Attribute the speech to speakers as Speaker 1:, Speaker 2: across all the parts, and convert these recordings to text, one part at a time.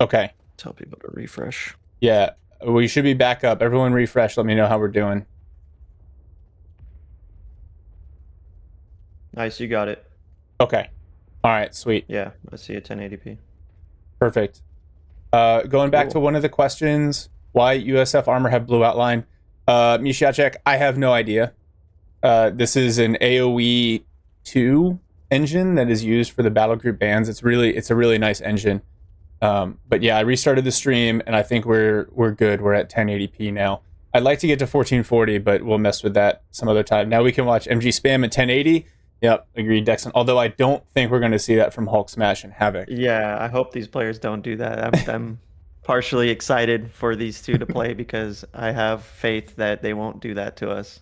Speaker 1: Okay.
Speaker 2: Tell people to refresh.
Speaker 1: Yeah, we should be back up. Everyone refresh. Let me know how we're doing.
Speaker 2: Nice, you got it.
Speaker 1: Okay. All right, sweet.
Speaker 2: Yeah, I see a 1080p.
Speaker 1: Perfect. Going back to
Speaker 2: Cool.
Speaker 1: one of the questions, why USF armor have blue outline? Mishiacek, I have no idea. This is an AoE 2 engine that is used for the battle group bands. It's a really nice engine. But yeah, I restarted the stream and I think we're good. We're at 1080p now. I'd like to get to 1440, but we'll mess with that some other time. Now we can watch MG spam at 1080. Yep, agreed, Dexon. Although I don't think we're going to see that from Hulksmash and Havoc.
Speaker 2: Yeah, I hope these players don't do that. I'm partially excited for these two to play because I have faith that they won't do that to us.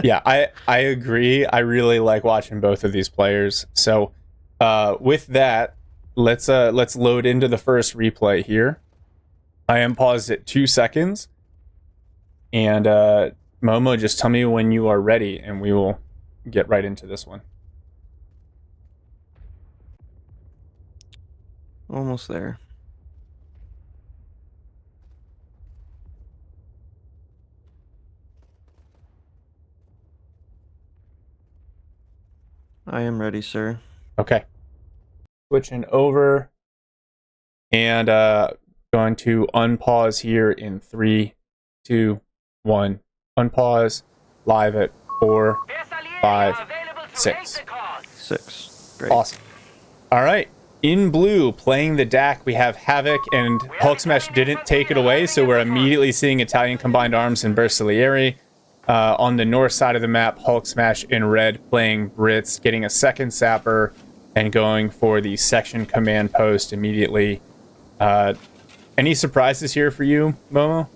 Speaker 1: Yeah, I agree. I really like watching both of these players. So, with that, let's load into the first replay here. I am paused at 2 seconds, and Momo, just tell me when you are ready, and we will get right into this one.
Speaker 2: Almost there. I am ready, sir.
Speaker 1: Okay. Switching over, and going to unpause here in 3, 2, 1. Unpause. Live at 4, 5, 6.
Speaker 2: 6. Great.
Speaker 1: Awesome. All right. In blue, playing the DAC, we have Havoc, and Hulksmash didn't take it away, so we're immediately seeing Italian Combined Arms and Bersaglieri. On the north side of the map, Hulksmash in red playing Brits, getting a second sapper, and going for the section command post immediately. Any surprises here for you, Momo?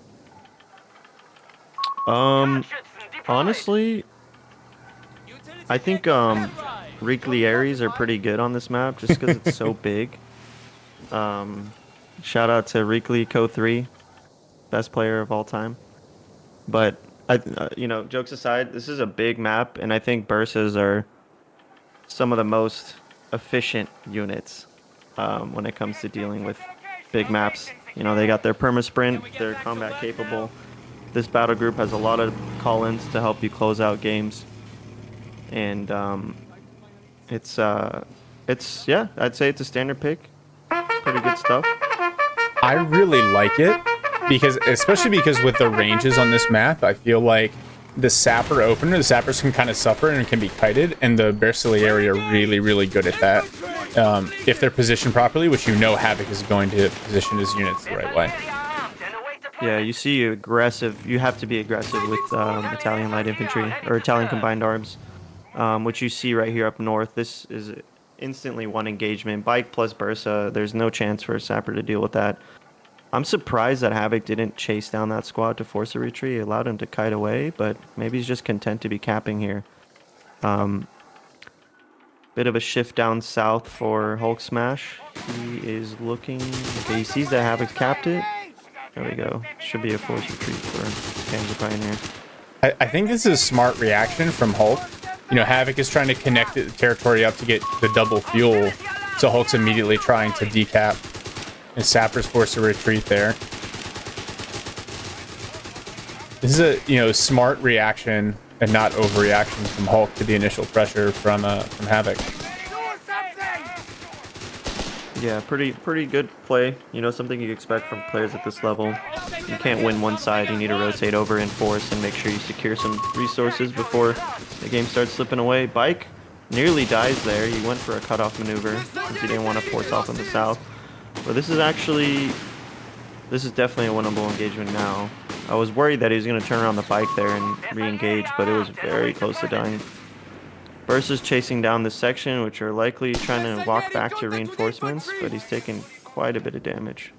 Speaker 2: Honestly, I think Reakly Aries are pretty good on this map just because it's so big. Shout out to Reakly COH3, best player of all time. But jokes aside, this is a big map, and I think Bursas are some of the most efficient units when it comes to dealing with big maps. You know, they got their perma sprint, they're combat capable. This battle group has a lot of call-ins to help you close out games, and yeah, I'd say it's a standard pick. Pretty good stuff.
Speaker 1: I really like it especially because with the ranges on this map, I feel like the sapper opener, the sappers can kind of suffer and can be kited, and the Bersaglieri are really, really good at that. If they're positioned properly, which you know Havoc is going to position his units the right way.
Speaker 2: Yeah, you see aggressive. You have to be aggressive with Italian light infantry or Italian combined arms, which you see right here up north. This is instantly one engagement. Bike plus Bursa. There's no chance for a sapper to deal with that. I'm surprised that Havoc didn't chase down that squad to force a retreat. It allowed him to kite away, but maybe he's just content to be capping here. Bit of a shift down south for Hulksmash. He is looking. Okay, he sees that Havoc's capped it. There we go. Should be a force retreat for Panzer Pioneer.
Speaker 1: I think this is a smart reaction from Hulk. You know, Havoc is trying to connect the territory up to get the double fuel, so Hulk's immediately trying to decap. And Sapper's forced to retreat there. This is a smart reaction and not overreaction from Hulk to the initial pressure from Havoc.
Speaker 2: Yeah, pretty good play. You know, something you expect from players at this level. You can't win one side. You need to rotate over in force and make sure you secure some resources before the game starts slipping away. Bike nearly dies there. He went for a cutoff maneuver since he didn't want to force off in the south. But this is definitely a winnable engagement now. I was worried that he was going to turn around the bike there and re-engage, but it was very close to dying. Bursa's chasing down this section, which are likely trying to walk back to reinforcements, but he's taking quite a bit of damage.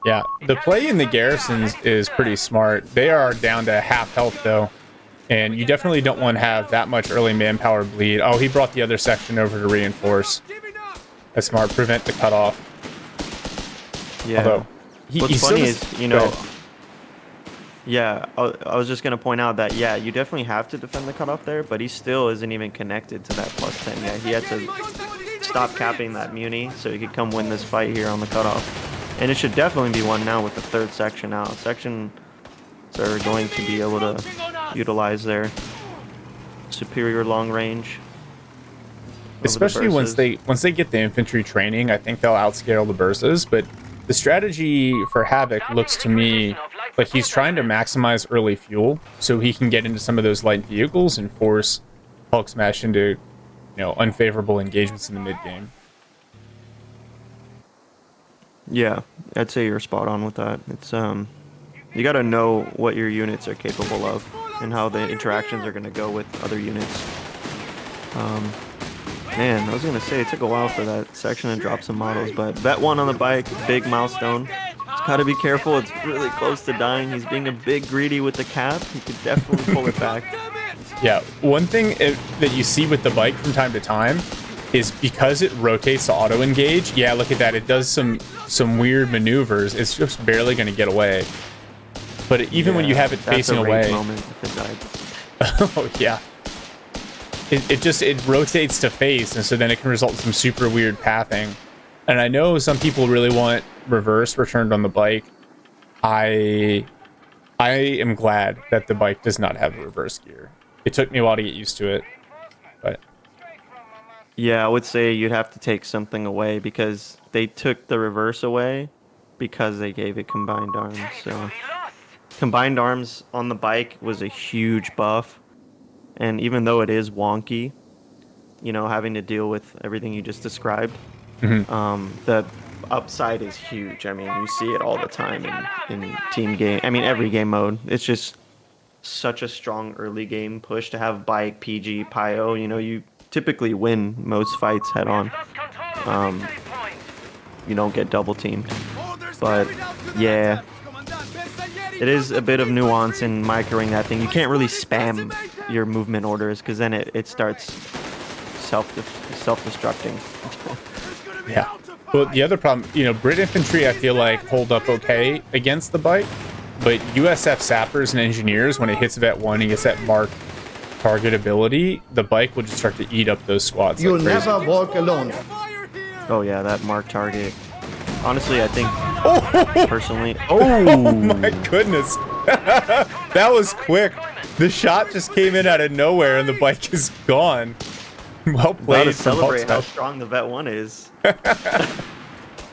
Speaker 1: Yeah, the play in the garrisons is pretty smart. They are down to half health, though, and you definitely don't want to have that much early manpower bleed. Oh, he brought the other section over to reinforce. That's smart. Prevent the cutoff.
Speaker 2: Yeah.
Speaker 1: Although,
Speaker 2: What's funny is, you know, yeah, I was just going to point out that, yeah, you definitely have to defend the cutoff there, but he still isn't even connected to that +10 yet. He had to stop capping that muni so he could come win this fight here on the cutoff. And it should definitely be won now with the third section out. Sections are going to be able to utilize their superior long range.
Speaker 1: Especially once they get the infantry training, I think they'll outscale the bursts. But the strategy for Havoc looks to me like he's trying to maximize early fuel so he can get into some of those light vehicles and force Hulksmash into, unfavorable engagements in the mid game.
Speaker 2: Yeah, I'd say you're spot on with that. It's you got to know what your units are capable of and how the interactions are going to go with other units. Man, I was gonna say it took a while for that section to drop some models, but Vet 1 on the bike, big milestone. Just gotta be careful, it's really close to dying. He's being a bit greedy with the cap. He could definitely pull it back.
Speaker 1: Yeah, one thing that you see with the bike from time to time is because it rotates to auto engage. Yeah, look at that. It does some weird maneuvers. It's just barely gonna get away. But even when you have it facing away,
Speaker 2: moment if it died.
Speaker 1: Oh yeah. It rotates to face, and so then it can result in some super weird pathing. And I know some people really want reverse returned on the bike. I am glad that the bike does not have reverse gear. It took me a while to get used to it, but
Speaker 2: yeah, I would say you'd have to take something away because they took the reverse away because they gave it combined arms. So combined arms on the bike was a huge buff. And even though it is wonky, having to deal with everything you just described, the upside is huge. I mean, you see it all the time in team game. I mean, every game mode. It's just such a strong early game push to have bike, PG, Pio. You typically win most fights head on. You don't get double teamed. But yeah, it is a bit of nuance in microing that thing. You can't really spam your movement orders because then it starts self-destructing.
Speaker 1: Yeah. Well, the other problem, Brit infantry, I feel like hold up okay against the bike, but USF sappers and engineers, when it hits Vet 1 and gets that marked target ability, the bike will just start to eat up those squads.
Speaker 3: You'll never walk alone.
Speaker 2: Oh yeah, that marked target. Honestly, I think personally.
Speaker 1: Oh my goodness, that was quick. The shot just came in out of nowhere, and the bike is gone. Well played.
Speaker 2: To celebrate how strong the Vet 1 is.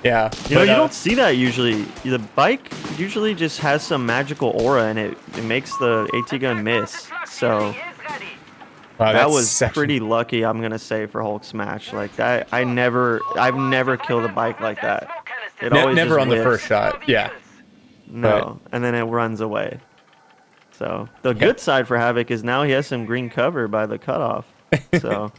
Speaker 1: Yeah,
Speaker 2: you don't see that usually. The bike usually just has some magical aura, and it makes the AT gun miss. So that was pretty lucky, I'm gonna say, for Hulksmash. Like that, I've never killed a bike like that. It always
Speaker 1: never on
Speaker 2: whiffs.
Speaker 1: the first shot. Yeah.
Speaker 2: No, and then it runs away. So the good side for Havoc is now he has some green cover by the cutoff. So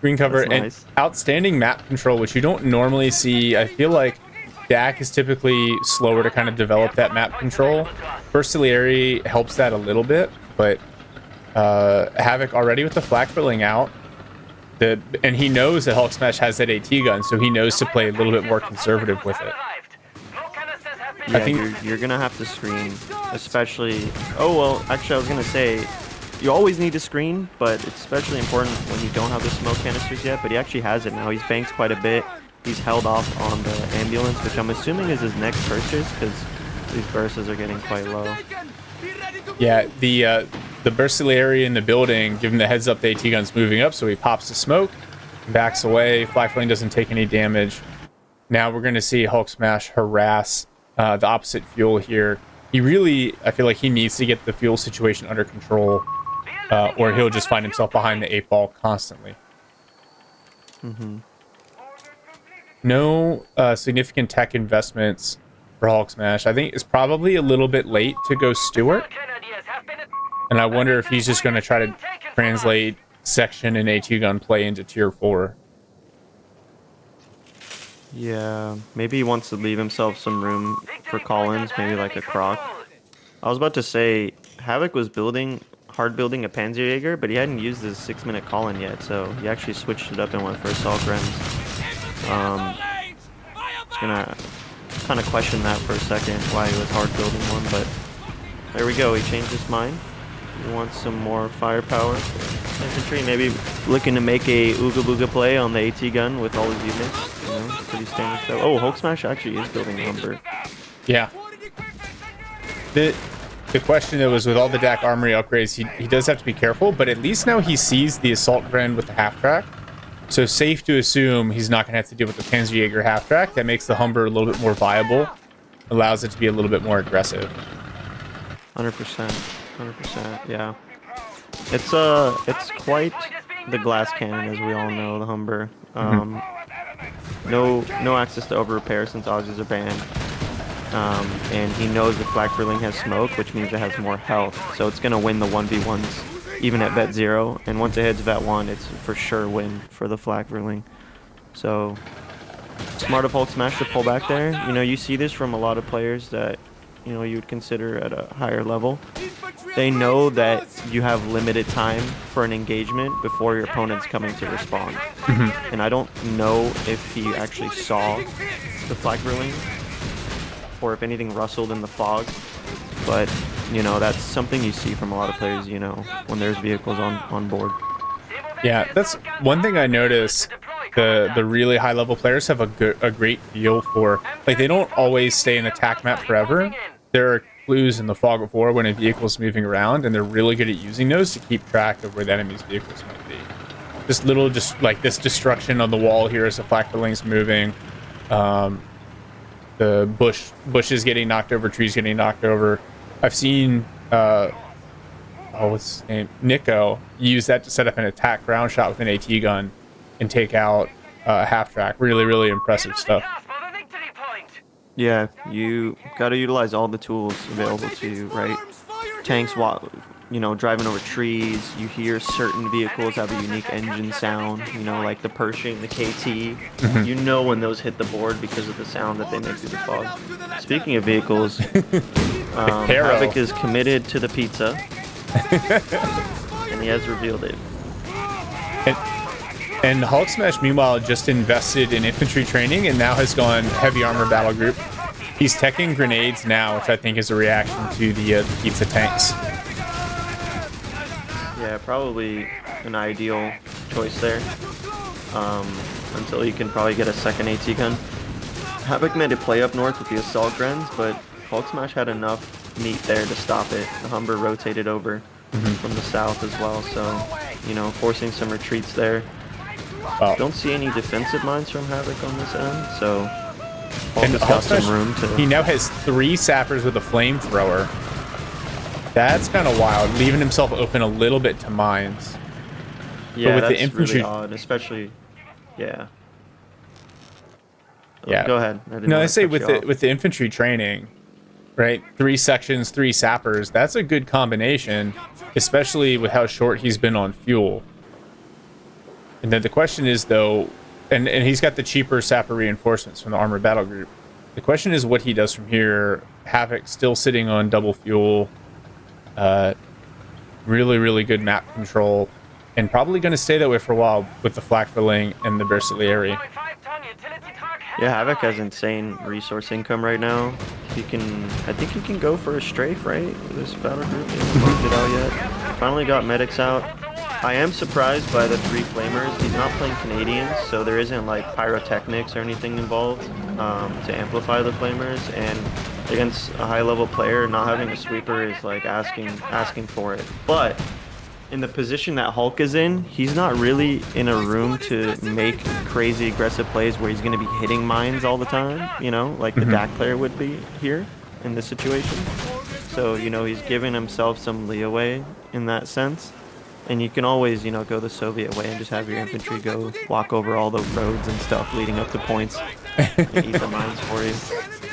Speaker 1: green cover
Speaker 2: nice.
Speaker 1: And outstanding map control, which you don't normally see. I feel like DAC is typically slower to kind of develop that map control. Burstilieri helps that a little bit, but Havoc already with the flak filling out. And he knows that Hulksmash has that AT gun, so he knows to play a little bit more conservative with it.
Speaker 2: Yeah, I think you're gonna have to screen, especially. Oh well, actually, I was gonna say you always need to screen, but it's especially important when you don't have the smoke canisters yet. But he actually has it now. He's banked quite a bit. He's held off on the ambulance, which I'm assuming is his next purchase because these bursts are getting quite low.
Speaker 1: Yeah, the Burstilieri in the building, give him the heads up the AT gun's moving up, so he pops the smoke, backs away. Flak filling doesn't take any damage. Now we're going to see Hulksmash harass the opposite fuel here. He really, I feel like he needs to get the fuel situation under control, or he'll just find himself behind the 8-ball constantly. No significant tech investments for Hulksmash. I think it's probably a little bit late to go Stewart. And I wonder if he's just going to try to translate section and AT gun play into tier 4.
Speaker 2: Yeah, maybe he wants to leave himself some room for Collins, maybe like a Croc. I was about to say, Havoc was hard building a Panzerjäger, but he hadn't used his 6-minute call-in yet, so he actually switched it up and went for Assault Grems. Just gonna kind of question that for a second, why he was hard building one, but there we go, he changed his mind. You want some more firepower for infantry. Maybe looking to make a Ooga Booga play on the AT gun with all his units. You know, pretty standard stuff. Oh, Hulksmash actually is building lumber.
Speaker 1: Yeah. The question that was with all the DAC armory upgrades, he does have to be careful, but at least now he sees the assault gren with the half track. So safe to assume he's not going to have to deal with the Panzerjäger half track. That makes the Humber a little bit more viable, allows it to be a little bit more aggressive.
Speaker 2: 100%, 100%, yeah. It's quite the glass cannon, as we all know, the Humber. No access to over repair since Aussies are banned. And he knows the Flak Verling has smoke, which means it has more health. So it's going to win the 1v1s, even at vet 0. And once it hits vet 1, it's for sure win for the Flak Verling. So smart of Hulksmash to pull back there. You know, you see this from a lot of players that, you know, you would consider at a higher level. They know that you have limited time for an engagement before your opponent's coming to respond. And I don't know if he actually saw the Flak Verling, or if anything rustled in the fog, but you know, that's something you see from a lot of players, you know, when there's vehicles on board.
Speaker 1: Yeah, that's one thing I noticed. The really high level players have a great feel for, like, they don't always stay in attack map forever. There are clues in the fog of war when a vehicle's moving around, and they're really good at using those to keep track of where the enemy's vehicles might be. Just like this destruction on the wall here as the Flak Verling's moving. The bushes getting knocked over, trees getting knocked over. I've seen what's his name? Nico use that to set up an attack ground shot with an AT gun and take out half track. Really, really impressive stuff.
Speaker 2: Yeah, you got to utilize all the tools available to you, right? Tanks, you know, driving over trees. You hear certain vehicles have a unique engine sound, you know, like the Pershing, the KT. You know when those hit the board because of the sound that they make through the fog. Speaking of vehicles, Havoc is committed to the pizza, and he has revealed it.
Speaker 1: And Hulksmash, meanwhile, just invested in infantry training and now has gone heavy armor battle group. He's teching grenades now, which I think is a reaction to the pizza tanks.
Speaker 2: Yeah, probably an ideal choice there. Until you can probably get a second AT gun. Havoc made a play up north with the assault grens, but Hulksmash had enough meat there to stop it. The Humber rotated over from the south as well, so, you know, forcing some retreats there.
Speaker 1: Wow.
Speaker 2: Don't see any defensive mines from Havoc on this end, so Hulk has got some room to...
Speaker 1: He now has 3 sappers with a flamethrower. That's kind of wild, leaving himself open a little bit to mines.
Speaker 2: Yeah,
Speaker 1: with
Speaker 2: that's
Speaker 1: the infantry...
Speaker 2: really odd, especially... Yeah.
Speaker 1: Yeah.
Speaker 2: Go ahead.
Speaker 1: I say with the infantry training, right? 3 sections, 3 sappers. That's a good combination, especially with how short he's been on fuel. And then the question is, though, and he's got the cheaper sapper reinforcements from the armored battle group. The question is what he does from here. Havoc still sitting on double fuel. Really, really good map control. And probably going to stay that way for a while with the Flak Verling and the Bersaglieri.
Speaker 2: Yeah, Havoc has insane resource income right now. I think he can go for a strafe, right? This battle group. He hasn't worked it out yet. Finally got medics out. I am surprised by the 3 flamers. He's not playing Canadians, so there isn't like pyrotechnics or anything involved to amplify the flamers. And against a high-level player, not having a sweeper is like asking for it. But in the position that Hulk is in, he's not really in a room to make crazy aggressive plays where he's going to be hitting mines all the time, you know, like the DAC player would be here in this situation. So, you know, he's giving himself some leeway in that sense. And you can always, you know, go the Soviet way and just have your infantry go walk over all the roads and stuff leading up to points and eat the mines for you.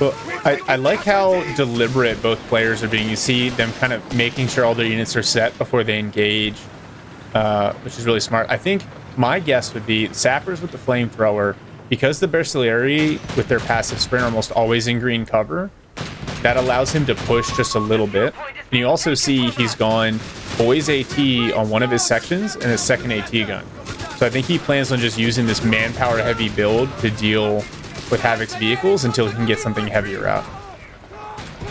Speaker 1: Well, I like how deliberate both players are being. You see them kind of making sure all their units are set before they engage, which is really smart. I think my guess would be sappers with the flamethrower, because the Bersaglieri with their passive sprint are almost always in green cover. That allows him to push just a little bit. And you also see he's gone boys AT on one of his sections and a second AT gun. So I think he plans on just using this manpower heavy build to deal with Havoc's vehicles until he can get something heavier out.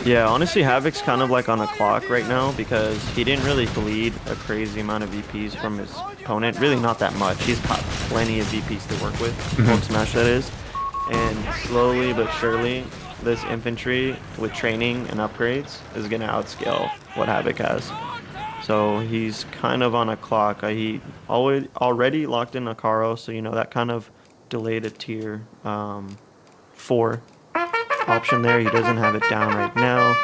Speaker 2: Yeah, honestly, Havoc's kind of like on a clock right now because he didn't really bleed a crazy amount of VPs from his opponent. Really not that much. He's got plenty of VPs to work with. Hulksmash, that is. And slowly but surely, this infantry with training and upgrades is going to outscale what Havoc has. So he's kind of on a clock. He already locked in a Caro, so you know that kind of delayed a tier 4 option there. He doesn't have it down right now.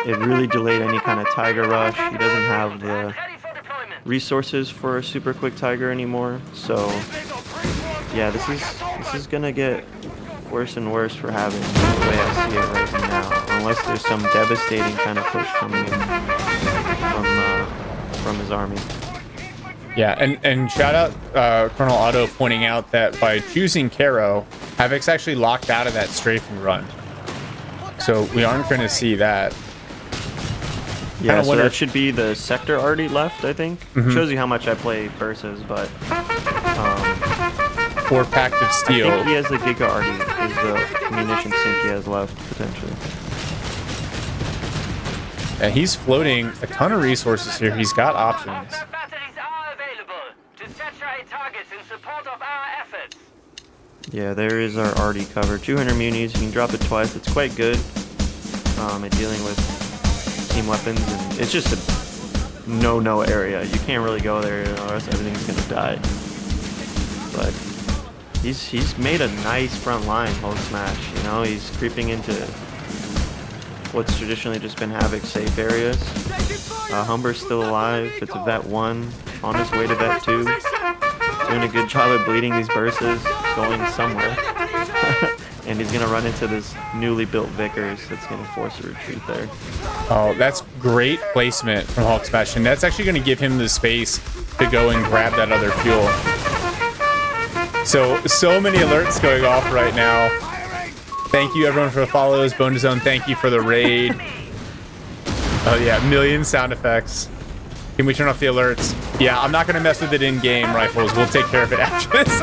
Speaker 2: It really delayed any kind of Tiger Rush. He doesn't have the resources for a super quick Tiger anymore. So yeah, this is gonna get worse and worse for Havoc the way I see it right now. Unless there's some devastating kind of push coming in from his army.
Speaker 1: Yeah, and shout out Colonel Otto pointing out that by choosing Caro, Havoc's actually locked out of that strafing run. So we aren't going to see that.
Speaker 2: Yeah, so that should be the sector already left, I think. Shows you how much I play Bursa's, but...
Speaker 1: or Pact of Steel.
Speaker 2: I think he has the Giga Arty, is the munition sink he has left, potentially.
Speaker 1: Yeah, he's floating a ton of resources here. He's got options.
Speaker 2: Yeah, there is our Arty cover. 200 munis, you can drop it twice. It's quite good at dealing with team weapons. And it's just a no-no area. You can't really go there, or else everything's going to die. But he's made a nice front line, Hulksmash. You know, he's creeping into what's traditionally just been Havoc's safe areas. Humber's still alive. It's a Vet 1 on his way to Vet 2. Doing a good job at bleeding these bursts, going somewhere. And he's going to run into this newly built Vickers that's going to force a retreat there.
Speaker 1: Oh, that's great placement from Hulksmash, and that's actually going to give him the space to go and grab that other fuel. So many alerts going off right now. Thank you everyone for the follows. Bone to Zone, thank you for the raid. Oh yeah, million sound effects. Can we turn off the alerts? Yeah, I'm not going to mess with it in-game, Rifles. We'll take care of it after this.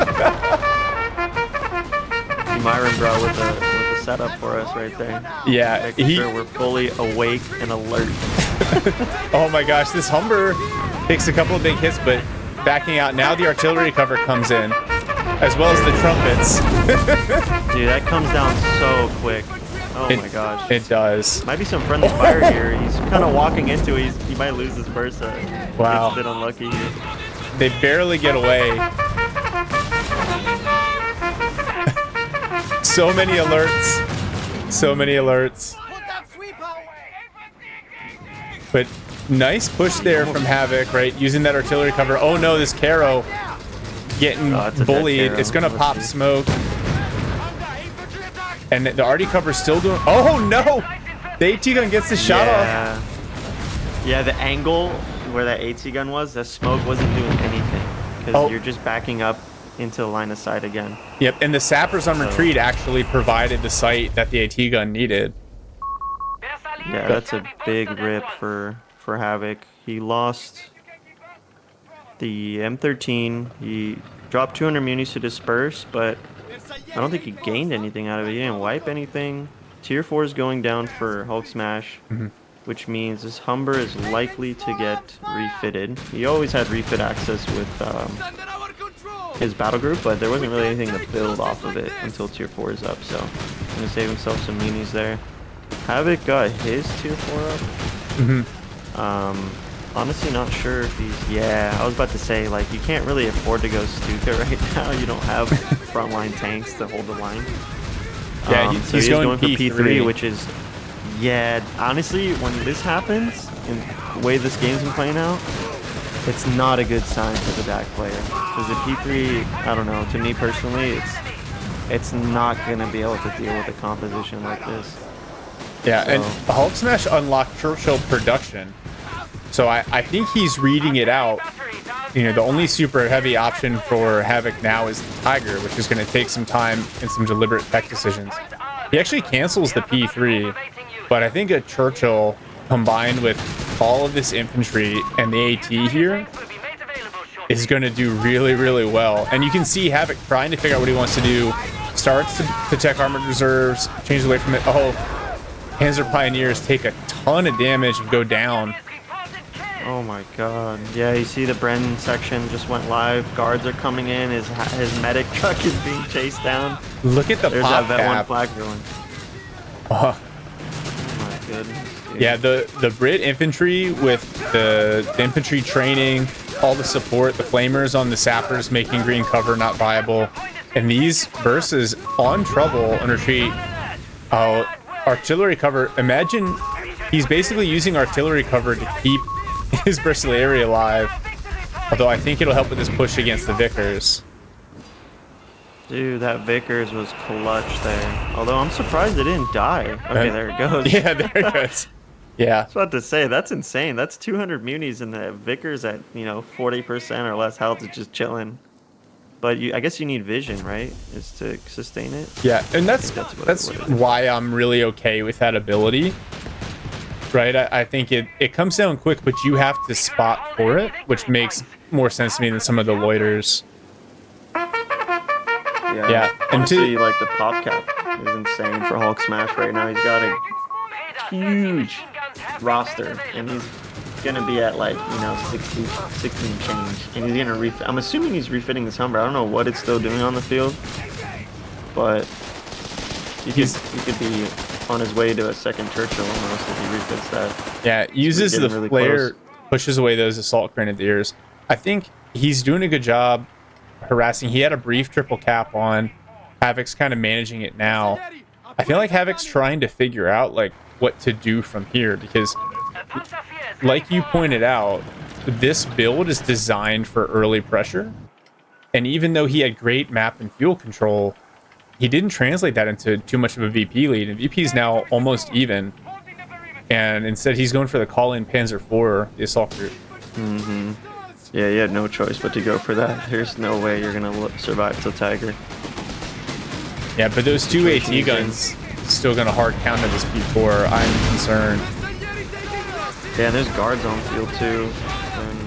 Speaker 2: Myron, bro, with the setup for us right there.
Speaker 1: Yeah.
Speaker 2: Making sure we're fully awake and alert.
Speaker 1: Oh my gosh, this Humber takes a couple of big hits, but backing out. Now the artillery cover comes in, as well as the trumpets.
Speaker 2: Dude, that comes down so quick. Oh my gosh.
Speaker 1: It does.
Speaker 2: Might be some friendly fire here. He's kind of walking into it. He might lose his burst.
Speaker 1: Wow.
Speaker 2: It's a bit unlucky here.
Speaker 1: They barely get away. So many alerts. So many alerts. But nice push there from Havoc, right? Using that artillery cover. Oh no, this Caro getting bullied. It's going to pop smoke. And the Arty cover's still doing... Oh, no! The AT gun gets the shot off.
Speaker 2: Yeah, the angle where that AT gun was, the smoke wasn't doing anything. Because you're just backing up into the line of sight again.
Speaker 1: Yep, and the sappers on retreat actually provided the sight that the AT gun needed.
Speaker 2: Yeah, that's a big rip for Havoc. He lost the M13. He dropped 200 munis to disperse, but... I don't think he gained anything out of it. He didn't wipe anything. Tier 4 is going down for Hulksmash, which means this Humber is likely to get refitted. He always had refit access with his battle group, but there wasn't really anything to build off of it until Tier 4 is up, so he's going to save himself some munis there. Havoc got his Tier 4 up. Honestly, not sure if he's... Yeah, I was about to say, like, you can't really afford to go Stuka right now. You don't have frontline tanks to hold the line.
Speaker 1: Yeah,
Speaker 2: so he's going for P3, which is... Yeah, honestly, when this happens, and the way this game's been playing out, it's not a good sign for the DAC player. Because the P3, I don't know, to me personally, it's not going to be able to deal with a composition like this.
Speaker 1: Yeah, so. And Hulksmash unlocked Churchill production. So I think he's reading it out. You know, the only super heavy option for Havoc now is the Tiger, which is going to take some time and some deliberate tech decisions. He actually cancels the P3, but I think a Churchill combined with all of this infantry and the AT here is going to do really, really well. And you can see Havoc trying to figure out what he wants to do. Starts to tech armored reserves, changes away from it. Oh, Panzer Pioneers take a ton of damage and go down.
Speaker 2: Oh my god. Yeah, you see the Bren section just went live. Guards are coming in. His medic truck is being chased down.
Speaker 1: Look at the
Speaker 2: There's
Speaker 1: pop
Speaker 2: that Vet 1
Speaker 1: cap.
Speaker 2: flag going.
Speaker 1: Oh
Speaker 2: My goodness. Dude.
Speaker 1: yeah, the Brit infantry with the infantry training, all the support, the flamers on the sappers making green cover not viable, and these versus on trouble on retreat. Oh, artillery cover. Imagine he's basically using artillery cover to keep his Bristolieri alive. Although I think it'll help with this push against the Vickers.
Speaker 2: Dude, that Vickers was clutch there. Although I'm surprised it didn't die. Okay, there it goes.
Speaker 1: Yeah, there it goes. Yeah.
Speaker 2: I was about to say, that's insane. That's 200 munis and the Vickers at, 40% or less health is just chilling. But I guess you need vision, right? Is to sustain it.
Speaker 1: Yeah, and that's why I'm really okay with that ability. Right? I think it comes down quick, but you have to spot for it, which makes more sense to me than some of the loiters. Yeah, and
Speaker 2: honestly, like the pop cap is insane for Hulksmash right now. He's got a huge roster, and he's gonna be at like 16 change, and he's gonna I'm assuming he's refitting this Humber. I don't know what it's still doing on the field, but he could be on his way to a second Churchill almost if he refits that.
Speaker 1: Yeah, uses the
Speaker 2: really
Speaker 1: flare,
Speaker 2: close.
Speaker 1: pushes away those assault grenadiers. I think he's doing a good job harassing. He had a brief triple cap on. Havoc's kind of managing it now. I feel like Havoc's trying to figure out like what to do from here, because like you pointed out, this build is designed for early pressure. And even though he had great map and fuel control, he didn't translate that into too much of a VP lead. And VP is now almost even. And instead, he's going for the call-in Panzer IV, the assault group.
Speaker 2: Mm-hmm. Yeah, you had no choice but to go for that. There's no way you're going to survive till Tiger.
Speaker 1: Yeah, but those two AT guns still going to hard counter this P4. I'm concerned.
Speaker 2: Yeah, and there's guards on field too. And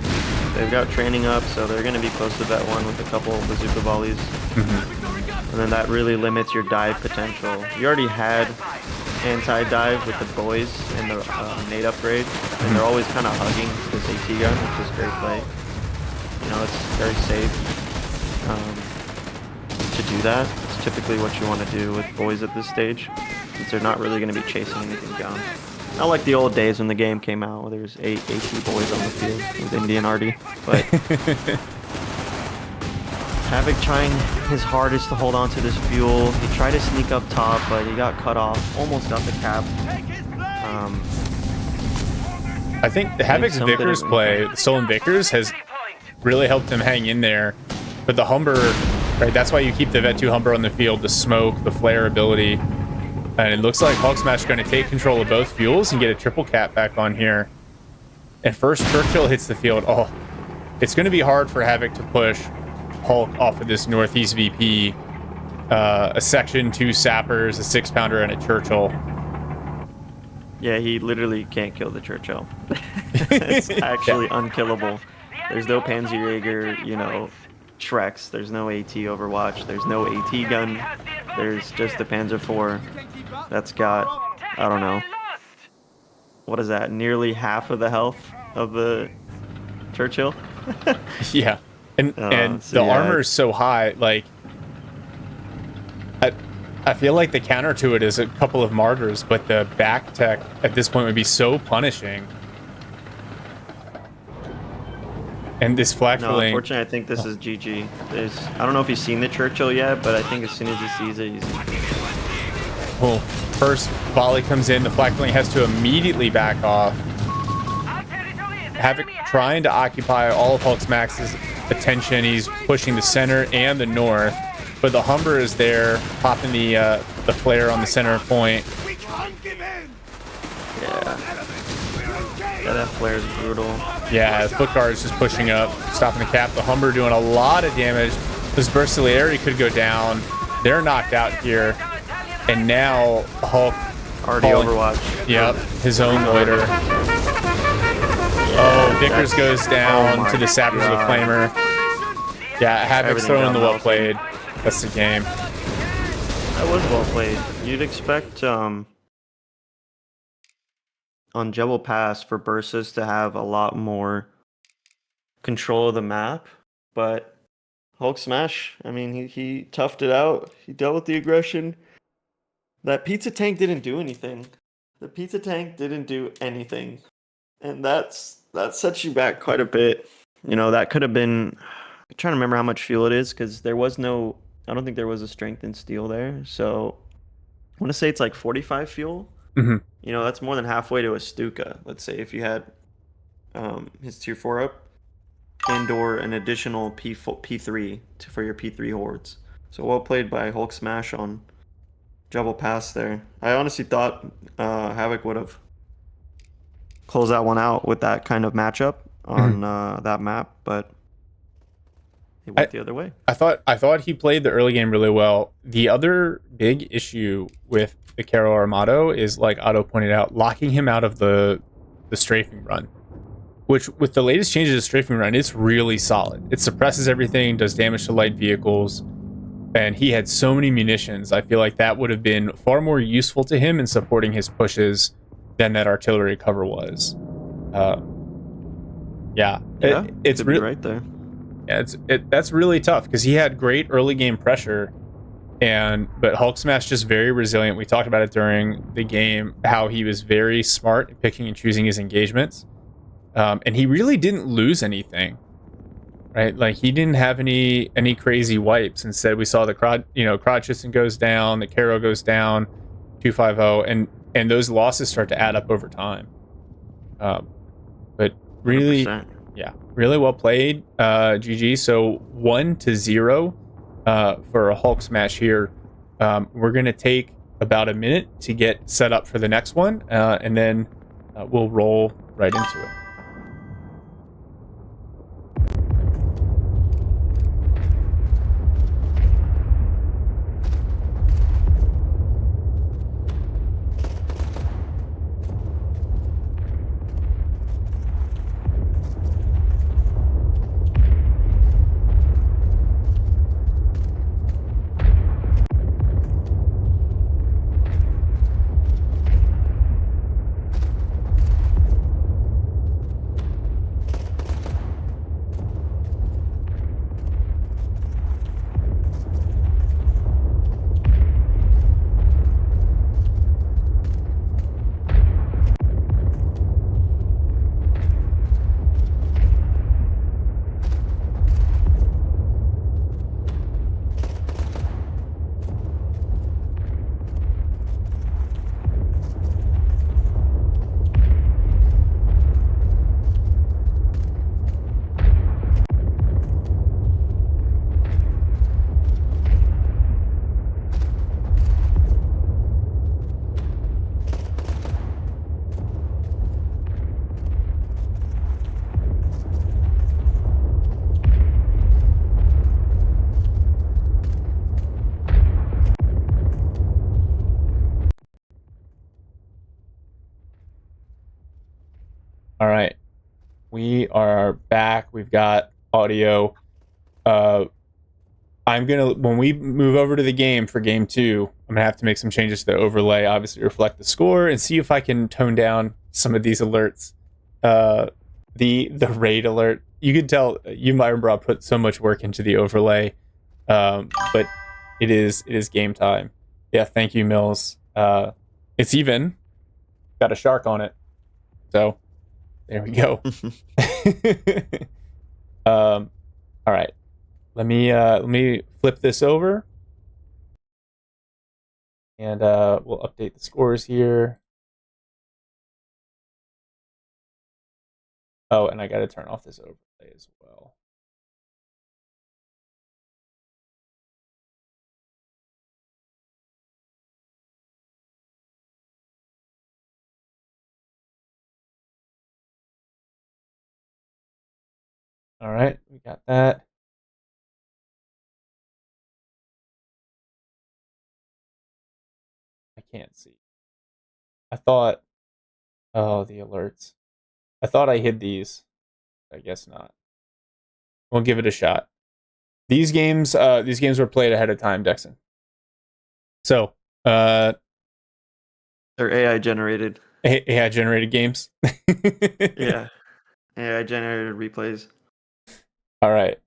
Speaker 2: they've got training up, so they're going to be close to that one with a couple bazooka volleys.
Speaker 1: Mm-hmm.
Speaker 2: And then that really limits your dive potential. You already had anti-dive with the boys and the nade upgrade, and they're always kind of hugging this AT gun, which is great play. It's very safe to do that. It's typically what you want to do with boys at this stage, since they're not really going to be chasing anything down. Not like the old days when the game came out, where there's 8 AT boys on the field with Indian Arty, but Havoc trying his hardest to hold on to this fuel. He tried to sneak up top, but he got cut off. Almost got the cap.
Speaker 1: I think the Havoc's Vickers play, the Stolen Vickers, has really helped him hang in there. But the Humber, right, that's why you keep the Vet 2 Humber on the field, the smoke, the flare ability. And it looks like Hulksmash is going to take control of both fuels and get a triple cap back on here. And first Churchill hits the field. Oh, it's going to be hard for Havoc to push Hulk off of this Northeast VP. A section, 2 sappers, a 6-pounder, and a Churchill.
Speaker 2: Yeah, he literally can't kill the Churchill. It's actually unkillable. There's no Panzerjäger, Shreks. There's no AT Overwatch. There's no AT gun. There's just the Panzer IV that's got, I don't know, what is that? Nearly half of the health of the Churchill.
Speaker 1: Yeah. And the armor is so high, like I feel like the counter to it is a couple of martyrs, but the back tech at this point would be so punishing. And this flak filling.
Speaker 2: Unfortunately, I think this is GG. I don't know if he's seen the Churchill yet, but I think as soon as he sees it, he's.
Speaker 1: Well, first volley comes in, the flak filling has to immediately back off. Havoc trying to occupy all of Hulksmax's attention. He's pushing the center and the north, but the Humber is there, popping the flare on the center point.
Speaker 2: Yeah, that flare is brutal.
Speaker 1: Yeah, the foot guard is just pushing up, stopping the cap. The Humber doing a lot of damage. This Bristolieri could go down. They're knocked out here, and now Hulk
Speaker 2: already Overwatch.
Speaker 1: Yep, his own loiter. Oh, Vickers goes down to the Sappers with a Flamer. Yeah, Havoc's throwing the well played. That's the game.
Speaker 2: That was well played. You'd expect on Jebel Pass for Bursis to have a lot more control of the map, but Hulksmash, I mean, he toughed it out. He dealt with the aggression. That pizza tank didn't do anything. The pizza tank didn't do anything, and that sets you back quite a bit. You know, that could have been. I'm trying to remember how much fuel it is because there was no. I don't think there was a strength in steel there, so I want to say it's like 45 fuel.
Speaker 1: Hmm.
Speaker 2: You know, that's more than halfway to a Stuka. Let's say if you had his tier 4 up and or an additional P3 for your P3 hordes. So well played by Hulksmash on Jebel Pass there. I honestly thought Havoc would have closed that one out with that kind of matchup
Speaker 1: Hmm.
Speaker 2: on that map, but it
Speaker 1: I,
Speaker 2: went the other way.
Speaker 1: I thought he played the early game really well. The other big issue with the Caro Armado is, like Otto pointed out, locking him out of the strafing run. Which, with the latest changes to strafing run, it's really solid. It suppresses everything, does damage to light vehicles, and he had so many munitions. I feel like that would have been far more useful to him in supporting his pushes than that artillery cover was. Uh, yeah,
Speaker 2: Yeah,
Speaker 1: it's
Speaker 2: could be
Speaker 1: really,
Speaker 2: right there.
Speaker 1: yeah, that's really tough because he had great early game pressure, but Hulksmash just very resilient. We talked about it during the game, how he was very smart at picking and choosing his engagements, and he really didn't lose anything. Right, like he didn't have any crazy wipes. Instead, we saw the Crotchiston goes down, the Caro goes down, 250, and those losses start to add up over time. But really,
Speaker 2: 100%.
Speaker 1: yeah, really well played. GG. So 1-0 for a Hulksmash here. We're gonna take about a minute to get set up for the next one, and then we'll roll right into it. All right. We are back. We've got audio. Uh, when we move over to the game for game 2, I'm gonna have to make some changes to the overlay, obviously reflect the score, and see if I can tone down some of these alerts. Uh, the raid alert, you can tell you, Myron Bra, put so much work into the overlay, but it is game time. Yeah, thank you, Mills. It's even got a shark on it, so there we go. All right. Let me flip this over, and we'll update the scores here. Oh, and I got to turn off this overlay as well. All right, we got that. I can't see. I thought, oh, the alerts. I thought I hid these. I guess not. We'll give it a shot. These games were played ahead of time, Dexon. So,
Speaker 2: They're AI generated.
Speaker 1: AI generated games.
Speaker 2: Yeah, AI generated replays.
Speaker 1: All right.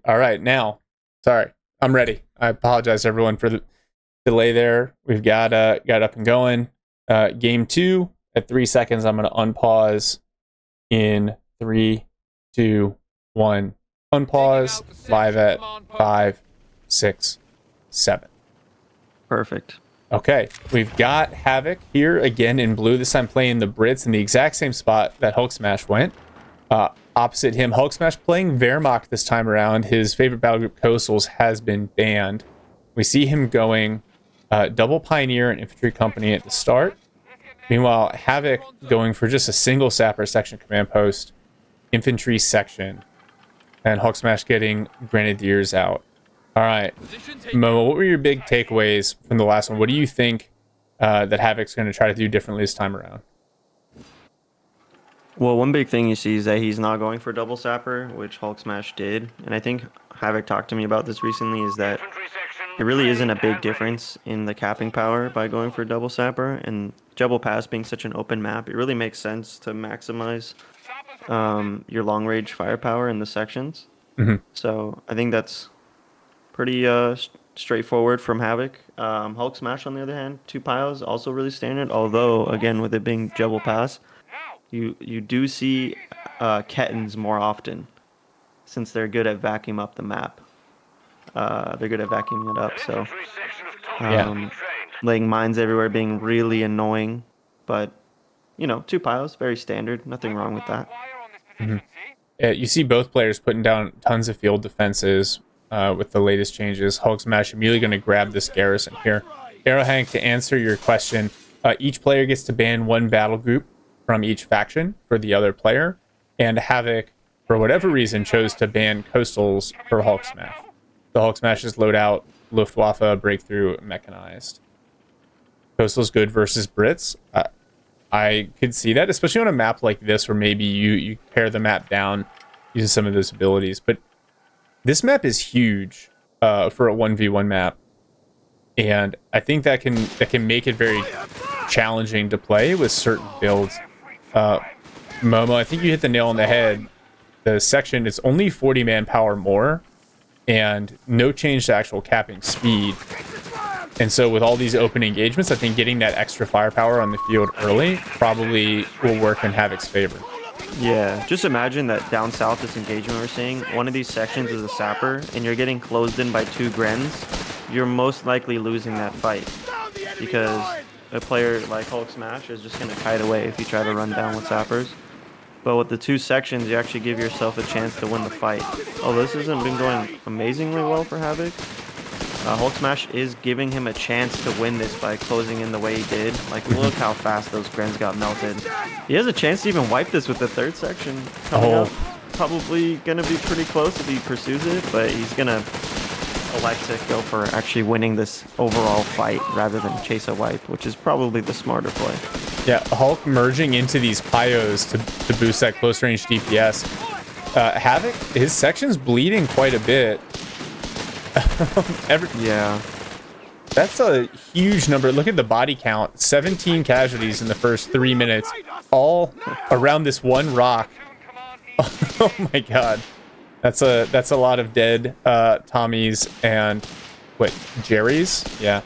Speaker 1: All right, now. Sorry, I'm ready. I apologize everyone for the delay there. We've got up and going. Game 2 at 3 seconds. I'm going to unpause in 3, 2, 1. Unpause. Live at 5, 6, 7.
Speaker 2: Perfect.
Speaker 1: Okay, we've got Havoc here again in blue. This time playing the Brits in the exact same spot that Hulksmash went. Opposite him, Hulksmash playing Wehrmacht this time around. His favorite battle group, Coastals, has been banned. We see him going double Pioneer and Infantry Company at the start. Meanwhile, Havoc going for just a single Sapper section command post, Infantry section, and Hulksmash getting Grenadiers out. All right, Momo, what were your big takeaways from the last one? What do you think that Havoc's going to try to do differently this time around?
Speaker 2: Well, one big thing you see is that he's not going for double sapper, which Hulksmash did. And I think Havoc talked to me about this recently, is that it really isn't a big difference in the capping power by going for double sapper. And Jebel Pass being such an open map, it really makes sense to maximize your long range firepower in the sections.
Speaker 1: Mm-hmm.
Speaker 2: So I think that's pretty straightforward from Havoc. Hulksmash, on the other hand, 2 piles, also really standard. Although, again, with it being Jebel Pass, you do see Kettons more often, since they're good at vacuum up the map. They're good at vacuuming it up, so laying mines everywhere, being really annoying. But 2 piles, very standard. Nothing wrong with that.
Speaker 1: Mm-hmm. You see both players putting down tons of field defenses with the latest changes. Hulksmash immediately going to grab this garrison here. Arrowhank, to answer your question, each player gets to ban 1 battle group from each faction for the other player, and Havoc, for whatever reason, chose to ban Coastals for Hulksmash. The Hulksmash's loadout, Luftwaffe, Breakthrough, Mechanized. Coastal's good versus Brits. I could see that, especially on a map like this where maybe you pare the map down using some of those abilities. But this map is huge for a 1v1 map, and I think that can make it very challenging to play with certain builds. Momo, I think you hit the nail on the head. The section is only 40 manpower more, and no change to actual capping speed. And so with all these open engagements, I think getting that extra firepower on the field early probably will work in Havoc's favor.
Speaker 2: Yeah, just imagine that down south, this engagement we're seeing, one of these sections is a sapper, and you're getting closed in by 2 Grens. You're most likely losing that fight, because a player like Hulksmash is just going to kite away if you try to run down with sappers. But with the 2 sections, you actually give yourself a chance to win the fight. Oh, this hasn't been going amazingly well for Havoc. Hulksmash is giving him a chance to win this by closing in the way he did. Like, look how fast those Grens got melted. He has a chance to even wipe this with the 3rd section coming up. Probably going to be pretty close if he pursues it, but he's going to elect to go for actually winning this overall fight rather than chase a wipe, which is probably the smarter play.
Speaker 1: Yeah, Hulk merging into these Pyos to boost that close range DPS. Havoc, his section's bleeding quite a bit.
Speaker 2: Yeah.
Speaker 1: That's a huge number. Look at the body count. 17 casualties in the first 3 minutes, all around this one rock. Oh my god. That's a lot of dead Tommies and Jerry's? Yeah.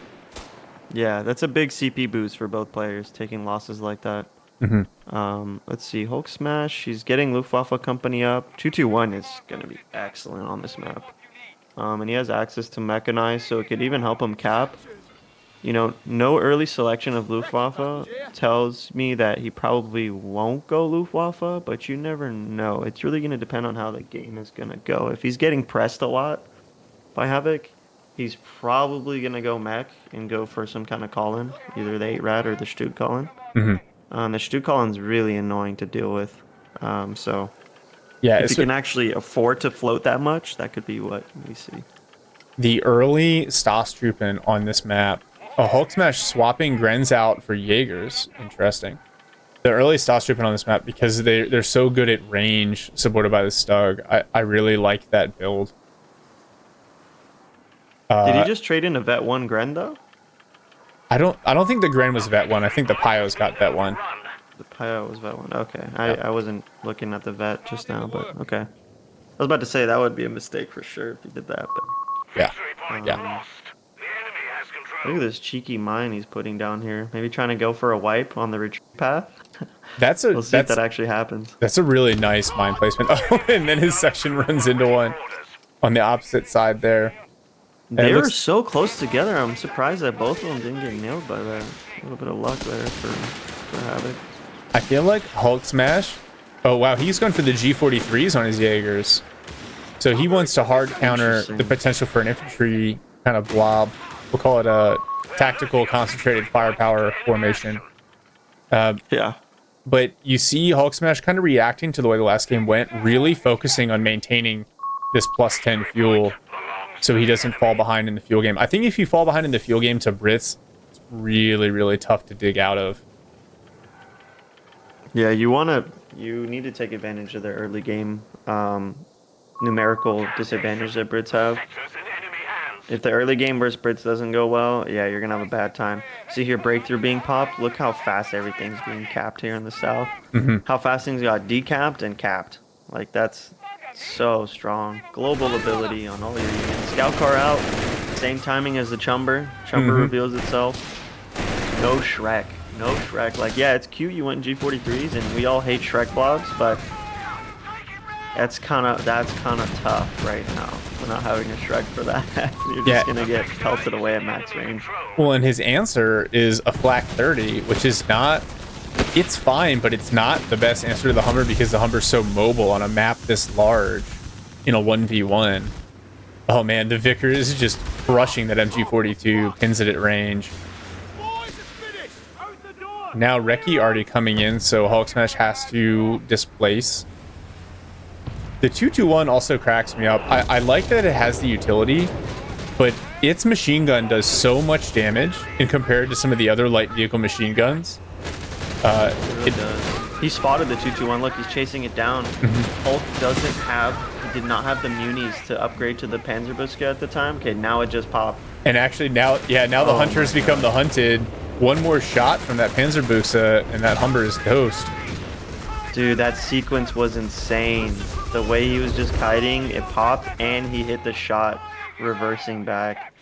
Speaker 2: Yeah, that's a big CP boost for both players, taking losses like that.
Speaker 1: Mm-hmm.
Speaker 2: Let's see, Hulksmash, she's getting Luftwaffe Company up. 221 is going to be excellent on this map. And he has access to Mechanized, so it could even help him cap. No early selection of Luftwaffe tells me that he probably won't go Luftwaffe, but you never know. It's really going to depend on how the game is going to go. If he's getting pressed a lot by Havoc, he's probably going to go mech and go for some kind of call-in, either the 8-rat or the Stug call-in.
Speaker 1: Mm-hmm.
Speaker 2: The Stug call-in's really annoying to deal with. So
Speaker 1: yeah,
Speaker 2: if he can actually afford to float that much, that could be what we see.
Speaker 1: The early Stosstroopin on this map, Hulksmash swapping Grens out for Jaegers. Interesting. The early Stosstroopin on this map, because they're so good at range, supported by the Stug. I really like that build.
Speaker 2: Did he just trade in a Vet 1 Gren though?
Speaker 1: I don't think the Gren was Vet 1. I think the Pyos got Vet 1.
Speaker 2: The Pio was Vet 1. Okay.
Speaker 1: Yeah.
Speaker 2: I wasn't looking at the Vet just now, but okay. I was about to say that would be a mistake for sure if he did that, but
Speaker 1: Yeah. Yeah.
Speaker 2: look at this cheeky mine he's putting down here. Maybe trying to go for a wipe on the retreat path. We'll see if that actually happens.
Speaker 1: That's a really nice mine placement. Oh, and then his section runs into one on the opposite side there.
Speaker 2: They were so close together. I'm surprised that both of them didn't get nailed by that. A little bit of luck there for Havoc.
Speaker 1: I feel like Hulksmash. Oh wow, he's going for the G43s on his Jaegers. So he wants to hard counter the potential for an infantry kind of blob. We'll call it a tactical concentrated firepower formation.
Speaker 2: Yeah.
Speaker 1: But you see Hulksmash kind of reacting to the way the last game went, really focusing on maintaining this plus 10 fuel so he doesn't fall behind in the fuel game. I think if you fall behind in the fuel game to Brits, it's really, really tough to dig out of.
Speaker 2: Yeah, you need to take advantage of the early game numerical disadvantage that Brits have. If the early game versus Brits doesn't go well, yeah, you're going to have a bad time. See here, breakthrough being popped. Look how fast everything's being capped here in the south. How fast things got decapped and capped. Like, that's so strong. Global ability on all your units. Scout car out. Same timing as the Chumber. Chumber reveals itself. No Shrek. No Shrek. Like, yeah, it's cute you went G43s, and we all hate Shrek blobs, but that's kind of tough right now. We're not having a Shrek for that. You're just gonna get pelted away at max range.
Speaker 1: Well, and his answer is a flak 30, which is not. It's fine, but it's not the best answer to the Hummer because the Hummer's so mobile on a map this large in a 1v1. Oh man, the Vicar is just crushing that MG42, pins it at range. Now Reakly already coming in, so Hulksmash has to displace. The 221 also cracks me up. I like that it has the utility, but its machine gun does so much damage in compared to some of the other light vehicle machine guns.
Speaker 2: It does. He spotted the 221. Look, he's chasing it down. Hulk he did not have the munis to upgrade to the Panzerbuska at the time. Okay, now it just popped.
Speaker 1: And actually now the hunters become the hunted. One more shot from that Panzerbuska and that Humber is toast.
Speaker 2: Dude, that sequence was insane. The way he was just kiting, it popped, and he hit the shot reversing back.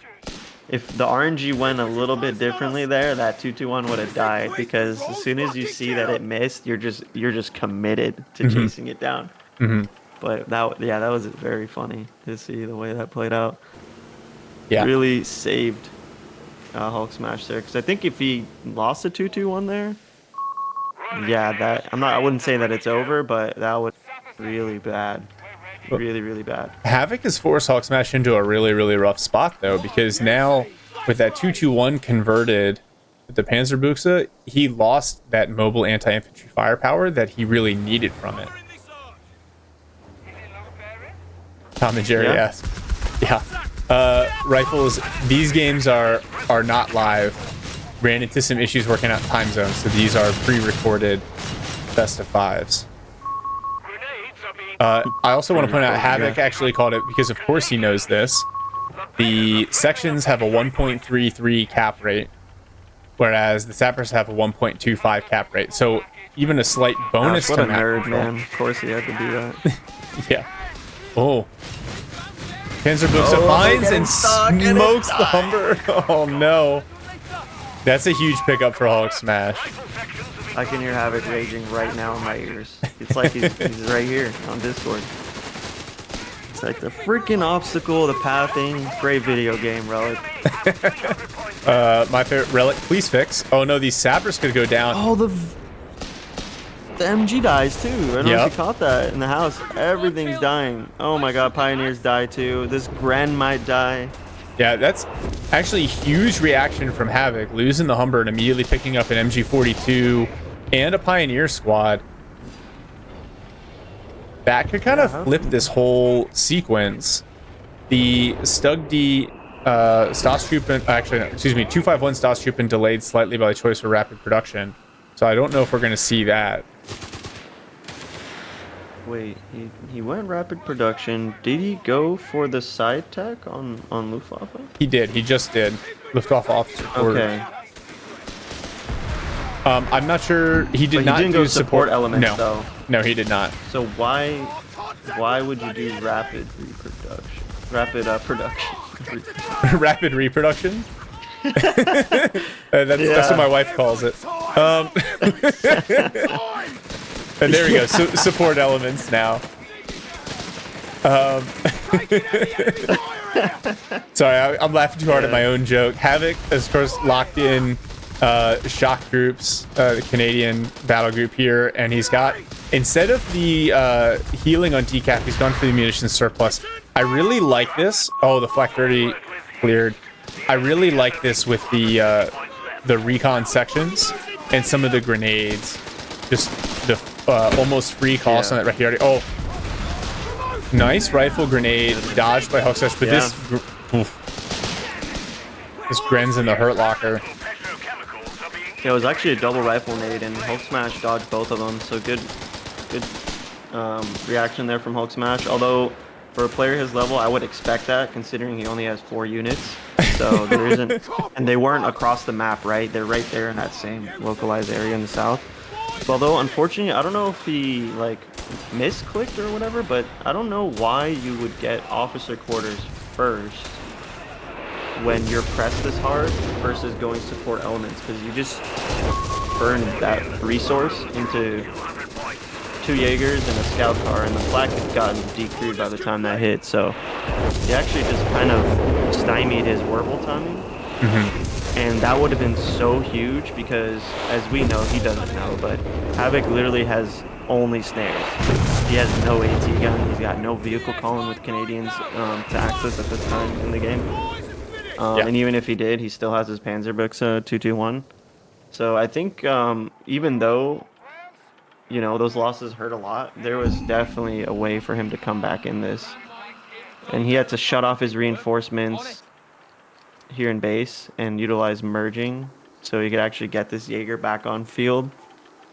Speaker 2: If the RNG went a little bit differently there, that 221 would have died, because as soon as you see that it missed, you're just committed to chasing it down. But that was very funny to see the way that played out.
Speaker 1: Yeah,
Speaker 2: really saved Hulksmash there, because I think if he lost the 221 there, yeah, I wouldn't say that it's over, but that was really bad. Really bad.
Speaker 1: Havoc has forced Hulksmash into a really, really rough spot, though, because now with that 221 converted with the Panzerbuchse, he lost that mobile anti-infantry firepower that he really needed from it. Tom and Jerry asked. Yeah. Rifles, these games are not live. Ran into some issues working out time zones, so these are pre-recorded best of fives. I also want to point out Havoc actually called it, because of course he knows this. The sections have a 1.33 cap rate, whereas the sappers have a 1.25 cap rate. So even a slight bonus
Speaker 2: what
Speaker 1: to
Speaker 2: a nerd,
Speaker 1: control.
Speaker 2: man. Of course he had to do that.
Speaker 1: Yeah. Oh. Panzerbuchse finds and smokes the Humber. Oh no. That's a huge pickup for Hulksmash.
Speaker 2: I can hear Havoc raging right now in my ears. It's like he's right here on Discord. It's like the freaking obstacle, the pathing. Great video game, Relic.
Speaker 1: My favorite Relic, please fix. Oh no, these sappers could go down.
Speaker 2: Oh, the MG dies too. I don't know if you caught that in the house. Everything's dying. Oh my god, Pioneers die too. This Gren might die.
Speaker 1: Yeah, that's actually a huge reaction from Havoc, losing the Humber and immediately picking up an MG42 and a Pioneer squad. That could kind of flip this whole sequence. The Stug D Staatstruppen, actually, no, excuse me, 251 Staatstruppen delayed slightly by the choice for rapid production. So I don't know if we're going to see that.
Speaker 2: Wait, he went rapid production. Did he go for the side tech on Luftwaffe?
Speaker 1: He did. He just did. Luftwaffe officer quarters.
Speaker 2: Okay.
Speaker 1: I'm not sure. He did
Speaker 2: But
Speaker 1: not
Speaker 2: he didn't
Speaker 1: do
Speaker 2: go support elements
Speaker 1: no.
Speaker 2: though.
Speaker 1: No, he did not.
Speaker 2: So why would you do rapid reproduction? Rapid production.
Speaker 1: Rapid reproduction. That's what my wife calls it. And there we go. Support elements now. Sorry, I'm laughing too hard at my own joke. Havoc, of course, locked in shock groups, the Canadian battle group here, and he's got, instead of the healing on decap, he's gone for the munitions surplus. I really like this. Oh, the flak 30 cleared. I really like this with the recon sections and some of the grenades. Just the almost free cost on that Reakly. Oh, nice rifle grenade dodged by Hulksmash, but this Gren's in the hurt locker.
Speaker 2: Yeah, it was actually a double rifle nade, and Hulksmash dodged both of them. So good reaction there from Hulksmash. Although for a player his level, I would expect that, considering he only has 4 units. So there isn't, and they weren't across the map, right? They're right there in that same localized area in the south. Although unfortunately, I don't know if he like misclicked or whatever, but I don't know why you would get officer quarters first when you're pressed this hard versus going support elements, because you just burn that resource into 2 Jaegers and a scout car, and the flak had gotten decrewed by the time that hit. So he actually just kind of stymied his Warble timing. And that would have been so huge because, as we know, he doesn't know, but Havoc literally has only snares. He has no AT gun. He's got no vehicle calling with Canadians to access at this time in the game. And even if he did, he still has his Panzerbuchse 221. So I think even though, you know, those losses hurt a lot, there was definitely a way for him to come back in this. And he had to shut off his reinforcements here in base and utilize merging so he could actually get this Jaeger back on field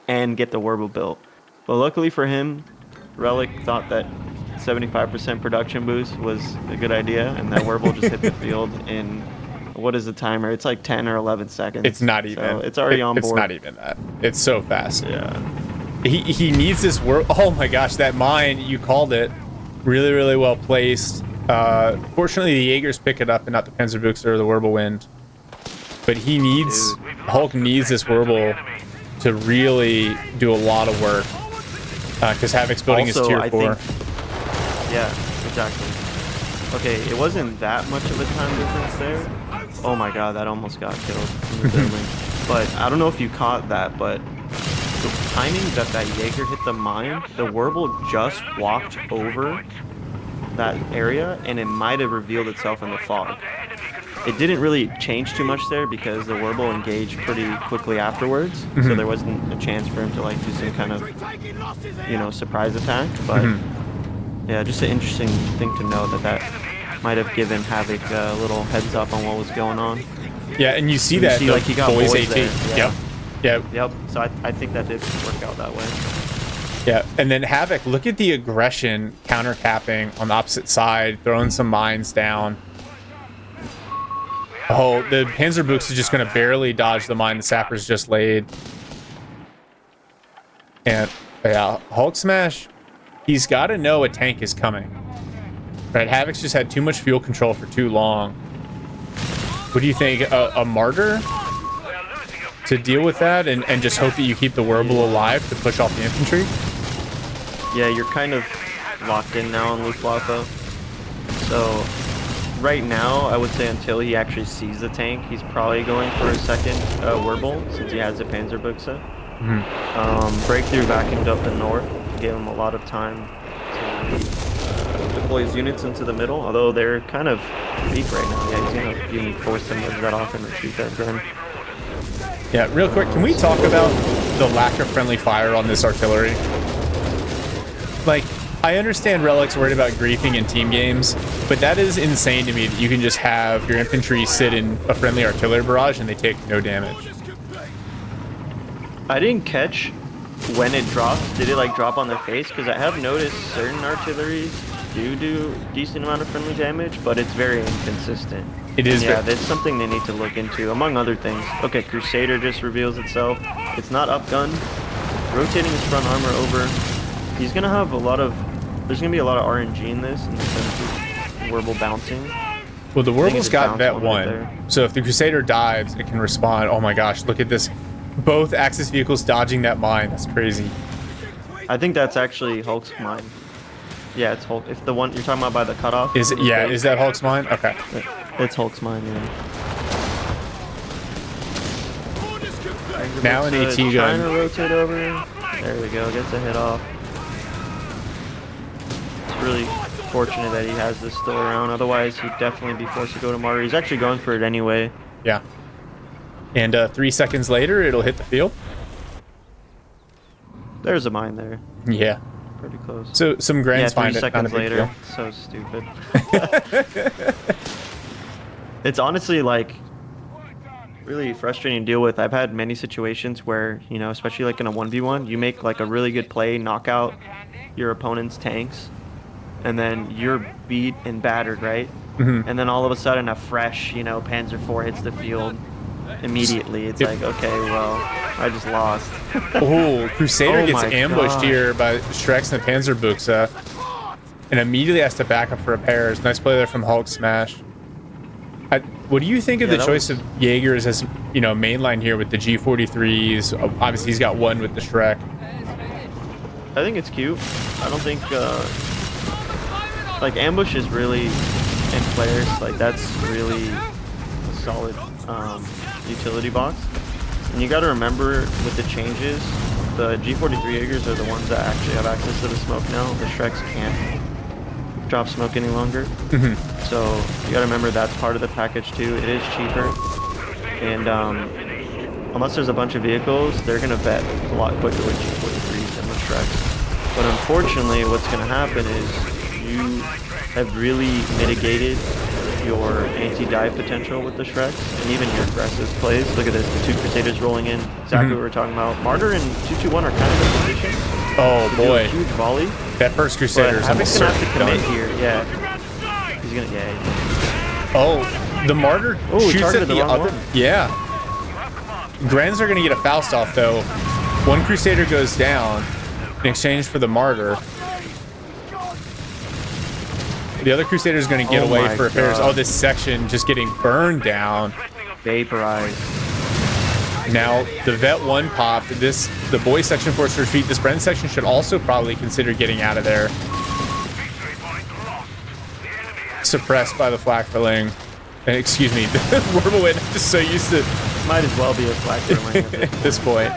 Speaker 2: and get the Warble built. But luckily for him, Relic thought that 75% production boost was a good idea, and that Warble just hit the field in, what is the timer? It's like 10 or 11 seconds.
Speaker 1: It's not even.
Speaker 2: So it's already on board.
Speaker 1: It's not even that. It's so fast.
Speaker 2: Yeah.
Speaker 1: He needs this work. Oh my gosh, that mine, you called it. Really, really well placed. Fortunately, the Jaegers pick it up and not the Panzerbuchse or the Whirlwind. But he needs, Hulk needs this Warble to really do a lot of work. Because Havoc's building
Speaker 2: also,
Speaker 1: his tier 4.
Speaker 2: Yeah, exactly. Okay, it wasn't that much of a time difference there. Oh my god, that almost got killed in the building. But I don't know if you caught that, but the timing that Jaeger hit the mine, the Warble just walked over that area, and it might have revealed itself in the fog. It didn't really change too much there because the Warble engaged pretty quickly afterwards, so there wasn't a chance for him to like do some kind of, you know, surprise attack. But yeah, just an interesting thing to know that might have given Havoc a little heads up on what was going on.
Speaker 1: Yeah, and you see that
Speaker 2: like he got boys AT.
Speaker 1: There. Yeah.
Speaker 2: Yep. So I think that did work out that way.
Speaker 1: Yeah, and then Havoc, look at the aggression counter capping on the opposite side, throwing some mines down. Oh, the Panzerbuchse is just going to barely dodge the mine the Sappers just laid. And yeah, Hulksmash, he's got to know a tank is coming. Right, Havoc's just had too much fuel control for too long. What do you think, a martyr to deal with that and just hope that you keep the Warble alive to push off the infantry?
Speaker 2: Yeah, you're kind of locked in now on Luftwaffe. So right now, I would say until he actually sees the tank, he's probably going for a second Warble since he has the Panzerbuchse. Breakthrough vacuumed up the north, gave him a lot of time to deploy his units into the middle, although they're kind of weak right now. Yeah, he's going to even force them to merge that off and retreat that Gren.
Speaker 1: Yeah, real quick, can we talk about the lack of friendly fire on this artillery? Like, I understand Relic's worried about griefing in team games, but that is insane to me that you can just have your infantry sit in a friendly artillery barrage and they take no damage.
Speaker 2: I didn't catch when it drops, did it like drop on their face? Because I have noticed certain artilleries do decent amount of friendly damage, but it's very inconsistent.
Speaker 1: It is.
Speaker 2: Yeah, that's something they need to look into, among other things. Okay, Crusader just reveals itself. It's not upgunned. Rotating his front armor over. He's gonna have a lot of. There's gonna be a lot of RNG in this, in the sense of Warble bouncing.
Speaker 1: Well, the Warble's got vet
Speaker 2: right
Speaker 1: 1,
Speaker 2: there.
Speaker 1: so if the Crusader dives, it can respawn. Oh my gosh, look at this. Both Axis vehicles dodging that mine. That's crazy.
Speaker 2: I think that's actually Hulk's mine. Yeah, it's Hulk. If the one you're talking about by the cutoff.
Speaker 1: Is it? Yeah, is that Hulk's mine? Okay.
Speaker 2: It's Hulk's mine, yeah.
Speaker 1: Now an AT
Speaker 2: Trying
Speaker 1: gun.
Speaker 2: to rotate over. There we go. Gets a hit off. It's really fortunate that he has this still around. Otherwise, he'd definitely be forced to go to Martyr. He's actually going for it anyway.
Speaker 1: Yeah. And 3 seconds later, it'll hit the field.
Speaker 2: There's a mine there.
Speaker 1: Yeah.
Speaker 2: Pretty close.
Speaker 1: So some grands
Speaker 2: yeah, 3
Speaker 1: find it.
Speaker 2: seconds
Speaker 1: Not a big
Speaker 2: later.
Speaker 1: deal.
Speaker 2: So stupid. It's honestly like really frustrating to deal with. I've had many situations where, you know, especially like in a 1v1, you make like a really good play, knock out your opponent's tanks, and then you're beat and battered, right?
Speaker 1: Mm-hmm.
Speaker 2: And then all of a sudden a fresh, you know, Panzer IV hits the field immediately. It's like, okay, well, I just lost.
Speaker 1: Oh, Crusader
Speaker 2: Oh
Speaker 1: gets
Speaker 2: my
Speaker 1: ambushed
Speaker 2: gosh.
Speaker 1: here by Shreks and the Panzerbuchse, and immediately has to back up for repairs. Nice play there from Hulksmash. What do you think of
Speaker 2: Yeah,
Speaker 1: the
Speaker 2: that
Speaker 1: choice
Speaker 2: was-
Speaker 1: of Jaegers as, you know, mainline here with the G43s? Obviously, he's got one with the Shrek.
Speaker 2: I think it's cute. I don't think, like, ambush is really, and flares, like, that's really a solid utility box. And you got to remember with the changes, the G43 Jaegers are the ones that actually have access to the smoke now. The Shreks can't drop smoke any longer.
Speaker 1: Mhm.
Speaker 2: So you got to remember that's part of the package too. It is cheaper. And unless there's a bunch of vehicles, they're going to vet a lot quicker with G43s than with Shreks. But unfortunately, what's going to happen is you have really mitigated your anti-dive potential with the Shreks, and even your aggressive plays. Look at this, the 2 Crusaders rolling in. Exactly what we were talking about. Martyr and 221 are kind of in position.
Speaker 1: Oh
Speaker 2: to do a
Speaker 1: boy,
Speaker 2: huge volley.
Speaker 1: that first Crusader is
Speaker 2: But
Speaker 1: almost
Speaker 2: Havoc's gonna
Speaker 1: certainly
Speaker 2: have to commit
Speaker 1: done.
Speaker 2: here. Yeah, he's gonna. Yeah.
Speaker 1: Oh, the Martyr
Speaker 2: Oh, he
Speaker 1: shoots at
Speaker 2: targeted
Speaker 1: the
Speaker 2: the wrong
Speaker 1: other.
Speaker 2: one.
Speaker 1: Yeah. Grands are going to get a Faust off though. One Crusader goes down in exchange for the Martyr. The other Crusader is going to get
Speaker 2: Oh
Speaker 1: away
Speaker 2: my
Speaker 1: for repairs.
Speaker 2: God.
Speaker 1: Oh, this section just getting burned down.
Speaker 2: Vaporized.
Speaker 1: Now the vet 1 popped. The boy section forced to retreat. This Bren section should also probably consider getting out of there. Suppressed by the flak filling. Excuse me, Warblewin just so used to
Speaker 2: Might as well be a flag throwing
Speaker 1: at this point.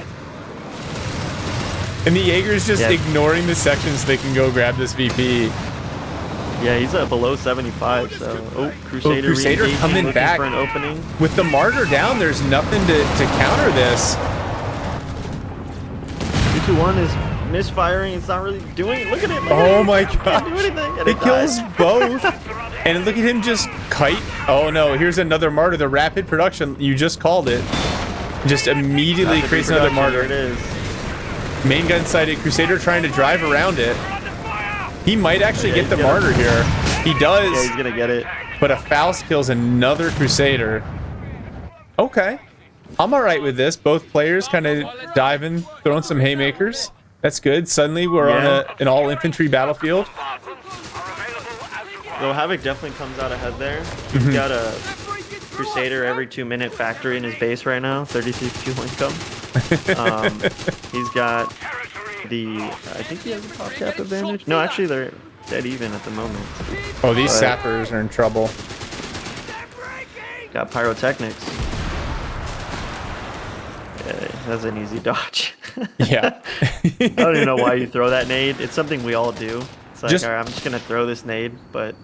Speaker 1: And the Jaeger's just
Speaker 2: Yeah.
Speaker 1: ignoring the sections so they can go grab this VP.
Speaker 2: Yeah, he's at below 75. So, Crusader,
Speaker 1: Crusader
Speaker 2: re-engaging,
Speaker 1: coming
Speaker 2: looking
Speaker 1: back.
Speaker 2: for an opening.
Speaker 1: With the Martyr down, there's nothing to counter this.
Speaker 2: 221 is misfiring. It's not really doing it. Look at it. Look
Speaker 1: Oh
Speaker 2: at
Speaker 1: my
Speaker 2: it. Can't do
Speaker 1: gosh.
Speaker 2: anything, and
Speaker 1: It kills
Speaker 2: dies.
Speaker 1: both. And look at him just kite. Oh no, here's another Martyr. The rapid production, you just called it. Just immediately
Speaker 2: Rapid
Speaker 1: creates another
Speaker 2: reproduction,
Speaker 1: Martyr.
Speaker 2: There it is.
Speaker 1: Main gun sighted. Crusader trying to drive around it. He might actually
Speaker 2: Yeah,
Speaker 1: get the
Speaker 2: he's gonna-
Speaker 1: Martyr here. He does.
Speaker 2: Yeah, he's gonna get it.
Speaker 1: But a Faust kills another Crusader. Okay. I'm alright with this. Both players kind of diving, throwing some haymakers. That's good. Suddenly we're on
Speaker 2: Yeah.
Speaker 1: an all infantry battlefield.
Speaker 2: So Havoc definitely comes out ahead there. He's got a Crusader every 2-minute factory in his base right now. 33 fuel income. He's got I think he has a top cap advantage. No, actually they're dead even at the moment.
Speaker 1: Oh, these
Speaker 2: But-
Speaker 1: sappers are in trouble.
Speaker 2: Got pyrotechnics. Yeah, that's an easy dodge.
Speaker 1: Yeah.
Speaker 2: I don't even know why you throw that nade. It's something we all do. It's like,
Speaker 1: Just-
Speaker 2: all right, I'm just gonna throw this nade, but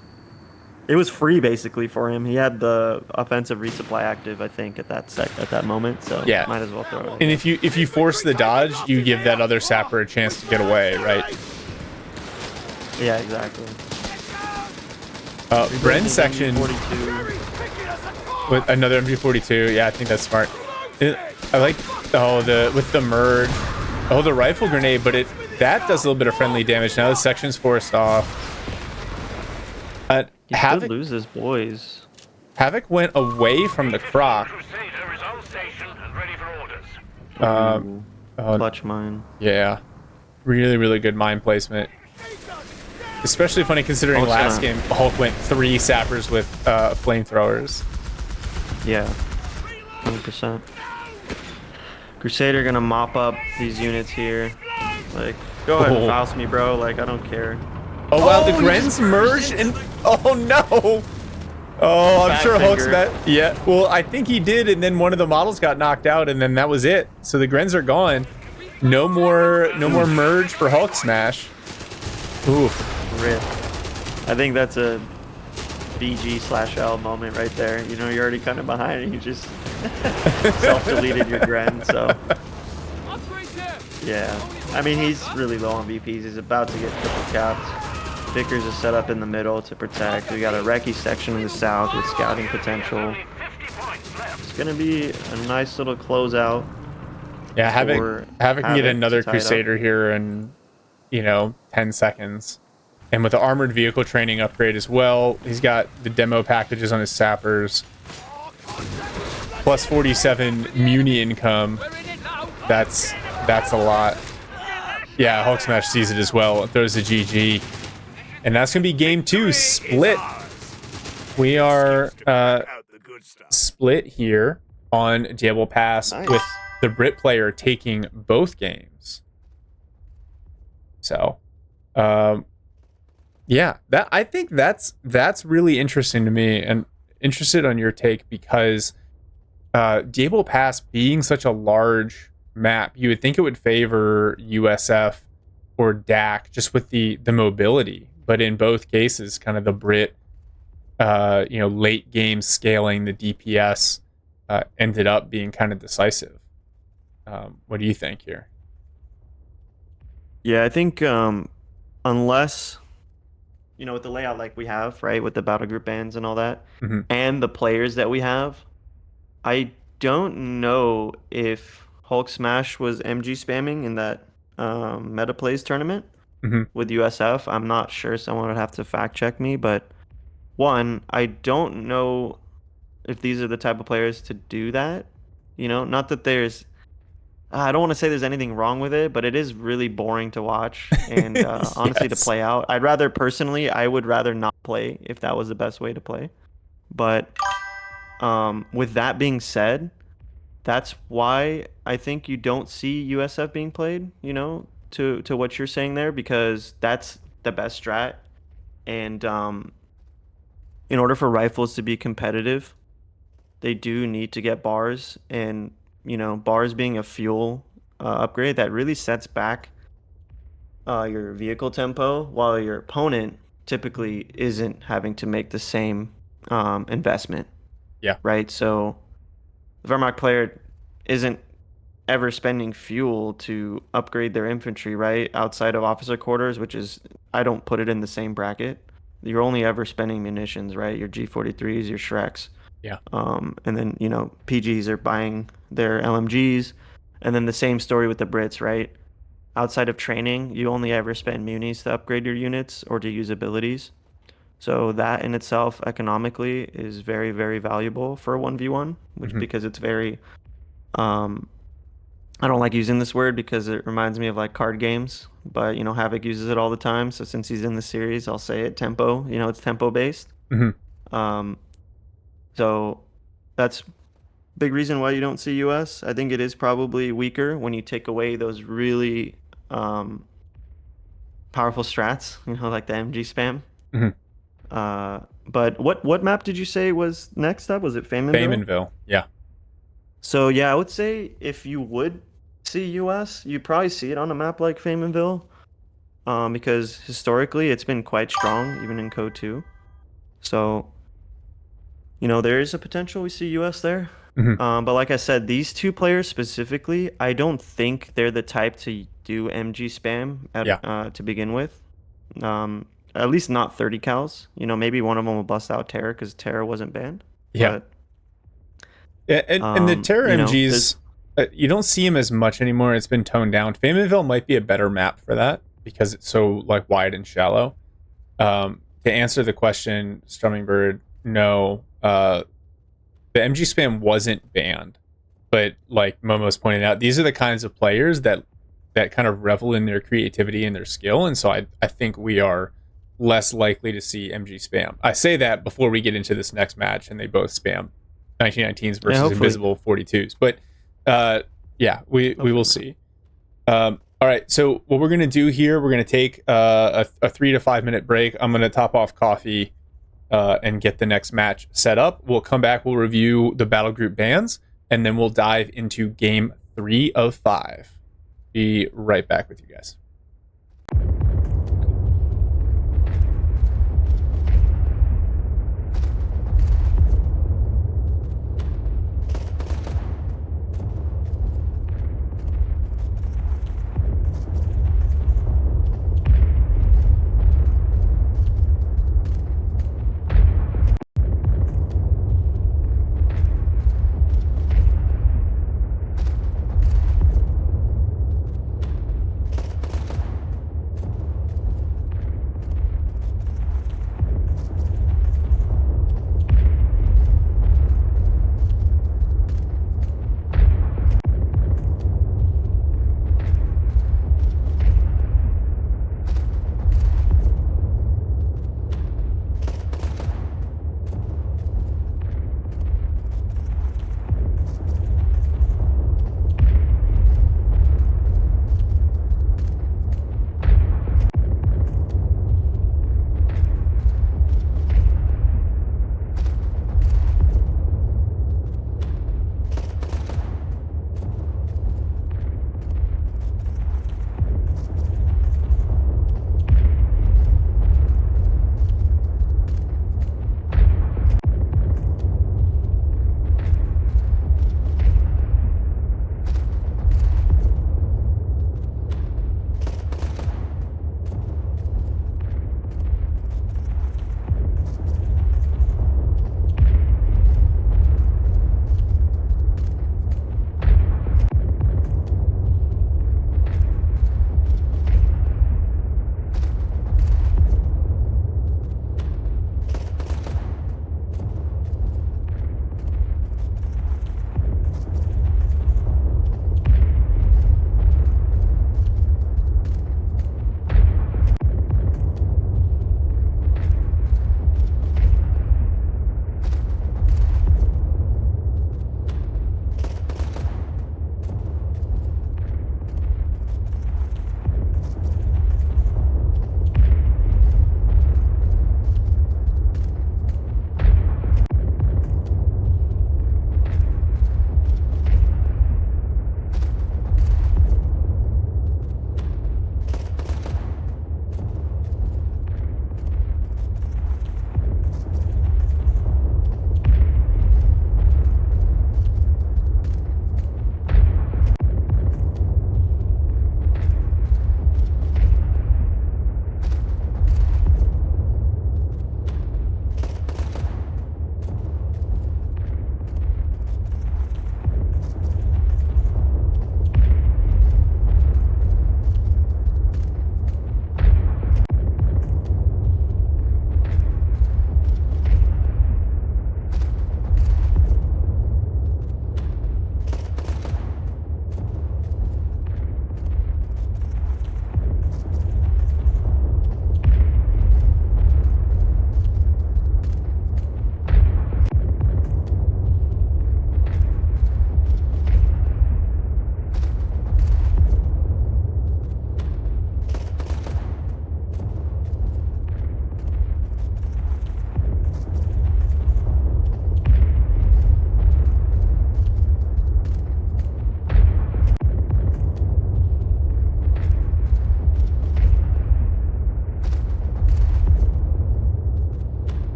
Speaker 2: it was free basically for him. He had the offensive resupply active, I think, at that moment. So
Speaker 1: Yeah.
Speaker 2: might as well throw it.
Speaker 1: And if you force the dodge, you give that other sapper a chance to get away, right?
Speaker 2: Yeah, exactly.
Speaker 1: Bren's section
Speaker 2: 42.
Speaker 1: with another MG42. Yeah, I think that's smart. I like with the merge. Oh, the rifle grenade, but that does a little bit of friendly damage. Now the section's forced off.
Speaker 2: He could lose his boys.
Speaker 1: Havoc went away from the croc.
Speaker 2: Clutch mine.
Speaker 1: Yeah. Really, really good mine placement. Especially funny considering last game, Hulk went 3 sappers with flamethrowers.
Speaker 2: Yeah. 100%. Crusader gonna mop up these units here. Like, go ahead and Faust me, bro. Like, I don't care.
Speaker 1: Oh, wow, the Grens merged and... Oh, no! Oh, I'm sure Hulksmash... Yeah, well, I think he did, and then one of the models got knocked out, and then that was it. So the Grens are gone. No more merge for Hulksmash. Oof.
Speaker 2: Rip. I think that's a BG/L moment right there. You know, you're already kind of behind, and you just self-deleted your Gren, so... Yeah. I mean, he's really low on VPs. He's about to get triple capped. Vickers is set up in the middle to protect. We got a Reakly section in the south with scouting potential. It's going to be a nice little closeout.
Speaker 1: Yeah, Havoc can get another Crusader here in, 10 seconds. And with the armored vehicle training upgrade as well, he's got the demo packages on his sappers. Plus 47 Muni income. That's a lot. Yeah, Hulksmash sees it as well. It throws a GG. And that's going to be game 2, split. We are split here on Diablo Pass with the Brit player taking both games. So, yeah, I think that's really interesting to me, and interested on your take, because Diablo Pass being such a large map, you would think it would favor USF or DAC just with the mobility. But in both cases, kind of the Brit, late game scaling, the DPS ended up being kind of decisive. What do you think here?
Speaker 2: Yeah, I think unless, with the layout like we have, right, with the battle group bands and all that, and the players that we have, I don't know if Hulksmash was MG spamming in that meta plays tournament. With USF, I'm not sure. Someone would have to fact check me, but one, I don't know if these are the type of players to do that. Not that there's, I don't want to say there's anything wrong with it, but it is really boring to watch and honestly to play out. I would rather not play if that was the best way to play. But with that being said, that's why I think you don't see USF being played, to what you're saying there, because that's the best strat. And in order for rifles to be competitive, they do need to get bars, and bars being a fuel upgrade that really sets back your vehicle tempo, while your opponent typically isn't having to make the same investment.
Speaker 1: Yeah.
Speaker 2: Right. So the Vermont player isn't ever spending fuel to upgrade their infantry, right, outside of officer quarters, which is, I don't put it in the same bracket. You're only ever spending munitions, right? Your G43s, your Shreks.
Speaker 1: Yeah.
Speaker 2: And then, PGs are buying their LMGs. And then the same story with the Brits, right? Outside of training, you only ever spend munis to upgrade your units or to use abilities. So that in itself, economically, is very, very valuable for a 1v1, which because it's very... I don't like using this word because it reminds me of like card games, but Havoc uses it all the time. So since he's in the series, I'll say it. Tempo, it's tempo based. So that's big reason why you don't see US. I think it is probably weaker when you take away those really powerful strats, like the MG spam. But what map did you say was next up? Was it Famenville?
Speaker 1: Famenville, yeah.
Speaker 2: So yeah, I would say if you would see US, you'd probably see it on a map like Famenville, because historically it's been quite strong, even in Code 2. So, there is a potential we see US there. But like I said, these two players specifically, I don't think they're the type to do MG spam to begin with. At least not 30 cals. Maybe one of them will bust out Terra because Terra wasn't banned.
Speaker 1: Yeah.
Speaker 2: But,
Speaker 1: and the Terra MGs, You don't see him as much anymore. It's been toned down. Fayetteville might be a better map for that because it's so like wide and shallow. To answer the question, Strummingbird, no. The MG spam wasn't banned, but like Momo's pointing out, these are the kinds of players that kind of revel in their creativity and their skill, and so I think we are less likely to see MG spam. I say that before we get into this next match, and they both spam 1919s versus Invisible 42s, but yeah, we will see. All right, so what we're going to do here, we're going to take a 3 to 5 minute break. I'm going to top off coffee and get the next match set up. We'll come back, we'll review the battle group bans, and then we'll dive into game 3 of 5. Be right back with you guys.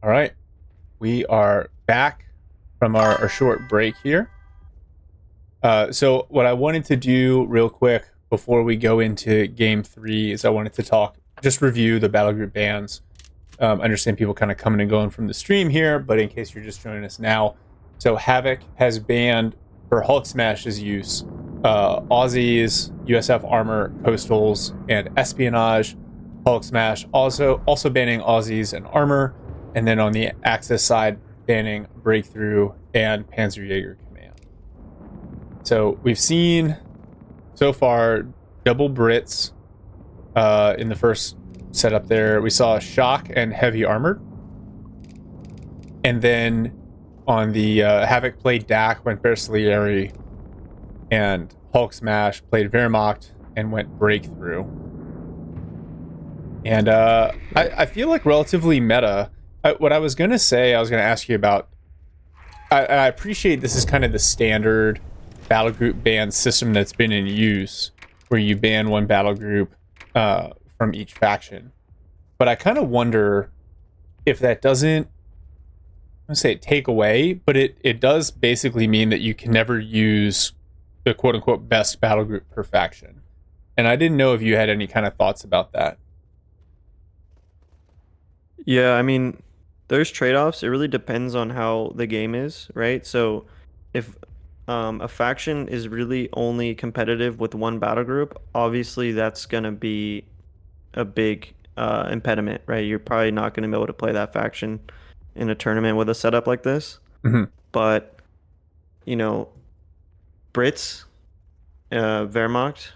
Speaker 1: All right. We are back from our short break here. So what I wanted to do real quick before we go into game 3 is I wanted to just review the battle group bans. I understand people kind of coming and going from the stream here, but in case you're just joining us now, so Havoc has banned for Hulksmash's use Aussies, USF Armor, Coastals, and Espionage. Hulksmash also banning Aussies and Armor, and then on the Axis side banning Breakthrough and Panzerjäger Command. So we've seen so far double Brits in the first setup there. We saw Shock and Heavy Armored. And then on the Havoc played Dak, went Berslieri, and Hulksmash played Wehrmacht and went Breakthrough. And I feel like relatively meta. What I was going to say, I was going to ask you about, I appreciate this is kind of the standard battle group ban system that's been in use, where you ban one battle group from each faction. But I kind of wonder if that doesn't, I don't say take away, but it does basically mean that you can never use the quote-unquote best battle group per faction. And I didn't know if you had any kind of thoughts about that.
Speaker 2: Yeah, I mean, there's trade-offs. It really depends on how the game is, right? So if a faction is really only competitive with one battle group, obviously that's going to be a big impediment, right? You're probably not going to be able to play that faction in a tournament with a setup like this.
Speaker 1: Mm-hmm.
Speaker 2: But, Brits, Wehrmacht,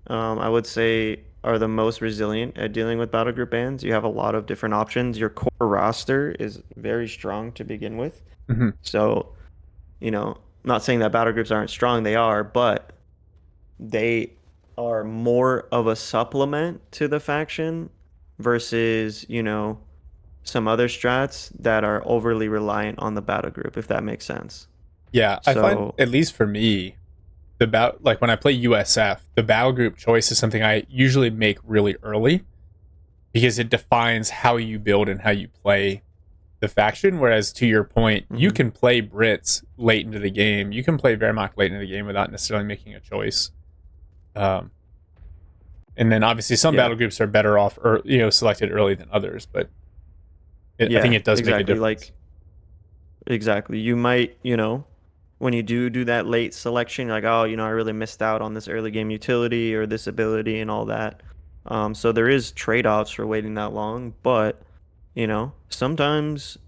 Speaker 2: I would say are the most resilient at dealing with battle group bans. You have a lot of different options. Your core roster is very strong to begin with.
Speaker 1: Mm-hmm.
Speaker 2: So, not saying that battle groups aren't strong, they are, but they are more of a supplement to the faction versus, some other strats that are overly reliant on the battle group, if that makes sense.
Speaker 1: Yeah, I find, at least for me, like when I play USF, the battle group choice is something I usually make really early because it defines how you build and how you play the faction. Whereas to your point, you can play Brits late into the game. You can play Wehrmacht late into the game without necessarily making a choice. And then obviously some battle groups are better off or selected early than others, but I think it does make a difference.
Speaker 2: Exactly. You might, when you do that late selection, you're like, oh, I really missed out on this early game utility or this ability and all that. So there is trade-offs for waiting that long, but, sometimes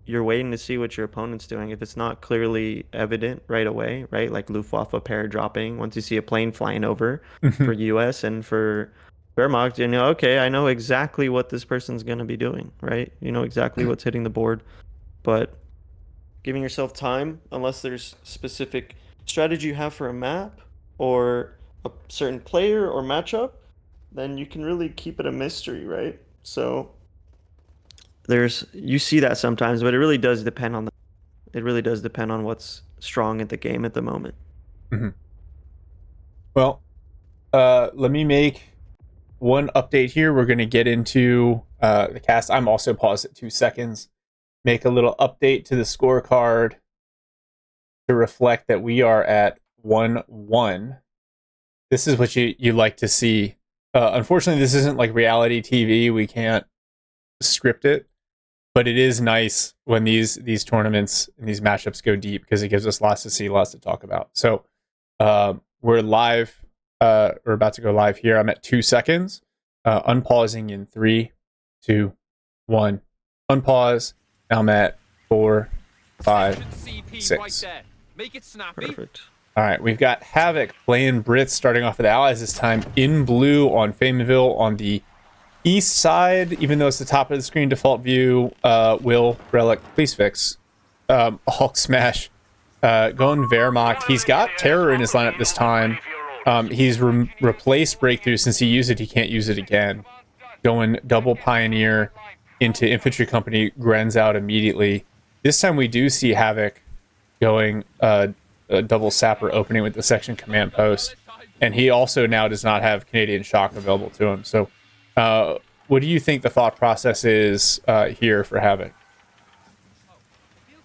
Speaker 2: you're waiting to see what your opponent's doing. If it's not clearly evident right away, right? Like Luftwaffe pair dropping, once you see a plane flying over for US and for Wehrmacht, okay, I know exactly what this person's going to be doing, right? You know exactly what's hitting the board, but giving yourself time, unless there's specific strategy you have for a map or a certain player or matchup, then you can really keep it a mystery, right? So you see that sometimes, but it really does depend on what's strong at the game at the moment.
Speaker 1: Mm-hmm. Well, let me make one update here. We're going to get into the cast. I'm also paused at 2 seconds. Make a little update to the scorecard to reflect that we are at 1-1. This is what you like to see. Unfortunately, this isn't like reality TV. We can't script it, but it is nice when these tournaments and these matchups go deep because it gives us lots to see, lots to talk about. So we're live. We're about to go live here. I'm at 2 seconds. Unpausing in 3, 2, 1. Unpause. Now I'm at 4, 5, 6.
Speaker 3: Make it snappy.
Speaker 2: Perfect.
Speaker 1: All right, we've got Havoc playing Brits starting off with Allies this time in blue on Faminville on the east side, even though it's the top of the screen default view. Will, Relic, please fix. Hulksmash going Wehrmacht. He's got Terror in his lineup this time. He's replaced Breakthrough. Since he used it, he can't use it again. Going double Pioneer into Infantry Company, Gren's out immediately. This time we do see Havoc going a double Sapper opening with the section command post. And he also now does not have Canadian Shock available to him. So what do you think the thought process is here for Havoc?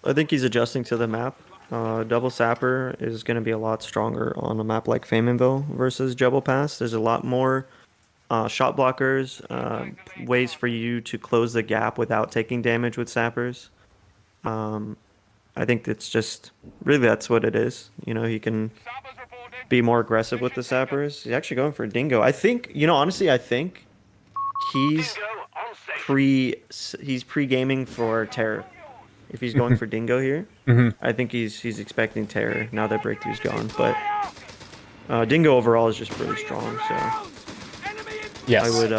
Speaker 2: I think he's adjusting to the map. Double Sapper is going to be a lot stronger on a map like Famenville versus Jebel Pass. There's a lot more shot blockers, ways for you to close the gap without taking damage with Sappers. I think it's just really that's what it is. You know, he can be more aggressive with the Sappers. He's actually going for a Dingo. I think, you know, honestly, I think he's he's pre-gaming for Terror. If he's going for Dingo here, I think he's expecting Terror now that Breakthrough's gone. But Dingo overall is just really strong, so
Speaker 1: Yes.
Speaker 2: I would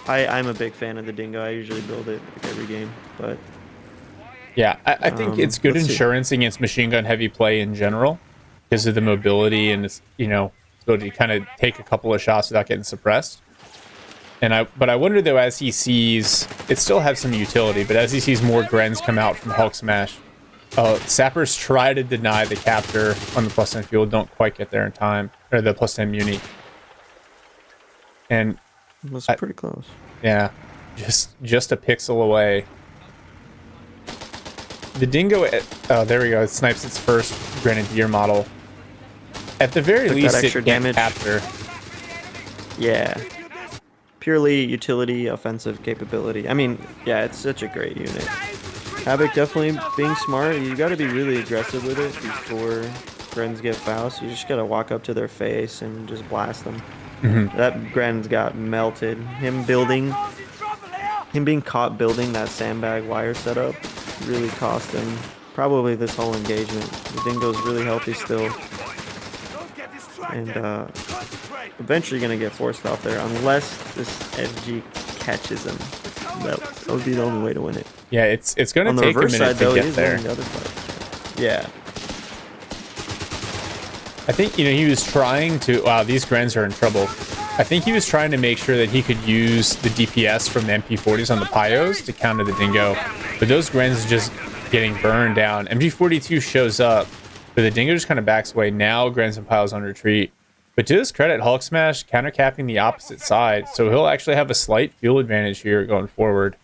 Speaker 2: I'm a big fan of the Dingo. I usually build it like every game, but
Speaker 1: Yeah, I think it's good insurance against machine gun heavy play in general because of the mobility and its, you know, ability to kind of take a couple of shots without getting suppressed. But I wonder though, as he sees, it still has some utility, but as he sees more Grens come out from Hulksmash, Sappers try to deny the capture on the +10 fuel, don't quite get there in time, or the +10 muni. And
Speaker 2: that's pretty close.
Speaker 1: Yeah, just a pixel away. The Dingo, oh, there we go. It snipes its first Grenadier model. At the very least, it can't capture.
Speaker 2: Yeah. Purely utility, offensive capability. I mean, yeah, it's such a great unit. Havoc definitely being smart. You got to be really aggressive with it before Grens get foul. So you just got to walk up to their face and just blast them. That Grens got melted. Him being caught building that sandbag wire setup really cost him probably this whole engagement. The Dingo's really healthy still. And eventually going to get forced off there unless this FG catches him. That would be the only way to win it.
Speaker 1: Yeah, it's going to take a minute to get there.
Speaker 2: The other side. Yeah.
Speaker 1: I think, you know, he was trying to... Wow, these Grens are in trouble. I think he was trying to make sure that he could use the DPS from the MP40s on the Pyos to counter the Dingo. But those Grens just getting burned down. MG42 shows up, but the Dingo just kind of backs away. Now Grens and Pyos on retreat. But to his credit, Hulksmash countercapping the opposite side. So he'll actually have a slight fuel advantage here going forward.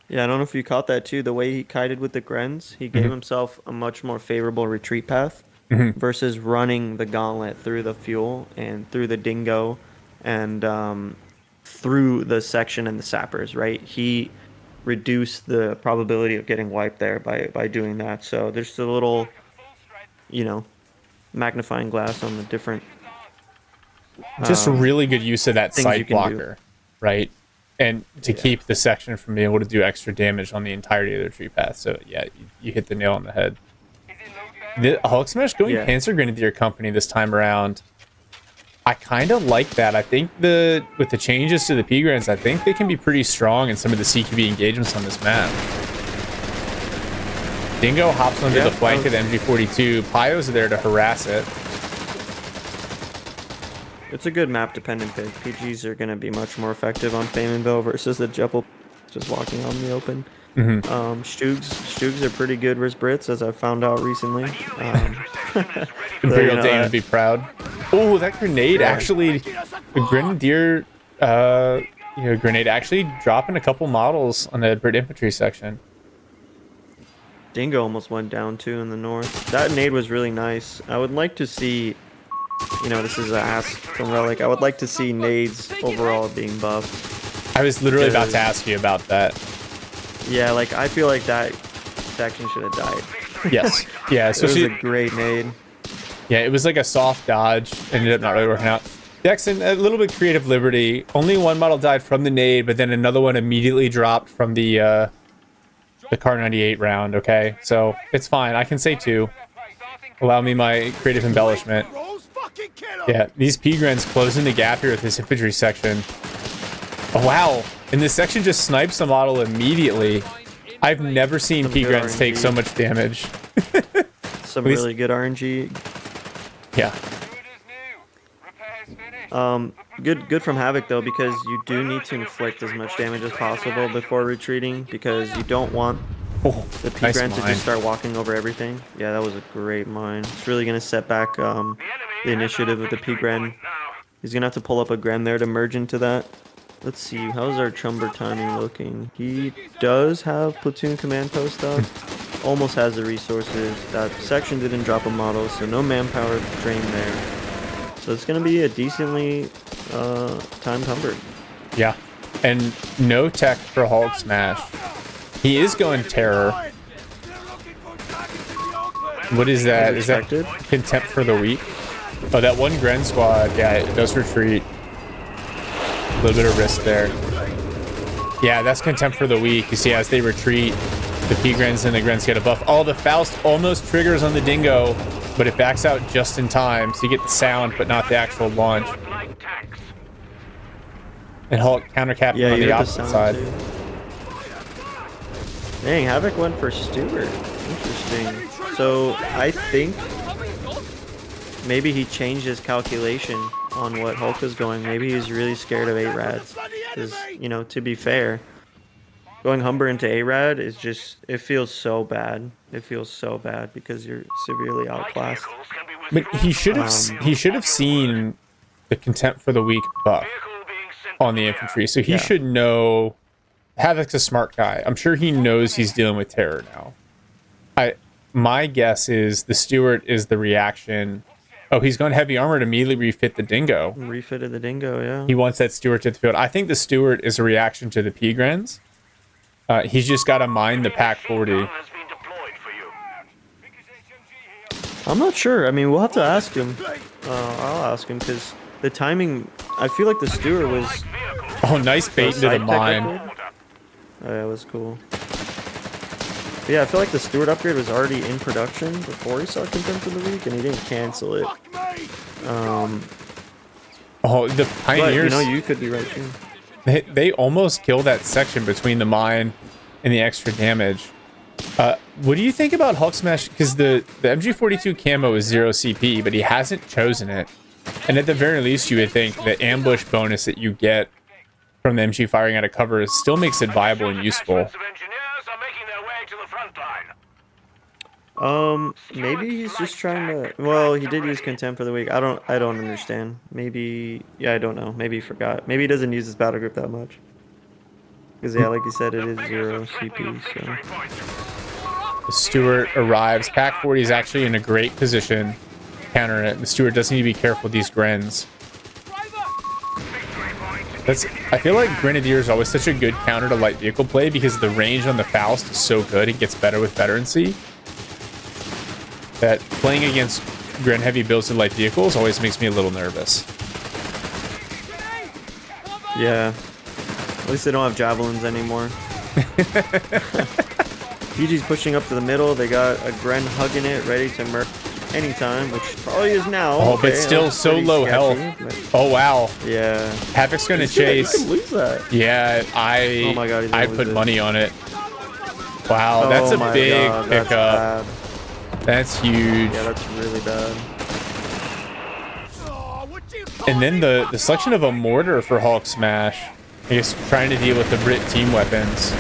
Speaker 2: Yeah, I don't know if you caught that too. The way he kited with the Grens, he gave himself a much more favorable retreat path versus running the gauntlet through the fuel and through the Dingo and through the section and the Sappers, right? He reduced the probability of getting wiped there by doing that. So there's a little, you know, magnifying glass on the different...
Speaker 1: Just really good use of that sight blocker, right? And to keep the section from being able to do extra damage on the entirety of the retreat path. So yeah, you hit the nail on the head. The Hulksmash going Panzer Grenadier Company this time around, I kind of like that. I think with the changes to the P-Grens, I think they can be pretty strong in some of the CQB engagements on this map. Dingo hops onto the flank of the MG42. Pyos are there to harass it.
Speaker 2: It's a good map-dependent pick. PGs are going to be much more effective on Famenville versus the Jebel just walking on the open. Stoogs are pretty good versus Brits, as I've found out recently.
Speaker 1: Imperial Dane would be proud. Oh, that grenade actually... The Grenadier grenade actually dropping a couple models on the Brit infantry section.
Speaker 2: Dingo almost went down too in the north. That nade was really nice. I would like to see... You know, this is a ask from Relic. I would like to see nades overall being buffed.
Speaker 1: I was literally about to ask you about that.
Speaker 2: Yeah, like, I feel like that section should have died.
Speaker 1: Yes. Yeah, so
Speaker 2: it was a great nade.
Speaker 1: Yeah, it was like a soft dodge. Ended up not really working out. Jackson, a little bit creative liberty. Only one model died from the nade, but then another one immediately dropped from the Kar 98 round, okay? So, it's fine. I can say two. Allow me my creative embellishment. Yeah, these P-Grens closing the gap here with this infantry section. Oh, wow. And this section just snipes the model immediately. I've never seen P-Grens take so much damage.
Speaker 2: Some really good RNG.
Speaker 1: Yeah.
Speaker 2: Good from Havoc, though, because you do need to inflict as much damage as possible before retreating, because you don't want the P-Grens to just start walking over everything. Yeah, that was a great mine. It's really going to set back the initiative of the P-Gren. He's going to have to pull up a Gren there to merge into that. Let's see, how's our Chumber timing looking? He does have platoon command post up. almost has the resources. That section didn't drop a model, so no manpower drain there. So it's going to be a decently timed Humber.
Speaker 1: Yeah. And no tech for Hulksmash. He is going Terror. What is that? Is that Contempt for the Weak? Oh, that one Gren squad. Yeah, it does retreat. A little bit of risk there. Yeah, that's Contempt for the Weak. You see, as they retreat, the P-Grens and the Grens get a buff. Oh, the Faust almost triggers on the Dingo, but it backs out just in time. So you get the sound, but not the actual launch. And Hulk countercapping on the opposite side.
Speaker 2: Too. Dang, Havoc went for Stewart. Interesting. So I think maybe he changed his calculation on what Hulk was going. Maybe he's really scared of 8 rads. Because, you know, to be fair, going Humber into A-Rad is just, it feels so bad. It feels so bad because you're severely outclassed.
Speaker 1: But he should have seen the Contempt for the Weak buff on the infantry, so he should know. Havoc's a smart guy. I'm sure he knows he's dealing with Terror now. My guess is the Stewart is the reaction. Oh, he's going heavy armor to immediately refit the Dingo.
Speaker 2: Refitted the Dingo, yeah.
Speaker 1: He wants that Stewart to the field. I think the Stewart is a reaction to the P-Grens. He's just got to mine the Pack 40.
Speaker 2: I'm not sure. I mean, we'll have to ask him. I'll ask him because the timing, I feel like the Stewart was...
Speaker 1: Oh, nice bait into the mine.
Speaker 2: Oh, yeah, it was cool. But yeah, I feel like the Stewart upgrade was already in production before he saw Contempt for the Weak, and he didn't cancel it.
Speaker 1: Oh, the Pioneers...
Speaker 2: But, you know, you could be right, too.
Speaker 1: They almost kill that section between the mine and the extra damage. What do you think about Hulksmash? Because the MG42 camo is 0 CP, but he hasn't chosen it. And at the very least, you would think the ambush bonus that you get from the MG firing out of cover still makes it viable and useful.
Speaker 2: Maybe he's just trying to... Well, he did use Contempt for the Weak. I don't understand. Maybe... Yeah, I don't know. Maybe he forgot. Maybe he doesn't use his battle group that much. Because, yeah, like you said, it is 0 CP, so...
Speaker 1: The Stewart arrives. Pack 40 is actually in a great position to counter it. The Stewart does need to be careful with these Grens. I feel like Grenadier is always such a good counter to light vehicle play because the range on the Faust is so good. It gets better with veterancy. That playing against Gren heavy builds and light vehicles always makes me a little nervous.
Speaker 2: Yeah. At least they don't have javelins anymore. PG's pushing up to the middle. They got a Gren hugging it, ready to murk anytime, which probably is now.
Speaker 1: Oh, okay, but still so low health. But... Oh, wow.
Speaker 2: Yeah.
Speaker 1: Havoc's going to chase.
Speaker 2: He could lose that.
Speaker 1: Yeah,
Speaker 2: oh my God,
Speaker 1: I put money on it. Wow, that's a big pickup. That's huge.
Speaker 2: Yeah, that's really bad.
Speaker 1: And then the selection of a mortar for Hulksmash. I guess trying to deal with the Brit team weapons.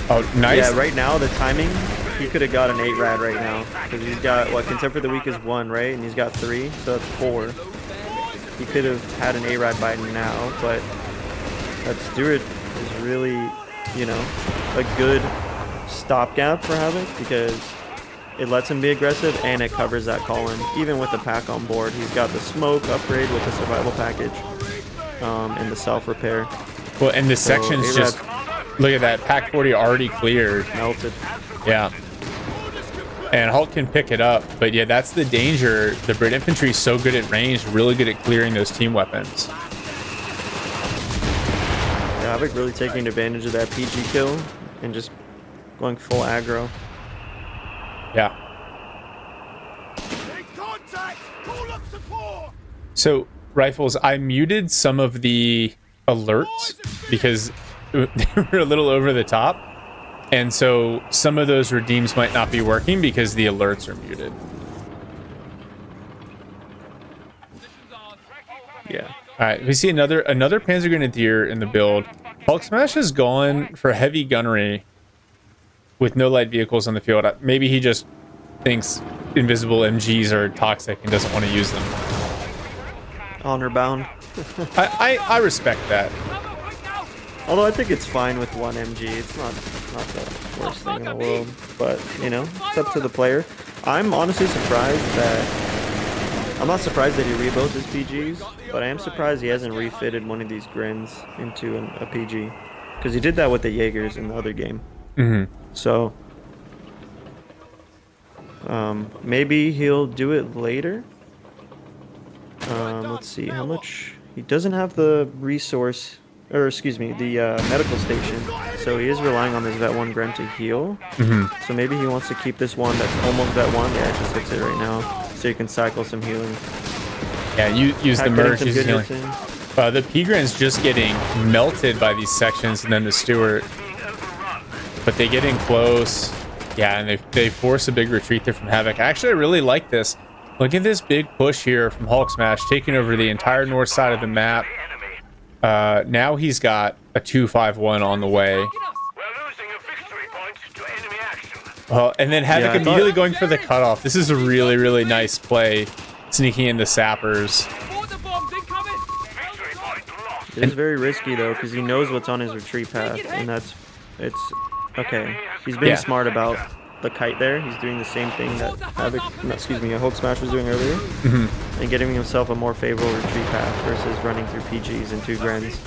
Speaker 1: Oh, nice.
Speaker 2: Yeah, right now, the timing, he could have got an 8 rad right now. Because he's got, what, Contempt for the Weak is 1, right? And he's got 3, so that's 4. He could have had an 8 rad by now, but that Stewart is really, you know, a good stopgap for Havoc because it lets him be aggressive and it covers that call-in. Even with the pack on board, he's got the smoke upgrade with the survival package and the self-repair.
Speaker 1: Well, and the section's just... Look at that. Pack 40 already cleared.
Speaker 2: Melted.
Speaker 1: Yeah. And Hulk can pick it up. But yeah, that's the danger. The Brit infantry is so good at range, really good at clearing those team weapons.
Speaker 2: Yeah, Havoc really taking advantage of that PG kill and just going full aggro.
Speaker 1: Yeah. So, Rifles, I muted some of the alerts because they were a little over the top. And so some of those redeems might not be working because the alerts are muted.
Speaker 2: Yeah.
Speaker 1: All right, we see another Panzer Grenadier in the build. Hulksmash has gone for heavy gunnery with no light vehicles on the field. Maybe he just thinks invisible MGs are toxic and doesn't want to use them.
Speaker 2: Honor bound.
Speaker 1: I respect that.
Speaker 2: Although I think it's fine with one MG. It's not the worst thing in the world. But, you know, it's up to the player. I'm honestly surprised that... I'm not surprised that he rebuilt his PGs, but I am surprised he hasn't refitted one of these Grins into a PG. Because he did that with the Jaegers in the other game. So... maybe he'll do it later. Let's see, how much... He doesn't have the resource... Or, excuse me, the medical station. So he is relying on this Vet 1 Gren to heal. So maybe he wants to keep this one that's almost Vet 1. Yeah, it just hits it right now. So you can cycle some healing.
Speaker 1: Yeah, use the merge, use healing. The P-Gren's just getting melted by these sections and then the Stewart. But they get in close. Yeah, and they force a big retreat there from Havoc. Actually, I really like this. Look at this big push here from Hulksmash, taking over the entire north side of the map. Now he's got a 2-5-1 on the way. And then Havoc immediately going for the cutoff. This is a really, really nice play, sneaking in the sappers.
Speaker 2: It is very risky though, because he knows what's on his retreat path, and it's okay. He's being smart about the kite there. He's doing the same thing that Hulksmash was doing earlier, and getting himself a more favorable retreat path versus running through PGs and 2 Grens.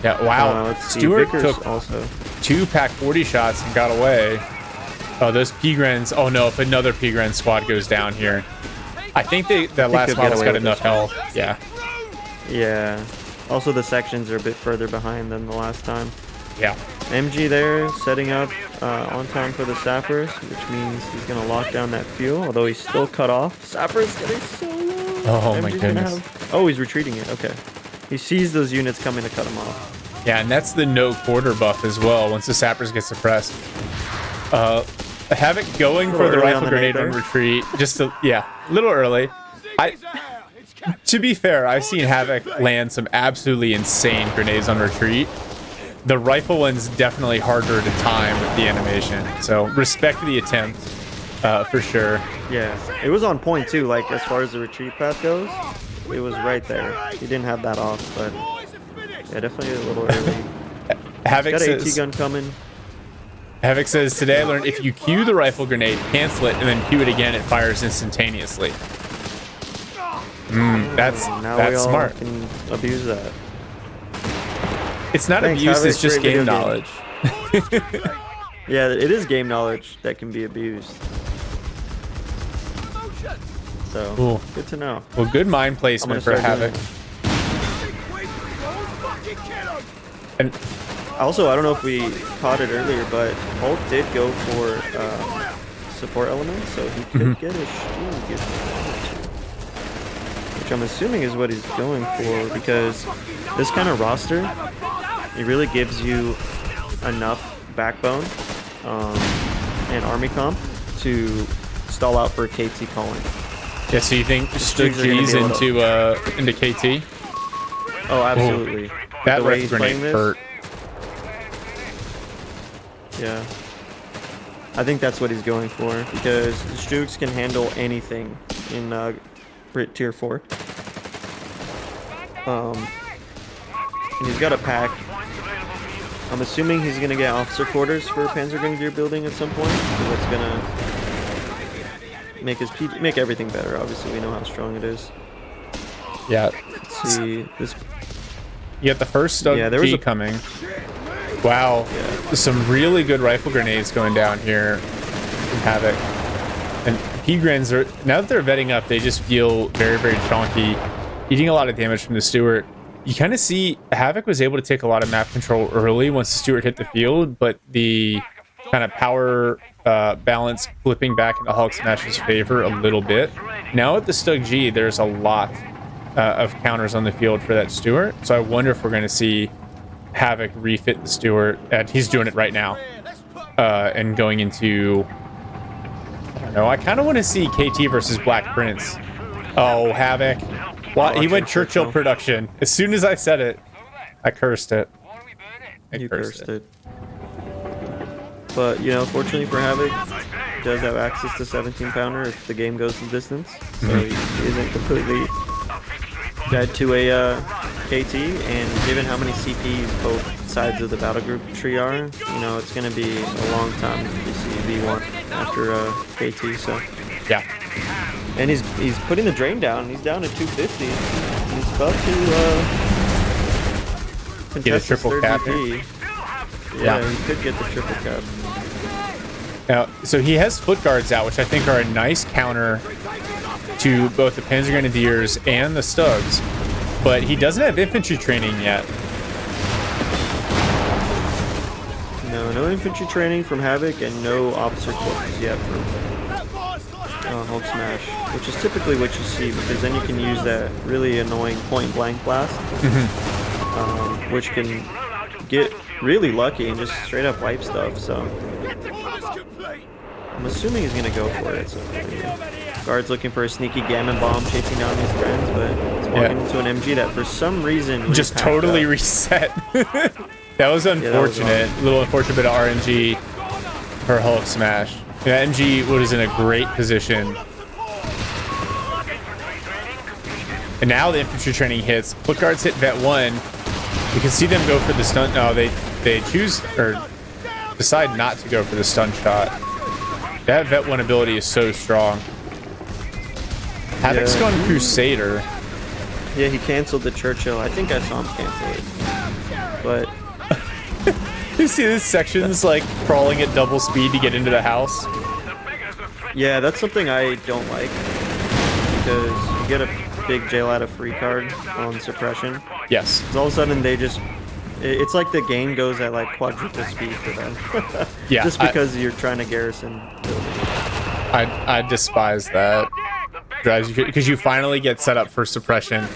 Speaker 1: Yeah, wow. Stewart took
Speaker 2: also
Speaker 1: 2 Pack 40 shots and got away. Oh, those P-Grens. Oh no, if another P-Gren squad goes down here. I think that last model's got enough health. Yeah.
Speaker 2: Yeah. Also, the sections are a bit further behind than the last time.
Speaker 1: Yeah.
Speaker 2: MG there, setting up on time for the sappers, which means he's going to lock down that fuel, although he's still cut off. Sappers getting so low.
Speaker 1: Oh my goodness.
Speaker 2: Oh, he's retreating it. Okay. He sees those units coming to cut him off.
Speaker 1: Yeah, and that's the no quarter buff as well once the sappers get suppressed. Havoc going for the rifle grenade on retreat. Just a little early. To be fair, I've seen Havoc land some absolutely insane grenades on retreat. The rifle one's definitely harder to time with the animation. So respect the attempt, for sure.
Speaker 2: Yeah, it was on point too. Like as far as the retreat path goes, it was right there. He didn't have that off, but yeah, definitely a little early.
Speaker 1: Havoc
Speaker 2: got
Speaker 1: says,
Speaker 2: an AT gun coming.
Speaker 1: Havoc says, today I learned if you cue the rifle grenade, cancel it, and then cue it again, it fires instantaneously. That's smart.
Speaker 2: Can abuse that.
Speaker 1: It's not abuse, it's just game knowledge.
Speaker 2: Yeah, it is game knowledge that can be abused. So, cool. Good to know.
Speaker 1: Well, good mind placement for Havoc. And
Speaker 2: also, I don't know if we caught it earlier, but Hulk did go for support elements, so he could get a shield, which I'm assuming is what he's going for, because this kind of roster, it really gives you enough backbone and army comp to stall out for a KT calling.
Speaker 1: Yeah, so you think Stug G's into KT?
Speaker 2: Oh, absolutely.
Speaker 1: That rifle grenade hurt.
Speaker 2: Yeah. I think that's what he's going for, because the Stugs can handle anything in tier 4. And he's got a pack. I'm assuming he's going to get officer quarters for Panzer Grenadier building at some point, so that's going to make everything better. Obviously, we know how strong it is.
Speaker 1: Yeah.
Speaker 2: Let's see.
Speaker 1: You got the first Stug G coming. Wow. Yeah. Some really good rifle grenades going down here from Havoc. And P-Grens are, now that they're vetting up, they just feel very, very chonky, eating a lot of damage from the Stewart. You kind of see Havoc was able to take a lot of map control early once the Stewart hit the field, but the kind of power balance flipping back into Hulksmash's favor a little bit. Now with the Stug G, there's a lot of counters on the field for that Stewart, so I wonder if we're going to see Havoc refit the Stewart, and he's doing it right now, and going into, I don't know, I kind of want to see KT versus Black Prince. Oh, Havoc. Well, he went Churchill production. As soon as I said it, I cursed it.
Speaker 2: You cursed it. But, you know, fortunately for Havoc, he does have access to 17 pounder if the game goes the distance. So he isn't completely dead to a KT, and given how many CPs both sides of the battle group tree are, you know, it's going to be a long time to see V1 after KT. So
Speaker 1: Yeah.
Speaker 2: and he's putting the drain down. He's down to 250. He's about to
Speaker 1: Get a
Speaker 2: contest his
Speaker 1: triple
Speaker 2: third
Speaker 1: cap
Speaker 2: VP. Yeah, he could get the triple cap.
Speaker 1: Now, so he has foot guards out, which I think are a nice counter to both the Panzer Grenadiers and the Stugs, but he doesn't have infantry training yet.
Speaker 2: No infantry training from Havoc, and no officer quarters yet from Hulksmash, which is typically what you see, because then you can use that really annoying point blank blast, which can get really lucky and just straight up wipe stuff. So I'm assuming he's gonna go for it. So guard's looking for a sneaky gammon bomb, chasing down these friends, but he's walking into an MG that for some reason
Speaker 1: just totally reset. That was unfortunate. A little unfortunate bit of RNG for Hulksmash. Yeah, MG was in a great position. And now the infantry training hits. Foot guards hit Vet 1. You can see them go for the stun. No, they choose or decide not to go for the stun shot. That Vet 1 ability is so strong. Havoc's gone Crusader.
Speaker 2: Yeah, he canceled the Churchill. I think I saw him cancel it. But
Speaker 1: you see this section's like crawling at double speed to get into the house.
Speaker 2: Yeah, that's something I don't like, because you get a big jail out of free card on suppression.
Speaker 1: Yes.
Speaker 2: All of a sudden they just, it's like the game goes at like quadruple speed for them.
Speaker 1: Yeah.
Speaker 2: Just because you're trying to garrison building.
Speaker 1: I despise that. Drives you, because you finally get set up for suppression.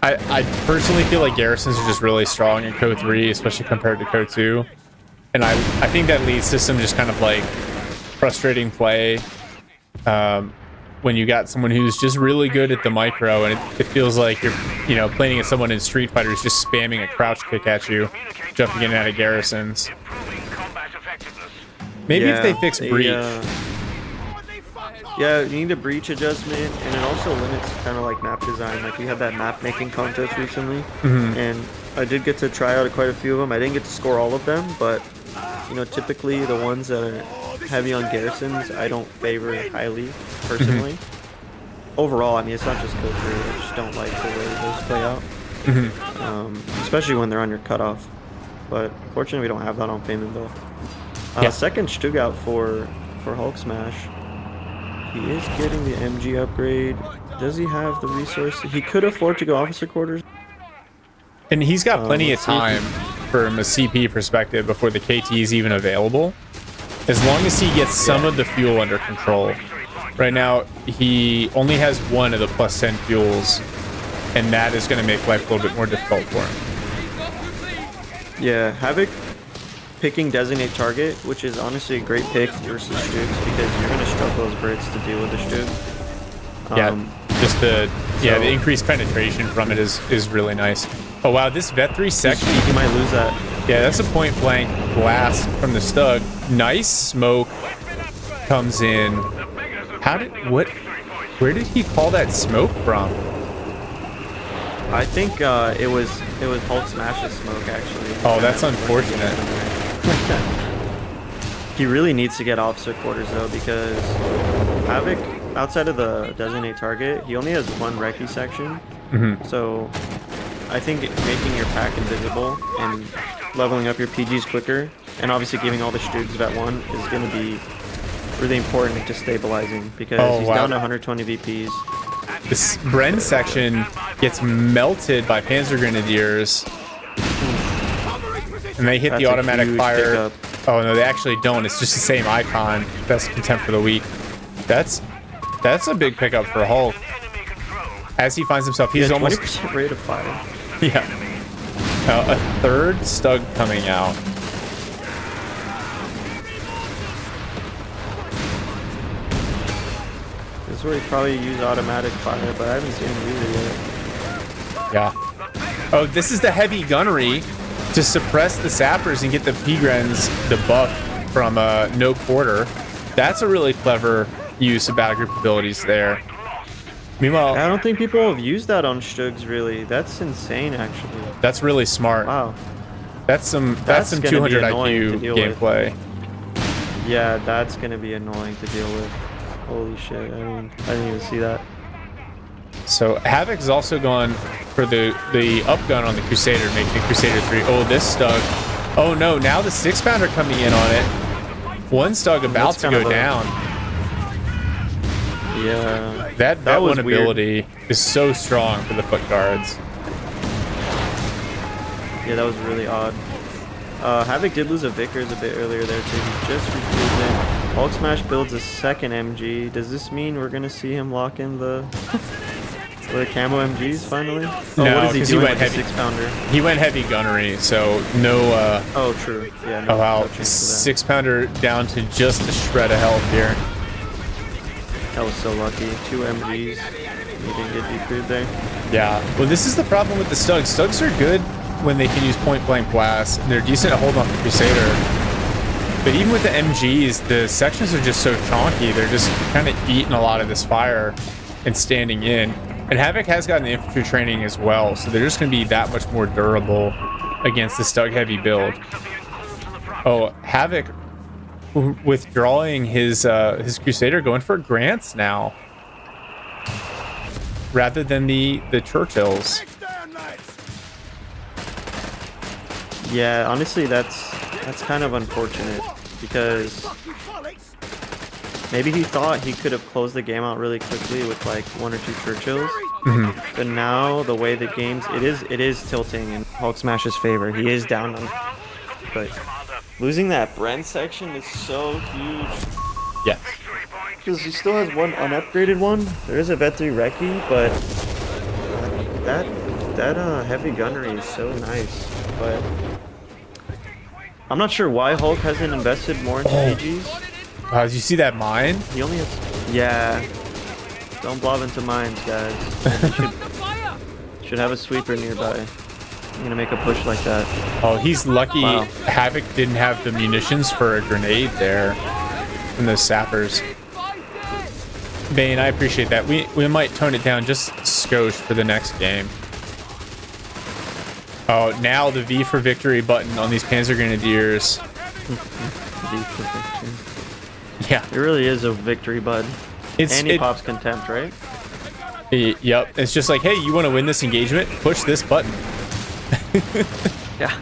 Speaker 1: I personally feel like garrisons are just really strong in Code 3, especially compared to Code 2. And I think that lead system just kind of like frustrating play when you got someone who's just really good at the micro, and it feels like you're, you know, playing as someone in Street Fighter who's just spamming a crouch kick at you, jumping in and out of garrisons. Maybe if they fix breach.
Speaker 2: Yeah, you need a breach adjustment, and it also limits kind of like map design. Like we had that map making contest recently, and I did get to try out quite a few of them. I didn't get to score all of them, but you know, typically the ones that are heavy on garrisons, I don't favor highly personally. Overall, I mean, it's not just Code 3. I just don't like the way those play out, especially when they're on your cutoff. But unfortunately, we don't have that on Famenville. Second Stugout for Hulksmash. He is getting the MG upgrade. Does he have the resources? He could afford to go officer quarters.
Speaker 1: And he's got plenty of time from a CP perspective before the KT is even available. As long as he gets some of the fuel under control. Right now, he only has one of the plus 10 fuels, and that is going to make life a little bit more difficult for him.
Speaker 2: Yeah, Havoc picking designate target, which is honestly a great pick versus Stugs, because you're going to struggle as Brits to deal with the Stug.
Speaker 1: Just the increased penetration from it is really nice. Oh wow, this Vet 3 section,
Speaker 2: you might lose that.
Speaker 1: Yeah, that's a point blank blast from the Stug. Nice smoke comes in. Where did he call that smoke from?
Speaker 2: I think it was Hulksmash's smoke, actually.
Speaker 1: Oh, that's unfortunate.
Speaker 2: He really needs to get officer quarters though, because Havoc, outside of the designate target, he only has one Reakly section. So I think making your pack invisible and leveling up your PGs quicker, and obviously giving all the Stugs Vet 1 is going to be really important to stabilizing, because he's down to 120 VPs.
Speaker 1: This Bren section gets melted by Panzer Grenadiers, and they hit the automatic fire. Oh no, they actually don't. It's just the same icon. Best contempt for the week. That's a big pickup for Hulk. As he finds himself, he's almost
Speaker 2: 20% rate of fire.
Speaker 1: Yeah. A third Stug coming out.
Speaker 2: This is where he probably use automatic fire, but I haven't seen him use it yet.
Speaker 1: Yeah. Oh, this is the heavy gunnery to suppress the sappers and get the P-Grens the buff from no quarter. That's a really clever use of battle group abilities there. Meanwhile,
Speaker 2: I don't think people have used that on Stugs really. That's insane, actually.
Speaker 1: that's really smart.
Speaker 2: Wow.
Speaker 1: That's some
Speaker 2: That's
Speaker 1: 200
Speaker 2: gonna be annoying to
Speaker 1: IQ
Speaker 2: deal with.
Speaker 1: gameplay.
Speaker 2: Yeah, that's gonna be annoying to deal with. Holy shit! I didn't even see that.
Speaker 1: So Havoc is also gone for the up gun on the Crusader, making the Crusader 3. Oh, this Stug. Oh no, now the 6-pounder coming in on it. One Stug about to go down.
Speaker 2: Yeah.
Speaker 1: That
Speaker 2: was
Speaker 1: one
Speaker 2: weird.
Speaker 1: ability is so strong for the foot guards.
Speaker 2: Yeah, that was really odd. Havoc did lose a Vickers a bit earlier there too. He just refused it. Hulksmash builds a second MG. Does this mean we're gonna see him lock in the camo MGs finally? Oh,
Speaker 1: No,
Speaker 2: what is he
Speaker 1: because
Speaker 2: doing
Speaker 1: he went
Speaker 2: with
Speaker 1: heavy.
Speaker 2: the 6-pounder?
Speaker 1: He went heavy gunnery, so no.
Speaker 2: Oh, true. Yeah.
Speaker 1: Oh wow,
Speaker 2: no chance for that.
Speaker 1: 6-pounder down to just a shred of health here.
Speaker 2: That was so lucky. 2 MGs. He didn't get decrued there.
Speaker 1: Yeah. Well, this is the problem with the Stugs. Stugs are good when they can use point blank blast. They're decent at holding off the Crusader. But even with the MGs, the sections are just so chonky. They're just kind of eating a lot of this fire and standing in. And Havoc has gotten the infantry training as well, so they're just going to be that much more durable against the Stug heavy build. Oh, Havoc withdrawing his Crusader, going for Grants now rather than the Churchills.
Speaker 2: Yeah, honestly, that's kind of unfortunate because maybe he thought he could have closed the game out really quickly with like 1 or 2 Churchills. But now the way the game's it is tilting in Hulksmash's favor. He is down on, but losing that Brent section is so huge.
Speaker 1: Yeah.
Speaker 2: Because he still has one unupgraded one. There is a Vet 3 Reakly, but that heavy gunnery is so nice. But I'm not sure why Hulk hasn't invested more into AGs.
Speaker 1: Did you see that mine?
Speaker 2: He only has... Yeah. Don't blob into mines, guys. Should have a sweeper nearby. I'm gonna make a push like that.
Speaker 1: Oh, he's lucky.
Speaker 2: Wow.
Speaker 1: Havoc didn't have the munitions for a grenade there from those sappers. Bane, I appreciate that. We might tone it down just skosh for the next game. Oh, now the V for victory button on these Panzer Grenadiers.
Speaker 2: V for victory.
Speaker 1: Yeah.
Speaker 2: It really is a victory button. And he pops contempt, right?
Speaker 1: Yep. It's just like, hey, you want to win this engagement? Push this button.
Speaker 2: Yeah.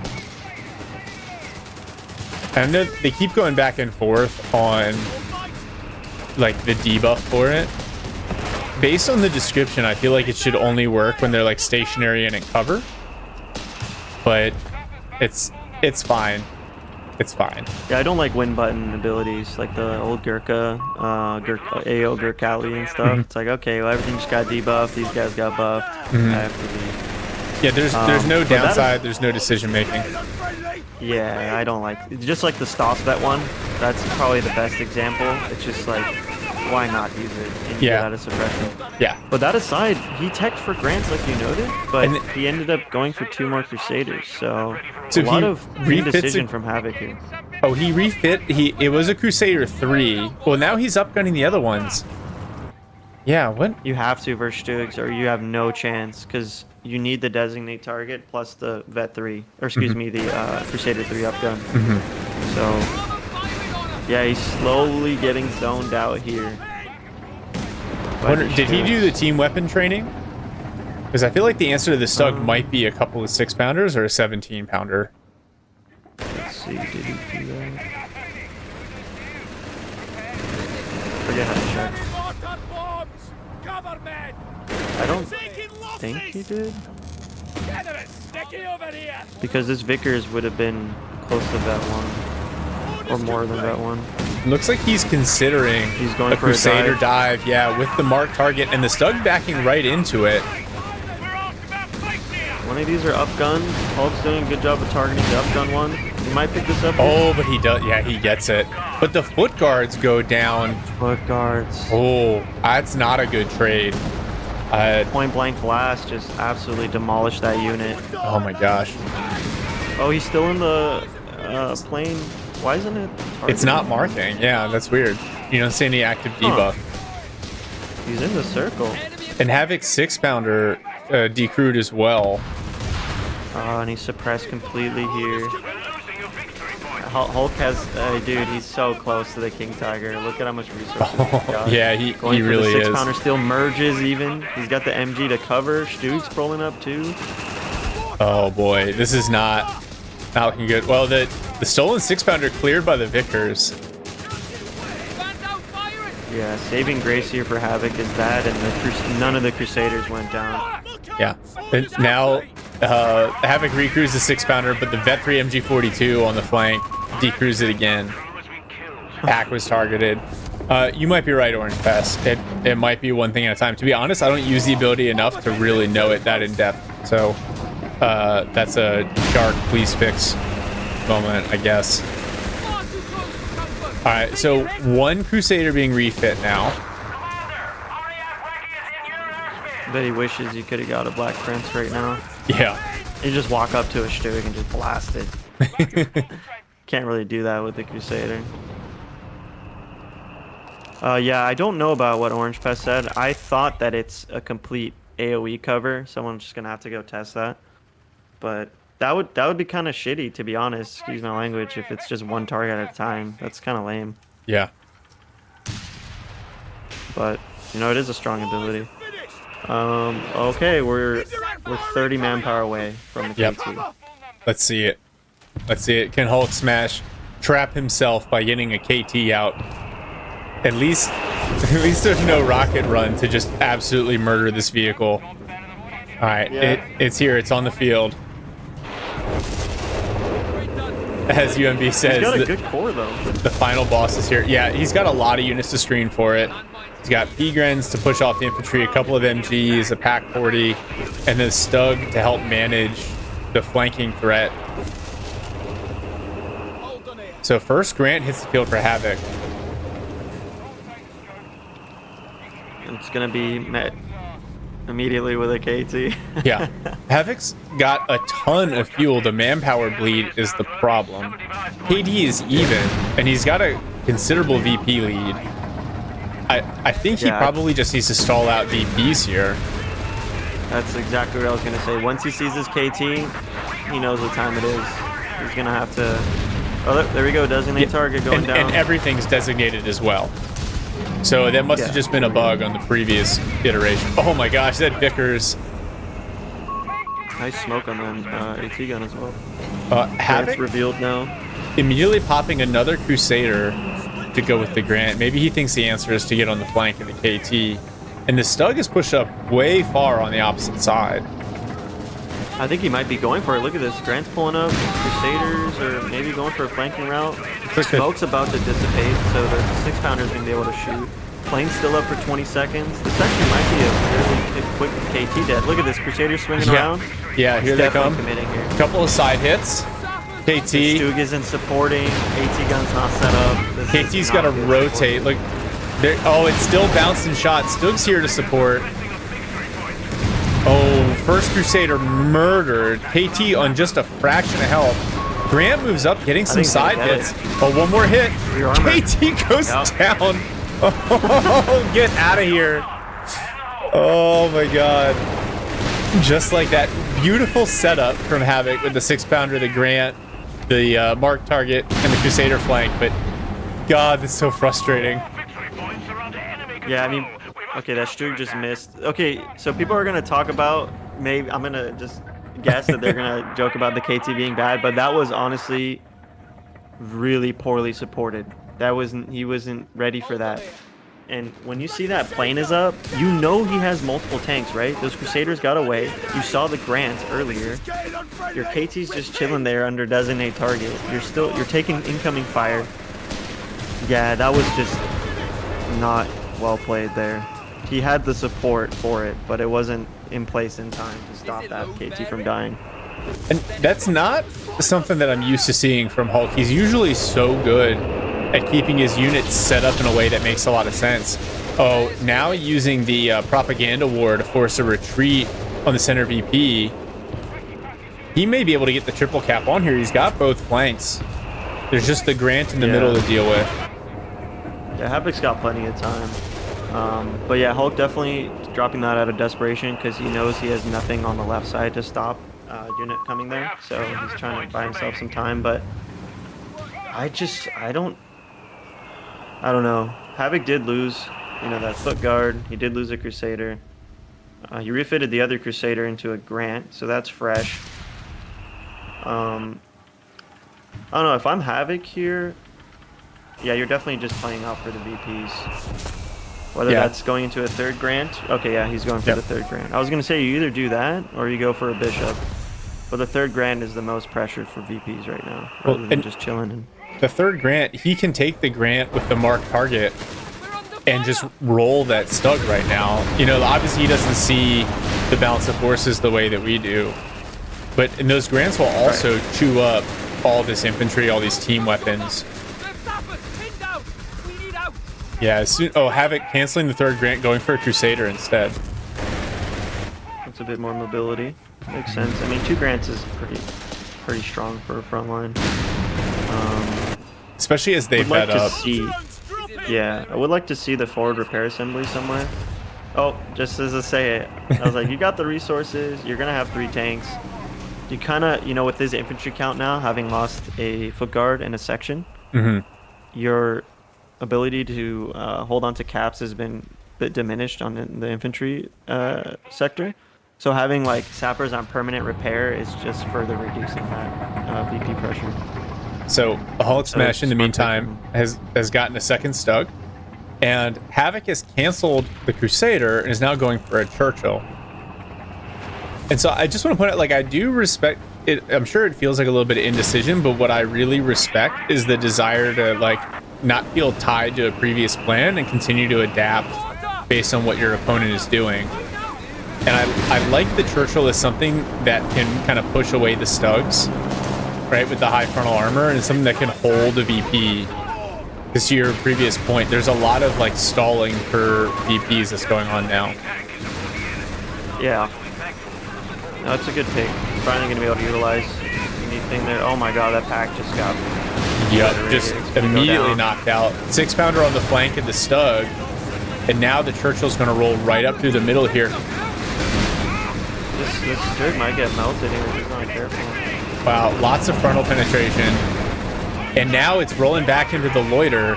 Speaker 1: And they keep going back and forth on like the debuff for it. Based on the description, I feel like it should only work when they're like stationary and in cover. But it's fine. It's fine.
Speaker 2: Yeah, I don't like win button abilities like the old Gurkha, AO Gurkali and stuff. It's like, okay, well, everything just got debuffed. These guys got buffed. I have to be.
Speaker 1: Yeah, there's no downside. There's no decision making.
Speaker 2: Yeah, I don't like. Just like the Stoss bet one. That's probably the best example. It's just like, why not use it and get out of suppression?
Speaker 1: Yeah.
Speaker 2: But that aside, he teched for grants like you noted, but he ended up going for 2 more Crusaders. So a lot of indecision from Havoc here.
Speaker 1: Oh, he refit. It was a Crusader 3. Well, now he's upgunning the other ones. Yeah, what?
Speaker 2: You have to versus Stugs, or you have no chance, because you need the designate target plus the Vet 3, or excuse me, the Crusader 3 upgun. So, yeah, he's slowly getting zoned out here.
Speaker 1: Did he do the team weapon training? Because I feel like the answer to the Stug might be a couple of 6-pounders or a 17-pounder.
Speaker 2: Let's see, did he do that? Forget how to check. I don't think he did. Because this Vickers would have been close to Vet 1. Or more than Vet 1.
Speaker 1: Looks like he's considering
Speaker 2: going
Speaker 1: a
Speaker 2: for
Speaker 1: Crusader
Speaker 2: a dive.
Speaker 1: yeah, with the marked target and the Stug backing right into it.
Speaker 2: One of these are upgunned. Hulk's doing a good job of targeting the upgun one. He might pick this up.
Speaker 1: Oh, but he does. Yeah, he gets it. But the foot guards go down.
Speaker 2: Foot guards.
Speaker 1: Oh, that's not a good trade.
Speaker 2: Point blank blast just absolutely demolished that unit.
Speaker 1: Oh my gosh.
Speaker 2: Oh, he's still in the plane. Why isn't it targeted?
Speaker 1: It's not marking. Yeah, that's weird. You don't see any active debuff.
Speaker 2: He's in the circle.
Speaker 1: And Havoc's 6-pounder decrewed as well.
Speaker 2: Oh, and he's suppressed completely here. Hulk has, dude, he's so close to the King Tiger. Look at how much resources he's got.
Speaker 1: Yeah, he really
Speaker 2: the
Speaker 1: is.
Speaker 2: 6-pounder still merges even. He's got the MG to cover. Stug's rolling up too.
Speaker 1: Oh boy, this is not looking good. Well, the stolen 6-pounder cleared by the Vickers.
Speaker 2: Yeah, saving grace here for Havoc is that, and none of the Crusaders went down.
Speaker 1: Yeah, and now Havoc recruits the 6-pounder, but the Vet 3 MG42 on the flank decrews it again. Pack was targeted. You might be right, Orange Pass. It might be one thing at a time. To be honest, I don't use the ability enough to really know it that in depth. So that's a Shark please fix moment, I guess. All right, so one Crusader being refit now.
Speaker 2: Bet he wishes he could have got a Black Prince right now.
Speaker 1: Yeah.
Speaker 2: You just walk up to a Stug and just blast it. Can't really do that with the Crusader. Yeah, I don't know about what Orange Pest said. I thought that it's a complete AoE cover. Someone's just gonna have to go test that. But that would be kind of shitty, to be honest. Excuse my language. If it's just one target at a time, that's kind of lame.
Speaker 1: Yeah.
Speaker 2: But you know, it is a strong ability. Okay, we're 30 manpower away from the KT.
Speaker 1: Let's see it. Let's see it. Can Hulksmash trap himself by getting a KT out? At least there's no rocket run to just absolutely murder this vehicle. All right,
Speaker 2: yeah.
Speaker 1: it's here. It's on the field. As UMB says,
Speaker 2: he's got a good core though.
Speaker 1: The final boss is here. Yeah, he's got a lot of units to screen for it. He's got P-Grens to push off the infantry, a couple of MGs, a Pack 40, and then Stug to help manage the flanking threat. So first Grant hits the field for Havoc.
Speaker 2: It's gonna be met immediately with a KT.
Speaker 1: Yeah, Havoc's got a ton of fuel. The manpower bleed is the problem. KD is even, and he's got a considerable VP lead. I think he probably just needs to stall out VPs here.
Speaker 2: That's exactly what I was gonna say. Once he sees his KT, he knows what time it is. He's gonna have to. Oh, there we go. Designate target going down.
Speaker 1: And everything's designated as well. So that must have just been a bug on the previous iteration. Oh my gosh, that Vickers.
Speaker 2: Nice smoke on the AT gun as well.
Speaker 1: Havoc
Speaker 2: revealed now.
Speaker 1: Immediately popping another Crusader to go with the Grant. Maybe he thinks the answer is to get on the flank of the KT. And the Stug is pushed up way far on the opposite side.
Speaker 2: I think he might be going for it. Look at this. Grant's pulling up. Crusaders or maybe going for a flanking route. Smoke's about to dissipate, so the 6-pounder's going to be able to shoot. Plane's still up for 20 seconds. This actually might be a fairly quick KT dead. Look at this. Crusader swinging around.
Speaker 1: Yeah, here they come.
Speaker 2: Here.
Speaker 1: Couple of side hits. KT.
Speaker 2: Stug isn't supporting. AT gun's not set up.
Speaker 1: KT's got to rotate. Look, oh, it's still bouncing shots. Stug's here to support. Oh, first Crusader murdered. KT on just a fraction of health. Grant moves up, getting some side hits. Oh, one more hit. KT goes down. Oh, get out of here. Oh my god. Just like that. Beautiful setup from Havoc with the 6-pounder, the Grant, the mark target, and the Crusader flank. But god, this is so frustrating.
Speaker 2: Yeah, I mean, okay, that Stug just missed. Okay, so people are going to talk about, maybe, I'm going to just guess that they're going to joke about the KT being bad, but that was honestly really poorly supported. He wasn't ready for that. And when you see that plane is up, you know he has multiple tanks, right? Those Crusaders got away. You saw the Grants earlier. Your KT's just chilling there under designate target. You're taking incoming fire. Yeah, that was just not well played there. He had the support for it, but it wasn't in place in time to stop that KT from dying.
Speaker 1: And that's not something that I'm used to seeing from Hulk. He's usually so good at keeping his units set up in a way that makes a lot of sense. Oh, now using the propaganda war to force a retreat on the center VP. He may be able to get the triple cap on here. He's got both flanks. There's just the Grant in the middle to deal with.
Speaker 2: Yeah, Havoc's got plenty of time. But yeah, Hulk definitely dropping that out of desperation because he knows he has nothing on the left side to stop unit coming there. So he's trying to buy himself some time. But I don't know. Havoc did lose, that foot guard. He did lose a Crusader. He refitted the other Crusader into a Grant, so that's fresh. I don't know, if I'm Havoc here, yeah, you're definitely just playing out for the VPs. Whether that's going into a third Grant. Okay, yeah, he's going for the third Grant. I was going to say you either do that or you go for a Bishop. But the third Grant is the most pressured for VPs right now, rather than just chilling.
Speaker 1: The third Grant, he can take the Grant with the marked target and just roll that Stug right now. Obviously he doesn't see the balance of forces the way that we do. And those Grants will also chew up all this infantry, all these team weapons. Yeah, Havoc canceling the third Grant, going for a Crusader instead.
Speaker 2: That's a bit more mobility. Makes sense. I mean, 2 Grants is pretty strong for a front line.
Speaker 1: Especially as they bet up.
Speaker 2: Yeah, I would like to see the forward repair assembly somewhere. Oh, just as I say it, I was like, you got the resources, you're going to have 3 tanks. You kind of, with his infantry count now, having lost a foot guard and a section, your ability to hold on to caps has been a bit diminished on the infantry sector. So having like sappers on permanent repair is just further reducing that VP pressure.
Speaker 1: So Hulksmash in the meantime has gotten a second Stug, and Havoc has canceled the Crusader and is now going for a Churchill. And so I just want to point out, like, I do respect it. I'm sure it feels like a little bit of indecision, but what I really respect is the desire to like not feel tied to a previous plan and continue to adapt based on what your opponent is doing. And I like the Churchill as something that can kind of push away the Stugs, right, with the high frontal armor, and something that can hold a VP. Because to your previous point, there's a lot of like stalling for VPs that's going on now.
Speaker 2: Yeah. No, it's a good pick. Finally going to be able to utilize anything there. Oh my god, that pack just got...
Speaker 1: Yep, just immediately knocked out. 6-pounder on the flank of the Stug, and now the Churchill's going to roll right up through the middle here.
Speaker 2: This Sturg might get melted here if he's not careful.
Speaker 1: Wow, lots of frontal penetration. And now it's rolling back into the loiter.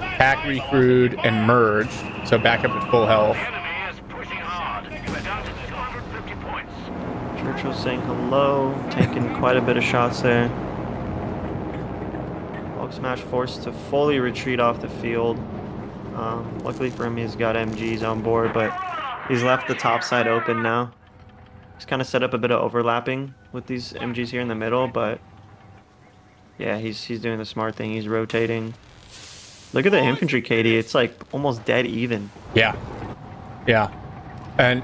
Speaker 1: Pack recruit and merge, so back up at full health.
Speaker 2: Churchill saying hello, taking quite a bit of shots there. Hulksmash forced to fully retreat off the field. Luckily for him, he's got MGs on board, but he's left the top side open now. He's kind of set up a bit of overlapping with these MGs here in the middle, but yeah, he's doing the smart thing. He's rotating. Look at the infantry, Katie. It's like almost dead even.
Speaker 1: Yeah. Yeah. And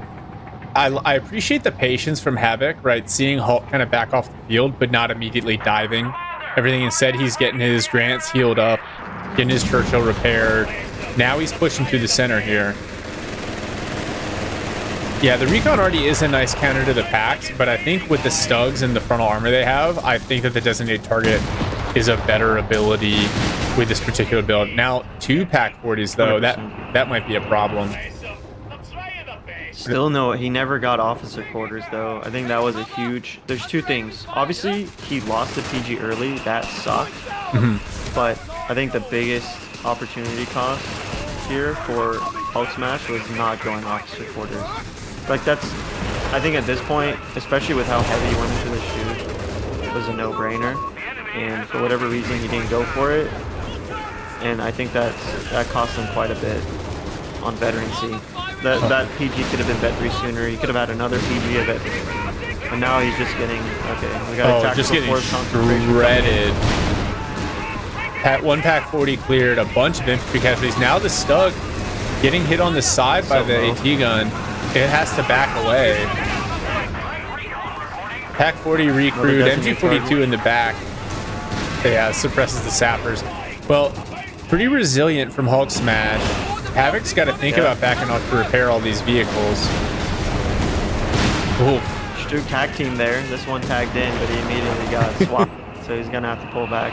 Speaker 1: I appreciate the patience from Havoc, right? Seeing Hulk kind of back off the field, but not immediately diving. Everything instead, he's getting his Grants healed up, getting his Churchill repaired. Now he's pushing through the center here. Yeah, the Recon already is a nice counter to the packs, but I think with the Stugs and the frontal armor they have, I think that the designated target is a better ability with this particular build. Now, 2 pack 40s though, 100%. that might be a problem.
Speaker 2: Still no, he never got officer quarters though. I think that was a huge... There's 2 things. Obviously, he lost the PG early. That sucked. But I think the biggest opportunity cost here for Hulksmash was not going officer quarters. Like that's... I think at this point, especially with how heavy he went into the shoot, it was a no-brainer. And for whatever reason, he didn't go for it. And I think that cost him quite a bit on veterancy. That PG could have been bet 3 sooner. He could have had another PG of it. And now he's just getting... Okay, we got a tactical force
Speaker 1: shredded. One pack 40 cleared, a bunch of infantry casualties. Now the Stug getting hit on the side by the AT gun. It has to back away. Pack 40 recruit, MG42 in the back. Yeah, suppresses the sappers. Well, pretty resilient from Hulksmash. Havoc's got to think about backing off to repair all these vehicles. Oof.
Speaker 2: Strug tag team there. This one tagged in, but he immediately got swapped. So he's going to have to pull back.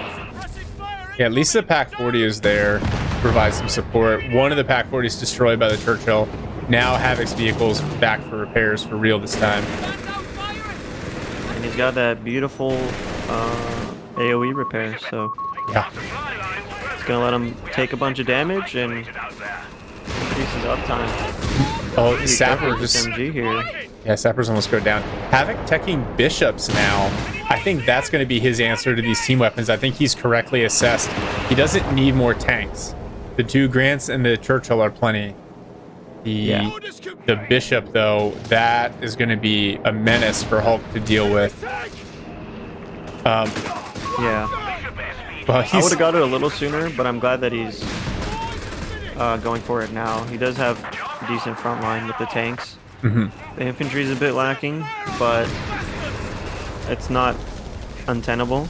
Speaker 1: Yeah, at least the Pack 40 is there to provide some support. One of the Pack 40s destroyed by the Churchill. Now Havoc's vehicle's back for repairs for real this time.
Speaker 2: And he's got that beautiful AoE repair, so
Speaker 1: yeah,
Speaker 2: it's gonna let him take a bunch of damage and increase his uptime.
Speaker 1: Oh, Sapper just
Speaker 2: MG here.
Speaker 1: Yeah, Sapper's almost go down. Havoc teching bishops now. I think that's going to be his answer to these team weapons. I think he's correctly assessed. He doesn't need more tanks. The 2 Grants and the Churchill are plenty. The bishop, though, that is going to be a menace for Hulk to deal with.
Speaker 2: Yeah.
Speaker 1: Well,
Speaker 2: I would have got it a little sooner, but I'm glad that he's going for it now. He does have a decent front line with the tanks. The infantry is a bit lacking, but it's not untenable.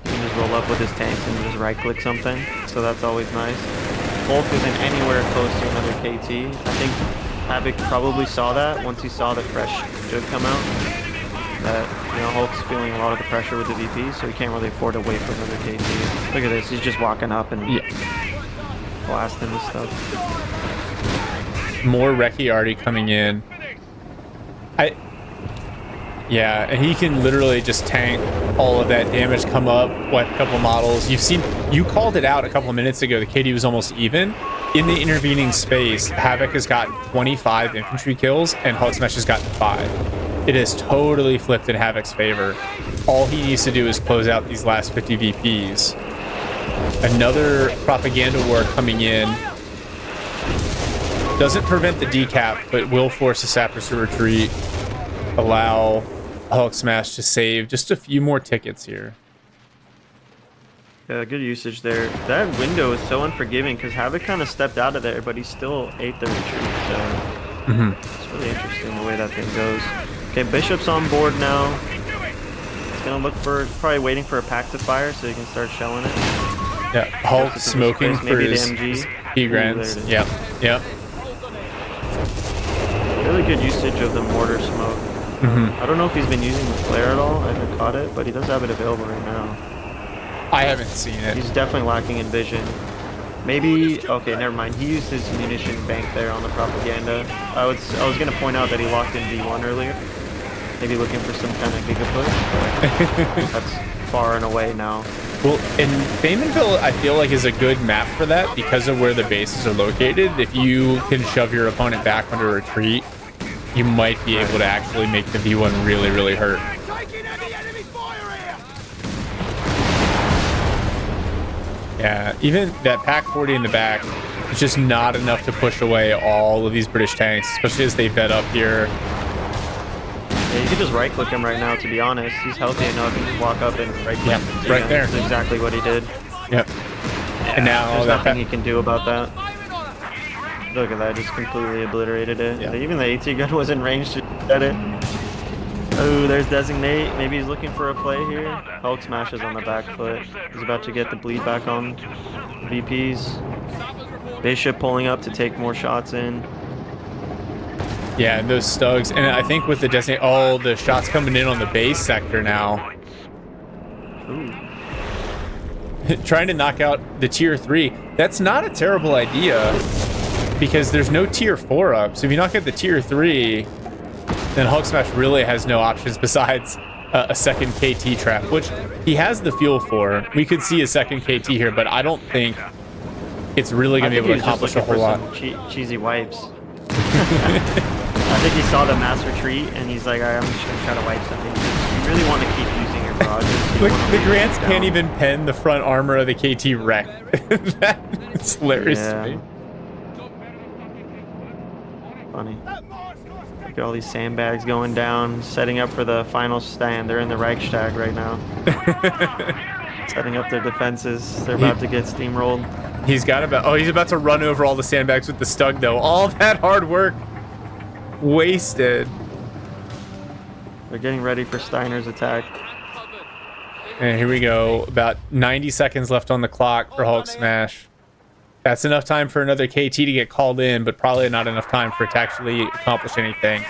Speaker 2: You can just roll up with his tanks and just right-click something, so that's always nice. Hulk isn't anywhere close to another KT. I think Havoc probably saw that once he saw the fresh should come out. That, you know, Hulk's feeling a lot of the pressure with the VP, so he can't really afford to wait for another KT. Look at this, he's just walking up and blasting this stuff.
Speaker 1: More Reakly already coming in. Yeah, and he can literally just tank all of that damage, come up, wipe a couple models. You called it out a couple of minutes ago. The KD was almost even. In the intervening space, Havoc has gotten 25 infantry kills, and Hulksmash has gotten 5. It has totally flipped in Havoc's favor. All he needs to do is close out these last 50 VPs. Another propaganda war coming in. Doesn't prevent the decap, but will force the Sappers to retreat. Allow Hulksmash to save just a few more tickets here.
Speaker 2: Yeah, good usage there. That window is so unforgiving because Havoc kind of stepped out of there, but he still ate the retreat. So it's really interesting the way that thing goes. Okay, Bishop's on board now. He's gonna look for, probably waiting for a pack to fire so he can start shelling it.
Speaker 1: Yeah, Hulk smoking for his P-Grants. Yep.
Speaker 2: Really good usage of the mortar smoke. I don't know if he's been using the flare at all. I haven't caught it, but he does have it available right now.
Speaker 1: I haven't seen it.
Speaker 2: He's definitely lacking in vision. Maybe, okay, never mind. He used his munition bank there on the propaganda. I was gonna point out that he locked in V1 earlier. Maybe looking for some kind of giga push. That's far and away now.
Speaker 1: Well, and Faymanville, I feel like, is a good map for that because of where the bases are located. If you can shove your opponent back under retreat, you might be able to actually make the V1 really, really hurt. Yeah, even that Pack 40 in the back is just not enough to push away all of these British tanks, especially as they vet up here.
Speaker 2: Yeah, you can just right-click him right now, to be honest. He's healthy enough and just walk up and right-click him.
Speaker 1: Right there.
Speaker 2: That's exactly what he did.
Speaker 1: Yep. And now
Speaker 2: there's nothing he can do about that. Look at that, just completely obliterated it.
Speaker 1: Yeah.
Speaker 2: Even the AT gun was in range to get it. Oh, there's Designate. Maybe he's looking for a play here. Hulksmash is on the back foot. He's about to get the bleed back on VPs. Bishop pulling up to take more shots in.
Speaker 1: Yeah, and those Stugs. And I think with the Designate, all the shots coming in on the base sector now.
Speaker 2: Ooh.
Speaker 1: Trying to knock out the tier 3. That's not a terrible idea because there's no tier 4 up. So if you knock out the tier 3, then Hulksmash really has no options besides a second KT trap, which he has the fuel for. We could see a second KT here, but I don't think it's really going to be able to accomplish a whole lot.
Speaker 2: Cheesy wipes. I think he saw the mass retreat and he's like, I'm just going to try to wipe something. You really want to keep using your barrages.
Speaker 1: Look, the Grants can't even pen the front armor of the KT wreck. That's hilarious to me.
Speaker 2: Funny. Look at all these sandbags going down, setting up for the final stand. They're in the Reichstag right now. Setting up their defenses. They're about to get steamrolled.
Speaker 1: He's about to run over all the sandbags with the Stug, though. All that hard work wasted.
Speaker 2: They're getting ready for Steiner's attack.
Speaker 1: And here we go. About 90 seconds left on the clock for Hulksmash. That's enough time for another KT to get called in, but probably not enough time for it to actually accomplish anything.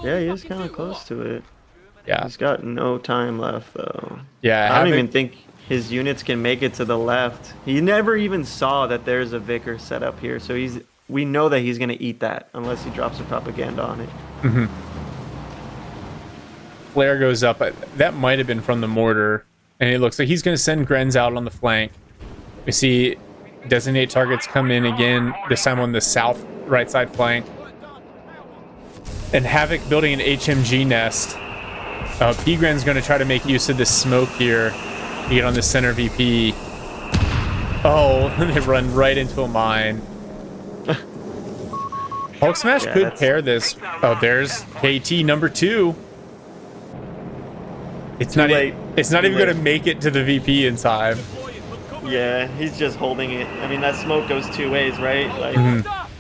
Speaker 2: Yeah, he is kind of close to it.
Speaker 1: Yeah.
Speaker 2: He's got no time left, though.
Speaker 1: Yeah,
Speaker 2: I don't
Speaker 1: Havoc,
Speaker 2: even think his units can make it to the left. He never even saw that there's a Vicar set up here, so we know that he's gonna eat that unless he drops a propaganda on it.
Speaker 1: mhm. Flare goes up. That might have been from the mortar, and it looks like he's going to send Grens out on the flank. We see designate targets come in again, this time on the south right side flank. And Havoc building an HMG nest. Pgren's going to try to make use of this smoke here to get on the center VP. Oh, they run right into a mine. Hulksmash
Speaker 2: Yeah,
Speaker 1: could pair this. Oh, there's KT number 2. It's not even going to make it to the VP in time.
Speaker 2: Yeah, he's just holding it. I mean, that smoke goes 2 ways, right? Like,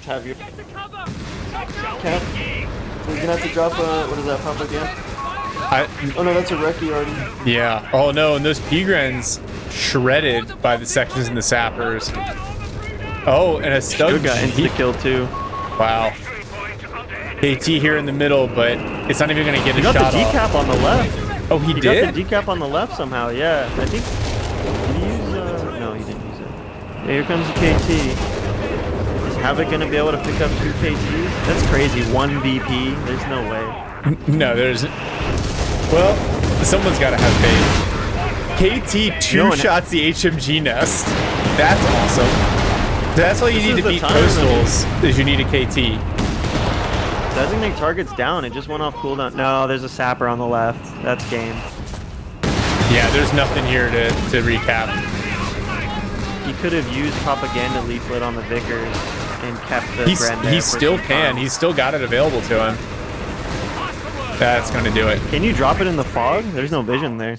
Speaker 2: have your cap. So he's gonna have to drop what is that, propaganda? Oh no, that's a Reakly already.
Speaker 1: Yeah. Oh no, and those Pgrens shredded by the sections and the sappers. Oh, and a stun
Speaker 2: got insta-kill too.
Speaker 1: Wow. KT here in the middle, but it's not even going to get a shot off.
Speaker 2: He got the decap on the left.
Speaker 1: Oh, he did?
Speaker 2: Got the decap on the left somehow, yeah. I think, did he use, no, he didn't use it. Yeah, here comes the KT. Is Havoc going to be able to pick up 2 KTs? That's crazy, 1 VP, there's no way.
Speaker 1: No, there's, well, someone's got to have faith. KT two-shots the HMG nest. That's awesome. That's all you need to beat Coastals, is you need a KT.
Speaker 2: Designate targets down. It just went off cooldown. No, there's a sapper on the left. That's game.
Speaker 1: Yeah, there's nothing here to recap.
Speaker 2: He could have used propaganda leaflet on the Vickers and kept the Gren there.
Speaker 1: He still can. He's still got it available to him. That's going to do it.
Speaker 2: Can you drop it in the fog? There's no vision there.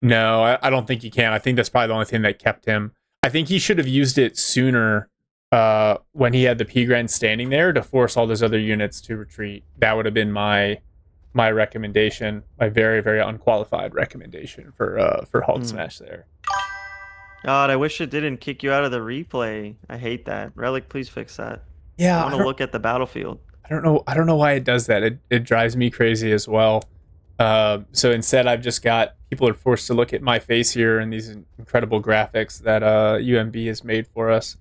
Speaker 1: No, I don't think you can. I think that's probably the only thing that kept him. I think he should have used it sooner when he had the Pgren standing there to force all those other units to retreat. That would have been my recommendation, my very, very unqualified recommendation for Hulksmash there.
Speaker 2: God, I wish it didn't kick you out of the replay. I hate that. Relic, please fix that.
Speaker 1: Yeah,
Speaker 2: I want to look at the battlefield.
Speaker 1: I don't know why it does that. It drives me crazy as well. So instead, I've just got people are forced to look at my face here and these incredible graphics that UMB has made for us.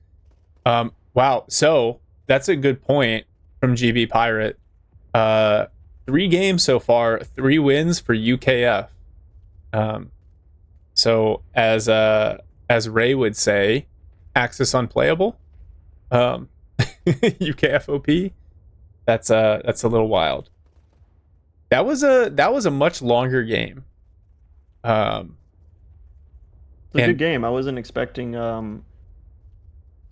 Speaker 1: Wow, so that's a good point from GB Pirate. 3 games so far, 3 wins for UKF. So as Ray would say, Axis unplayable. UKFOP. That's a little wild. That was a much longer game.
Speaker 2: It's a good game. I wasn't expecting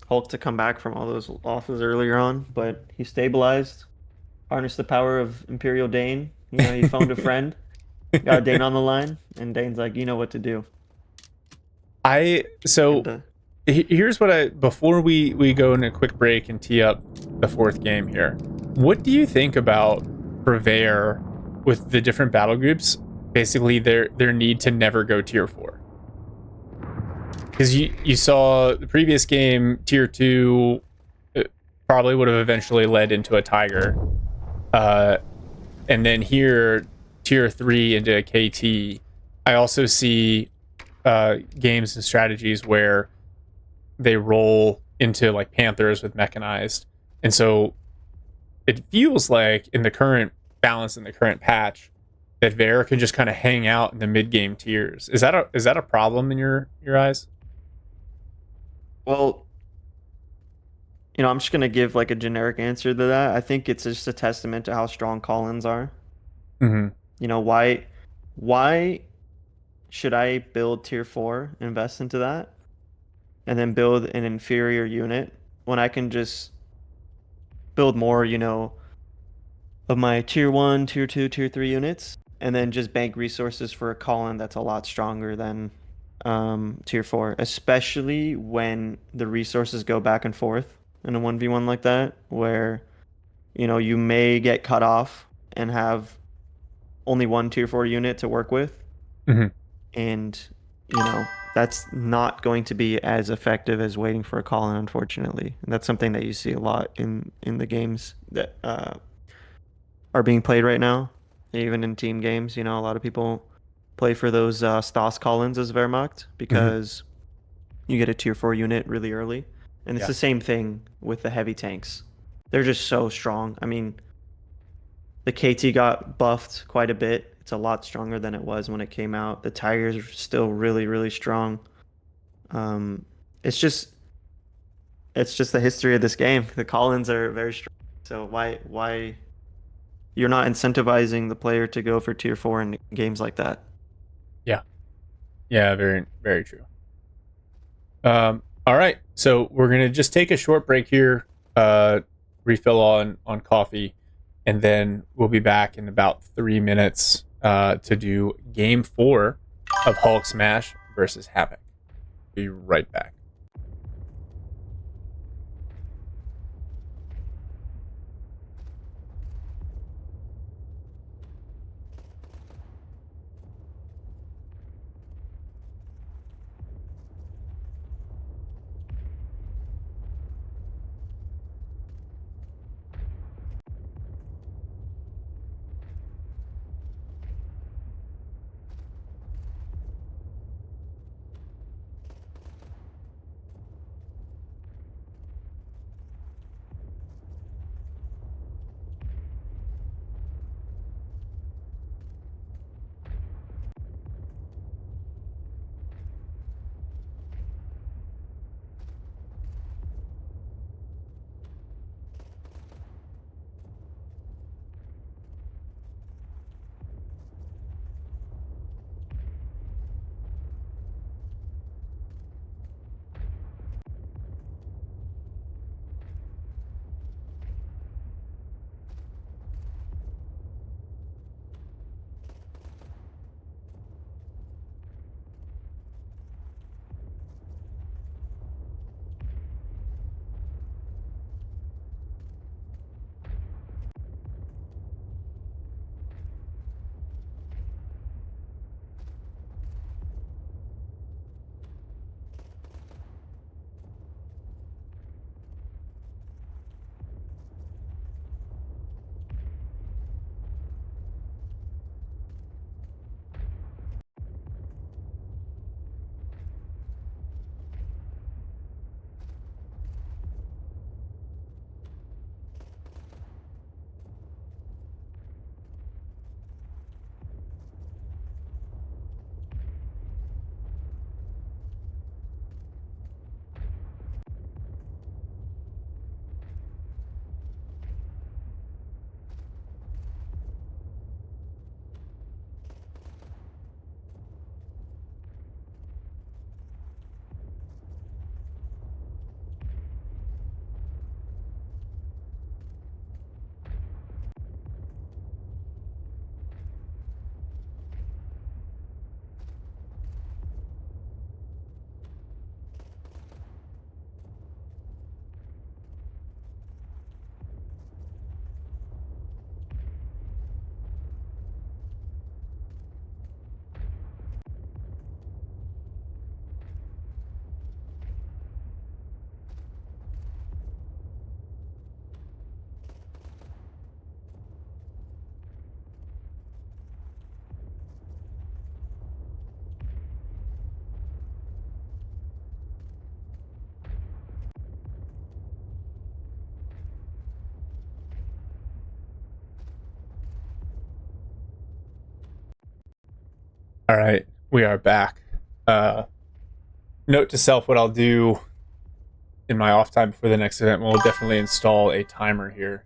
Speaker 2: Hulk to come back from all those losses earlier on, but he stabilized, harnessed the power of Imperial Dane. You know, he phoned a friend, got Dane on the line, and Dane's like, you know what to do.
Speaker 1: Here's what before we go in a quick break and tee up the 4th game here. What do you think about Purveyor with the different battle groups? Basically, their need to never go tier 4. Because you saw the previous game, tier 2 probably would have eventually led into a Tiger. And then here, tier 3 into a KT. I also see games and strategies where they roll into like Panthers with mechanized. And so it feels like in the current balance, in the current patch, that Vera can just kind of hang out in the mid-game tiers. Is that a problem in your eyes?
Speaker 2: Well, you know, I'm just going to give like a generic answer to that. I think it's just a testament to how strong call-ins are.
Speaker 1: Mm-hmm.
Speaker 2: You know, why should I build tier 4, invest into that, and then build an inferior unit when I can just build more, you know, of my tier 1, tier 2, tier 3 units, and then just bank resources for a call-in that's a lot stronger than tier 4, especially when the resources go back and forth in a 1v1 like that, where, you know, you may get cut off and have only one tier 4 unit to work with.
Speaker 1: Mm-hmm.
Speaker 2: And, you know, that's not going to be as effective as waiting for a call-in, unfortunately. And that's something that you see a lot in the games that are being played right now. even in team games. You know, a lot of people play for those Stas Collins as Wehrmacht
Speaker 1: Mhm.
Speaker 2: because you get a tier 4 unit really early. And it's
Speaker 1: Yeah.
Speaker 2: the same thing with the heavy tanks. They're just so strong. I mean, the KT got buffed quite a bit. It's a lot stronger than it was when it came out. The Tigers are still really, really strong. Um, it's just it's just the history of this game. The Collins are very strong. So why you're not incentivizing the player to go for tier 4 in games like that?
Speaker 1: Yeah. Yeah. Very, very true. All right. So we're going to just take a short break here, refill on coffee, and then we'll be back in about 3 minutes to do game 4 of Hulksmash versus Havoc. Be right back. All right, we are back. Uh, Note to self: what I'll do in my off time before the next event, we'll definitely install a timer here.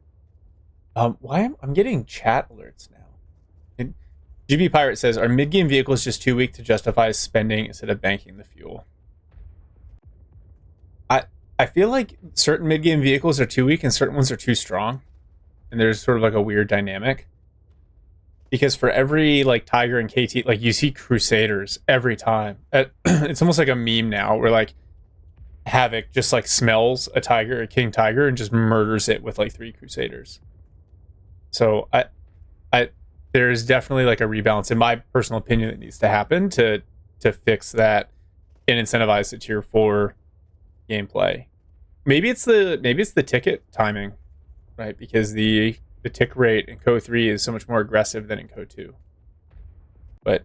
Speaker 1: Why am I'm getting chat alerts now? And GB Pirate says, "Are mid-game vehicles just too weak to justify spending instead of banking the fuel?" I I feel like certain mid-game vehicles are too weak and certain ones are too strong, and there's sort of like a weird dynamic. Because for every like Tiger and KT, like you see Crusaders every time. It's almost like a meme now, where like Havoc just like smells a Tiger, a King Tiger, and just murders it with like 3 Crusaders. So I, there's definitely like a rebalance, in my personal opinion, that needs to happen to fix that and incentivize the tier 4 gameplay. Maybe it's the ticket timing, right? Because the the tick rate in COH3 is so much more aggressive than in COH2. But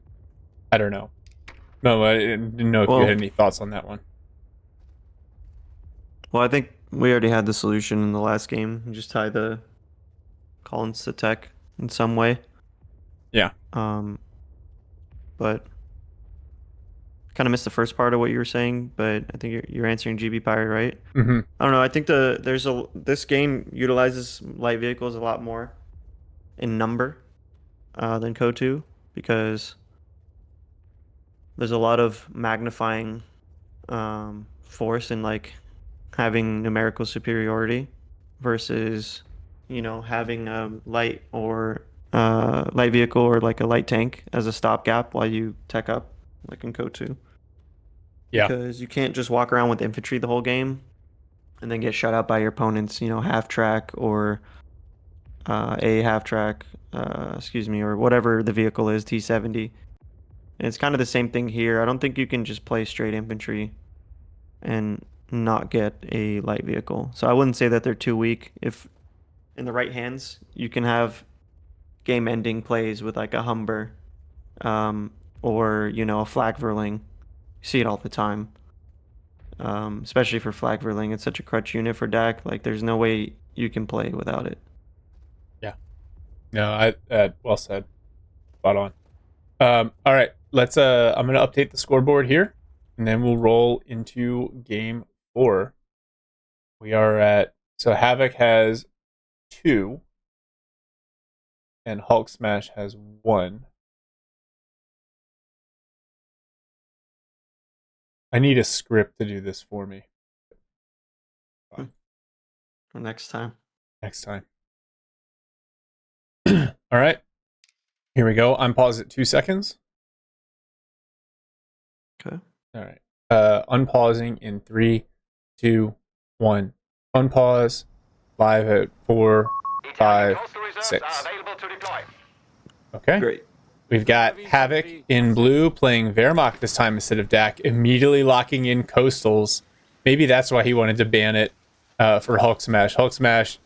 Speaker 1: I don't know. No, I didn't know if you had any thoughts on that one.
Speaker 2: Well, I think we already had the solution in the last game. You just tie the Collins to tech in some way.
Speaker 1: Yeah.
Speaker 2: But kind of missed the first part of what you were saying, but I think you're answering GB Pirate, right?
Speaker 1: Mm-hmm.
Speaker 2: I don't know. I think this game utilizes light vehicles a lot more in number than COH2 because there's a lot of magnifying force in like having numerical superiority versus having a light or light vehicle or like a light tank as a stopgap while you tech up like in COH2.
Speaker 1: Yeah.
Speaker 2: Because you can't just walk around with infantry the whole game and then get shut out by your opponent's, half track or a half track, or whatever the vehicle is, T70. And it's kind of the same thing here. I don't think you can just play straight infantry and not get a light vehicle. So I wouldn't say that they're too weak. If in the right hands, you can have game-ending plays with like a Humber or, a Flak Verling. You see it all the time. Especially for Flak Verling. It's such a crutch unit for Dak. Like, there's no way you can play without it.
Speaker 1: Yeah. No, well said. Spot on. All right. Let's I'm gonna update the scoreboard here, and then we'll roll into game 4. We are at Havoc has 2 and Hulksmash has 1. I need a script to do this for me.
Speaker 2: For next time.
Speaker 1: Next time. All right. Here we go. Unpause at 2 seconds.
Speaker 2: Okay.
Speaker 1: All right. Unpausing in 3, 2, 1. Unpause. Live at 4, 5, 6. Okay.
Speaker 2: Great.
Speaker 1: We've got Havoc in blue playing Wehrmacht this time instead of Dak, immediately locking in coastals. Maybe that's why he wanted to ban it for Hulksmash. Hulksmash,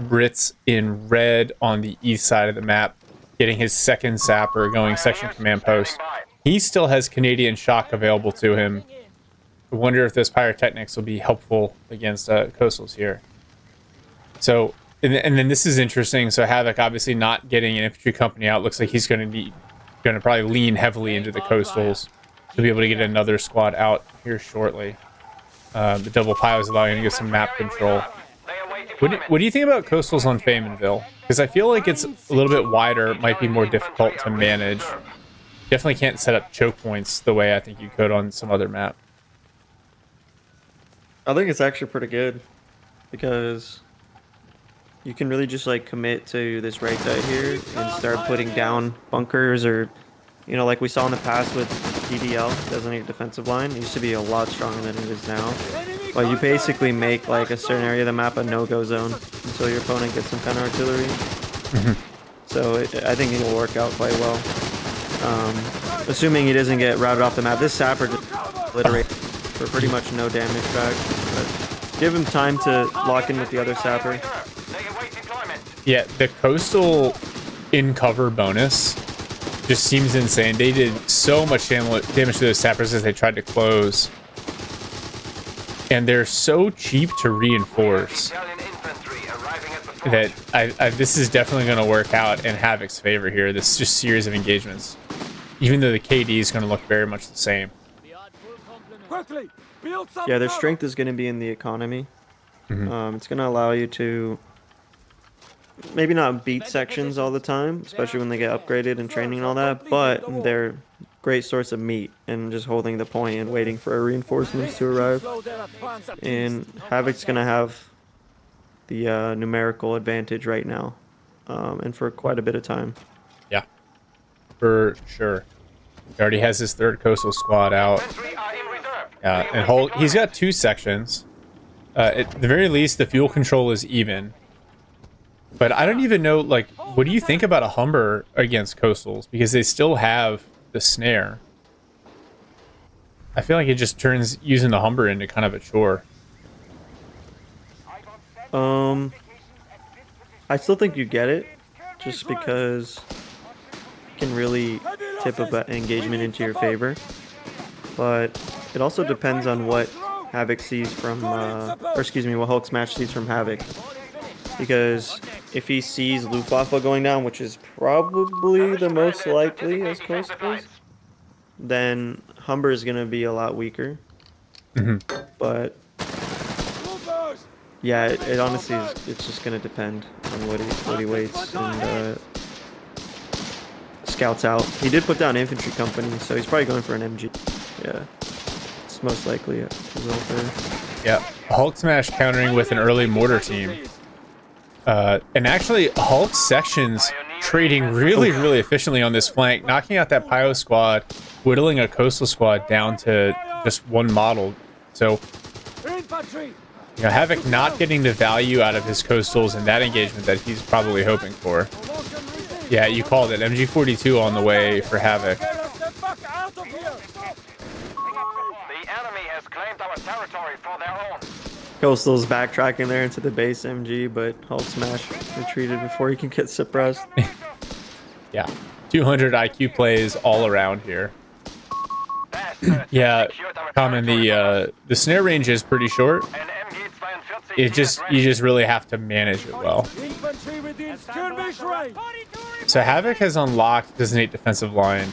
Speaker 1: Brits in red on the east side of the map, getting his second sapper, going section command post. He still has Canadian shock available to him. I wonder if those pyrotechnics will be helpful against coastals here. So, and then this is interesting. So Havoc obviously not getting an infantry company out. Looks like he's going to probably lean heavily into the coastals to be able to get another squad out here shortly. The double pile is allowing him to get some map control. What do you think about coastals on Faymanville? Because I feel like it's a little bit wider, might be more difficult to manage. Definitely can't set up choke points the way I think you could on some other map.
Speaker 2: I think it's actually pretty good because you can really just like commit to this right side here and start putting down bunkers or, like we saw in the past with DDL, designated defensive line. It used to be a lot stronger than it is now. But you basically make like a certain area of the map a no-go zone until your opponent gets some kind of artillery. So I think it'll work out quite well. Assuming he doesn't get routed off the map. This sapper just obliterates for pretty much no damage back. But give him time to lock in with the other sapper.
Speaker 1: Yeah, the coastal in cover bonus just seems insane. They did so much damage to those sappers as they tried to close. And they're so cheap to reinforce that this is definitely going to work out in Havoc's favor here. This is just series of engagements. Even though the KD is going to look very much the same.
Speaker 2: Yeah, their strength is going to be in the economy. It's going to allow you to maybe not beat sections all the time, especially when they get upgraded and training and all that, but they're great source of meat and just holding the point and waiting for reinforcements to arrive. And Havoc's going to have the numerical advantage right now and for quite a bit of time.
Speaker 1: Yeah, for sure. He already has his third coastal squad out. And he's got 2 sections. At the very least, the fuel control is even. But I don't even know, like, what do you think about a Humber against coastals? Because they still have the snare. I feel like it just turns using the Humber into kind of a chore.
Speaker 2: I still think you get it, just because it can really tip engagement into your favor. But it also depends on what Havoc sees from, or excuse me, what Hulksmash sees from Havoc. Because if he sees Luftwaffe going down, which is probably the most likely as Coastals, then Humber is going to be a lot weaker. But yeah, it honestly is, it's just going to depend on what he waits and scouts out. He did put down infantry company, so he's probably going for an MG. Yeah, it's most likely a result there.
Speaker 1: Yeah, Hulksmash countering with an early mortar team. And actually, Hulk sections trading really efficiently on this flank, knocking out that Pyro squad, whittling a coastal squad down to just one model. So, you know, Havoc not getting the value out of his coastals in that engagement that he's probably hoping for. Yeah, you called it. MG42 on the way for Havoc.
Speaker 3: The enemy has claimed our territory for their own.
Speaker 2: Coastal's backtracking there into the base MG, but Hulksmash retreated before he can get suppressed.
Speaker 1: Yeah, 200 IQ plays all around here. Yeah, Common, the snare range is pretty short. You just really have to manage it well. So Havoc has unlocked his innate defensive line.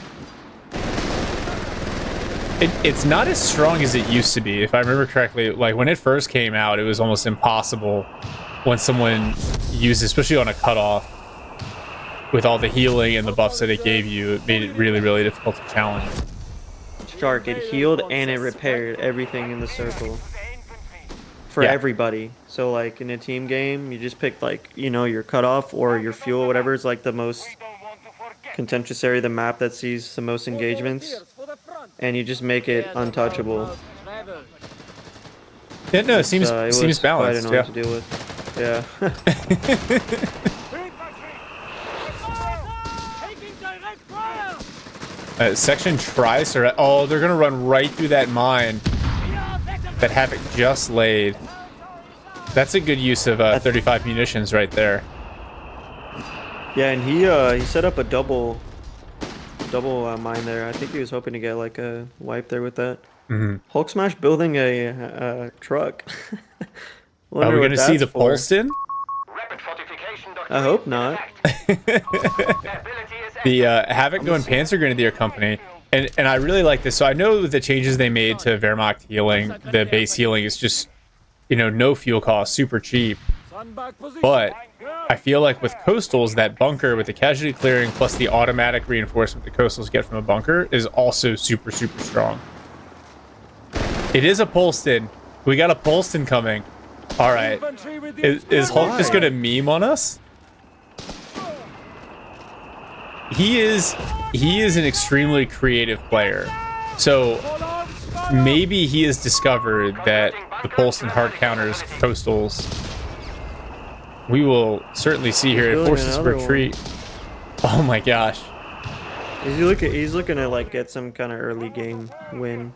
Speaker 1: It's not as strong as it used to be. If I remember correctly, like when it first came out, it was almost impossible when someone used, especially on a cutoff, with all the healing and the buffs that it gave you. It made it really difficult to challenge.
Speaker 2: Shark, it healed and it repaired everything in the circle for everybody. So like in a team game, you just pick like, you know, your cutoff or your fuel, whatever is like the most contentious area of the map that sees the most engagements, and you just make it untouchable.
Speaker 1: Yeah, no, it seems balanced.
Speaker 2: Quite annoying to deal with. Yeah.
Speaker 1: Section tries to... Oh, they're going to run right through that mine that Havoc just laid. That's a good use of 35 munitions right there.
Speaker 2: Yeah, and he set up a double mine there. I think he was hoping to get like a wipe there with that. Hulksmash building a truck.
Speaker 1: Are we going to see the Polston?
Speaker 2: I hope not.
Speaker 1: The Havoc going Panzer Grenadier Company, and I really like this. So I know the changes they made to Wehrmacht healing, the base healing is just, you know, no fuel cost, super cheap. But I feel like with coastals, that bunker with the casualty clearing plus the automatic reinforcement the coastals get from a bunker is also super strong. It is a Polston. We got a Polston coming. All right. Is Hulk just gonna meme on us? He is an extremely creative player. So maybe he has discovered that the Polston hard counters coastals. We will certainly see here. It forces retreat. Oh my gosh.
Speaker 2: He's looking to like get some kind of early game win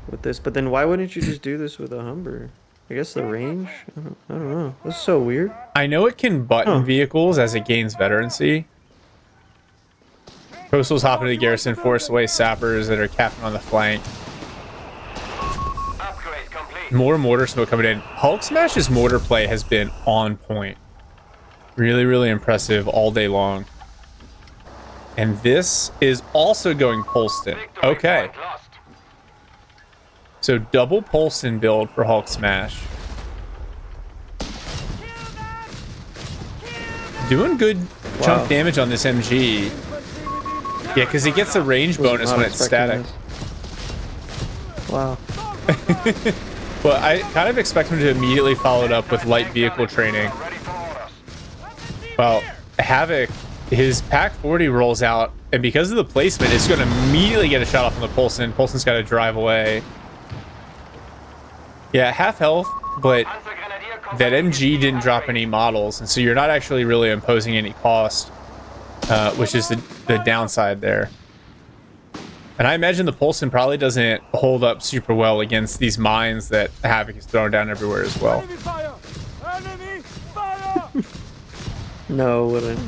Speaker 2: with this. But then why wouldn't you just do this with a Humber? I guess the range? I don't know. That's so weird.
Speaker 1: I know it can button vehicles as it gains veterancy. Coastals hop into the garrison, force away sappers that are capping on the flank. More mortar smoke coming in. Hulksmash's mortar play has been on point. Really impressive all day long. And this is also going Polston. Okay. So double Polston build for Hulksmash. Doing good chunk damage on this MG. Yeah, because it gets a range bonus when it's static.
Speaker 2: Wow.
Speaker 1: Well, I kind of expect him to immediately follow it up with light vehicle training. Well, Havoc, his Pack 40 rolls out, and because of the placement, it's going to immediately get a shot off on the Polston. Polston's got to drive away. Yeah, half health, but that MG didn't drop any models, and so you're not actually really imposing any cost, which is the downside there. And I imagine the Polston probably doesn't hold up super well against these mines that Havoc is throwing down everywhere as well.
Speaker 2: No, wouldn't.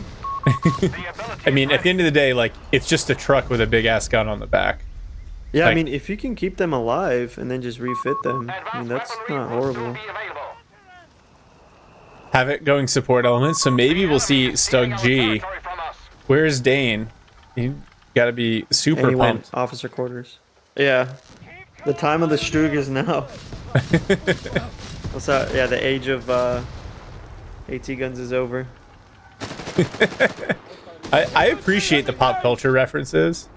Speaker 1: I mean, at the end of the day, like, it's just a truck with a big ass gun on the back.
Speaker 2: Yeah,
Speaker 1: Like-
Speaker 2: I mean, if you can keep them alive and then just refit them, I mean, that's not horrible.
Speaker 1: Havoc going support element, so maybe we'll see Stug G. Where's Dane? You gotta be super
Speaker 2: And he went
Speaker 1: pumped.
Speaker 2: officer quarters. Yeah. The time of the Strug is now. What's that? Yeah, the age of AT guns is over.
Speaker 1: I appreciate the pop culture references.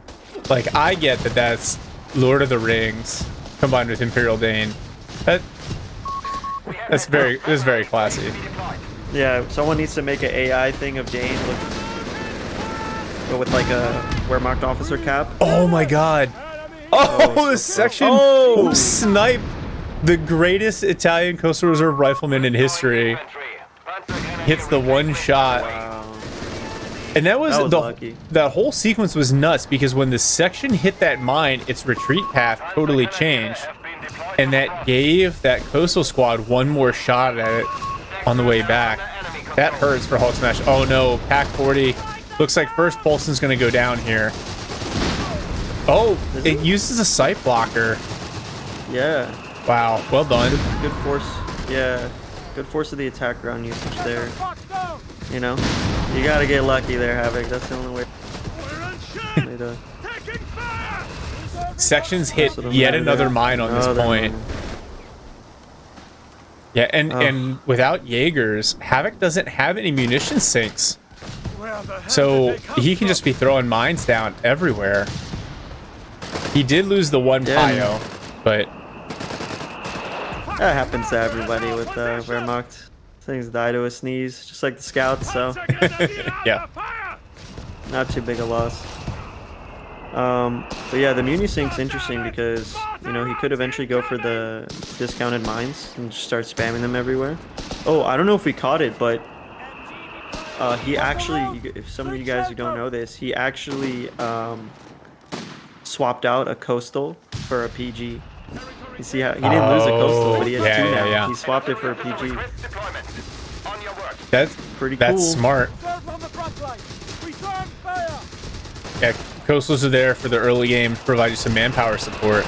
Speaker 1: Like, I get that that's Lord of the Rings combined with Imperial Dane. That's very classy.
Speaker 2: Yeah, someone needs to make an AI thing of Dane but with like a wear-marked officer cap.
Speaker 1: Oh my god. Oh, this section snipe the greatest Italian Coastal Reserve rifleman in history. Hits the one shot.
Speaker 2: Wow.
Speaker 1: And that was
Speaker 2: lucky.
Speaker 1: that whole sequence was nuts because when the section hit that mine, its retreat path totally changed. And that gave that Coastal squad one more shot at it on the way back. That hurts for Hulksmash. Oh no, Pack 40. Looks like first Polson's gonna go down here. Oh, it uses a sight blocker.
Speaker 2: Yeah.
Speaker 1: Wow, well done.
Speaker 2: Good force. Yeah. Good force of the attack ground usage there. You know? You gotta get lucky there, Havoc. That's the only way.
Speaker 1: Sections hit yet another mine on this point. Yeah, and without Jaegers, Havoc doesn't have any munition sinks. So he can just be throwing mines down everywhere. He did lose the one Pio, but
Speaker 2: that happens to everybody with Wehrmacht. Things die to a sneeze, just like the scouts, so
Speaker 1: yeah.
Speaker 2: Not too big a loss. But yeah, the Muni Sync's interesting because, you know, he could eventually go for the discounted mines and just start spamming them everywhere. Oh, I don't know if we caught it, but he actually, if some of you guys who don't know this, he actually swapped out a Coastal for a PG. You see how he didn't lose a Coastal, but he has two now. Yeah. He swapped it for a PG.
Speaker 1: That's
Speaker 2: pretty cool.
Speaker 1: That's smart. Yeah, Coastals are there for the early game to provide you some manpower support.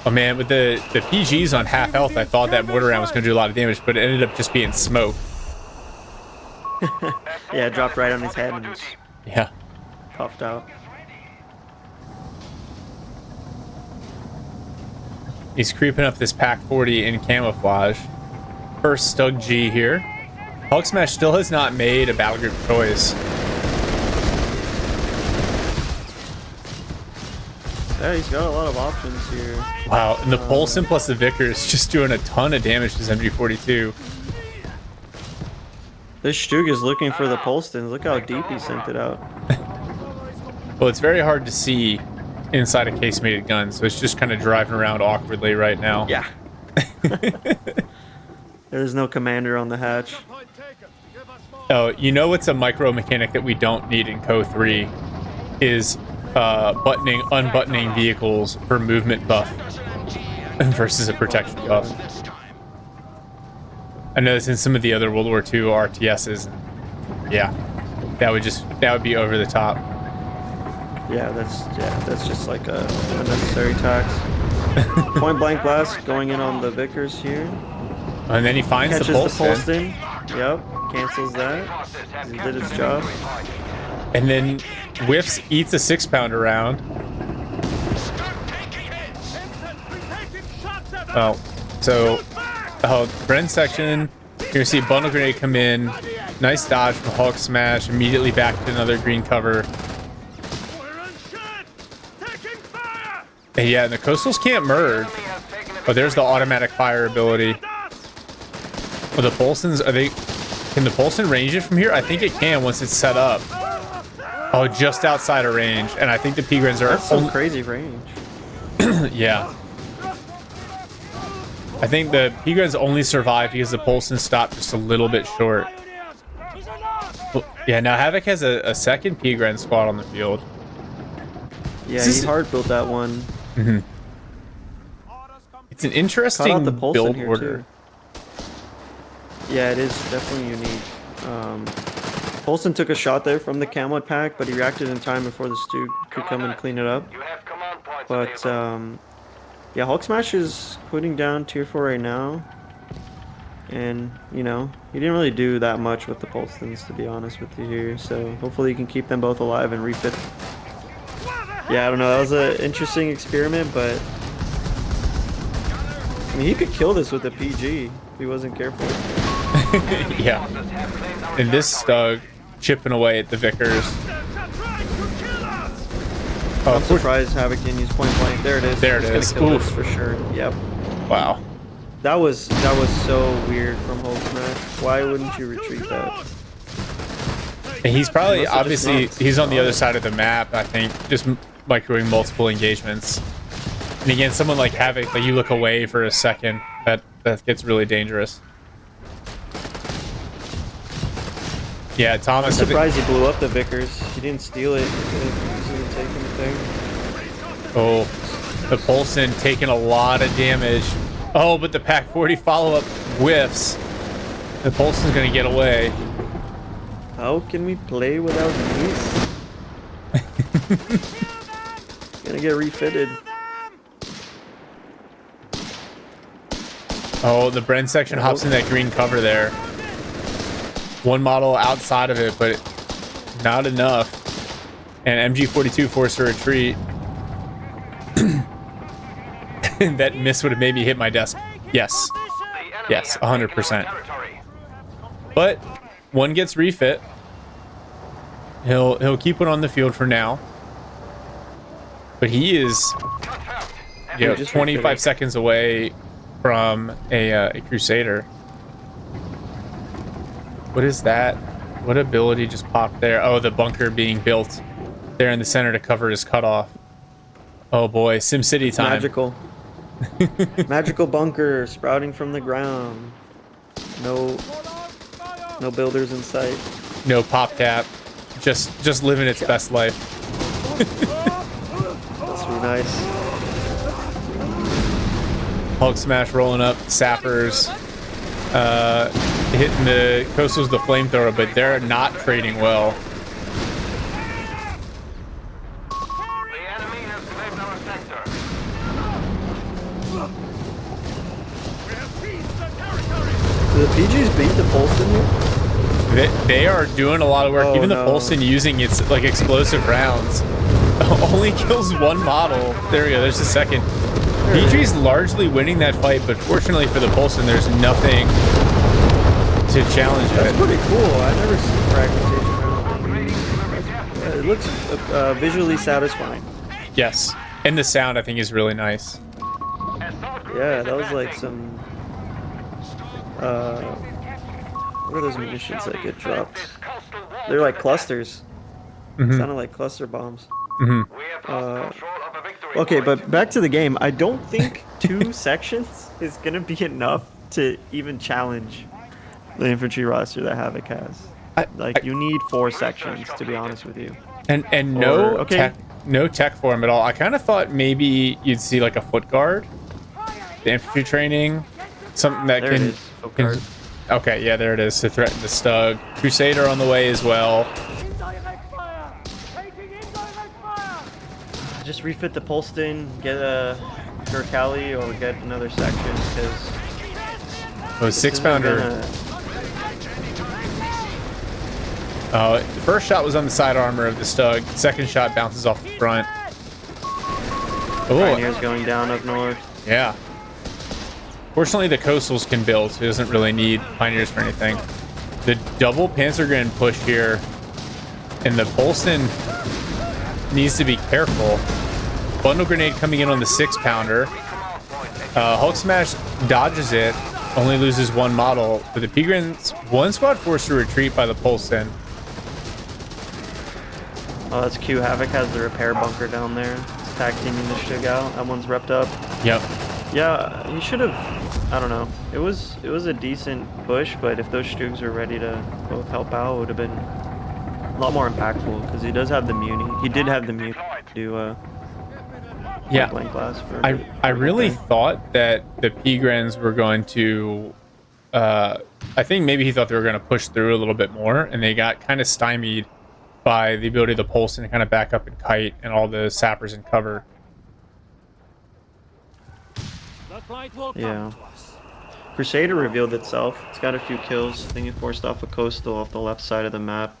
Speaker 1: Oh man, with the PGs on half health, I thought that mortar round was going to do a lot of damage, but it ended up just being smoke.
Speaker 2: Yeah, it dropped right on his head and just puffed out.
Speaker 1: He's creeping up this Pack 40 in camouflage. First Stug G here. Hulksmash still has not made a battle group choice.
Speaker 2: Yeah, he's got a lot of options here.
Speaker 1: Wow, and the Polson plus the Vickers is just doing a ton of damage to his MG42.
Speaker 2: This Stug is looking for the Polstons. Look how deep he sent it out.
Speaker 1: Well, it's very hard to see inside a case-mated gun, so it's just kind of driving around awkwardly right now.
Speaker 2: Yeah. There's no commander on the hatch.
Speaker 1: Oh, you know what's a micro mechanic that we don't need in CO3 is unbuttoning vehicles for movement buff versus a protection buff. I know this in some of the other World War II RTSs. Yeah, that would be over the top.
Speaker 2: Yeah, that's just like a unnecessary tax. Point blank blast going in on the Vickers here.
Speaker 1: And then he finds
Speaker 2: Catches
Speaker 1: the Polston.
Speaker 2: Yep, cancels that. He did his job.
Speaker 1: And then whiffs, eats a 6-pounder round. Oh, so Bren section. You're gonna see bundle grenade come in. Nice dodge from Hulksmash. Immediately back to another green cover. And yeah, and the Coastals can't merge. Oh, there's the automatic fire ability. Oh, the Polsons, can the Polson range it from here? I think it can once it's set up. Oh, just outside of range. And I think the P-Grins are...
Speaker 2: That's some crazy range.
Speaker 1: Yeah. I think the P-Grins only survive because the Polson stopped just a little bit short. Yeah, now Havoc has a second P-Grin squad on the field.
Speaker 2: Yeah, he hard built that one.
Speaker 1: Mm-hmm. It's an interesting build order.
Speaker 2: Yeah, it is definitely unique. Polson took a shot there from the camo pack, but he reacted in time before the Stu could come and clean it up.
Speaker 3: You have command points
Speaker 2: But
Speaker 3: enabled.
Speaker 2: yeah, Hulksmash is putting down tier 4 right now. And, you know, he didn't really do that much with the Polstons, to be honest with you here. So hopefully he can keep them both alive and refit. Yeah, I don't know. That was an interesting experiment, but I mean, he could kill this with a PG if he wasn't careful.
Speaker 1: Yeah. And this Stug chipping away at the Vickers.
Speaker 2: I'm surprised Havoc didn't use point blank. There it is.
Speaker 1: There it
Speaker 2: He's
Speaker 1: is.
Speaker 2: gonna kill
Speaker 1: Oof.
Speaker 2: this for sure. Yep.
Speaker 1: Wow.
Speaker 2: That was so weird from Hulksmash. Why wouldn't you retreat that?
Speaker 1: And he's probably,
Speaker 2: Must have just
Speaker 1: obviously,
Speaker 2: not
Speaker 1: he's on the
Speaker 2: thought
Speaker 1: other
Speaker 2: it.
Speaker 1: side of the map, I think, just microwing multiple engagements. And again, someone like Havoc, like you look away for a second, that gets really dangerous. Yeah,
Speaker 2: I'm
Speaker 1: Thomas.
Speaker 2: surprised he blew up the Vickers. He didn't steal it. He could have easily taken the thing.
Speaker 1: Oh, the Polson taking a lot of damage. Oh, but the Pack 40 follow-up whiffs. The Polson's gonna get away.
Speaker 2: How can we play without Nice? Gonna get refitted.
Speaker 1: Oh, the Bren section hops in that green cover there. One model outside of it, but not enough. And MG42 forced a retreat. That miss would have maybe hit my desk. Yes. Yes, 100%. But one gets refit. He'll keep it on the field for now. But he is, you know, 25 seconds away from a Crusader. What is that? What ability just popped there? Oh, the bunker being built there in the center to cover his cutoff. Oh boy, SimCity time.
Speaker 2: Magical. Magical bunker sprouting from the ground. No builders in sight.
Speaker 1: No pop cap. Just living its best life.
Speaker 2: That's really nice.
Speaker 1: Hulksmash rolling up, sappers, hitting the coastals with the flamethrower, but they're not trading well.
Speaker 3: The enemy has claimed our sector.
Speaker 2: Do the PGs beat the Polson here?
Speaker 1: They are doing a lot of work.
Speaker 2: Oh,
Speaker 1: Even the
Speaker 2: no.
Speaker 1: Polson using its like explosive rounds only kills one model. There we go. There's the second. PG's largely winning that fight, but fortunately for the Polson, there's nothing to challenge
Speaker 2: That's
Speaker 1: it.
Speaker 2: pretty cool. I've never seen fragmentation. It looks visually satisfying.
Speaker 1: Yes, and the sound I think is really nice.
Speaker 2: Yeah, that was like some. What are those munitions that get dropped? They're like clusters. Sounded like cluster bombs.
Speaker 3: We have lost control of a victory
Speaker 2: Okay,
Speaker 3: point.
Speaker 2: but back to the game. I don't think 2 sections is gonna be enough to even challenge the infantry roster that Havoc has. Like you need 4 sections to be honest with you.
Speaker 1: And no
Speaker 2: Or- okay.
Speaker 1: no tech for him at all. I kind of thought maybe you'd see like a foot guard, the infantry training, something that
Speaker 2: There it
Speaker 1: can.
Speaker 2: is. Foot guard.
Speaker 1: Okay, yeah, there it is to threaten the Stug. Crusader on the way as well.
Speaker 2: Just refit the Polston, get a Reakly, or get another section because.
Speaker 1: Oh, 6-pounder. The first shot was on the side armor of the Stug. Second shot bounces off the front.
Speaker 2: Pioneer's
Speaker 1: Oh,
Speaker 2: going down up north.
Speaker 1: yeah. Fortunately, the Coastals can build, so he doesn't really need Pioneers for anything. The double Panzergren push here, and the Polson needs to be careful. Bundle grenade coming in on the 6-pounder. Hulksmash dodges it, only loses one model, but the Pigrins, one squad forced to retreat by the Polson.
Speaker 2: Oh, that's Q. Havoc has the repair bunker down there. He's tag teaming the Shig out. That one's repped up.
Speaker 1: Yep.
Speaker 2: Yeah, he should have. I don't know. It was a decent push, but if those Stugs were ready to both help out, it would have been a lot more impactful because he does have the muni. He did have the muni to do
Speaker 1: Yeah.
Speaker 2: blank blast for.
Speaker 1: I really thought that the Pigrins were going to I think maybe he thought they were going to push through a little bit more, and they got kind of stymied by the ability of the Pulse and kind of back up and kite and all the sappers in cover.
Speaker 2: Yeah. Crusader revealed itself. It's got a few kills. I think it forced off a coastal off the left side of the map.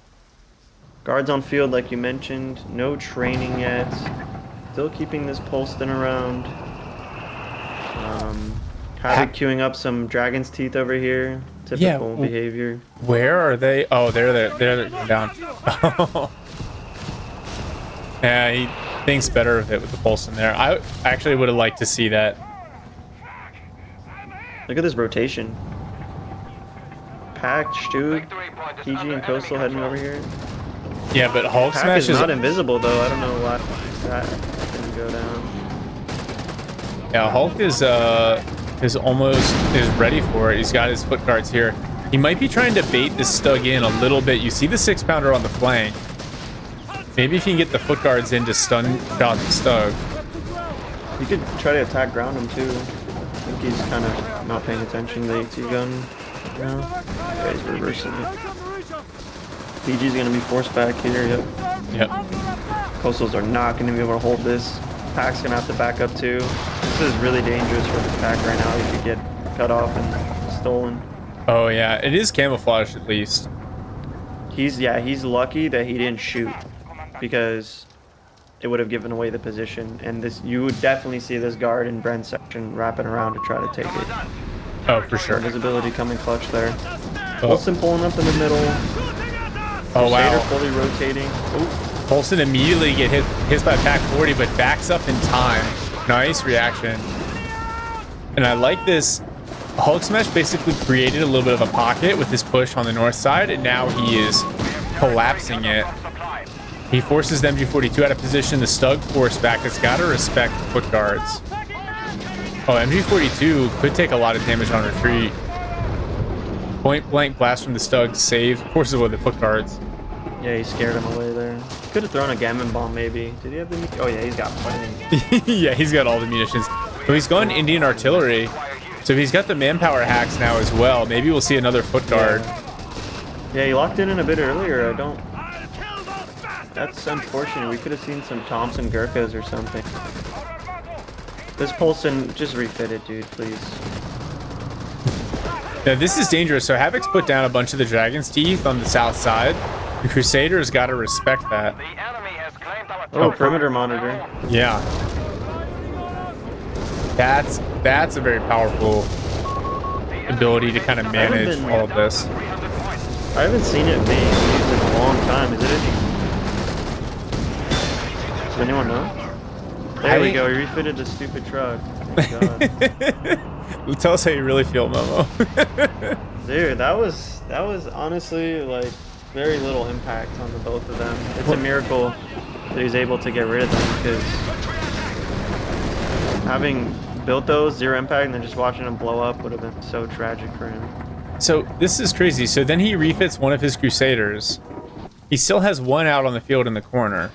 Speaker 2: Guards on field, like you mentioned. No training yet. Still keeping this Pulston around. Havoc queuing up some Dragon's Teeth over here. Typical behavior.
Speaker 1: Where are they? Oh, they're down. Yeah, he thinks better of it with the Pulse in there. I actually would have liked to see that.
Speaker 2: Look at this rotation. Pack, Stewed, PG, and Coastal heading over here.
Speaker 1: Yeah, but
Speaker 2: Pack
Speaker 1: Hulksmash
Speaker 2: is not invisible though. I don't know why that didn't go down.
Speaker 1: Yeah, Hulk is almost ready for it. He's got his foot guards here. He might be trying to bait this Stug in a little bit. You see the 6-pounder on the flank. Maybe if you can get the foot guards in to stun shot the Stug.
Speaker 2: You could try to attack ground him too. I think he's kind of not paying attention to the AT gun. Yeah, he's reversing it. PG's gonna be forced back here.
Speaker 1: Yep.
Speaker 2: Coastals are not gonna be able to hold this. Pack's gonna have to back up too. This is really dangerous for the Pack right now. He could get cut off and stolen.
Speaker 1: Oh yeah, it is camouflaged at least.
Speaker 2: He's lucky that he didn't shoot, because it would have given away the position, and this you would definitely see this guard in Brent's section wrapping around to try to take it.
Speaker 1: Oh, for sure.
Speaker 2: Visibility coming clutch there.
Speaker 1: Oh.
Speaker 2: Wilson pulling up in the middle.
Speaker 1: Oh wow.
Speaker 2: Fully rotating.
Speaker 1: Paulson immediately get hit by Pack 40, but backs up in time. Nice reaction. And I like this. Hulksmash basically created a little bit of a pocket with his push on the north side, and now he is collapsing it. He forces the MG42 out of position. The Stug force back. It's got to respect foot guards. Oh, MG42 could take a lot of damage on retreat. Point blank blast from the Stug saves. Forces away the foot guards.
Speaker 2: Yeah, he scared him away there. Could have thrown a gammon bomb maybe. Did he have the? Oh yeah, he's got plenty.
Speaker 1: Yeah, he's got all the munitions. So he's gone Indian artillery. So he's got the manpower hacks now as well. Maybe we'll see another foot guard.
Speaker 2: Yeah, he locked in a bit earlier. That's unfortunate. We could have seen some Thompson Gurkhas or something. This Polson, just refit it, dude, please.
Speaker 1: Now this is dangerous. So Havoc's put down a bunch of the Dragon's Teeth on the south side. The Crusaders got to respect that.
Speaker 2: Oh, perimeter monitor.
Speaker 1: Yeah. That's a very powerful ability to kind of manage all of this.
Speaker 2: I haven't seen it being used in a long time. Is it any? Does anyone know? There we go. He refitted the stupid truck. Oh my God.
Speaker 1: Tell us how you really feel, Momo.
Speaker 2: Dude, that was honestly like very little impact on the both of them. It's a miracle that he's able to get rid of them, because having built those 0 impact and then just watching them blow up would have been so tragic for him.
Speaker 1: So this is crazy. So then he refits one of his Crusaders. He still has one out on the field in the corner.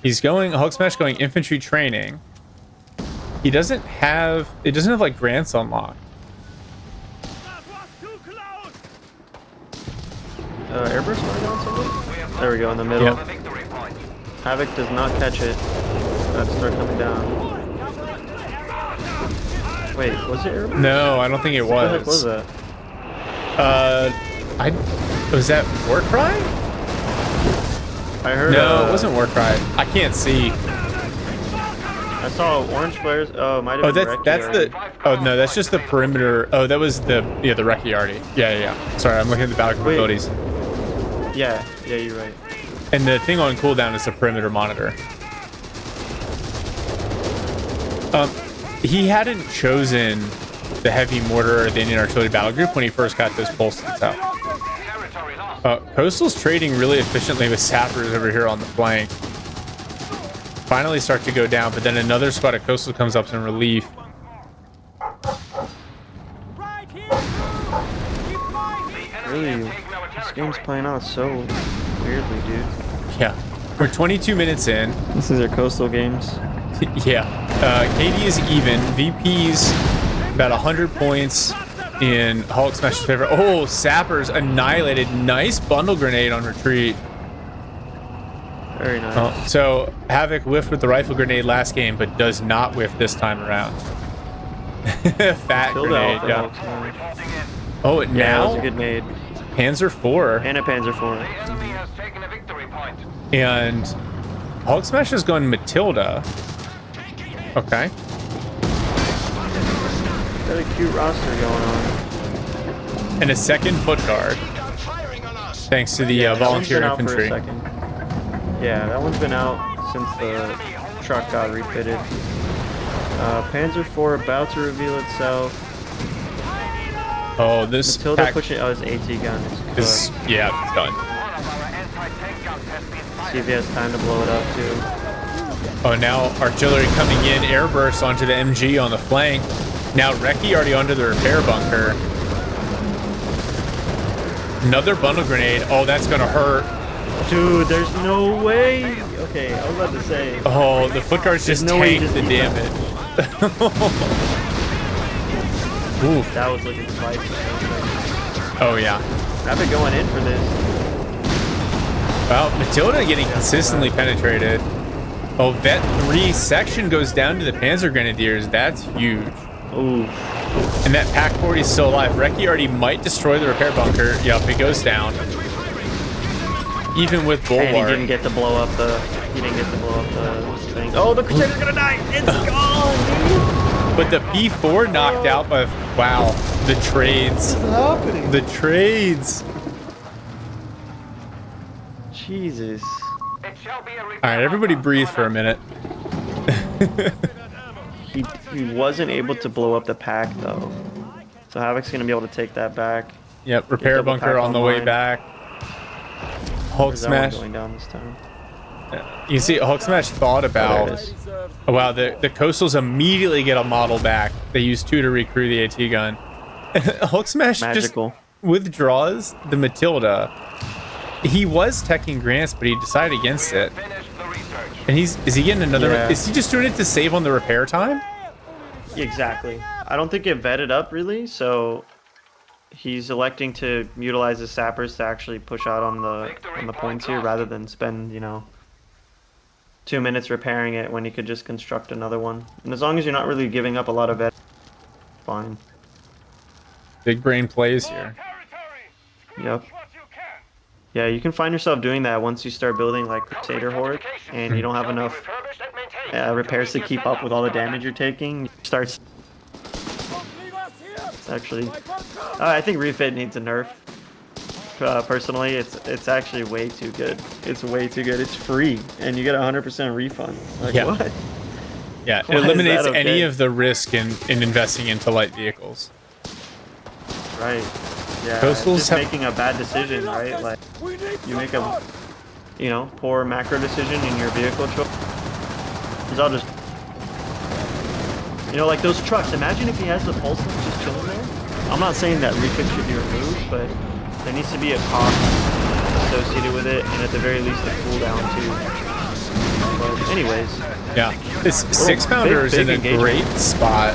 Speaker 1: He's going Hulksmash going infantry training. It doesn't have like grants unlocked.
Speaker 2: Airburst going on something? There we go, in the middle.
Speaker 1: Yep.
Speaker 2: Havoc does not catch it. Let's start coming down. Wait, was it Airburst?
Speaker 1: No, I don't think it was.
Speaker 2: What the heck was that?
Speaker 1: Was that Warcry?
Speaker 2: I heard.
Speaker 1: No, it wasn't Warcry. I can't see.
Speaker 2: I saw orange flares. Oh, it might have been
Speaker 1: that's the. Oh no, that's just the perimeter. Oh, that was the the Reakly. Yeah. Sorry, I'm looking at the battle capabilities.
Speaker 2: Yeah, you're right.
Speaker 1: And the thing on cooldown is the perimeter monitor. He hadn't chosen the heavy mortar or the Indian artillery battle group when he first got those pulses out. Coastal's trading really efficiently with sappers over here on the flank. Finally start to go down, but then another squad of Coastal comes up in relief.
Speaker 2: Really, this game's playing out so weirdly, dude.
Speaker 1: Yeah, we're 22 minutes in.
Speaker 2: This is their Coastal games.
Speaker 1: Yeah, KD is even. VP's about 100 points. in Hulksmash's favor. Oh, Sappers annihilated. Nice bundle grenade on retreat.
Speaker 2: Very nice.
Speaker 1: Oh, so Havoc whiffed with the rifle grenade last game, but does not whiff this time around. Fat
Speaker 2: Killed
Speaker 1: grenade,
Speaker 2: out for
Speaker 1: yeah.
Speaker 2: Hulksmash.
Speaker 1: Oh,
Speaker 2: Yeah, that
Speaker 1: now
Speaker 2: was a good nade.
Speaker 1: Panzer 4
Speaker 2: And a Panzer
Speaker 3: The
Speaker 2: 4.
Speaker 3: enemy has taken a victory point.
Speaker 1: and Hulksmash is going Matilda. Okay.
Speaker 2: Got a cute roster going on.
Speaker 1: And a second foot guard. Thanks to the
Speaker 2: That one's
Speaker 1: volunteer
Speaker 2: been out for a
Speaker 1: infantry.
Speaker 2: second. Yeah, that one's been out since the truck got refitted. Panzer 4 about to reveal itself.
Speaker 1: Oh, this
Speaker 2: Matilda
Speaker 1: pack
Speaker 2: pushing. Oh, his AT gun
Speaker 1: is,
Speaker 2: is
Speaker 1: yeah, it's done.
Speaker 3: One of our anti-tank guns has been fired.
Speaker 2: See if he has time to blow it up too.
Speaker 1: Oh, now artillery coming in, airburst onto the MG on the flank. Now Reakly already under the repair bunker. Another bundle grenade. Oh, that's gonna hurt.
Speaker 2: Dude, there's no way. Okay, I was about to say.
Speaker 1: Oh, the foot guards just
Speaker 2: no way you
Speaker 1: tanked
Speaker 2: just
Speaker 1: the
Speaker 2: beat that.
Speaker 1: damage. Oof.
Speaker 2: That was looking spicy.
Speaker 1: Oh yeah.
Speaker 2: Havoc going in for this.
Speaker 1: Well, Matilda getting consistently penetrated. Oh, Vet 3 section goes down to the Panzer Grenadiers. That's huge.
Speaker 2: Ooh.
Speaker 1: And that Pack 40 is still alive. Reakly already might destroy the repair bunker. Yep, it goes down. Even with
Speaker 2: And he
Speaker 1: Bulwark.
Speaker 2: didn't get to blow up the. He didn't get to blow up the thing. Oh, the Crusader's gonna die. It's gone, dude.
Speaker 1: But the P4 knocked out by, wow, the trades.
Speaker 2: What's happening?
Speaker 1: The trades.
Speaker 2: Jesus.
Speaker 3: It shall be a
Speaker 1: All right, everybody breathe for a minute.
Speaker 2: He wasn't able to blow up the pack though. So Havoc's gonna be able to take that back.
Speaker 1: Yep, repair
Speaker 2: double
Speaker 1: bunker
Speaker 2: pack
Speaker 1: on the way
Speaker 2: online.
Speaker 1: back. Hulk
Speaker 2: Where's that one
Speaker 1: smash.
Speaker 2: going down this time?
Speaker 1: You see, Hulk smash thought
Speaker 2: Oh,
Speaker 1: about.
Speaker 2: there it is.
Speaker 1: Oh, wow, the Coastals immediately get a model back. They use 2 to recrew the AT gun. Hulk smash
Speaker 2: Magical.
Speaker 1: just withdraws the Matilda. He was teching Grants, but he decided against it.
Speaker 3: finish the research.
Speaker 1: And is he getting another?
Speaker 2: Yeah.
Speaker 1: Is he just doing it to save on the repair time?
Speaker 2: Exactly. I don't think it vetted up really, so he's electing to utilize his sappers to actually push out on the points here rather than spend, 2 minutes repairing it when he could just construct another one. And as long as you're not really giving up a lot of vet, fine.
Speaker 1: Big brain plays here.
Speaker 2: Yep. Yeah, you can find yourself doing that once you start building like Crusader Horde and you don't have enough repairs to keep up with all the damage you're taking. Starts. It's actually, I think refit needs a nerf. Personally, it's actually way too good. It's way too good. It's free and you get a 100% refund. Like
Speaker 1: Yeah.
Speaker 2: what?
Speaker 1: Yeah, it
Speaker 2: Why is
Speaker 1: eliminates
Speaker 2: that
Speaker 1: any
Speaker 2: okay?
Speaker 1: of the risk in investing into light vehicles.
Speaker 2: Right. Yeah.
Speaker 1: Coastals
Speaker 2: Just
Speaker 1: have-
Speaker 2: making a bad decision, right? Like you make a, poor macro decision in your vehicle choice. Because I'll just, like those trucks. Imagine if he has the pulse just chilling there. I'm not saying that refit should be removed, but there needs to be a cost associated with it, and at the very least a cooldown too. But anyways,
Speaker 1: Yeah, this 6-pounder is
Speaker 2: big
Speaker 1: in a
Speaker 2: engagement.
Speaker 1: great spot.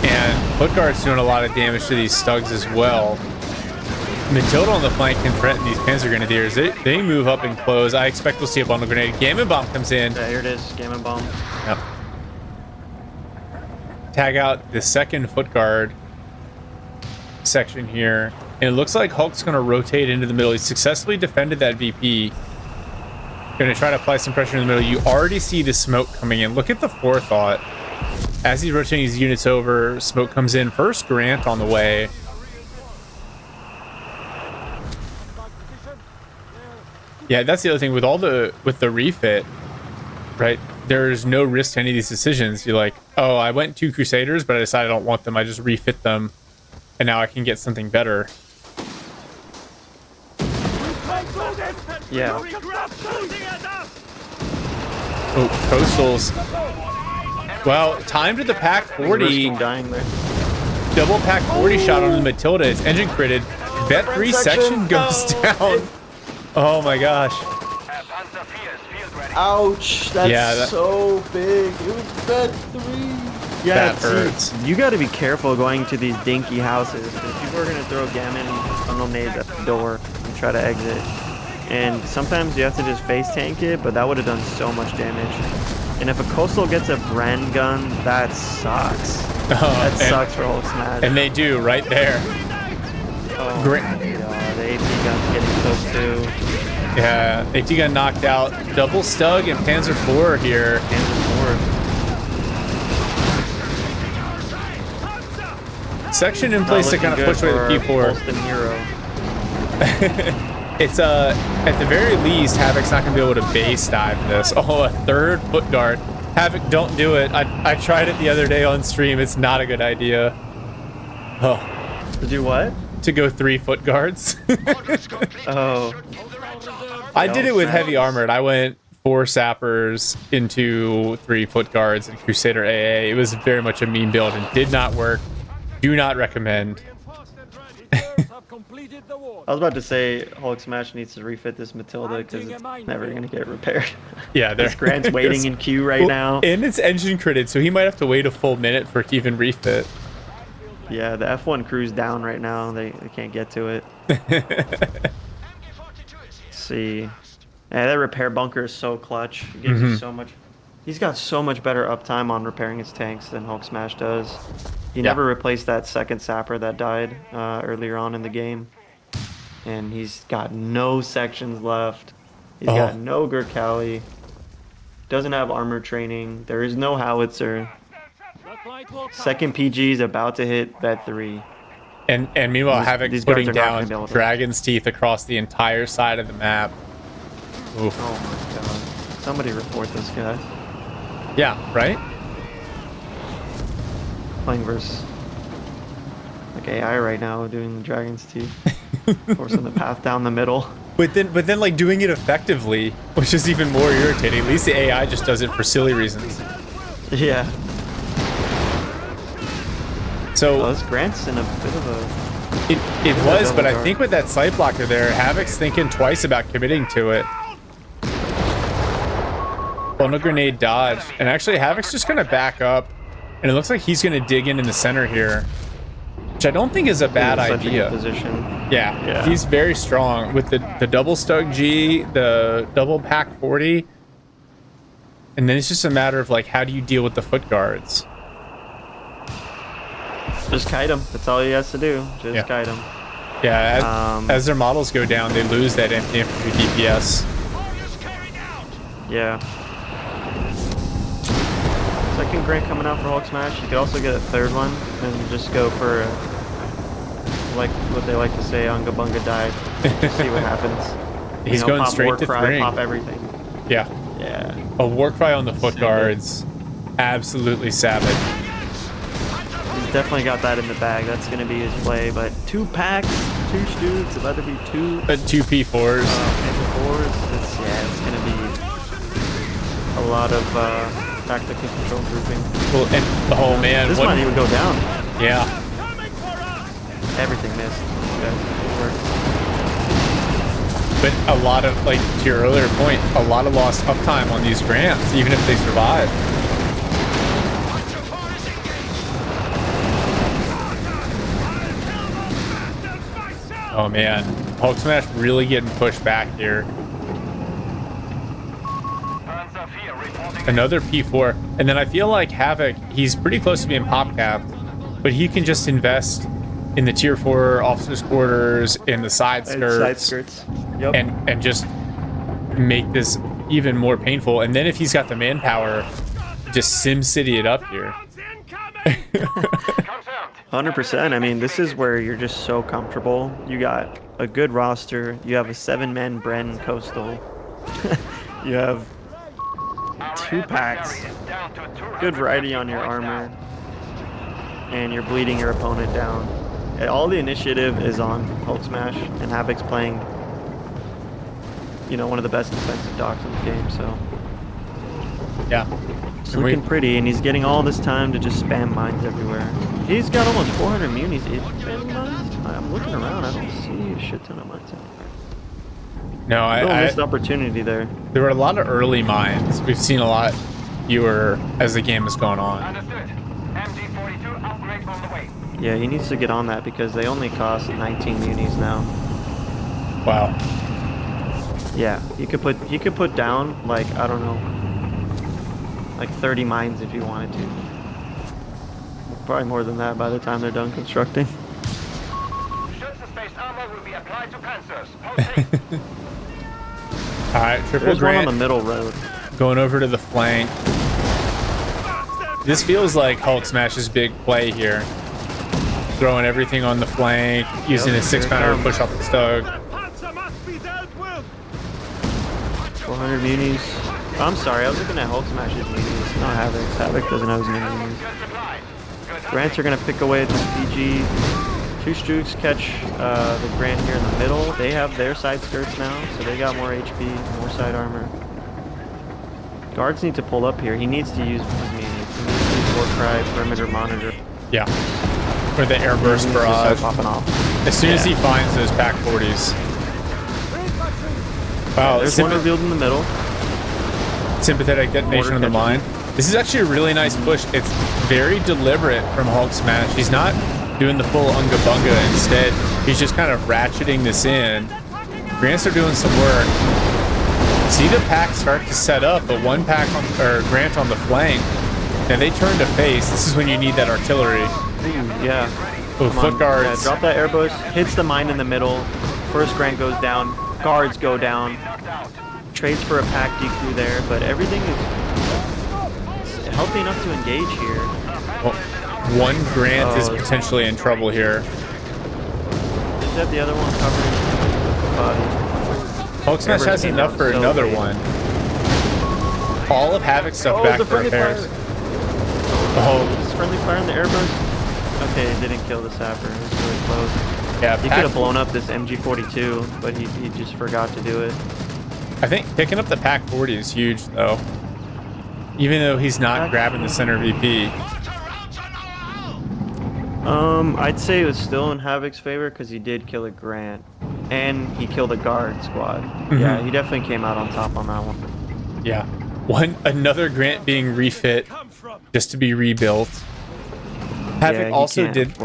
Speaker 1: And Footguard's doing a lot of damage to these Stugs as well. Matilda on the flank can threaten these Panzer Grenadiers. They move up and close. I expect we'll see a bundle grenade. Gamma Bomb comes in.
Speaker 2: yeah, here it is, Gamma Bomb.
Speaker 1: Yep. Tag out the second Footguard section here. And it looks like Hulk's going to rotate into the middle. He successfully defended that VP. Going to try to apply some pressure in the middle. You already see the smoke coming in. Look at the forethought. As he's rotating his units over, smoke comes in. First Grant on the way. Yeah, that's the other thing with the refit, right? There's no risk to any of these decisions. You're like, oh, I went 2 Crusaders, but I decided I don't want them. I just refit them, and now I can get something better.
Speaker 2: Yeah.
Speaker 1: Oh, Coastals. Well, time to the Pack 40.
Speaker 2: Risking dying there.
Speaker 1: Double Pack 40 shot on the Matilda. It's engine critted. Vet 3 section goes down. Oh my gosh.
Speaker 3: Panzer IV is field ready.
Speaker 2: Ouch! That's
Speaker 1: Yeah,
Speaker 2: so big. It was Vet 3. Yeah,
Speaker 1: that hurts.
Speaker 2: you got to be careful going to these dinky houses because people are gonna throw gammon funnel nades at the door and try to exit. And sometimes you have to just face tank it, but that would have done so much damage. And if a coastal gets a Bren gun, that sucks. That sucks for Hulksmash.
Speaker 1: And they do right there.
Speaker 2: Oh
Speaker 1: Great.
Speaker 2: my god, the AP gun's getting close too.
Speaker 1: Yeah, AT gun knocked out. Double Stug and Panzer IV here.
Speaker 2: Panzer
Speaker 1: Section in place to kind of push away the P4.
Speaker 2: Hero.
Speaker 1: It's at the very least, Havoc's not gonna be able to base dive this. Oh, a third foot guard. Havoc, don't do it. I tried it the other day on stream. It's not a good idea. Oh.
Speaker 2: To do what?
Speaker 1: To go 3 foot guards.
Speaker 2: Oh.
Speaker 1: I did it with heavy armored. I went 4 sappers into 3 foot guards and Crusader AA. It was very much a meme build and did not work. Do not recommend.
Speaker 2: I was about to say Hulksmash needs to refit this Matilda because it's never going to get repaired.
Speaker 1: Yeah,
Speaker 2: this Grant's waiting in queue right now.
Speaker 1: And it's engine critted, so he might have to wait a full minute for it to even refit.
Speaker 2: Yeah, the F1 crew's down right now. They can't get to it. Let's see. Yeah, that repair bunker is so clutch. It gives you so much. He's got so much better uptime on repairing his tanks than Hulksmash does. He never replaced that second sapper that died earlier on in the game. And he's got no sections left. He's got no Gurkhali. Doesn't have armor training. There is no howitzer. Second PG is about to hit Vet 3.
Speaker 1: And meanwhile, Havoc
Speaker 2: these
Speaker 1: putting
Speaker 2: guards are not
Speaker 1: down
Speaker 2: gonna be able to-
Speaker 1: Dragon's Teeth across the entire side of the map. Oof.
Speaker 2: Oh my god. Somebody report this guy.
Speaker 1: Yeah, right?
Speaker 2: Playing versus like AI right now, doing the Dragon's Teeth. Forcing the path down the middle.
Speaker 1: But then like doing it effectively, which is even more irritating. At least the AI just does it for silly reasons.
Speaker 2: Yeah.
Speaker 1: So
Speaker 2: this Grant's in a bit of a...
Speaker 1: it was, but I think with that sight blocker there, Havoc's thinking twice about committing to it. Bundle grenade dodge. And actually Havoc's just gonna back up. And it looks like he's gonna dig in the center here. Which I don't think is a bad idea.
Speaker 2: Position.
Speaker 1: Yeah, he's very strong with the double Stug G, the double pack 40. And then it's just a matter of like, how do you deal with the foot guards?
Speaker 2: Just kite him. That's all he has to do. Just kite him.
Speaker 1: Yeah, as their models go down, they lose that empty infantry DPS.
Speaker 2: Yeah. Second Grant coming out for Hulksmash. You could also get a third one and just go for, like what they like to say, Unga Bunga dive. Just see what happens.
Speaker 1: He's going
Speaker 2: pop
Speaker 1: straight to
Speaker 2: Warcry,
Speaker 1: 3.
Speaker 2: Pop everything.
Speaker 1: Yeah.
Speaker 2: Yeah.
Speaker 1: A Warcry on the foot guards. Absolutely savage.
Speaker 2: He's definitely got that in the bag. That's going to be his play. But 2 packs, 2 Studs, about to be 2.
Speaker 1: 2 P4s.
Speaker 2: P4s. It's going to be a lot of tactical control grouping.
Speaker 1: Well, and oh man,
Speaker 2: this might even go down.
Speaker 1: Yeah.
Speaker 2: Everything missed.
Speaker 1: But a lot of, like, to your earlier point, a lot of lost uptime on these Grants, even if they survive. Oh man, Hulksmash really getting pushed back here. Another P4, and then I feel like Havoc, he's pretty close to being pop capped, but he can just invest in the tier 4 officers' quarters, in the side skirts,
Speaker 2: Yep.
Speaker 1: and just make this even more painful. And then if he's got the manpower, just Sim City it up here.
Speaker 2: 100%. I mean, this is where you're just so comfortable. You got a good roster. You have a 7-man Bren coastal. You have 2 packs. Good variety on your armor. And you're bleeding your opponent down. All the initiative is on Hulksmash, and Havoc's playing, you know, one of the best defensive dogs in the game, so.
Speaker 1: Yeah.
Speaker 2: It's looking pretty, and he's getting all this time to just spam mines everywhere. He's got almost 400 munis. I'm looking around, I don't see a shit ton of mines anywhere.
Speaker 1: No, I
Speaker 2: missed opportunity there.
Speaker 1: There were a lot of early mines. We've seen a lot fewer as the game has gone on.
Speaker 3: Understood. MG42 upgrade on the way.
Speaker 2: Yeah, he needs to get on that because they only cost 19 munis now.
Speaker 1: Wow.
Speaker 2: Yeah, he could put down like, I don't know, like 30 mines if he wanted to. Probably more than that by the time they're done constructing.
Speaker 3: Schützenspaced armor will be applied to panzers. Post haste.
Speaker 1: All right, triple
Speaker 2: There's one on
Speaker 1: Grant
Speaker 2: the middle road.
Speaker 1: going over to the flank. This feels like Hulksmash's big play here. Throwing everything on the flank, using his 6-pounder to push off the Stug.
Speaker 2: 400 munis. Oh, I'm sorry, I was looking at Hulksmash's munis, not Havoc. Havoc doesn't have as many munis. Grants are going to pick away at this PG. 2 Strooks catch the Grant here in the middle. They have their side skirts now, so they got more HP, more side armor. Guards need to pull up here. He needs to use his munis. He needs to use War Cry, Perimeter Monitor.
Speaker 1: Yeah. Or the Airburst Barrage.
Speaker 2: Popping off.
Speaker 1: As soon as he finds those pack 40s. Wow,
Speaker 2: There's one revealed in the middle.
Speaker 1: Sympathetic detonation of the mine. This is actually a really nice push. It's very deliberate from Hulksmash. He's not doing the full Unga Bunga. Instead, he's just kind of ratcheting this in. Grants are doing some work. See the pack start to set up, but one pack on, or Grant on the flank, and they turn to face. This is when you need that artillery.
Speaker 2: Yeah.
Speaker 1: Oh, foot guards.
Speaker 2: Yeah, drop that airbush. Hits the mine in the middle. First Grant goes down. Guards go down. Trades for a pack decrew there, but everything is healthy enough to engage here.
Speaker 1: Well, one Grant is potentially in trouble here.
Speaker 2: Just have the other one covered.
Speaker 1: Hulksmash has enough for another one. All of Havoc's stuff back for repairs.
Speaker 2: Oh, it's friendly fire in the airburst. Okay, it didn't kill the sapper. It was really close.
Speaker 1: Yeah,
Speaker 2: he could have blown up this MG42, but he just forgot to do it.
Speaker 1: I think picking up the pack 40 is huge, though. Even though he's not grabbing the center VP.
Speaker 2: I'd say it was still in Havoc's favor because he did kill a Grant. And he killed a guard squad. Yeah, he definitely came out on top on that one.
Speaker 1: Yeah. Another Grant being refit just to be rebuilt. Havoc also did.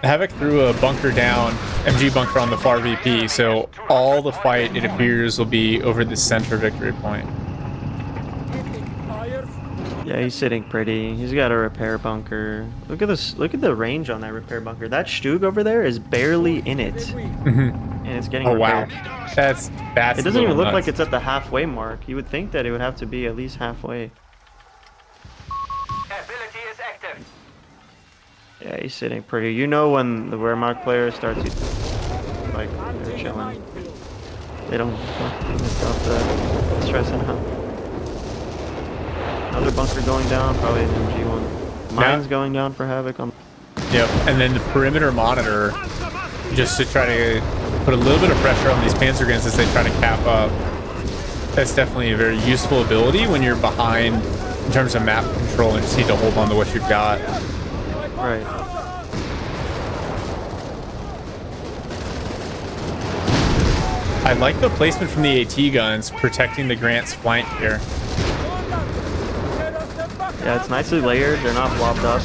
Speaker 1: Havoc threw a bunker down, MG bunker on the far VP, so all the fight, it appears, will be over the center victory point.
Speaker 2: Yeah, he's sitting pretty. He's got a repair bunker. Look at this. Look at the range on that repair bunker. That Stug over there is barely in it, and it's getting repaired.
Speaker 1: Wow, that's
Speaker 2: it doesn't even look like it's at the halfway mark. You would think that it would have to be at least halfway.
Speaker 3: Ability is active.
Speaker 2: Yeah, he's sitting pretty. You know when the Wehrmacht players start to, like, they're chilling. They don't stop the stressing out. Another bunker going down, probably an MG one. Mine's going down for Havoc on.
Speaker 1: Yep, and then the perimeter monitor, just to try to put a little bit of pressure on these Panzer guns as they try to cap up. That's definitely a very useful ability when you're behind in terms of map control and just need to hold on to what you've got.
Speaker 2: Right.
Speaker 1: I like the placement from the AT guns protecting the Grant's flank here.
Speaker 2: Yeah, it's nicely layered. They're not blobbed up.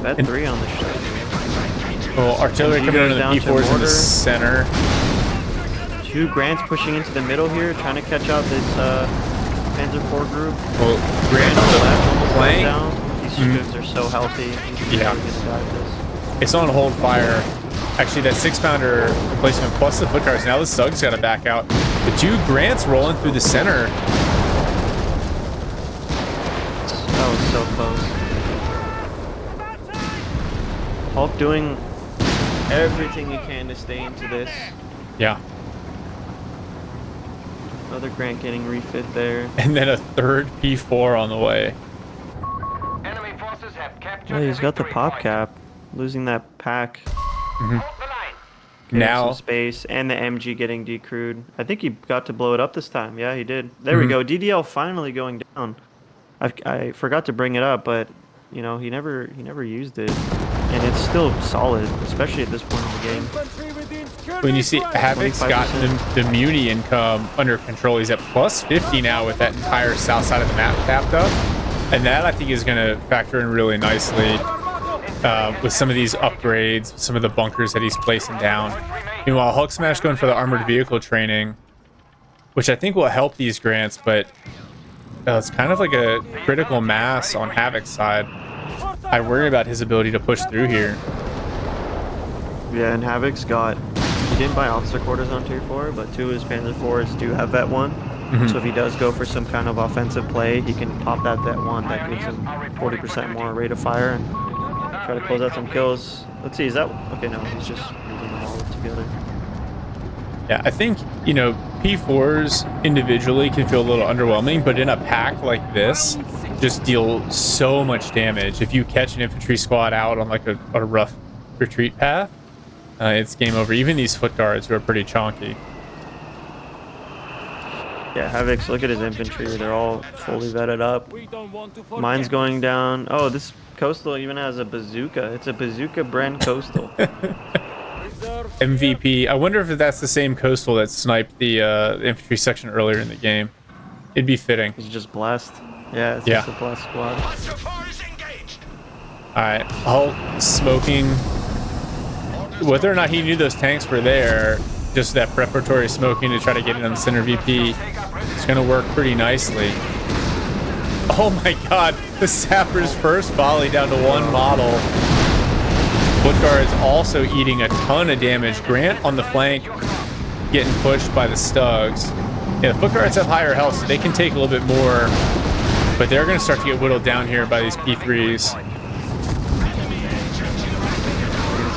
Speaker 2: Bet 3 on the shot.
Speaker 1: Well, artillery coming out of the P4s in the center.
Speaker 2: 2 Grants pushing into the middle here, trying to catch out this Panzer IV group.
Speaker 1: Well, Grant on the left flank.
Speaker 2: These Stugs are so healthy.
Speaker 1: Yeah. It's on hold fire. Actually, that 6-pounder replacement plus the foot cars. Now the Sug's got to back out. The 2 Grants rolling through the center.
Speaker 2: That was so close. Hulk doing everything he can to stay into this.
Speaker 1: Yeah.
Speaker 2: Another Grant getting refit there.
Speaker 1: And then a third P4 on the way.
Speaker 3: Enemy forces have captured.
Speaker 2: Yeah, he's got the pop cap. Losing that pack.
Speaker 3: Hold the line.
Speaker 1: Now
Speaker 2: some space and the MG getting decrewed. I think he got to blow it up this time. Yeah, he did. There we go. DDL finally going down. I forgot to bring it up, but you know he never used it, and it's still solid, especially at this point in the game.
Speaker 1: when you see Havoc's got the Muni income under control, he's at plus 50 now with that entire south side of the map tapped up. And that, I think, is going to factor in really nicely with some of these upgrades, some of the bunkers that he's placing down. Meanwhile, Hulksmash going for the armored vehicle training, which I think will help these grants, but it's kind of like a critical mass on Havoc's side. I worry about his ability to push through here.
Speaker 2: Yeah, and Havoc's got... He didn't buy officer quarters on tier 4, but 2 of his Panzer IVs do have Vet 1. So if he does go for some kind of offensive play, he can pop that Vet 1. That gives him 40% more rate of fire and try to close out some kills. Let's see, is that... Okay, no, he's just moving them all together.
Speaker 1: Yeah, I think, you know, P4s individually can feel a little underwhelming, but in a pack like this, just deal so much damage. If you catch an infantry squad out on like a rough retreat path, it's game over. Even these foot guards who are pretty chonky.
Speaker 2: Yeah, Havoc's, look at his infantry. They're all fully vetted up. Mine's going down. Oh, this coastal even has a bazooka. It's a bazooka Bren coastal.
Speaker 1: MVP. I wonder if that's the same coastal that sniped the infantry section earlier in the game. It'd be fitting.
Speaker 2: He's just blessed. Yeah, it's just a blessed squad.
Speaker 1: Alright, Hulk smoking. Whether or not he knew those tanks were there, just that preparatory smoking to try to get it on the center VP, it's going to work pretty nicely. Oh my god, the Sapper's first volley down to one model. Footguard's also eating a ton of damage. Grant on the flank getting pushed by the Stugs. Yeah, the Footguards have higher health, so they can take a little bit more, but they're going to start to get whittled down here by these P3s.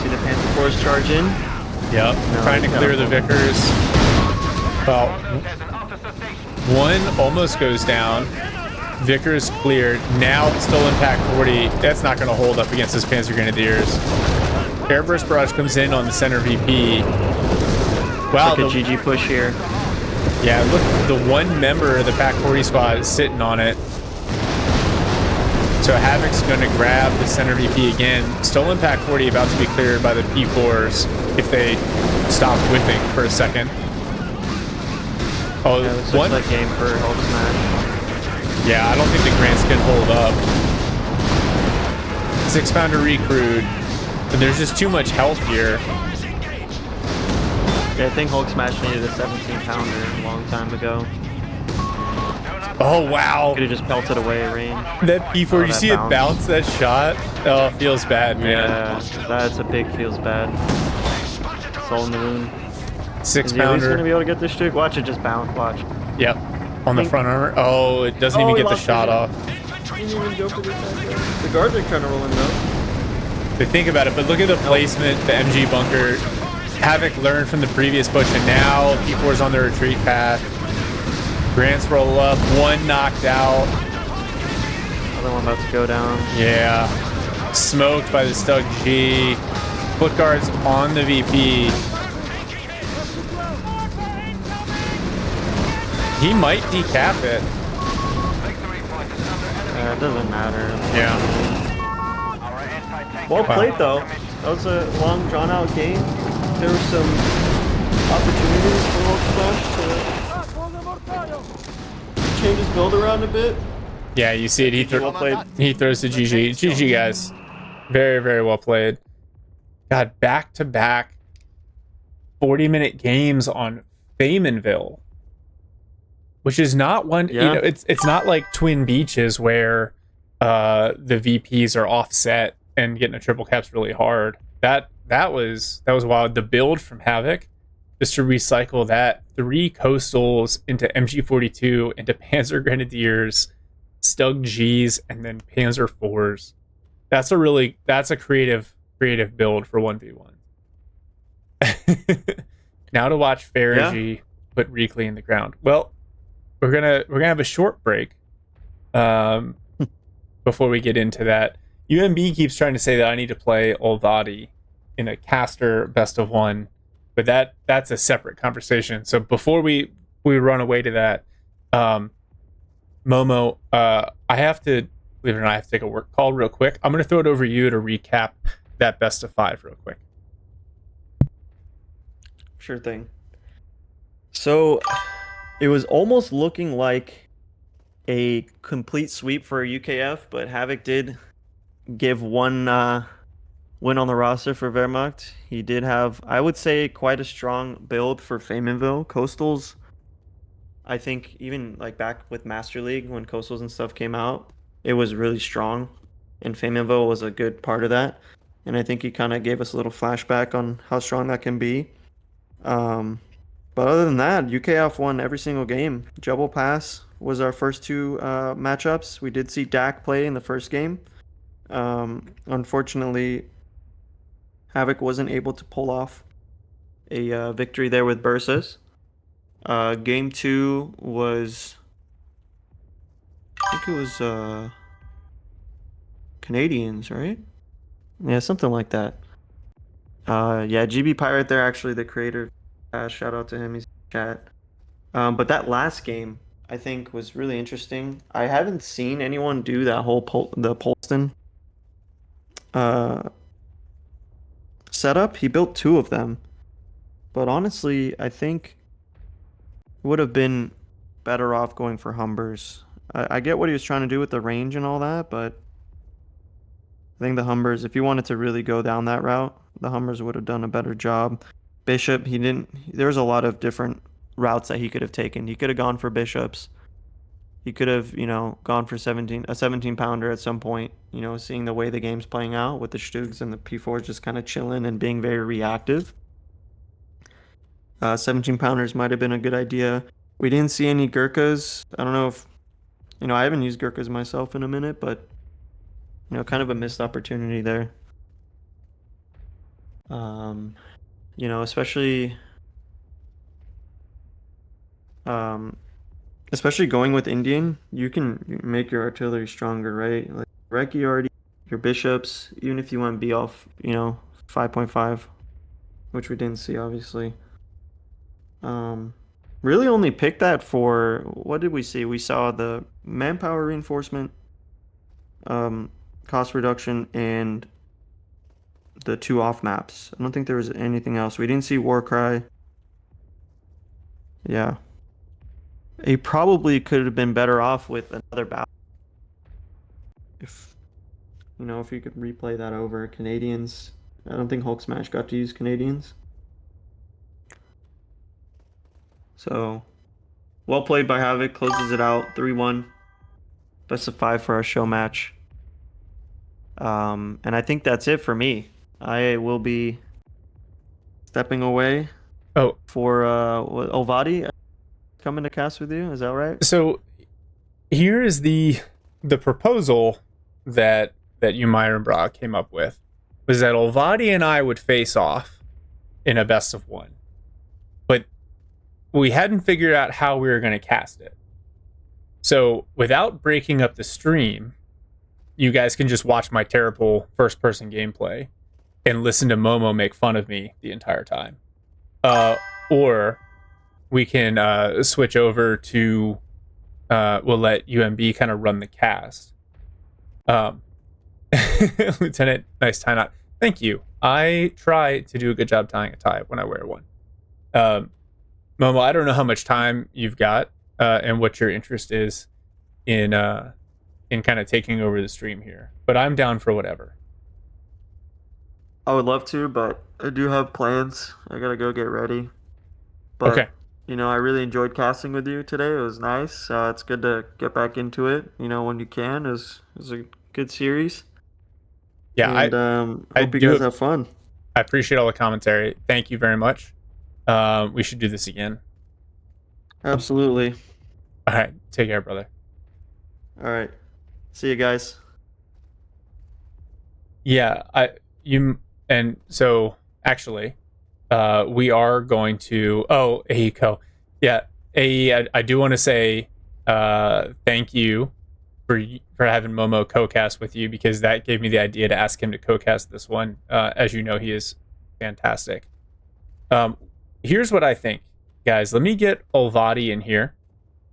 Speaker 2: See the Panther Force charge in.
Speaker 1: Yep, trying to clear the Vickers. Well, one almost goes down. Vickers cleared. Now still impact 40. That's not going to hold up against his Panzer Grenadiers. Airburst Barrage comes in on the center VP. Wow,
Speaker 2: like a GG push here.
Speaker 1: Yeah, look, the one member of the Pack 40 squad is sitting on it. So Havoc's going to grab the center VP again. Still impact 40 about to be cleared by the P4s if they stop whipping for a second. Oh,
Speaker 2: yeah, this looks like game for Hulksmash.
Speaker 1: Yeah, I don't think the grants can hold up. 6-pounder recruit. But there's just too much health here.
Speaker 2: Yeah, I think Hulksmash needed a 17-pounder a long time ago.
Speaker 1: Oh, wow.
Speaker 2: Could have just pelted away at range.
Speaker 1: That P4, you see it bounce that shot? Oh, it feels bad, man.
Speaker 2: Yeah, that's a big feels bad. Soul in the wound.
Speaker 1: 6-pounder.
Speaker 2: Is he at least going to be able to get this streak? Watch it just bounce, watch.
Speaker 1: Yep. On the front armor. Oh, it doesn't even get the shot off.
Speaker 2: He didn't even go for the attack. The guards are trying to roll in though.
Speaker 1: They think about it, but look at the placement, the MG bunker. Havoc learned from the previous push, and now P4's on the retreat path. Grants roll up, one knocked out.
Speaker 2: Another one about to go down.
Speaker 1: Yeah. Smoked by the Stug G. Foot guards on the VP. He might decap it.
Speaker 2: It doesn't matter.
Speaker 1: Yeah.
Speaker 2: Well played though. That was a long drawn out game. There were some opportunities for Hulksmash to change his build around a bit.
Speaker 1: Yeah, you see it. He throws the GG. GG, guys. Very, very well played. God, back-to-back 40-minute games on Faymanville. Which is not one, you know, it's not like Twin Beaches where the VPs are offset and getting a triple cap's really hard. That was wild. The build from Havoc, just to recycle that 3 coastals into MG42, into Panzer Grenadiers, Stug Gs, and then Panzer IVs. That's a creative build for 1v1. Now to watch Ferig put Reakly in the ground. Well, we're gonna have a short break before we get into that. UMB keeps trying to say that I need to play Olvati in a caster best of 1, but that's a separate conversation. So before we run away to that, Momo, I have to, believe it or not, I have to take a work call real quick. I'm gonna throw it over to you to recap that best of 5 real quick.
Speaker 2: Sure thing. So it was almost looking like a complete sweep for UKF, but Havoc did give one win on the roster for Wehrmacht. He did have, I would say, quite a strong build for Faymanville. Coastals, I think, even like back with Master League when Coastals and stuff came out, it was really strong, and Faymanville was a good part of that. And I think he kind of gave us a little flashback on how strong that can be. But other than that, UKF won every single game. Jebel Pass was our first two matchups. We did see Dak play in the first game. Unfortunately, Havoc wasn't able to pull off a victory there with Bursas. Game 2 was, I think it was Canadians, right? Yeah, something like that. Yeah, GB Pirate there, actually the creator. Shout out to him, he's in the chat. But that last game, I think, was really interesting. I haven't seen anyone do that whole the Polston setup. He built 2 of them. But honestly, I think it would have been better off going for Humbers. I get what he was trying to do with the range and all that, but I think the Humbers, if you wanted to really go down that route, the Humbers would have done a better job. Bishop, he didn't. There was a lot of different routes that he could have taken. He could have gone for Bishops. He could have, gone for a 17 pounder at some point, seeing the way the game's playing out with the Stugs and the P4s just kind of chilling and being very reactive. 17 pounders might have been a good idea. We didn't see any Gurkhas. I don't know if, I haven't used Gurkhas myself in a minute, but, kind of a missed opportunity there. Especially going with Indian, you can make your artillery stronger, right? Like Reakly already, your bishops, even if you want to be off, 5.5, which we didn't see, obviously. Really only picked that for, what did we see? We saw the manpower reinforcement, cost reduction, and the 2 off maps. I don't think there was anything else. We didn't see Warcry. Yeah. He probably could have been better off with another battle. If you could replay that over. Canadians. I don't think Hulksmash got to use Canadians. So, well played by Havoc. Closes it out 3-1. Best of 5 for our show match. And I think that's it for me. I will be stepping away.
Speaker 1: Oh,
Speaker 2: for Olvati coming to cast with you. Is that right?
Speaker 1: So here is the proposal that Umair and Bra came up with, was that Olvati and I would face off in a best of 1, but we hadn't figured out how we were going to cast it. So without breaking up the stream, you guys can just watch my terrible first person gameplay and listen to Momo make fun of me the entire time. Or we can switch over to we'll let UMB kind of run the cast. Lieutenant, nice tie knot. Thank you. I try to do a good job tying a tie when I wear one. Momo, I don't know how much time you've got and what your interest is in kind of taking over the stream here, but I'm down for whatever.
Speaker 2: I would love to, but I do have plans. I gotta go get ready. But,
Speaker 1: okay.
Speaker 2: I really enjoyed casting with you today. It was nice. It's good to get back into it. When you can. It was a good series.
Speaker 1: Yeah,
Speaker 2: and hope you guys have fun.
Speaker 1: I appreciate all the commentary. Thank you very much. We should do this again.
Speaker 2: Absolutely.
Speaker 1: All right, take care, brother.
Speaker 2: All right, see you guys.
Speaker 1: Yeah, and so actually, we are going to. Oh, Ahiko. Yeah, I do want to say thank you for having Momo co-cast with you, because that gave me the idea to ask him to co-cast this one. As you know, he is fantastic. Here's what I think, guys. Let me get Olvati in here.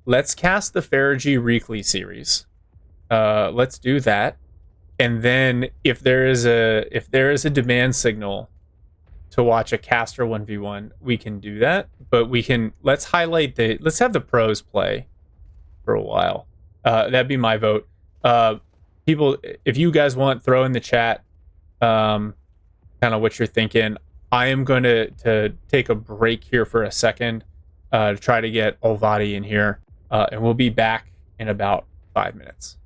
Speaker 1: Let's cast the Ferig Reakly series. Let's do that. And then if there is a demand signal to watch a caster 1v1, we can do that. But let's have the pros play for a while. That'd be my vote. People, if you guys want, throw in the chat kind of what you're thinking. I am going to take a break here for a second to try to get Olvati in here, and we'll be back in about 5 minutes.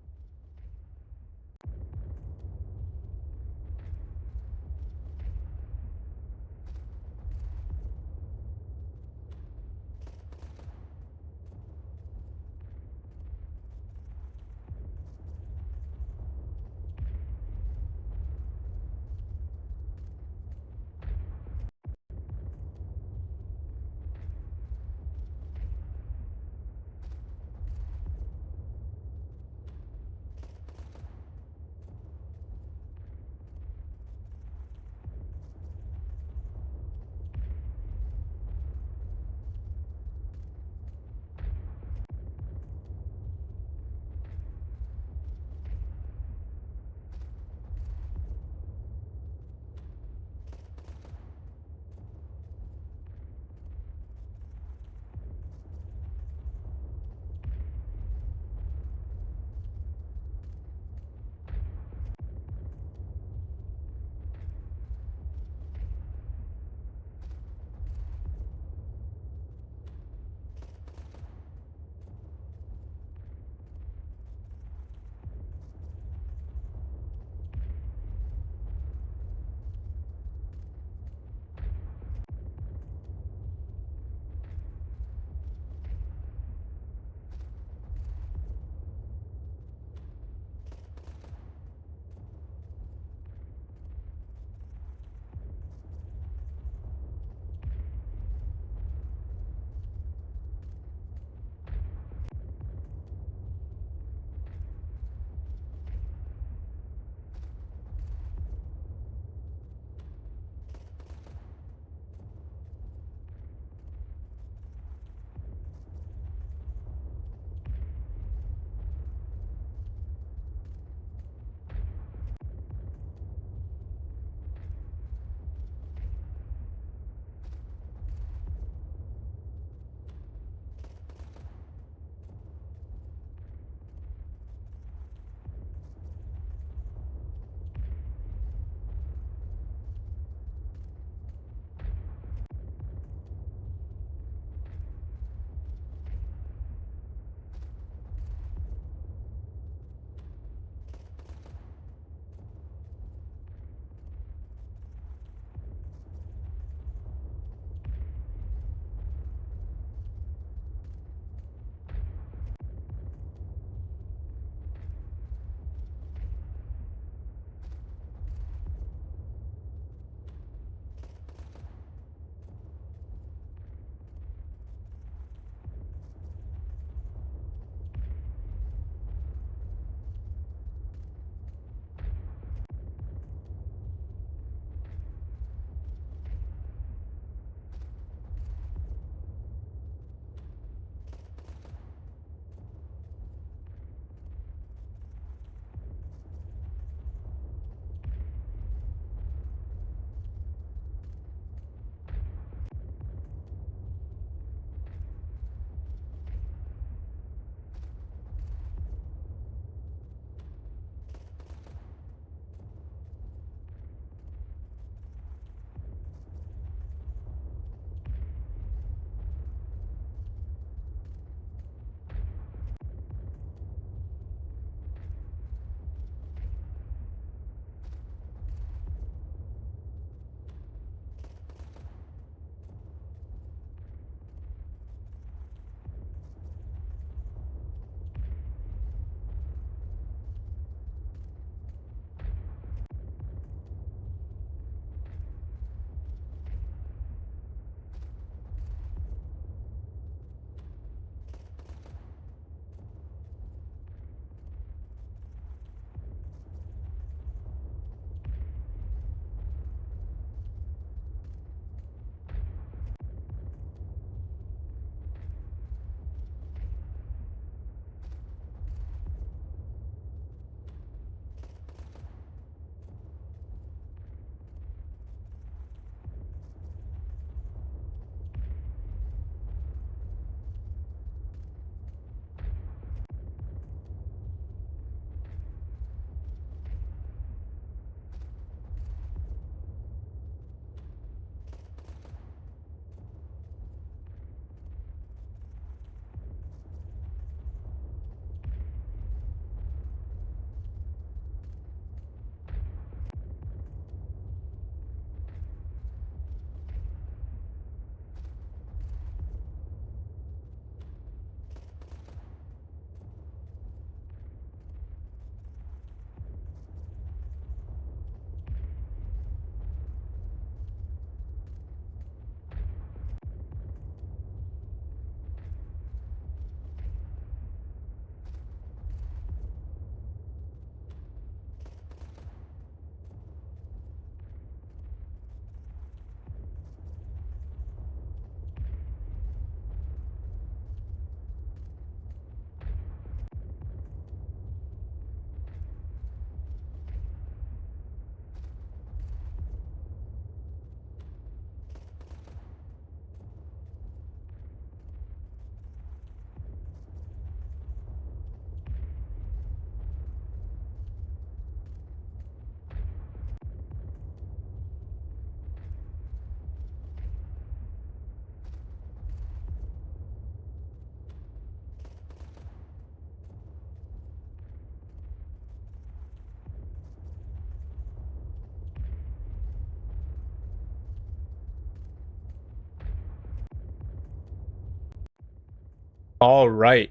Speaker 1: All right.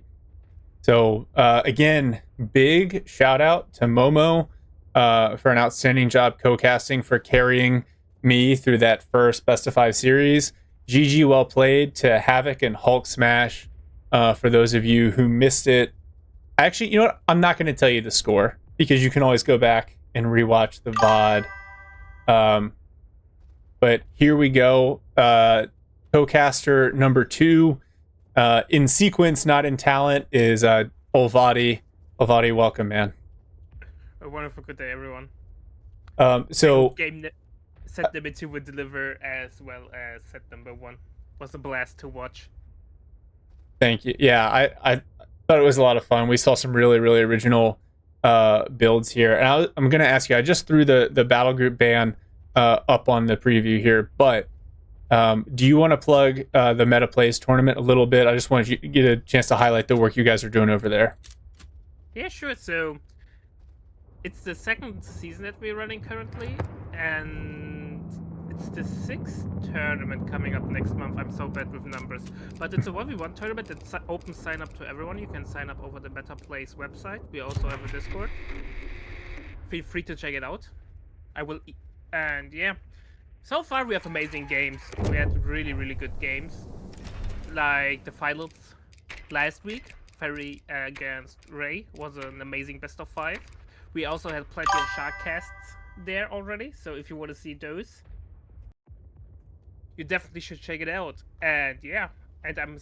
Speaker 1: So again, big shout out to Momo for an outstanding job co-casting, for carrying me through that first best of 5 series. GG, well played to Havoc and Hulksmash. For those of you who missed it, actually, you know what? I'm not going to tell you the score because you can always go back and rewatch the VOD. But here we go. Co-caster number 2, in sequence, not in talent, is Olvadi. Olvadi, welcome, man.
Speaker 4: A wonderful good day, everyone.
Speaker 1: So
Speaker 4: Game set number 2 would deliver as well as set number 1. Was a blast to watch.
Speaker 1: Thank you. Yeah, I thought it was a lot of fun. We saw some really, really original builds here. And I'm going to ask you, I just threw the battle group ban up on the preview here, but do you want to plug the Meta Plays tournament a little bit? I just wanted you to get a chance to highlight the work you guys are doing over there.
Speaker 4: Yeah, sure. So it's the 2nd season that we're running currently, and it's the 6th tournament coming up next month. I'm so bad with numbers, but it's a 1v1 tournament that's open sign up to everyone. You can sign up over the Meta Plays website. We also have a Discord. Feel free to check it out. And yeah, so far we have amazing games. We had really, really good games, like the finals last week. Ferig against Ray was an amazing best of 5. We also had plenty of shark casts there already, so if you want to see those, you definitely should check it out. And yeah, and I'm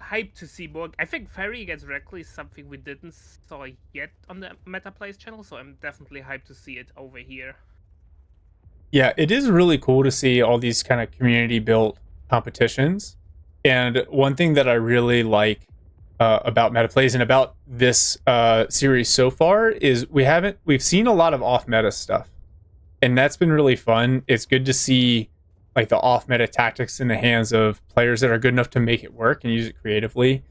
Speaker 4: hyped to see more. I think Ferig against Reakly is something we didn't saw yet on the Meta Plays channel, so I'm definitely hyped to see it over here.
Speaker 1: Yeah, it is really cool to see all these kind of community built competitions. And one thing that I really like about Meta Plays and about this series so far is we've seen a lot of off meta stuff, and that's been really fun. It's good to see like the off meta tactics in the hands of players that are good enough to make it work and use it creatively.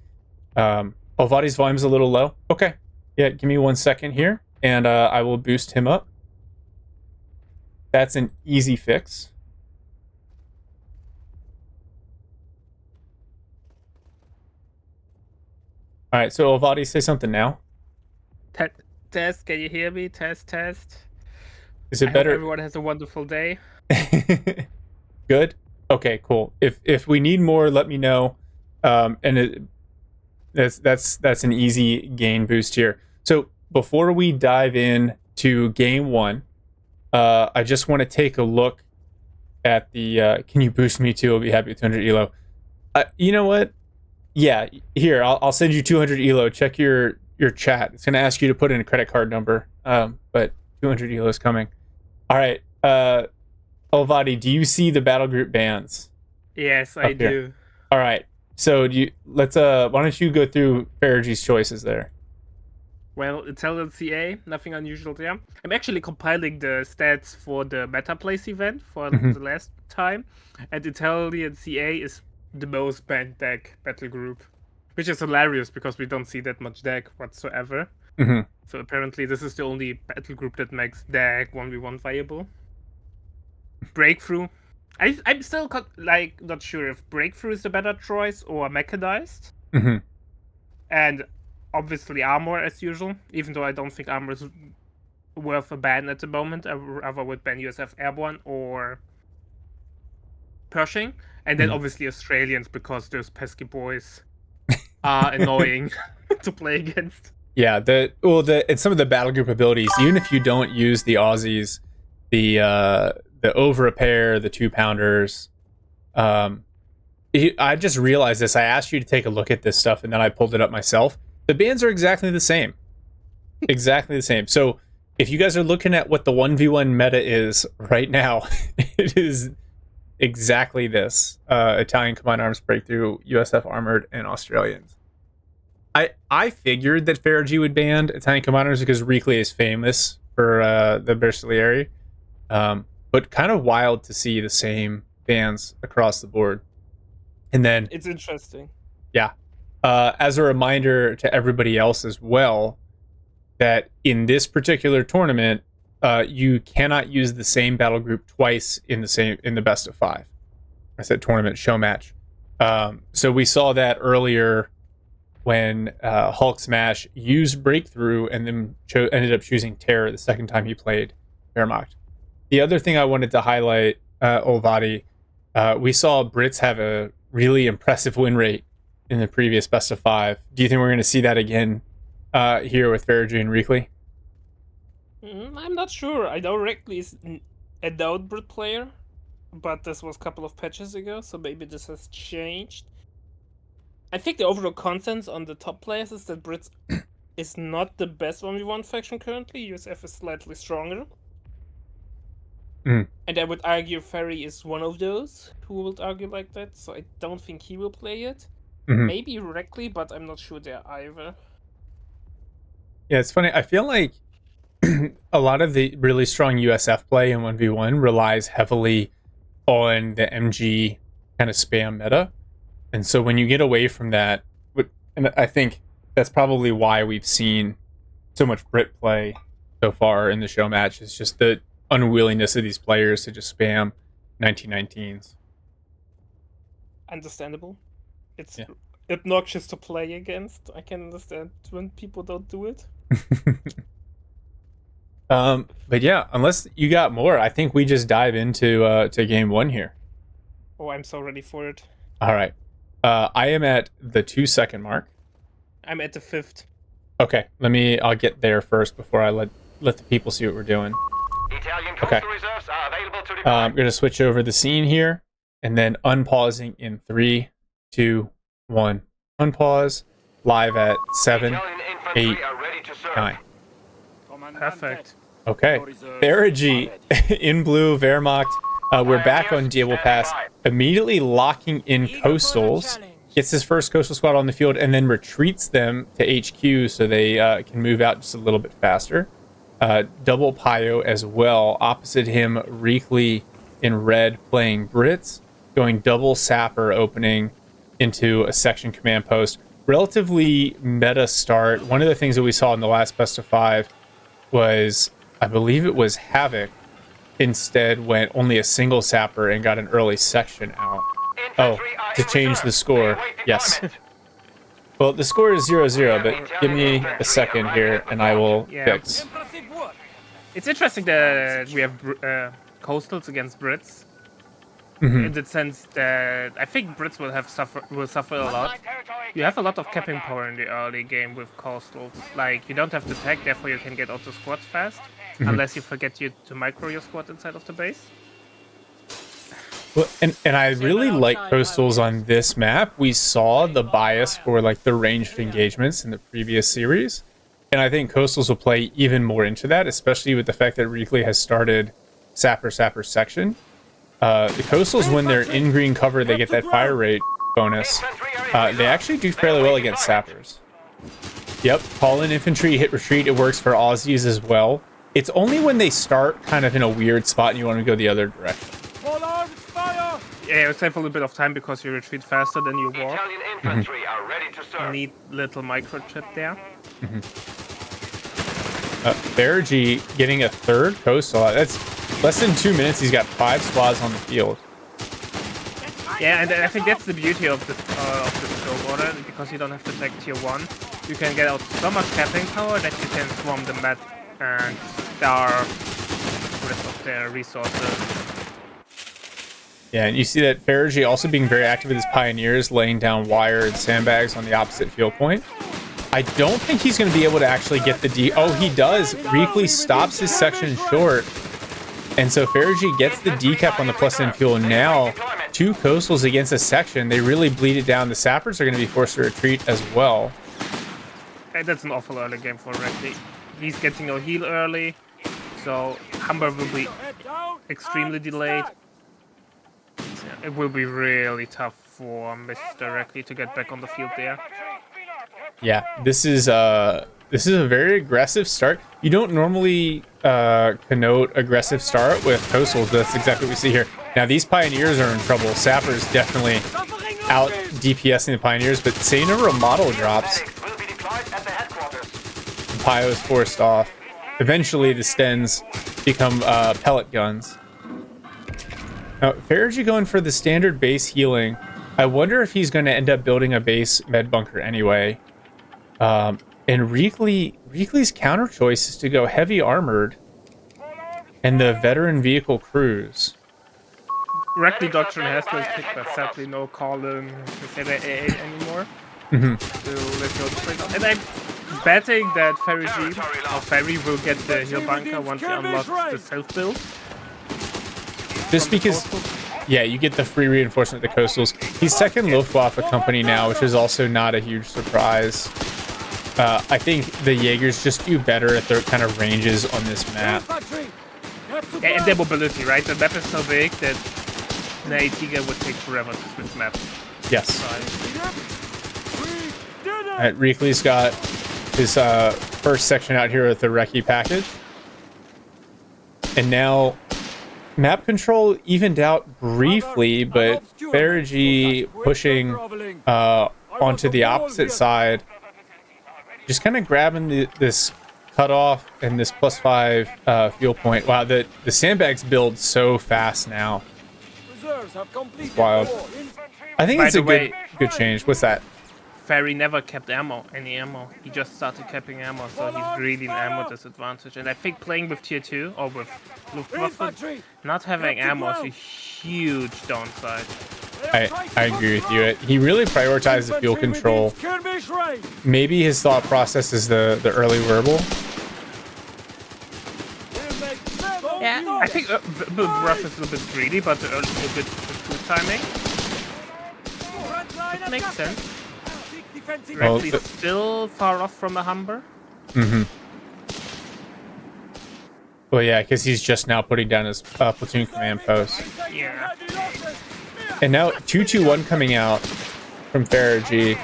Speaker 1: Olvadi's volume's a little low. Okay, yeah, give me 1 second here, and I will boost him up. That's an easy fix. All right, so Olvadi, say something now.
Speaker 4: Test, can you hear me? Test.
Speaker 1: Is it better?
Speaker 4: Hope everyone has a wonderful day.
Speaker 1: Good. Okay, cool. If we need more, let me know. And that's an easy gain boost here. So before we dive in to game 1, I just want to take a look at the. Can you boost me too? I'll be happy with 200 elo. You know what? Yeah, here I'll send you 200 elo. Check your chat. It's gonna ask you to put in a credit card number. But 200 elo is coming. All right. Olvadi, do you see the battle group bans?
Speaker 4: Yes, I do.
Speaker 1: All right. So why don't you go through Ferig's choices there?
Speaker 4: Well, Italian CA, nothing unusual there. I'm actually compiling the stats for the Meta Plays event for the last time, and Italian CA is the most banned deck battle group, which is hilarious because we don't see that much deck whatsoever. So apparently this is the only battle group that makes deck 1v1 viable. Breakthrough. I'm still not sure if Breakthrough is the better choice or Mechanized. And obviously Armor as usual, even though I don't think Armor is worth a ban at the moment. I rather would ban USF Airborne or Pershing. And then obviously Australians, because those pesky boys are annoying to play against.
Speaker 1: Yeah, and some of the battle group abilities, even if you don't use the Aussies, the over repair, the 2-pounders. I just realized this. I asked you to take a look at this stuff, and then I pulled it up myself. The bans are exactly the same. Exactly the same. So if you guys are looking at what the 1v1 meta is right now, it is exactly this. Italian Combined Arms Breakthrough, USF Armored, and Australians. I figured that Ferig would ban Italian Combined Arms because Reakly is famous for the Bersaglieri. But kind of wild to see the same bans across the board. And then
Speaker 4: it's interesting.
Speaker 1: Yeah. As a reminder to everybody else as well, that in this particular tournament, you cannot use the same battle group twice in the best of 5. I said tournament, show match. So we saw that earlier when Hulksmash used Breakthrough and then ended up choosing Terror the second time he played Wehrmacht. The other thing I wanted to highlight, Olvati, we saw Brits have a really impressive win rate in the previous best of 5. Do you think we're going to see that again here with Ferig and Reakly?
Speaker 4: I'm not sure. I know Reakly is a known Brit player, but this was a couple of patches ago, so maybe this has changed. I think the overall consensus on the top players is that Brits is not the best 1v1 faction currently. USF is slightly stronger. And I would argue Ferry is one of those who would argue like that, so I don't think he will play it. Maybe Reakly, but I'm not sure there either.
Speaker 1: Yeah, it's funny. I feel like a lot of the really strong USF play in 1v1 relies heavily on the MG kind of spam meta. And so when you get away from that, and I think that's probably why we've seen so much Brit play so far in the show match, is just the unwillingness of these players to just spam 1919s.
Speaker 4: Understandable. It's obnoxious to play against. I can understand when people don't do it.
Speaker 1: But yeah, unless you got more, I think we just dive into to game 1 here.
Speaker 4: Oh, I'm so ready for it.
Speaker 1: All right. I am at the 2-second mark.
Speaker 4: I'm at the 5th.
Speaker 1: Okay, I'll get there first before I let the people see what we're doing.
Speaker 3: Italian coastal reserves are available to deploy.
Speaker 1: I'm going to switch over the scene here, and then unpausing in 3, 2, 1. Unpause. Live at 7,
Speaker 3: Italian
Speaker 1: 8,
Speaker 3: infantry are ready to serve.
Speaker 1: 9.
Speaker 4: Perfect.
Speaker 1: Okay. Ferig in blue, Wehrmacht. We're back on Diablo Pass. Immediately locking in coastals. Gets his first coastal squad on the field and then retreats them to HQ so they can move out just a little bit faster. Double Pio as well. Opposite him, Reakly in red playing Brits. Going double Sapper, opening into a section command post. Relatively meta start. One of the things that we saw in the last best of 5 was, I believe it was Havoc, instead went only a single Sapper and got an early section out. Oh, to change the score. Yes. Well, the score is 0-0, but give me a second here and I will fix.
Speaker 4: It's interesting that we have coastals against Brits. In the sense that I think Brits will suffer a lot. You have a lot of capping power in the early game with coastals. Like, you don't have to tag, therefore you can get auto squads fast. Unless you forget to micro your squad inside of the base.
Speaker 1: Well, and I really like coastals on this map. We saw the bias for like the ranged engagements in the previous series. And I think coastals will play even more into that, especially with the fact that Reakly has started Sapper section. The coastals, when they're in green cover, they get that fire rate bonus. They actually do fairly well against sappers. Yep, call in infantry, hit retreat. It works for Aussies as well. It's only when they start kind of in a weird spot and you want to go the other direction.
Speaker 4: Yeah, it saves a little bit of time because you retreat faster than you walk.
Speaker 3: Italian infantry are ready to serve.
Speaker 4: Neat little microchip there.
Speaker 1: Ferig getting a third coastal. That's less than 2 minutes. He's got 5 squads on the field.
Speaker 4: Yeah, and I think that's the beauty of the scope order, because you don't have to take tier 1. You can get out so much capping power that you can swarm the map and star the rest of their resources.
Speaker 1: Yeah, and you see that Ferig also being very active with his pioneers, laying down wire and sandbags on the opposite field point. I don't think he's going to be able to actually get the D. Oh, he does. Reakly stops his section short. And so Ferig gets the decap on the plus end fuel. Now, 2 coastals against a section. They really bleed it down. The sappers are going to be forced to retreat as well.
Speaker 4: And that's an awful early game for Reakly. He's getting a heal early, so Humber will be extremely delayed. It will be really tough for Mr. Reakly to get back on the field there.
Speaker 1: Yeah, this is a very aggressive start. You don't normally connote aggressive start with coastals, but that's exactly what we see here. Now these pioneers are in trouble. Sapper's definitely out DPSing the pioneers, but say number of model drops. Pio is forced off. Eventually the Stens become pellet guns. Now Ferig going for the standard base healing. I wonder if he's going to end up building a base med bunker anyway. And Reakly's counter choice is to go heavy armored and the veteran vehicle crews.
Speaker 4: Reakly doctrine has been picked, but sadly no column to AA anymore. So let's go straight up. And I'm betting that Ferry will get the heal bunker once he unlocks the self-build.
Speaker 1: Just because, yeah, you get the free reinforcement with the coastals. He's second Luftwaffe company now, which is also not a huge surprise. I think the Jaegers just do better at their kind of ranges on this map.
Speaker 4: Yeah, and their mobility, right? The map is so big that the AT would take forever to switch map.
Speaker 1: Yes. Alright, Reakly's got his first section out here with the Recce package. And now map control evened out briefly, but Ferig pushing onto the opposite side. Just kind of grabbing this cutoff and this +5 fuel point. Wow, the sandbags build so fast now. It's wild. I think it's a good change. What's that?
Speaker 4: Ferry never kept any ammo. He just started capping ammo, so he's really an ammo disadvantage. And I think playing with tier 2 or with Luftwaffe, not having ammo is a huge downside.
Speaker 1: I agree with you. He really prioritized the fuel control. Maybe his thought process is the early verbal.
Speaker 4: Yeah, I think rough is a little bit greedy, but the early is a bit good timing. It makes sense. Reakly's still far off from a Humber.
Speaker 1: Well, yeah, because he's just now putting down his platoon command post.
Speaker 4: Yeah.
Speaker 1: And now 2-2-1 coming out from Ferig.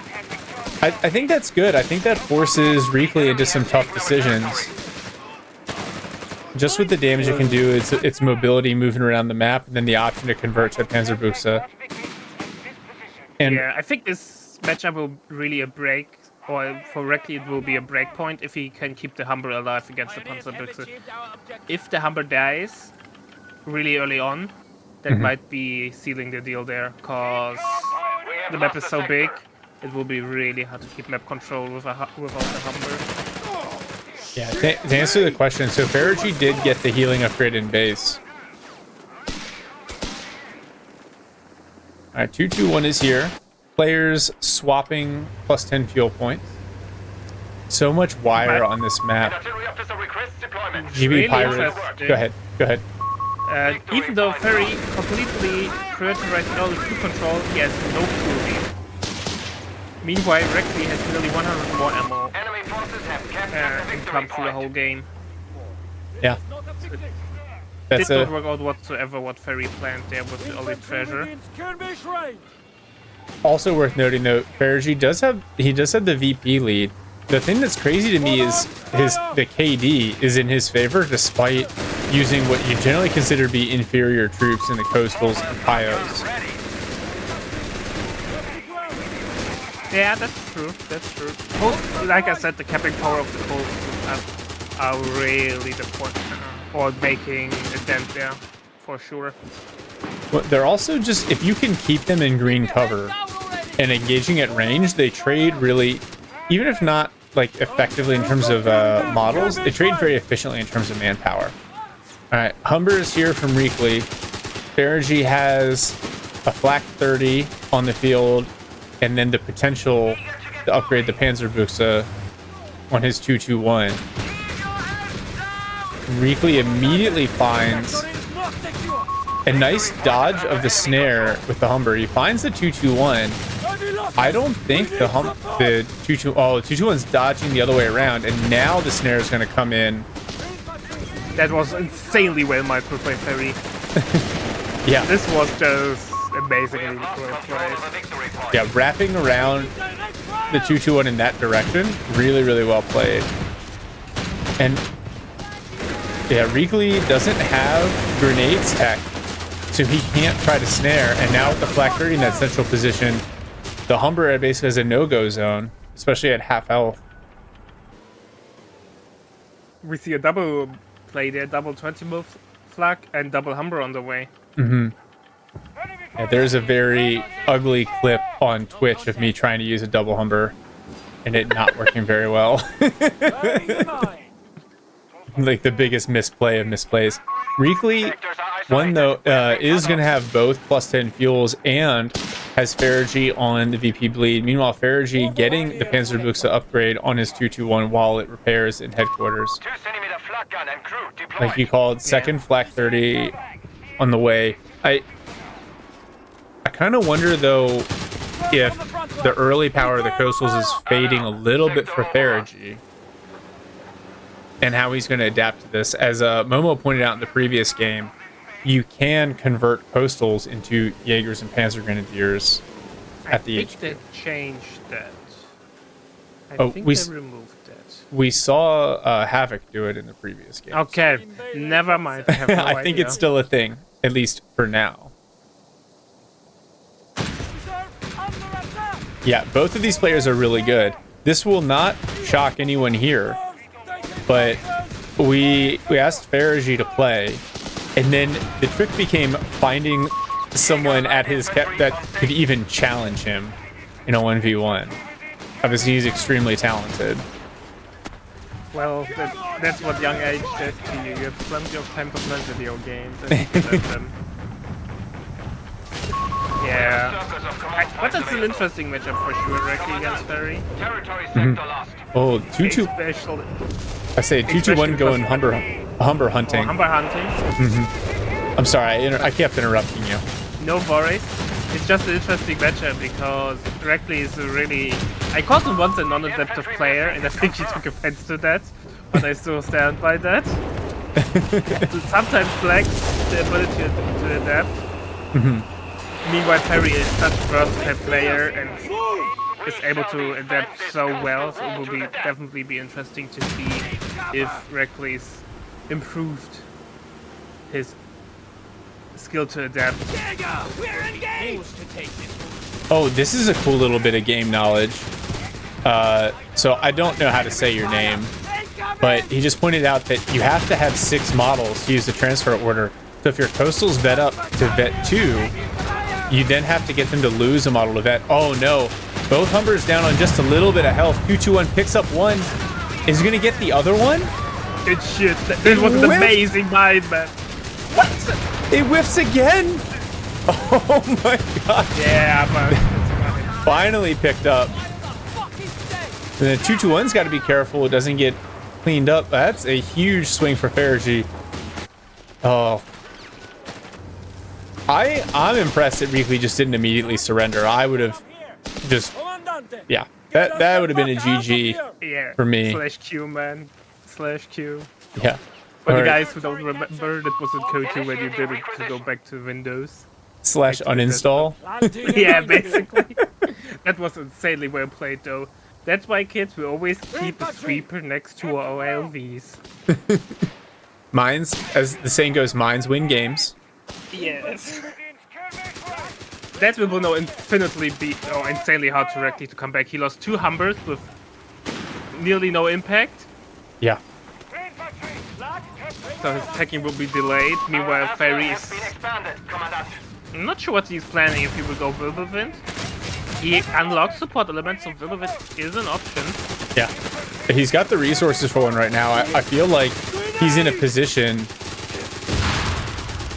Speaker 1: I think that's good. I think that forces Reakly into some tough decisions. Just with the damage it can do, its mobility moving around the map, and then the option to convert to Panzerbuchse. And
Speaker 4: yeah, I think this matchup will really for Reakly it will be a break point if he can keep the Humber alive against the Panzerbuchse. If the Humber dies really early on, that might be sealing the deal there, because the map is so big, it will be really hard to keep map control without the Humber.
Speaker 1: yeah, to answer the question, so Ferig did get the healing upgrade in base. Alright, 2-2-1 is here. Players swapping +10 fuel points. So much wire on this map. GB
Speaker 4: Really
Speaker 1: Pirates.
Speaker 4: interesting.
Speaker 1: Go ahead.
Speaker 4: Even though Ferry completely prioritized all the fuel control, he has no fuel lead. Meanwhile, Reakly has nearly 100 more ammo and come through the whole game.
Speaker 1: Yeah.
Speaker 4: Did not work out whatsoever what Ferry planned there with the early treasure.
Speaker 1: Also worth noting though, Ferig does have the VP lead. The thing that's crazy to me is the KD is in his favor despite using what you generally consider to be inferior troops in the coastals and Pios.
Speaker 4: Yeah, that's true. That's true. Like I said, the capping power of the coastals are really the point, or making a dent there for sure.
Speaker 1: Well, they're also just, if you can keep them in green cover and engaging at range, they trade really, even if not like effectively in terms of models, they trade very efficiently in terms of manpower. All right, Humber is here from Reakly. Ferig has a flak 30 on the field, and then the potential to upgrade the Panzerbuchse on his 2-2-1. Reakly immediately finds a nice dodge of the snare with the Humber. He finds the 2-2-1. I don't think the 2-2-1's dodging the other way around, and now the snare is going to come in.
Speaker 4: That was insanely well microplayed, Ferry.
Speaker 1: Yeah.
Speaker 4: This was just amazingly well played.
Speaker 1: Yeah, wrapping around the 2-2-1 in that direction, really, really well played. And yeah, Reakly doesn't have grenades tech, so he can't try to snare. And now with the flak 30 in that central position, the Humber basically has a no-go zone, especially at half health.
Speaker 4: We see a double play there, double 20 move flak and double Humber on the way.
Speaker 1: Yeah, there's a very ugly clip on Twitch of me trying to use a double Humber. and it not working very well. Like the biggest misplay of misplays. Reakly, one though, is going to have both +10 fuels and has Ferig on the VP bleed. Meanwhile, Ferig getting the Panzerbuchse upgrade on his 221 while it repairs in headquarters.
Speaker 3: 2 centimeter flak gun and crew deployed.
Speaker 1: Like you called, second flak 30 on the way. I kind of wonder though if the early power of the Coastals is fading a little bit for Ferig, and how he's going to adapt to this. As Momo pointed out in the previous game, you can convert Coastals into Jaegers and Panzer Grenadiers at the
Speaker 4: I think they changed that. I
Speaker 1: Oh,
Speaker 4: think
Speaker 1: we
Speaker 4: they removed that.
Speaker 1: We saw Havoc do it in the previous game.
Speaker 4: Okay, never mind. I have no
Speaker 1: I think
Speaker 4: idea.
Speaker 1: it's still a thing, at least for now. Yeah, both of these players are really good. This will not shock anyone here, but we asked Ferig to play, and then the trick became finding someone at his cap that could even challenge him in a 1v1. Obviously, he's extremely talented.
Speaker 4: Well, that's what young age does to you. You have plenty of time to play video games and you can have them. Yeah. But that's an interesting matchup for sure, Reakly against Ferig.
Speaker 3: Territory sector lost.
Speaker 1: Oh, 2-2.
Speaker 4: Especially
Speaker 1: I say 2-2-1 going Humber hunting.
Speaker 4: Humber hunting.
Speaker 1: I'm sorry, I kept interrupting you.
Speaker 4: No worries. It's just an interesting matchup because Reakly is a really... I called him once a non-adaptive player, and I think he took offense to that, but I still stand by that. Sometimes lacks the ability to adapt. Meanwhile, Ferig is such a versatile player and is able to adapt so well, so it will definitely be interesting to see if Reakly's improved his skill to adapt.
Speaker 1: Oh, this is a cool little bit of game knowledge. So I don't know how to say your name, but he just pointed out that you have to have 6 models to use the transfer order. So if your Coastals vet up to vet 2, you then have to get them to lose a model to vet. Oh no, both Humbers down on just a little bit of health. 2-2-1 picks up one. Is he gonna get the other one?
Speaker 4: Good shit. That was an amazing mind, man.
Speaker 1: What? It whiffs again? Oh my god.
Speaker 4: Yeah, but it's funny.
Speaker 1: Finally picked up. And then 2-2-1's got to be careful it doesn't get cleaned up. That's a huge swing for Ferig. Oh. I'm impressed that Reakly just didn't immediately surrender. I would have just... Yeah. That would have been a GG
Speaker 4: Yeah.
Speaker 1: for me.
Speaker 4: /Q, man. /Q.
Speaker 1: Yeah.
Speaker 4: For the
Speaker 1: Or
Speaker 4: guys who don't remember, that was in COH3 when you did it to go back to Windows.
Speaker 1: /uninstall.
Speaker 4: Yeah, basically. That was insanely well played, though. That's why, kids, we always keep a sweeper next to our LVs.
Speaker 1: Mines, as the saying goes, mines win games.
Speaker 4: Yes. That will now insanely hard to Reakly to come back. He lost 2 Humbers with nearly no impact.
Speaker 1: Yeah.
Speaker 4: So his attacking will be delayed. Meanwhile, Ferig is... I'm not sure what he's planning if he will go Wirbelwind. He unlocks support elements, so Wirbelwind is an option.
Speaker 1: Yeah. He's got the resources for one right now. I feel like he's in a position...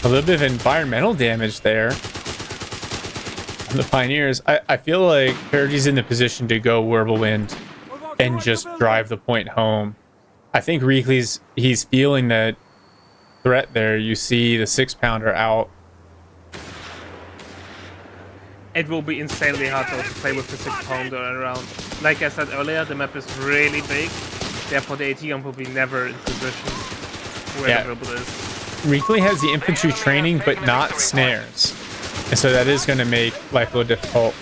Speaker 1: A little bit of environmental damage there. On the Pioneers. I feel like Ferig's in the position to go Wirbelwind and just drive the point home. I think Reakly's... He's feeling that threat there. You see the 6-pounder out.
Speaker 4: It will be insanely hard though to play with the 6-pounder around. Like I said earlier, the map is really big. Therefore, the AT gun will be never in position where the Wirbel is.
Speaker 1: Reakly has the infantry training, but not snares. And so that is going to make life a little difficult.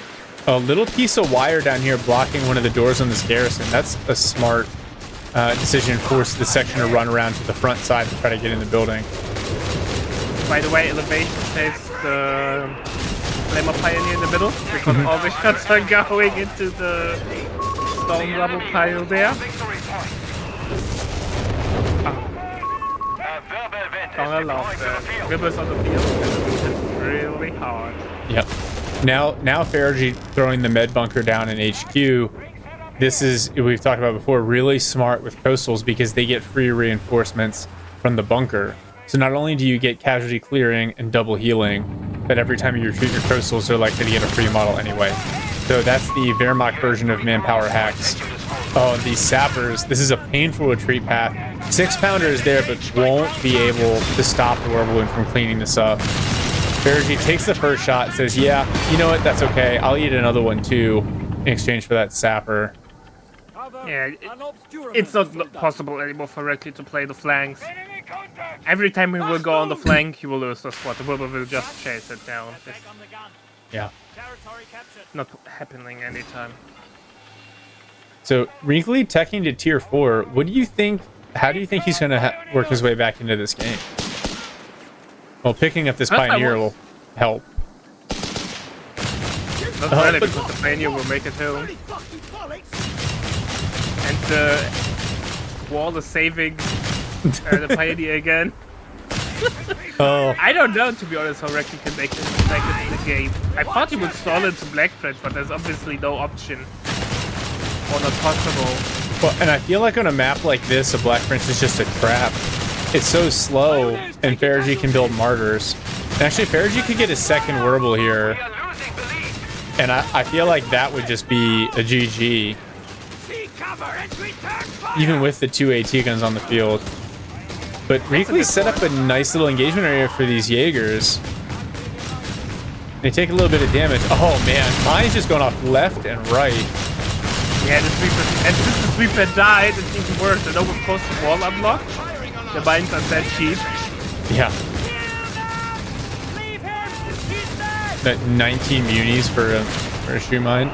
Speaker 1: A little piece of wire down here blocking one of the doors on this garrison. That's a smart decision. Force the section to run around to the front side to try to get in the building.
Speaker 4: By the way, elevation saves the Flamer Pioneer in the middle, because all the shots are going into the stone rubble pile there. I love that. Wirbels on the field is really hard.
Speaker 1: Yep. Now Ferig throwing the med bunker down in HQ this is, we've talked about before, really smart with coastals because they get free reinforcements from the bunker. So not only do you get casualty clearing and double healing, but every time you retreat your coastals, they're likely to get a free model anyway. So that's the Wehrmacht version of manpower hacks. Oh, and these sappers, this is a painful retreat path. 6-pounder is there, but won't be able to stop the whirlwind from cleaning this up. Ferig takes the first shot and says, yeah, you know what, that's okay. I'll eat another one too in exchange for that sapper.
Speaker 4: Yeah, it's not possible anymore for Reakly to play the flanks. Every time he will go on the flank, he will lose the squad. The Wilbur will just chase it down. It's
Speaker 1: Yeah.
Speaker 4: not happening anytime.
Speaker 1: So Reakly teching to tier 4. What do you think? How do you think he's going to work his way back into this game? Well, picking up this Pioneer will help.
Speaker 4: Not really, because the Pioneer will make it home. And the wall is saving the Pioneer again.
Speaker 1: Oh.
Speaker 4: I don't know, to be honest, how Reakly can make it back into the game. I thought he would stall into Black Thread, but there's obviously no option. Or not possible.
Speaker 1: Well, and I feel like on a map like this, a Black Prince is just a trap. It's so slow, and Ferig can build martyrs. And actually, Ferig could get a second Werble here. And I feel like that would just be a GG. Even with the 2 AT guns on the field. But Reakly set up a nice little engagement area for these Jaegers. They take a little bit of damage. Oh man, mine's just going off left and right.
Speaker 4: Yeah, the sweeper, and since the sweeper died, it's even worse. And of course the wall unlocked. The mines are that cheap.
Speaker 1: Yeah. That 19 munis for a shoe mine.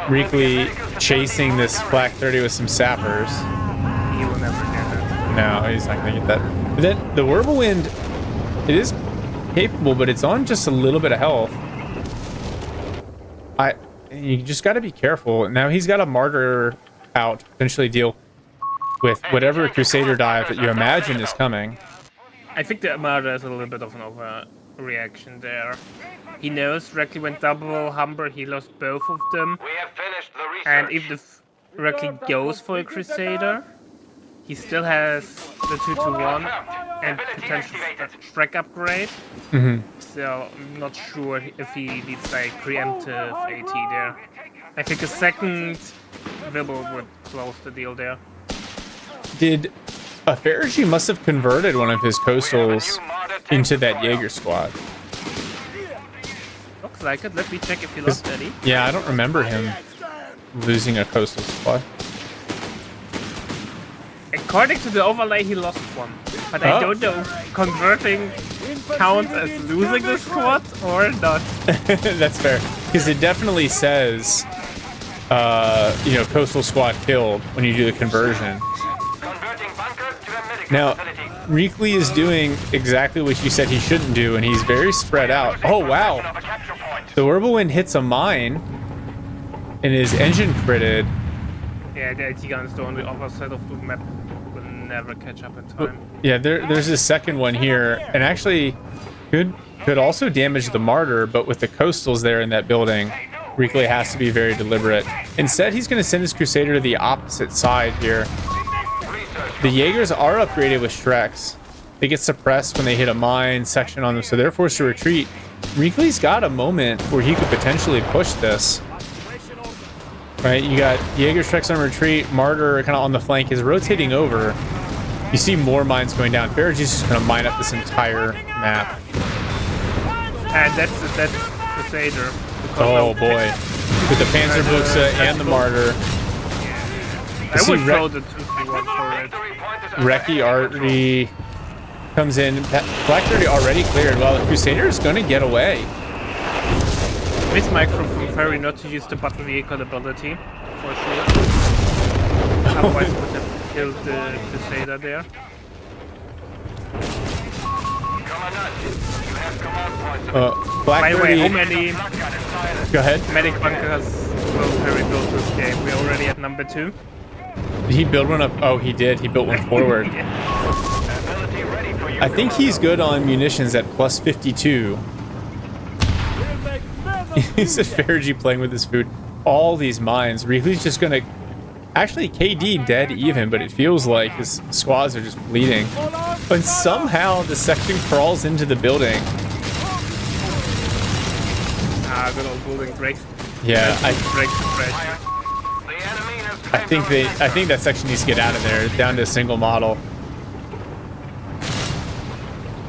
Speaker 1: Reakly chasing this Black 30 with some sappers.
Speaker 4: He will never get it.
Speaker 1: No, he's not gonna get that. But then the Whirlwind, it is capable, but it's on just a little bit of health. You just got to be careful. Now he's got a martyr out, potentially deal with whatever Crusader dive that you imagine is coming.
Speaker 4: I think the Armada is a little bit of an overreaction there. He knows Reakly went double Humber, he lost both of them.
Speaker 3: We have finished the research.
Speaker 4: And if the Reakly goes for a Crusader, he still has the 2-1 and potential strike upgrade. So I'm not sure if he needs like preemptive AT there. I think a second Vibble would close the deal there.
Speaker 1: Did Ferig must have converted one of his coastals into that Jaeger squad?
Speaker 4: Looks like it. Let me check if he lost any.
Speaker 1: Yeah, I don't remember him losing a coastal squad.
Speaker 4: According to the overlay, he lost one. But I don't know if converting counts as losing the squad or not.
Speaker 1: That's fair. Because it definitely says, coastal squad killed when you do the conversion. Now, Reakly is doing exactly what you said he shouldn't do, and he's very spread out. Oh, wow. The Whirlwind hits a mine, and his engine critted.
Speaker 4: Yeah, the AT gun is the only other side of the map. Will never catch up in time.
Speaker 1: Yeah, there's a second one here, and actually could also damage the martyr, but with the coastals there in that building, Reakly has to be very deliberate. Instead, he's going to send his Crusader to the opposite side here. The Jaegers are upgraded with Shreks. They get suppressed when they hit a mine section on them, so they're forced to retreat. Reakly's got a moment where he could potentially push this. Right, you got Jaeger Shreks on retreat, Martyr kind of on the flank is rotating over. You see more mines going down. Ferig is just going to mine up this entire map.
Speaker 4: And that's Crusader.
Speaker 1: Oh boy. With the Panzerbuchse and the Martyr.
Speaker 4: I would throw the 2-1 for it.
Speaker 1: Reakly already comes in. Black 30 already cleared. Well, the Crusader is going to get away.
Speaker 4: This micro from Ferig not to use the button vehicle ability, for sure. Otherwise would have killed the Crusader there.
Speaker 1: Black
Speaker 4: By the
Speaker 1: 30...
Speaker 4: way, how many
Speaker 1: Go ahead.
Speaker 4: medic bunkers will Ferig build this game? We're already at number 2.
Speaker 1: Did he build one up? Oh, he did. He built one forward. I think he's good on munitions at plus 52. He's a Ferig playing with his food. All these mines. Reakly's just gonna... Actually, KD dead even, but it feels like his squads are just bleeding. But somehow the section crawls into the building.
Speaker 4: Ah, good old building breaks.
Speaker 1: Yeah, I
Speaker 3: The enemy has
Speaker 1: think that section needs to get out of there, down to a single model.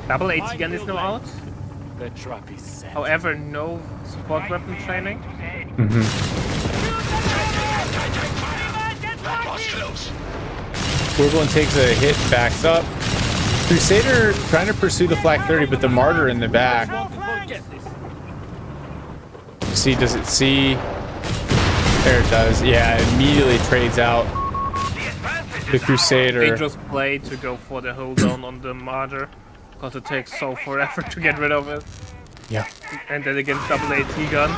Speaker 4: Double AT gun is now out.
Speaker 5: The trap is set.
Speaker 4: However, no support weapon training.
Speaker 1: Wirbelin takes a hit, backs up. Crusader trying to pursue the Flak 30, but the Martyr in the back. Does it see? There it does. Yeah, it immediately trades out the Crusader.
Speaker 4: Dangerous play to go for the hold down on the Martyr, because it takes so forever to get rid of it.
Speaker 1: Yeah.
Speaker 4: And then against double AT gun.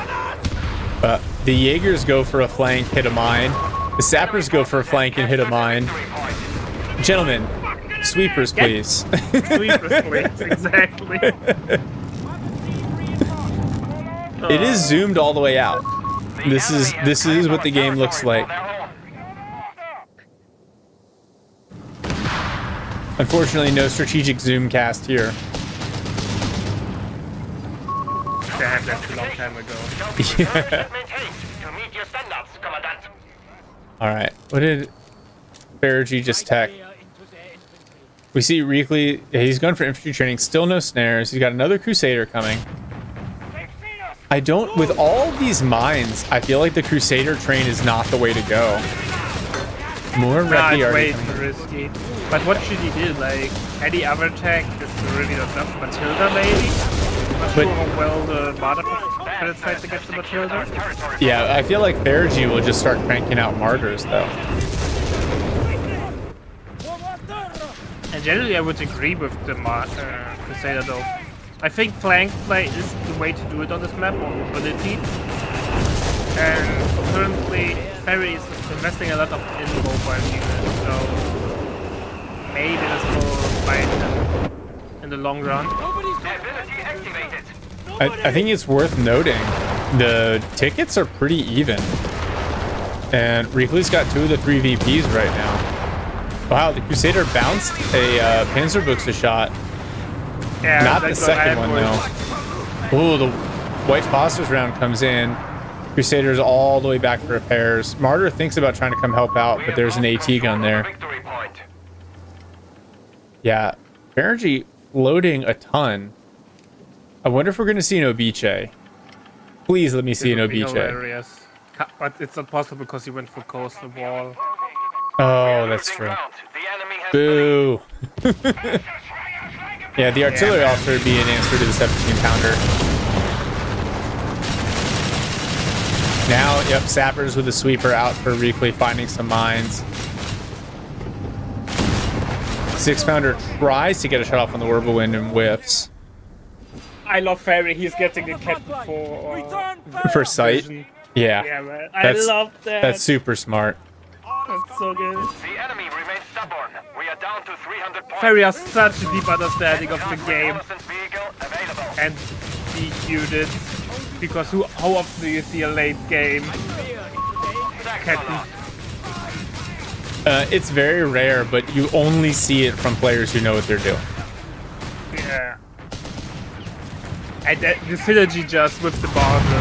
Speaker 1: The Jaegers go for a flank, hit a mine. The Sappers go for a flank and hit a mine. Gentlemen, sweepers, please.
Speaker 4: Sweepers, please. Exactly.
Speaker 1: It is zoomed all the way out. This is what the game looks like. Unfortunately, no strategic zoom cast here.
Speaker 4: They had that a long time ago.
Speaker 1: Alright, what did Ferig just tech? We see Reakly, he's going for infantry training, still no snares. He's got another Crusader coming. I don't, with all these mines, I feel like the Crusader train is not the way to go. More Reakly
Speaker 4: It's way
Speaker 1: already
Speaker 4: too risky. But what should he do? Like, any other tech is really not enough. Matilda, maybe? Not
Speaker 1: But-
Speaker 4: sure how well the Martyr penetrates against the Matilda.
Speaker 1: Yeah, I feel like Ferig will just start cranking out Martyrs, though.
Speaker 4: And generally, I would agree with the Crusader, though. I think flank play is the way to do it on this map, or mobility. And currently, Ferry is investing a lot of in mobile units, so maybe this will bite them in the long run.
Speaker 1: I think it's worth noting the tickets are pretty even. And Reakly's got 2 of the 3 VPs right now. Wow, the Crusader bounced a Panzerbuchse shot.
Speaker 4: Yeah,
Speaker 1: Not the
Speaker 4: that's what
Speaker 1: second
Speaker 4: I
Speaker 1: one,
Speaker 4: would-
Speaker 1: though. Ooh, the White Foster's round comes in. Crusader's all the way back for repairs. Martyr thinks about trying to come help out, but there's an AT gun there. Yeah, Ferig floating a ton. I wonder if we're going to see an Obiche. Please let me see an
Speaker 4: It would be
Speaker 1: Obiche.
Speaker 4: hilarious. But it's not possible because he went for coastal wall.
Speaker 1: Oh, that's true. Boo. Yeah, the artillery
Speaker 4: man.
Speaker 1: officer would be an answer to the 17-pounder. Now, yep, Sappers with a sweeper out for Reakly, finding some mines. 6-pounder tries to get a shot off on the Wirbelwind and whiffs.
Speaker 4: I love Ferry. He's getting a cat before.
Speaker 1: For sight?
Speaker 4: Vision.
Speaker 1: Yeah,
Speaker 4: Yeah, man. I
Speaker 1: That's-
Speaker 4: love that.
Speaker 1: that's super smart.
Speaker 4: That's so good.
Speaker 3: The enemy remains stubborn. We are down to 300 points.
Speaker 4: Ferry has such a deep understanding of the game
Speaker 3: Vehicle available.
Speaker 4: and the units. Because how often do you see a late game cat?
Speaker 1: It's very rare, but you only see it from players who know what they're doing.
Speaker 4: Yeah. And the synergy just with the Martyr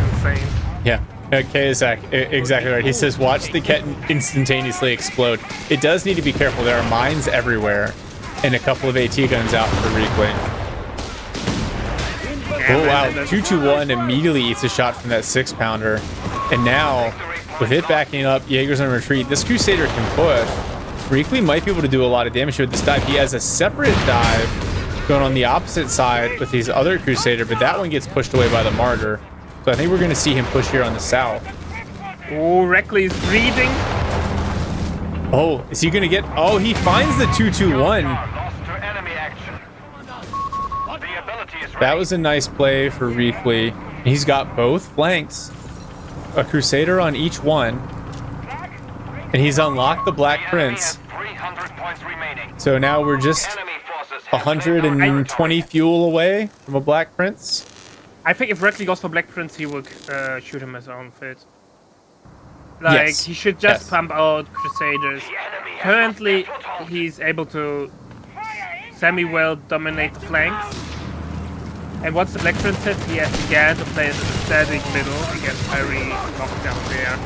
Speaker 4: is insane.
Speaker 1: Yeah. Kazak, exactly right. He says, watch the Ket instantaneously explode. It does need to be careful. There are mines everywhere and a couple of AT guns out for Reakly. Oh, wow. 2-2-1 immediately eats a shot from that 6-pounder. And now, with it backing up, Jaeger's on retreat. This Crusader can push. Reakly might be able to do a lot of damage with this dive. He has a separate dive going on the opposite side with his other Crusader, but that one gets pushed away by the Martyr. So I think we're going to see him push here on the south.
Speaker 4: Oh, Reakly is breathing.
Speaker 1: Oh, is he going to get... Oh, he finds the 2-2-1.
Speaker 3: Lost to enemy action. The ability is
Speaker 1: That was a nice play for Reakly. He's got both flanks. A Crusader on each one. And he's unlocked the Black Prince.
Speaker 3: 300 points remaining.
Speaker 1: So now we're just
Speaker 3: Enemy forces have
Speaker 1: 120 fuel away from a Black Prince.
Speaker 4: I think if Reakly goes for Black Prince, he will shoot him as own fit. Like,
Speaker 1: Yes.
Speaker 4: he should just
Speaker 1: Yes.
Speaker 4: pump out Crusaders. Currently, he's able to semi-well dominate the flanks. And once the Black Prince hits, he has again to play it in the static middle against Ferig locked down there.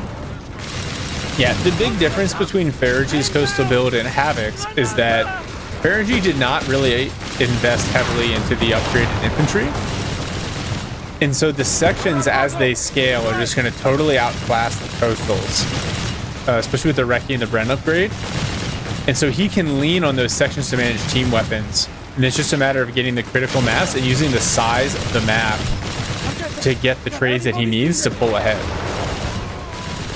Speaker 1: Yeah, the big difference between Ferig's coastal build and Havoc's is that Ferig did not really invest heavily into the upgraded infantry. And so the sections, as they scale, are just going to totally outclass the coastals, especially with the Reakly and the Bren upgrade. And so he can lean on those sections to manage team weapons. And it's just a matter of getting the critical mass and using the size of the map to get the trades that he needs to pull ahead.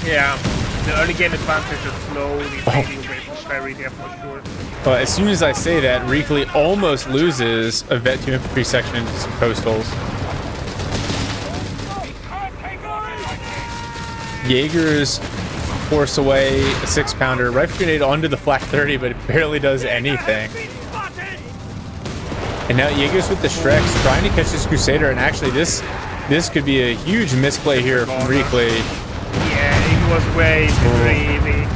Speaker 4: Yeah, the early game advantage is slowly fading away from Ferig there for sure.
Speaker 1: Well, as soon as I say that, Reakly almost loses a Vet 2 infantry section into some coastals. Jaegers force away a 6-pounder. Rifle grenade onto the flak 30, but it barely does anything. And now Jaegers with the Shreks trying to catch this Crusader, and actually this could be a huge misplay here from Reakly.
Speaker 4: Yeah, he was way too greedy.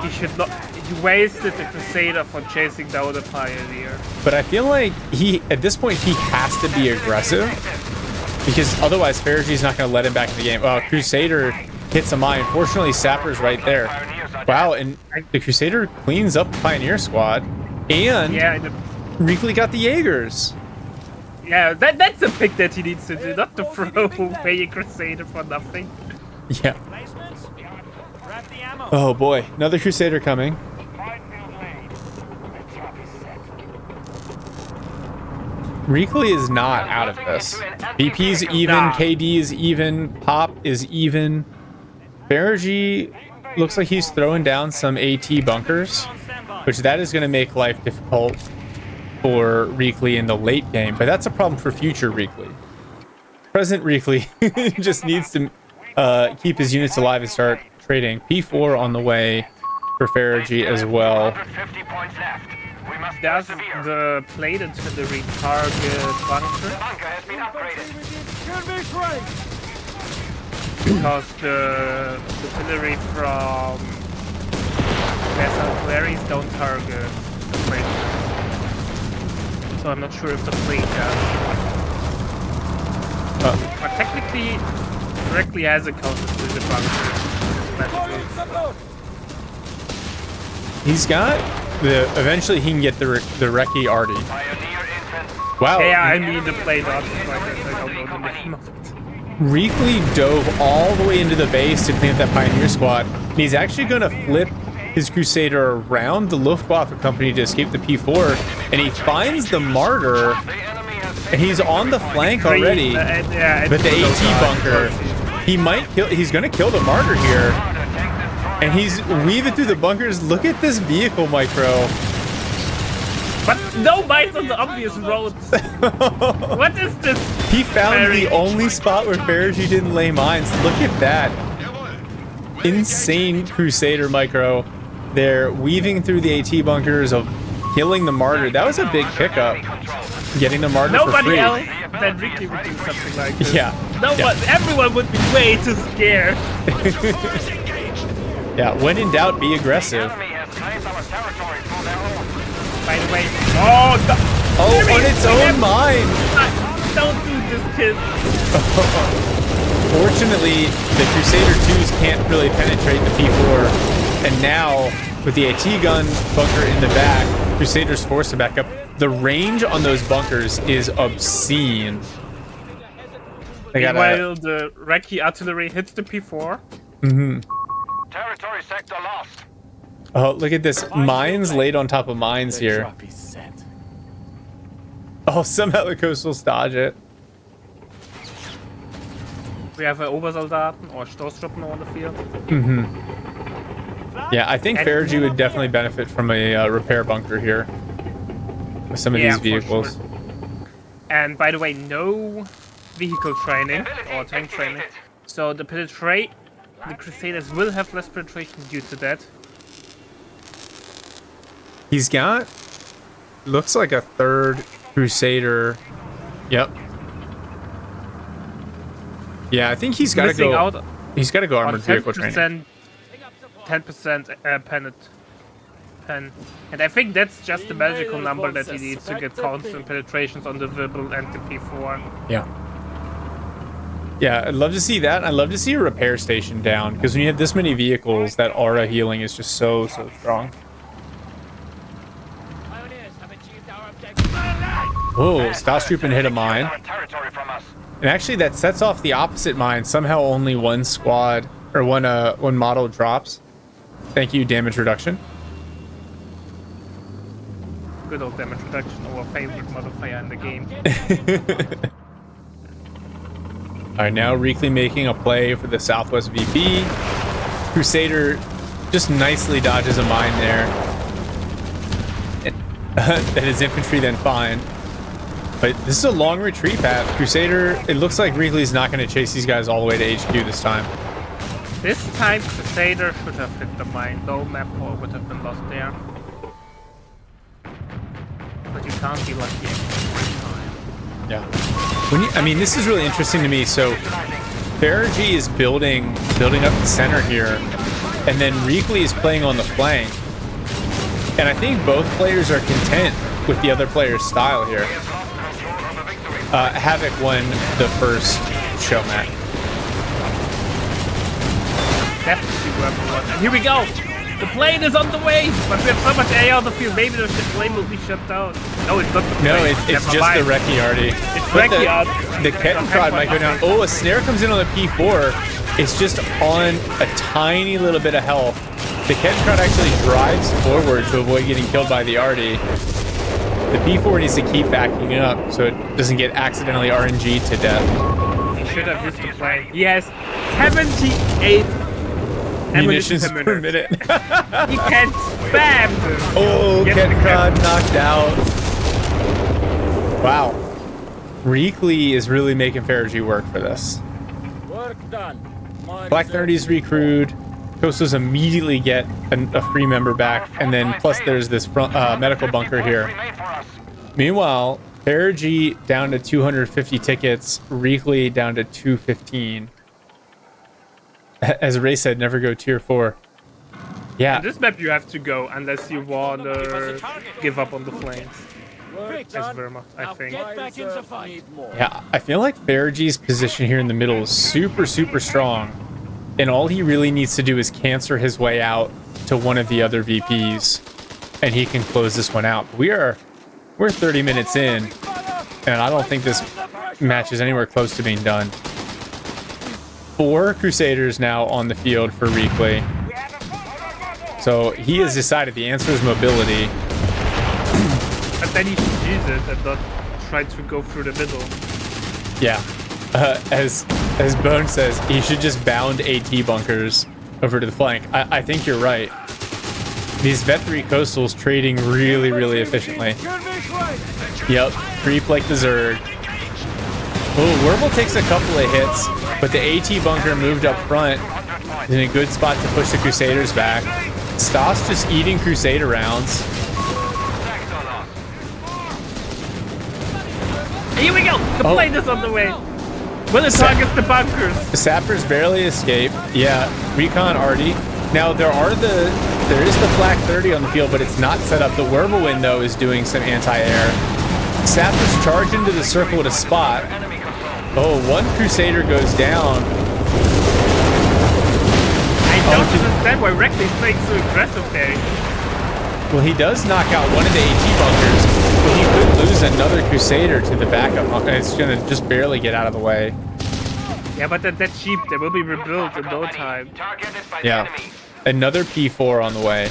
Speaker 4: He should not. He wasted the Crusader for chasing down the Pioneer.
Speaker 1: But I feel like at this point, he has to be aggressive, because otherwise Ferig's not going to let him back in the game. Oh, Crusader hits a mine. Fortunately, Sapper's right there. Wow, and the Crusader cleans up the Pioneer squad, and
Speaker 4: Yeah,
Speaker 1: Reakly got the Jaegers.
Speaker 4: yeah, that's a pick that he needs to do, not to throw away a Crusader for nothing.
Speaker 1: Yeah. Oh boy, another Crusader coming. Reakly is not out of this. BP's even,
Speaker 4: Nah.
Speaker 1: KD is even, Pop is even. Ferig looks like he's throwing down some AT bunkers, which that is going to make life difficult for Reakly in the late game, but that's a problem for future Reakly. Present Reakly just needs to keep his units alive and start trading. P4 on the way for Ferig as well.
Speaker 3: 150 points left. We must
Speaker 4: Does
Speaker 3: persevere.
Speaker 4: the plate artillery target bunker?
Speaker 3: Bunker has been upgraded.
Speaker 4: Because the artillery from vessel quarries don't target the plate. So I'm not sure if the plate does. But technically, Reakly has a counter to the bunker.
Speaker 1: He's got eventually he can get the Reakly arty.
Speaker 3: Pioneer infantry.
Speaker 1: Wow.
Speaker 4: Yeah, I mean the plate artillery. I don't know the name of it.
Speaker 1: Reakly dove all the way into the base to clean up that Pioneer squad. And he's actually going to flip his Crusader around the Luftwaffe company to escape the P4. And he finds the Martyr,
Speaker 3: The enemy has
Speaker 1: and he's on the flank already.
Speaker 4: Yeah,
Speaker 1: But the AT bunker, he might kill. He's going to kill the Martyr here. And he's weaving through the bunkers. Look at this vehicle micro.
Speaker 4: But no mines on the obvious roads. What is this?
Speaker 1: He found the
Speaker 4: Ferig.
Speaker 1: only spot where Ferig didn't lay mines. Look at that. Insane Crusader micro. They're weaving through the AT bunkers of killing the Martyr. That was a big pickup. Getting the Martyr for
Speaker 4: Nobody
Speaker 1: free.
Speaker 4: else than Reakly would do something like this.
Speaker 1: Yeah.
Speaker 4: No, but everyone would be way too scared.
Speaker 1: Yeah, when in doubt, be aggressive.
Speaker 3: enemy has claimed our territory for their own.
Speaker 4: By the way, oh,
Speaker 1: Oh, on its own mine.
Speaker 4: don't do this, kid.
Speaker 1: Fortunately, the Crusader 2s can't really penetrate the P4. And now, with the AT gun bunker in the back, Crusader's forced to back up. The range on those bunkers is obscene. They got
Speaker 4: Meanwhile, the Reakly artillery hits the P4.
Speaker 3: Territory sector lost.
Speaker 1: Oh, look at this. Mines laid on top of mines here.
Speaker 5: Drop is set.
Speaker 1: Oh, somehow the coastals dodge it.
Speaker 4: We have Obersoldaten or Stoßtruppen on the field.
Speaker 1: Yeah, I think
Speaker 4: And-
Speaker 1: Ferig would definitely benefit from a repair bunker here with some of these
Speaker 4: for
Speaker 1: vehicles.
Speaker 4: sure. And by the way, no vehicle training or tank training. So the Crusaders will have less penetration due to that.
Speaker 1: He's got, looks like a third Crusader. Yep. Yeah, I think he's got to
Speaker 4: Missing
Speaker 1: go.
Speaker 4: out
Speaker 1: He's got to go
Speaker 4: on
Speaker 1: armored vehicle training.
Speaker 4: 10% pen. And I think that's just the magical number that he needs to get constant penetrations on the Verbal and the P4.
Speaker 1: Yeah. Yeah, I'd love to see that. I'd love to see a repair station down, because when you have this many vehicles, that aura healing is just so strong. Whoa, Stahlstruppen hit a mine. And actually, that sets off the opposite mine. Somehow only one squad, or one model drops. Thank you, damage reduction.
Speaker 4: Good old damage reduction, our favorite modifier in the game.
Speaker 1: Alright, now Reakly making a play for the Southwest VP. Crusader just nicely dodges a mine there. That his infantry then find. But this is a long retreat path. Crusader, it looks like Reakly's not going to chase these guys all the way to HQ this time.
Speaker 4: This time, Crusader should have hit the mine. No map or would have been lost there. But you can't be lucky every time.
Speaker 1: Yeah. I mean, this is really interesting to me. So, Ferig is building up the center here, and then Reakly is playing on the flank. And I think both players are content with the other player's style here. Havoc won the first Showmatch.
Speaker 4: Definitely worth a watch. And here we go! The plane is on the way! But we have so much AI on the field, maybe the plane will be shut down. No, it's not the plane.
Speaker 1: No, it's just the Reakly.
Speaker 4: It's Reakly.
Speaker 1: The Kettenprod might go down. Oh, a snare comes in on the P4. It's just on a tiny little bit of health. The Kettenprod actually drives forward to avoid getting killed by the Artie. The P4 needs to keep backing up so it doesn't get accidentally RNG'd to death.
Speaker 4: He should have used the plane. He has 78
Speaker 1: munitions per minute.
Speaker 4: He can spam them.
Speaker 1: Oh, Kettenprod knocked out. Wow. Reakly is really making Ferig work for this.
Speaker 5: Work done.
Speaker 1: Black 30s recruit. Coastos immediately get a free member back, and then plus there's this medical bunker here. Meanwhile, Ferig down to 250 tickets, Reakly down to 215. As Ray said, never go tier 4. Yeah.
Speaker 4: On this map you have to go unless you want to give up on the flames. As Verma, I think.
Speaker 1: Yeah, I feel like Ferig's position here in the middle is super strong. And all he really needs to do is cancer his way out to one of the other VPs, and he can close this one out. We're 30 minutes in, and I don't think this match is anywhere close to being done. 4 Crusaders now on the field for Reakly. So he has decided the answer is mobility.
Speaker 4: But then he should use it and not try to go through the middle.
Speaker 1: Yeah. As Bone says, he should just bound AT bunkers over to the flank. I think you're right. These Vet3 Coastals trading really efficiently. Yep, creep like the Zerg. Oh, Werble takes a couple of hits, but the AT bunker moved up front. In a good spot to push the Crusaders back. Stas just eating Crusader rounds.
Speaker 4: Here we go! The plane is on the way! Will it target the bunkers?
Speaker 1: The Sappers barely escape. Yeah, Recon Artie. Now there is the Flak 30 on the field, but it's not set up. The Whirlwind though is doing some anti-air. Sappers charge into the circle at a spot. Oh, one Crusader goes down.
Speaker 4: I don't understand why Reakly is playing so aggressive there.
Speaker 1: Well, he does knock out one of the AT bunkers, but he could lose another Crusader to the backup bunker. It's going to just barely get out of the way.
Speaker 4: Yeah, but that's cheap. They will be rebuilt in no time.
Speaker 1: Yeah. Another P4 on the way.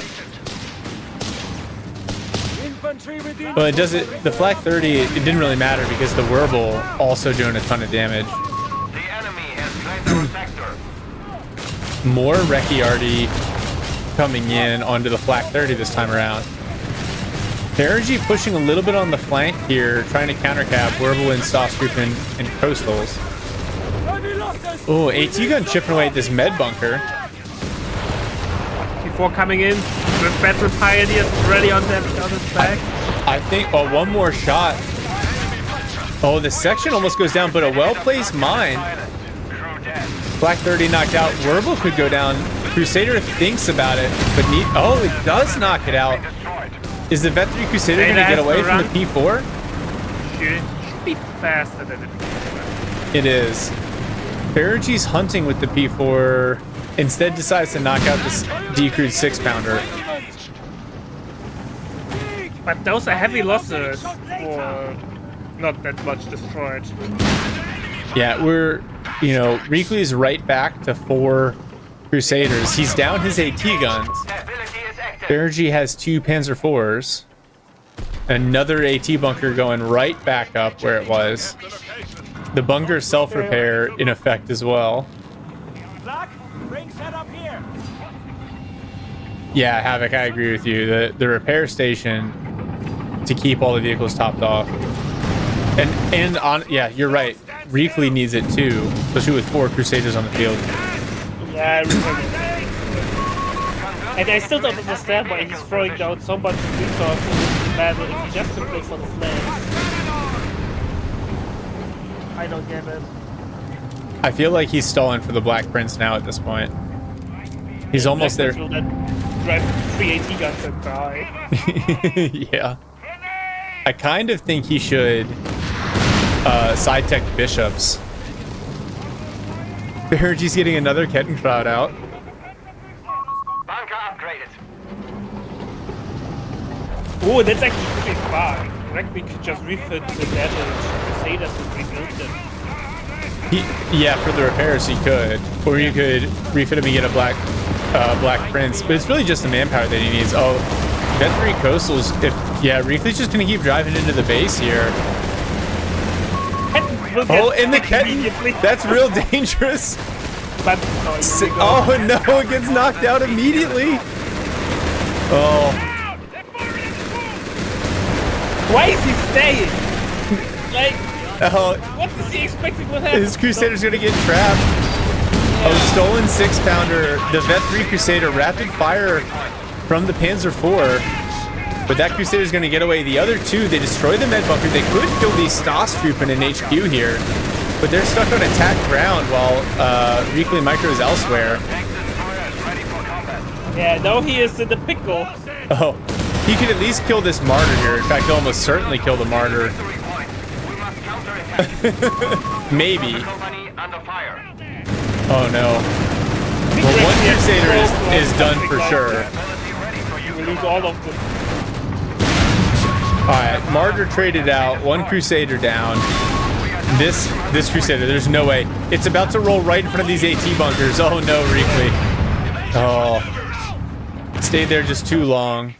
Speaker 1: Well, it doesn't. The Flak 30, it didn't really matter because the Whirlwind also doing a ton of damage.
Speaker 3: The enemy has claimed our sector.
Speaker 1: More Reakly coming in onto the Flak 30 this time around. Ferig pushing a little bit on the flank here, trying to countercap Whirlwind, Stahlstruppen, and Coastals. Oh, AT gun chipping away at this med bunker.
Speaker 4: Before coming in, with Battle Pioneers ready on the other side.
Speaker 1: I think, oh, one more shot. Oh, the section almost goes down, but a well-placed mine. Black 30 knocked out. Werble could go down. Crusader thinks about it, but oh, it does knock it out. Is the Vet 3 Crusader going to get away from the P4?
Speaker 4: Should be faster than the P4.
Speaker 1: It is. Ferig hunting with the P4. Instead decides to knock out this decrewed 6-pounder.
Speaker 4: But those are heavy losses for not that much destroyed.
Speaker 1: Yeah, Reakly is right back to 4 Crusaders. He's down his AT guns. Ferig has 2 Panzer IVs. Another AT bunker going right back up where it was. The bunker self-repair in effect as well. Yeah, Havoc, I agree with you. The repair station to keep all the vehicles topped off. And yeah, you're right. Reakly needs it too, especially with 4 Crusaders on the field.
Speaker 4: Yeah, and I still don't understand why he's throwing down so much resources in the battle if he just can play for the flanks. I don't get it.
Speaker 1: I feel like he's stalling for the Black Prince now at this point. He's almost there.
Speaker 4: Will then drive 3 AT guns and die.
Speaker 1: Yeah. I kind of think he should side tech bishops. Ferig's getting another Kettenkraut out.
Speaker 3: Bunker upgraded.
Speaker 4: Oh, that's actually pretty smart. Reakly could just refit the damage. Crusaders would rebuild them.
Speaker 1: Yeah, for the repairs he could. Or you could refit him and get a Black Prince. But it's really just the manpower that he needs. Oh, Vet 3 Coastals. Reakly's just going to keep driving into the base here. Oh, and the Ketten. That's real dangerous.
Speaker 4: But,
Speaker 1: oh no, it gets knocked out immediately. Oh.
Speaker 4: Why is he staying? Like,
Speaker 1: Oh,
Speaker 4: what is he expecting would happen?
Speaker 1: his Crusader's gonna get trapped. Yeah. Oh, stolen 6-pounder. The Vet 3 Crusader, rapid fire from the Panzer IV. But that Crusader's gonna get away. The other 2, they destroy the med bunker. They could kill the Stas troop in an HQ here. But they're stuck on attack ground while Reakly Micro is elsewhere.
Speaker 4: Yeah, now he is in the pickle.
Speaker 1: Oh, he could at least kill this martyr here. In fact, he'll almost certainly kill the martyr. Maybe. Oh no. Well, one Crusader is done for sure.
Speaker 4: We lose all of them.
Speaker 1: Alright, martyr traded out. 1 Crusader down. This Crusader, there's no way. It's about to roll right in front of these AT bunkers. Oh no, Reakly. Oh. Stayed there just too long.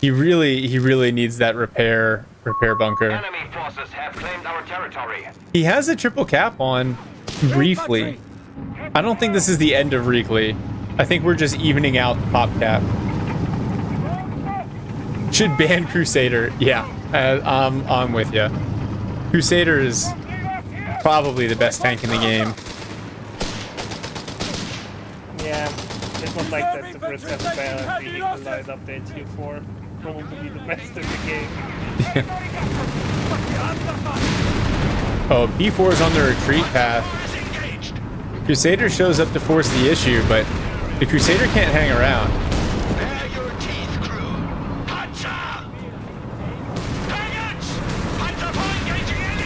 Speaker 1: He really needs that repair bunker.
Speaker 3: Enemy forces have claimed our territory.
Speaker 1: He has a triple cap on briefly. I don't think this is the end of Reakly. I think we're just evening out pop cap. Should ban Crusader. Yeah, I'm with you. Crusader is probably the best tank in the game.
Speaker 4: Yeah, it was like that the first ever Vehicular update Q4. Probably the best in the game.
Speaker 1: Oh, B4 is on the retreat path. Crusader shows up to force the issue, but the Crusader can't hang around.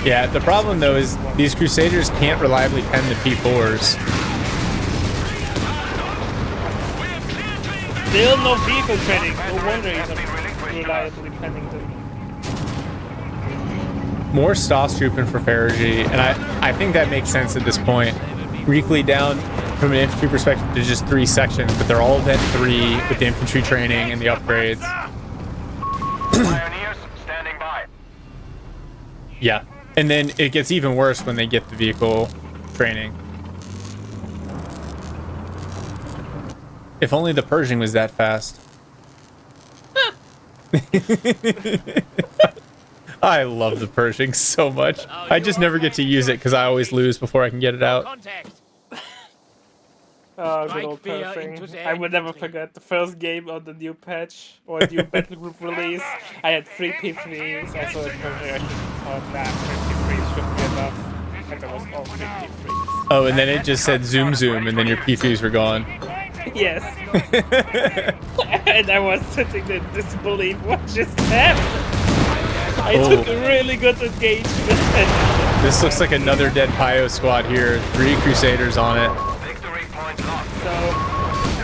Speaker 1: Yeah, the problem though is these Crusaders can't reliably pen the P4s.
Speaker 4: Still no vehicle training. No wonder he's not reliably penning them.
Speaker 1: More Stas trooping for Ferig, and I think that makes sense at this point. Reakly down from an infantry perspective to just 3 sections, but they're all Vet 3 with the infantry training and the upgrades.
Speaker 3: Pioneers standing by.
Speaker 1: Yeah, and then it gets even worse when they get the vehicle training. If only the Pershing was that fast. I love the Pershing so much. I just never get to use it because I always lose before I can get it out.
Speaker 4: Oh, good old Pershing. I will never forget the first game on the new patch or new battle group release. I had 3 P3s. I saw a Pershing. I thought that 3 P3s should be enough. And there was all 3 P3s.
Speaker 1: Oh, and then it just said zoom zoom, and then your P3s were gone.
Speaker 4: Yes. And I was sitting in disbelief. What just happened? I took a really good engagement.
Speaker 1: This looks like another dead Pio squad here. 3 Crusaders on it.
Speaker 3: Victory point lost.
Speaker 4: So,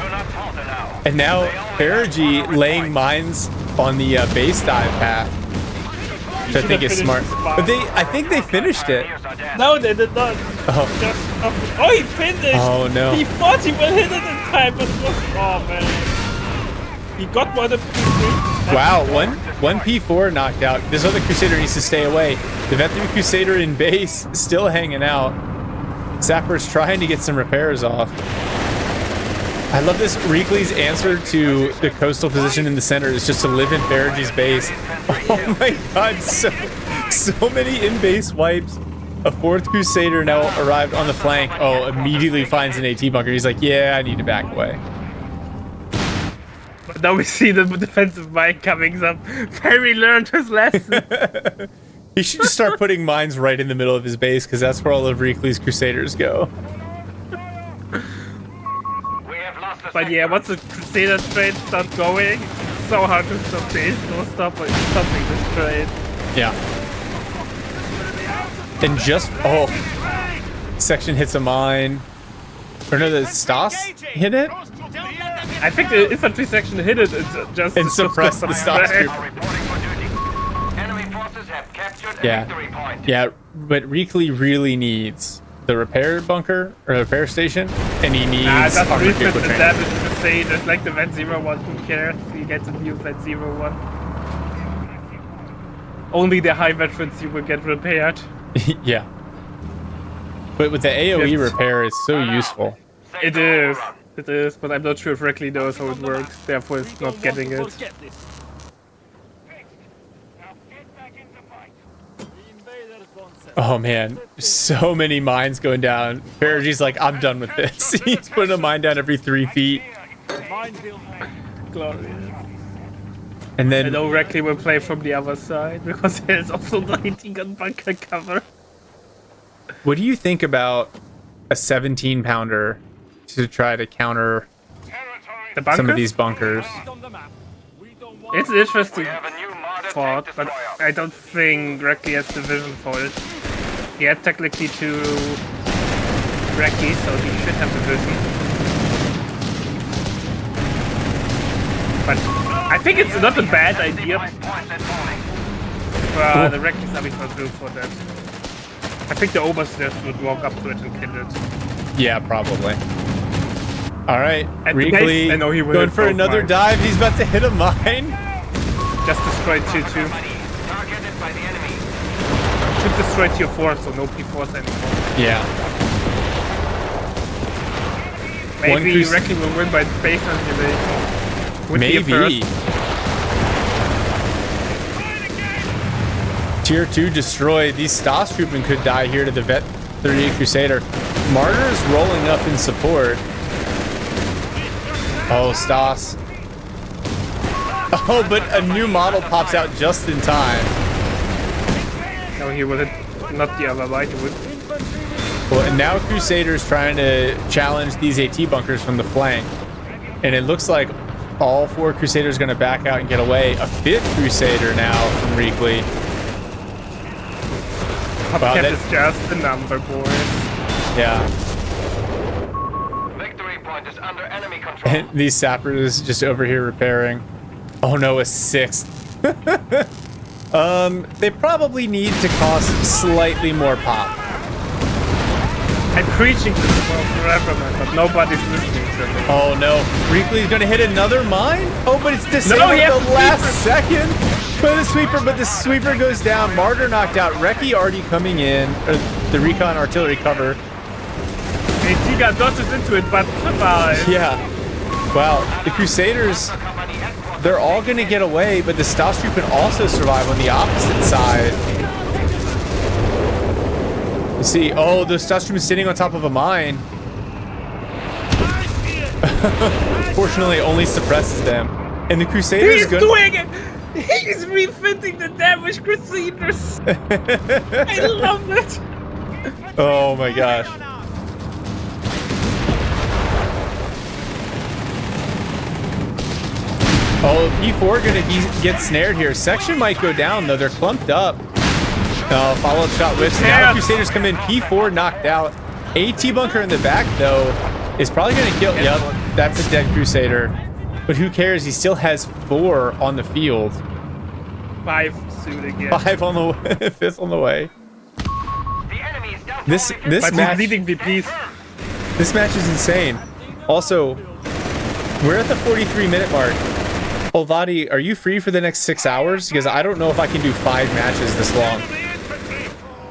Speaker 3: Do not falter now.
Speaker 1: And now Ferig laying mines on the base dive path, which I think is smart. But I think they finished it.
Speaker 4: no, they did not.
Speaker 1: Oh,
Speaker 4: Oh, he finished.
Speaker 1: oh no.
Speaker 4: He thought he will hit it in time, but it was, oh man. He got one of P3.
Speaker 1: Wow, one P4 knocked out. This other Crusader needs to stay away. The Vet3 Crusader in base, still hanging out. Zapper's trying to get some repairs off. I love this. Reakly's answer to the coastal position in the center is just to live in Ferig's base. Oh my god, so many in-base wipes. A 4th Crusader now arrived on the flank. Oh, immediately finds an AT bunker. He's like, yeah, I need to back away.
Speaker 4: But now we see the defensive mind coming up. Ferry learned his lesson.
Speaker 1: He should just start putting mines right in the middle of his base, because that's where all of Reakly's Crusaders go.
Speaker 3: We have lost the
Speaker 4: But yeah, once the Crusader trade starts going, it's so hard to stop this. No stopping this trade.
Speaker 1: Yeah. And just, oh, section hits a mine. Or no, the Stas hit it?
Speaker 4: I think the infantry section hit it just
Speaker 1: And suppressed the Stas group.
Speaker 3: Reporting for duty. Enemy forces have captured a
Speaker 1: Yeah.
Speaker 3: victory point.
Speaker 1: Yeah, but Reakly really needs the repair bunker, or repair station, and he needs
Speaker 4: That's
Speaker 1: armored
Speaker 4: refit
Speaker 1: vehicle
Speaker 4: the
Speaker 1: training.
Speaker 4: damage to say just like the Vet 01, who cares? He gets a new Vet 01. Only the high veterans you will get repaired.
Speaker 1: Yeah. But with the AoE
Speaker 4: Yes.
Speaker 1: repair, it's so useful.
Speaker 4: It is. It is, but I'm not sure if Reakly knows how it works, therefore it's not getting it.
Speaker 1: Oh man, so many mines going down. Ferig's like, I'm done with this. He's putting a mine down every 3 feet.
Speaker 4: Glorious.
Speaker 1: And
Speaker 4: I
Speaker 1: then,
Speaker 4: know Reakly will play from the other side, because there's also 90 gun bunker cover.
Speaker 1: what do you think about a 17 pounder to try to counter
Speaker 4: The bunker?
Speaker 1: some of these bunkers?
Speaker 4: It's an interesting
Speaker 3: We have a new modern
Speaker 4: thought,
Speaker 3: tank
Speaker 4: but
Speaker 3: destroyer.
Speaker 4: I don't think Reakly has the vision for it. He had technically 2 Reakly, so he should have the vision. But I think it's not a bad idea
Speaker 3: Points and falling.
Speaker 4: for the Reakly's having no room for that. I think the Obersters would walk up to it and kill it.
Speaker 1: Yeah, probably. All right,
Speaker 4: At the
Speaker 1: Reakly
Speaker 4: base, I know he will
Speaker 1: going
Speaker 4: hit
Speaker 1: for
Speaker 4: both
Speaker 1: another
Speaker 4: mines.
Speaker 1: dive. He's about to hit a mine.
Speaker 4: Just destroyed tier 2.
Speaker 3: Targeted by the enemy.
Speaker 4: Should destroy tier 4, so no P4s anymore.
Speaker 1: Yeah.
Speaker 4: Maybe
Speaker 1: Cruise-
Speaker 4: Reakly will win by base annihilation. Would be a
Speaker 1: Maybe.
Speaker 4: first.
Speaker 1: Tier 2 destroyed. These Stas troopmen could die here to the Vet 38 Crusader. Martyr's rolling up in support. Oh, Stas. Oh, but a new model pops out just in time.
Speaker 4: No, he will hit not the other line, he would.
Speaker 1: Well, and now Crusader's trying to challenge these AT bunkers from the flank. And it looks like all 4 Crusaders going to back out and get away. A 5th Crusader now from Reakly. Wow,
Speaker 4: Hopcat
Speaker 1: that-
Speaker 4: is just a number, boys.
Speaker 1: Yeah.
Speaker 3: Victory point is under enemy control.
Speaker 1: And these sappers just over here repairing. Oh no, a 6th. They probably need to cost slightly more pop.
Speaker 4: I'm preaching this for forever, man, but nobody's listening to me.
Speaker 1: Oh no, Reakly's gonna hit another mine? Oh, but it's disabled
Speaker 4: he
Speaker 1: at
Speaker 4: has
Speaker 1: the
Speaker 4: the
Speaker 1: last
Speaker 4: sweeper.
Speaker 1: second. But the sweeper goes down. Martyr knocked out. Reki already coming in. The recon artillery cover.
Speaker 4: And Tiga dodges into it, but survives.
Speaker 1: Yeah. Wow, the Crusaders, they're all gonna get away, but the Stas troop can also survive on the opposite side. You see, oh, the Stas troop is sitting on top of a mine. Fortunately, it only suppresses them. And the Crusaders
Speaker 4: He's doing it! He's refitting the damaged Crusaders! I love it!
Speaker 1: Oh my gosh. Oh, P4 gonna get snared here. Section might go down though. They're clumped up. Follow-up shot whiffs. Now the Crusaders come in. P4 knocked out. AT bunker in the back though is probably gonna kill. Yep, that's a dead Crusader. But who cares? He still has 4 on the field.
Speaker 4: 5 soon again.
Speaker 1: 5 on the way. 5th on the way. This
Speaker 4: But
Speaker 1: match.
Speaker 4: he's leading VPs.
Speaker 1: This match is insane. Also, we're at the 43-minute mark. Olvati, are you free for the next 6 hours? Because I don't know if I can do 5 matches this long.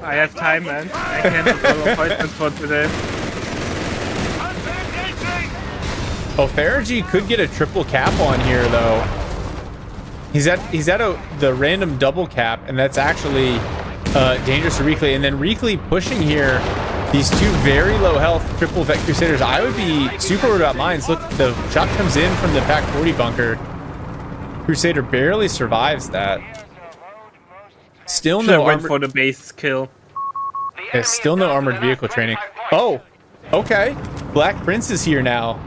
Speaker 4: I have time, man. I can't follow appointments for today.
Speaker 1: Oh, Ferig could get a triple cap on here, though. He's at the random double cap, and that's actually dangerous to Reakly. And then Reakly pushing here. These 2 very low health triple vet Crusaders. I would be super worried about mines. Look, the shot comes in from the Pack 40 bunker. Crusader barely survives that. Still no
Speaker 4: went
Speaker 1: armored,
Speaker 4: for the base kill.
Speaker 1: yeah, still no armored vehicle training. Oh, okay. Black Prince is here now.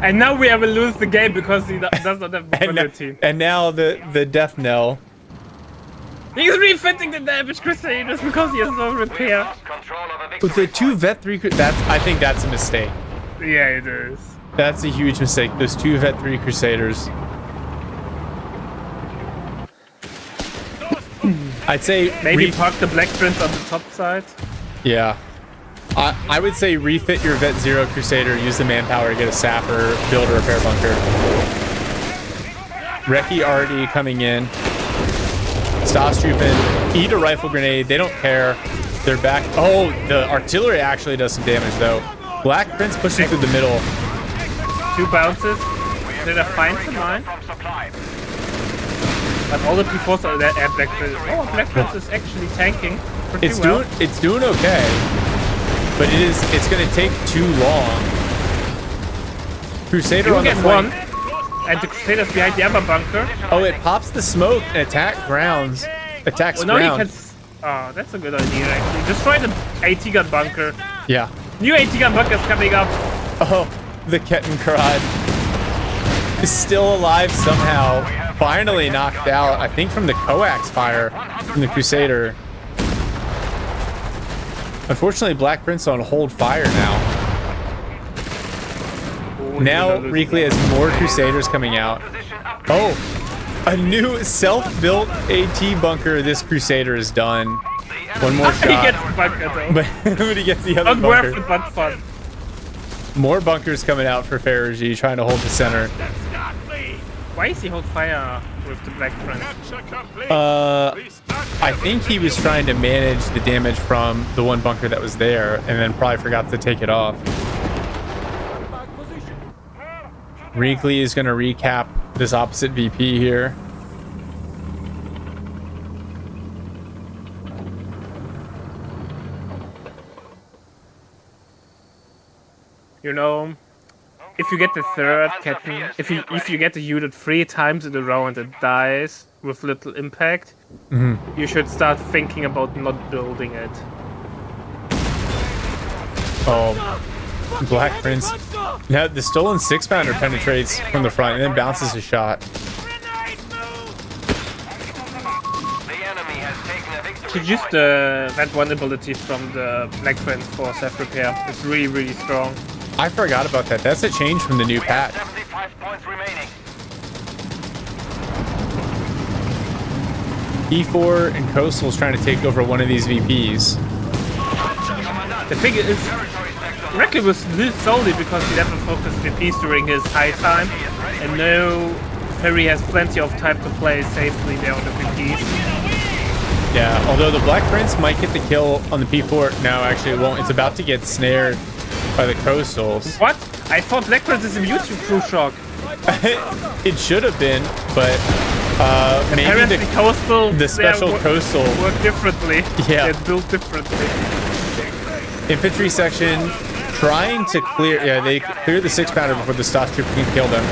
Speaker 4: And now we will lose the game because he does not have mobility.
Speaker 1: And now the death knell.
Speaker 4: He's refitting the damage Crusaders because he has no repair.
Speaker 1: With the 2 vet 3, I think that's a mistake.
Speaker 4: Yeah, it is.
Speaker 1: That's a huge mistake. Those 2 vet 3 Crusaders. I'd say
Speaker 4: Maybe park the Black Prince on the top side.
Speaker 1: Yeah. I would say refit your vet 0 Crusader, use the manpower to get a sapper, build a repair bunker. Reakly already coming in. Stas trooping, eat a rifle grenade, they don't care. They're back. Oh, the artillery actually does some damage though. Black Prince pushing through the middle.
Speaker 4: 2 bounces. Did I find some mine? But all the P4s are at Black Prince. Oh, Black Prince is actually tanking pretty well.
Speaker 1: It's doing okay. But it's gonna take too long. Crusader
Speaker 4: You
Speaker 1: on the
Speaker 4: get
Speaker 1: flank.
Speaker 4: 1. And the Crusader's behind the other bunker.
Speaker 1: Oh, it pops the smoke and attacks ground.
Speaker 4: Well, now he can... Oh, that's a good idea, actually. Destroy the AT gun bunker.
Speaker 1: Yeah.
Speaker 4: New AT gun bunker is coming up.
Speaker 1: Oh, the Kettenkrad is still alive somehow. Finally knocked out, I think, from the coax fire from the Crusader. Unfortunately, Black Prince on hold fire now. Now Reakly has more Crusaders coming out. Oh, a new self-built AT bunker this Crusader is done. One more shot.
Speaker 4: He gets the bunker though.
Speaker 1: But he gets the other
Speaker 4: Not
Speaker 1: bunker.
Speaker 4: worth it, but fun.
Speaker 1: More bunkers coming out for Ferig, trying to hold the center.
Speaker 4: Why is he hold fire with the Black Prince?
Speaker 1: I think he was trying to manage the damage from the one bunker that was there and then probably forgot to take it off. Reakly is going to recap this opposite VP here.
Speaker 4: You know, if you get the third Captain, if you get the unit 3 times in a row and it dies with little impact, you should start thinking about not building it.
Speaker 1: Oh, Black Prince. Now the stolen 6-pounder penetrates from the front and then bounces a shot.
Speaker 4: To use that one ability from the Black Prince for self repair is really, really strong.
Speaker 1: I forgot about that. That's a change from the new patch. E4 and Coastal's trying to take over one of these VPs.
Speaker 4: The thing is, Reakly was solely because he never focused VPs during his high time, and now Ferig has plenty of time to play safely there on the VPs.
Speaker 1: Yeah, although the Black Prince might get the kill on the P4. No, actually it won't. It's about to get snared by the Coastals.
Speaker 4: What? I thought Black Prince is immune to Crew Shock.
Speaker 1: It should have been, but maybe
Speaker 4: the Coastal,
Speaker 1: the special Coastal
Speaker 4: work differently.
Speaker 1: Yeah.
Speaker 4: They're built differently.
Speaker 1: Infantry section trying to clear. Yeah, they cleared the 6-pounder before the Stas trooper can kill them.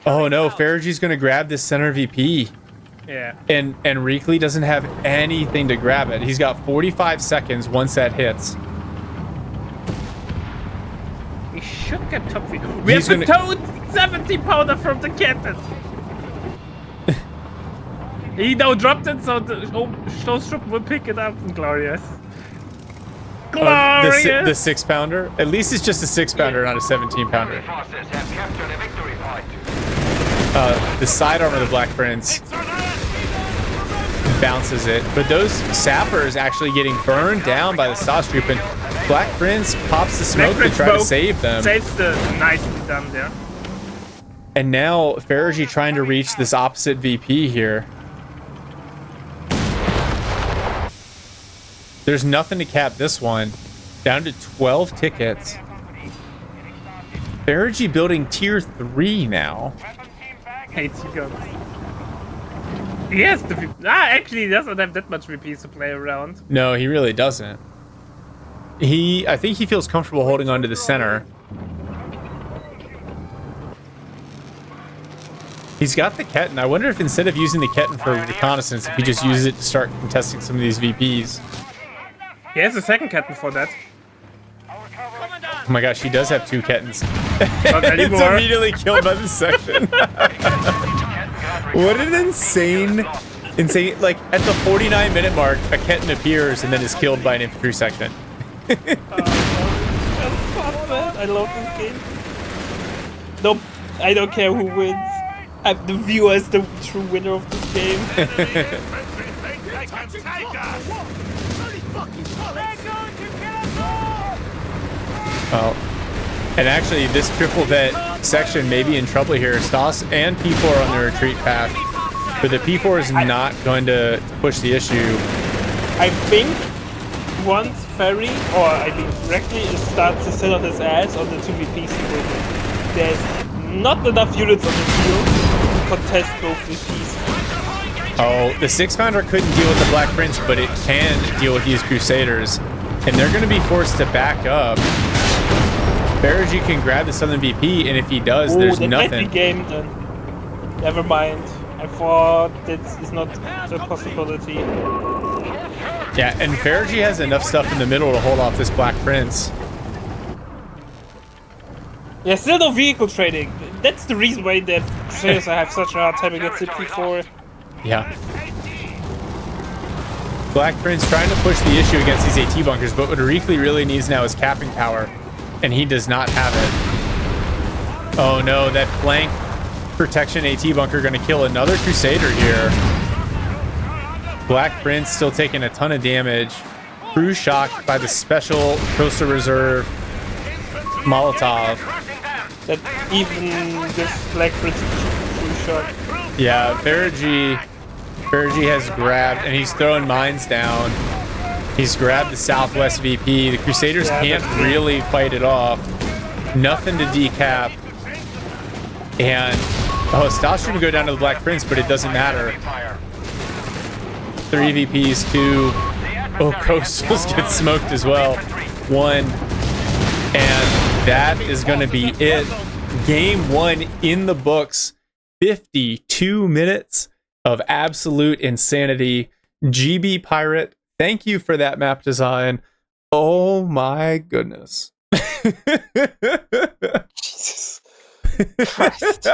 Speaker 1: Oh no, Ferig's gonna grab this center VP.
Speaker 4: Yeah.
Speaker 1: And Reakly doesn't have anything to grab it. He's got 45 seconds once that hits.
Speaker 4: We should get top 3. We have the toad 17 pounder from the captain. He now dropped it, so the Showstrup will pick it up. Glorious. Glorious.
Speaker 1: The 6-pounder? At least it's just a 6-pounder, not a 17-pounder.
Speaker 3: Forces have captured a victory point.
Speaker 1: The side arm of the Black Prince bounces it, but those sappers actually getting burned down by the Starstrup, and Black Prince pops the smoke to try to save them.
Speaker 4: Saves the nicely done there.
Speaker 1: And now Ferig trying to reach this opposite VP here. There's nothing to cap this one. Down to 12 tickets. Ferig building tier 3 now.
Speaker 4: Hates you guns. Yes, actually he doesn't have that much VPs to play around.
Speaker 1: No, he really doesn't. I think he feels comfortable holding on to the center. He's got the Ketten. I wonder if instead of using the Ketten for reconnaissance, if he just uses it to start contesting some of these VPs.
Speaker 4: He has a second Ketten for that.
Speaker 1: Oh my gosh, he does have 2 Kettens.
Speaker 4: Not
Speaker 1: It's
Speaker 4: anymore.
Speaker 1: immediately killed by the section. What an insane, like at the 49-minute mark, a Ketten appears and then is killed by an infantry section.
Speaker 4: I love this game. No, I don't care who wins. The viewer is the true winner of this game.
Speaker 1: Oh. And actually, this triple vet section may be in trouble here. Stas and P4 are on the retreat path, but the P4 is not going to push the issue.
Speaker 4: I think once Ferig, Reakly starts to sit on his ass on the 2VPs, there's not enough units on the field to contest both VPs.
Speaker 1: Oh, the 6-pounder couldn't deal with the Black Prince, but it can deal with these Crusaders, and they're going to be forced to back up. Ferig can grab the Southern VP, and if he does, there's
Speaker 4: that
Speaker 1: nothing.
Speaker 4: might be game then. Never mind. I thought this is not a possibility.
Speaker 1: Yeah, and Ferig has enough stuff in the middle to hold off this Black Prince.
Speaker 4: Yeah, still no vehicle trading. That's the reason why that Crusaders have such a hard time against the P4.
Speaker 1: Yeah. Black Prince trying to push the issue against these AT bunkers, but what Reakly really needs now is capping power, and he does not have it. Oh no, that flank protection AT bunker going to kill another Crusader here. Black Prince still taking a ton of damage. Crew shocked by the special Coastal Reserve Molotov.
Speaker 4: That even this Black Prince is crew shot.
Speaker 1: Yeah, Ferig has grabbed, and he's throwing mines down. He's grabbed the Southwest VP. The Crusaders can't really fight it off. Nothing to decap. And, Stas should go down to the Black Prince, but it doesn't matter. 3 VPs, 2. Oh, Coastals get smoked as well. 1. And that is going to be it. Game 1 in the books. 52 minutes of absolute insanity. GB Pirate, thank you for that map design. Oh my goodness.
Speaker 4: Jesus Christ.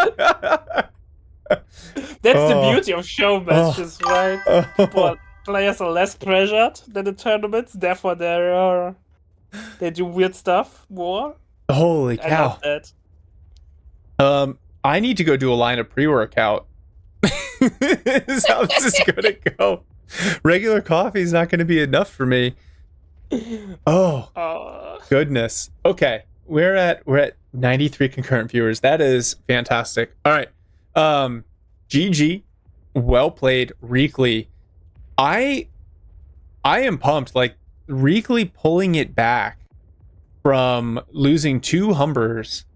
Speaker 4: That's the beauty of Showmatches, right? But players are less pressured than the tournaments, therefore they do weird stuff more.
Speaker 1: Holy
Speaker 4: I
Speaker 1: cow.
Speaker 4: love that.
Speaker 1: I need to go do a line of pre-workout. This is how this is gonna go. Regular coffee is not gonna be enough for me. Oh goodness. Okay, we're at 93 concurrent viewers. That is fantastic. All right, GG, well played, Reakly. I am pumped. Like Reakly pulling it back from losing 2 Humbers,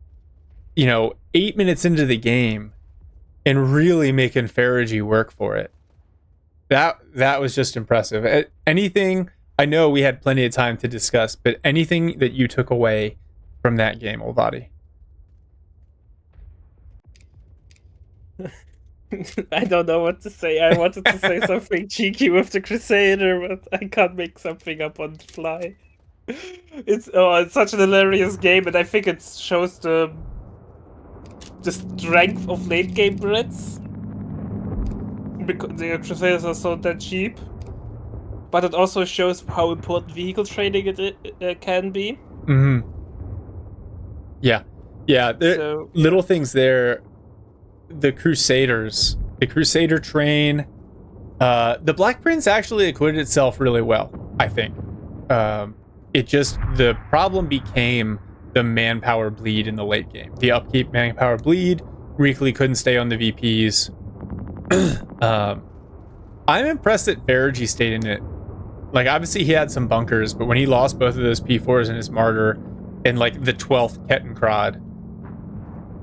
Speaker 1: 8 minutes into the game, and really making Ferig work for it. That was just impressive. Anything, I know we had plenty of time to discuss, but anything that you took away from that game, Olvati?
Speaker 4: I don't know what to say. I wanted to say something cheeky with the Crusader, but I can't make something up on the fly. It's such an hilarious game, and I think it shows the the strength of late game Brits. Because the Crusaders are so that cheap. But it also shows how important vehicle trading it can be.
Speaker 1: Mm-hmm. Yeah. Yeah.
Speaker 4: So,
Speaker 1: little things there. The Crusaders, the Crusader train, the Black Prince actually acquitted itself really well, I think. The problem became the manpower bleed in the late game. The upkeep manpower bleed. Reakly couldn't stay on the VPs. I'm impressed that Ferig stayed in it. Like, obviously he had some bunkers, but when he lost both of those P4s and his Martyr and like the 12th Kettenkrad,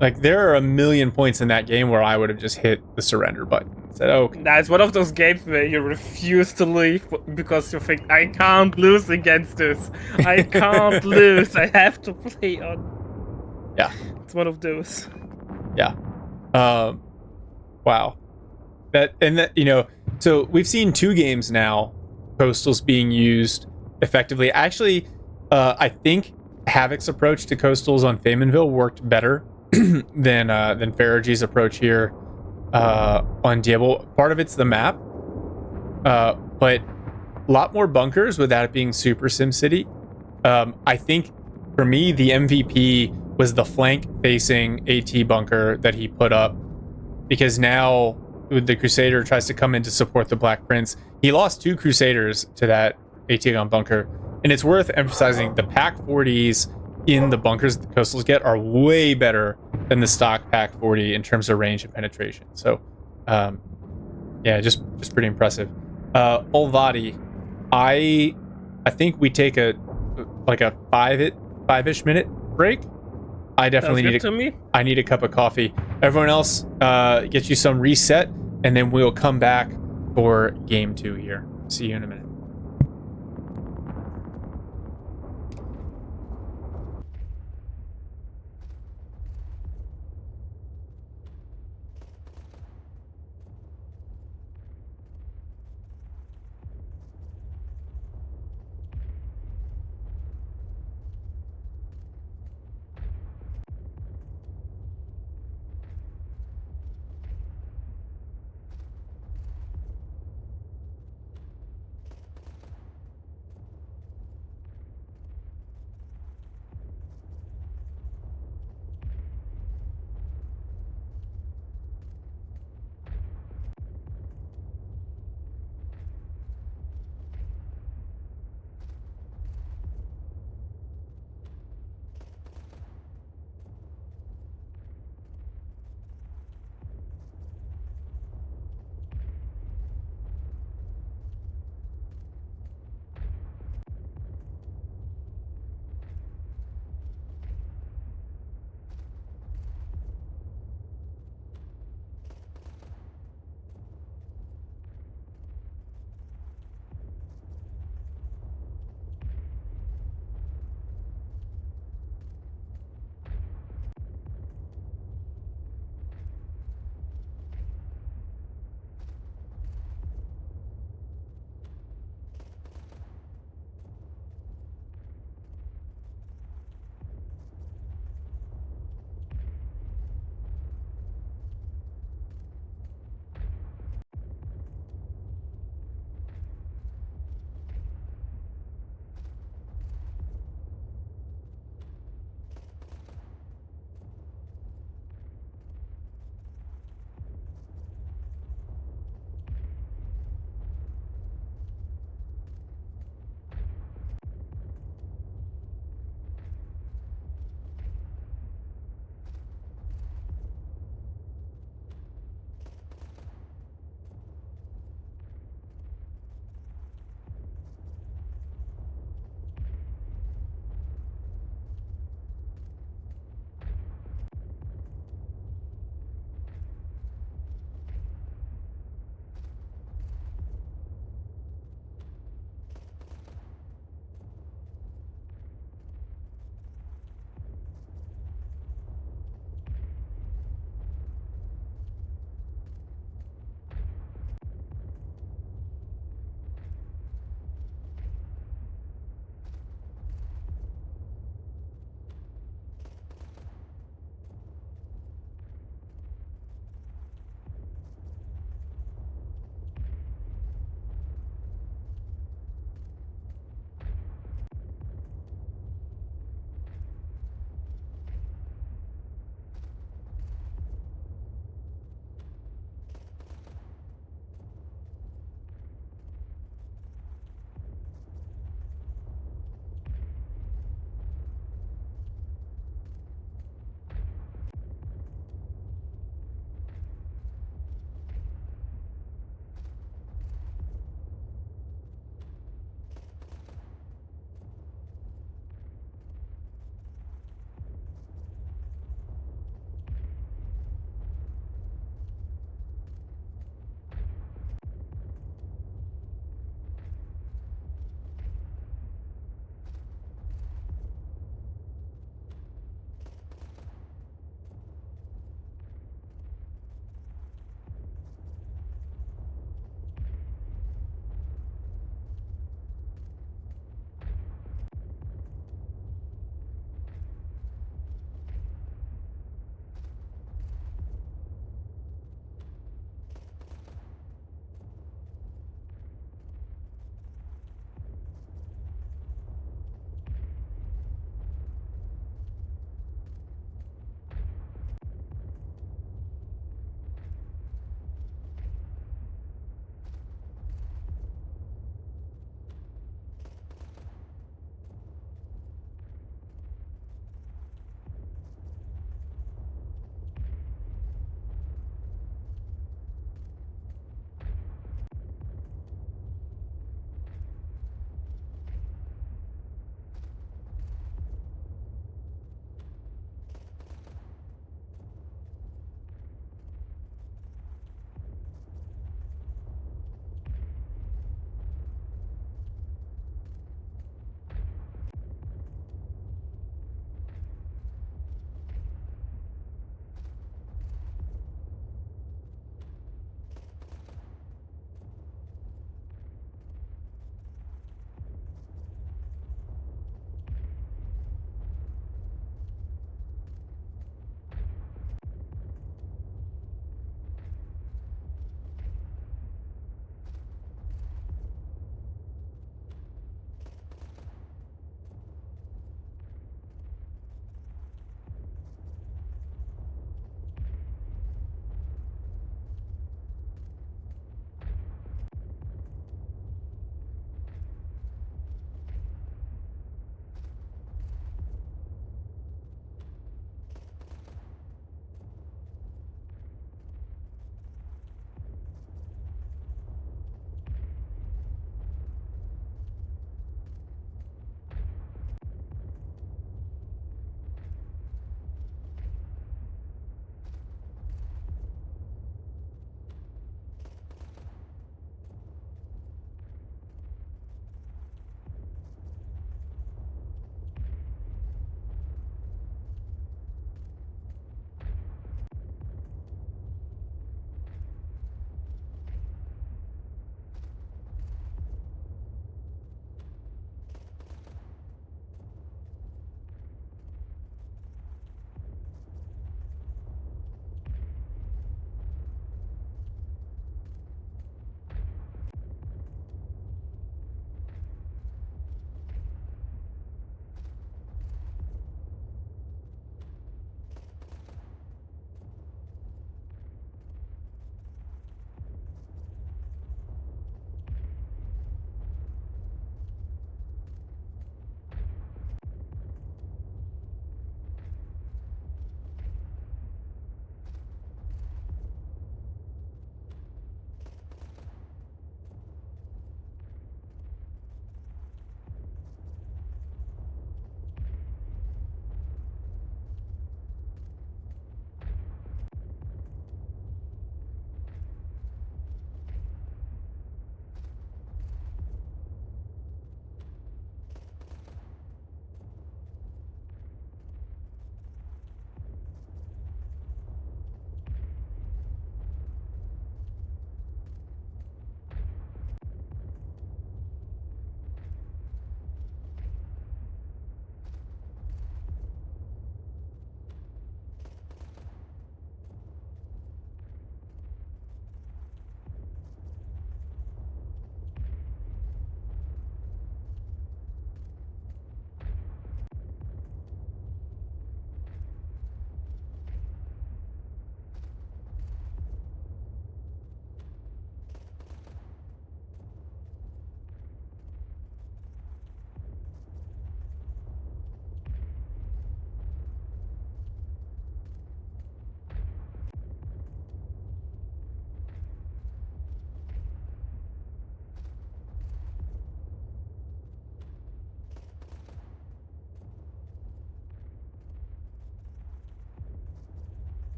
Speaker 1: like there are a million points in that game where I would have just hit the surrender button and said, okay.
Speaker 4: nah, it's one of those games where you refuse to leave because you think, I can't lose against this. I can't lose. I have to play on.
Speaker 1: Yeah.
Speaker 4: It's one of those.
Speaker 1: Yeah. Wow. So we've seen 2 games now, Coastals being used effectively. Actually, I think Havoc's approach to Coastals on Faymanville worked better than Ferig's approach here on Diablo. Part of it's the map, but a lot more bunkers without it being super SimCity. I think for me, the MVP was the flank facing AT bunker that he put up, because now the Crusader tries to come in to support the Black Prince. He lost 2 Crusaders to that AT gun bunker, and it's worth emphasizing the Pack 40s in the bunkers that the Coastals get are way better than the stock Pack 40 in terms of range and penetration. So, yeah, just pretty impressive. Olvati, I think we take a 5-ish minute break. I definitely I need a cup of coffee. Everyone else, get you some reset, and then we'll come back for game 2 here. See you in a minute.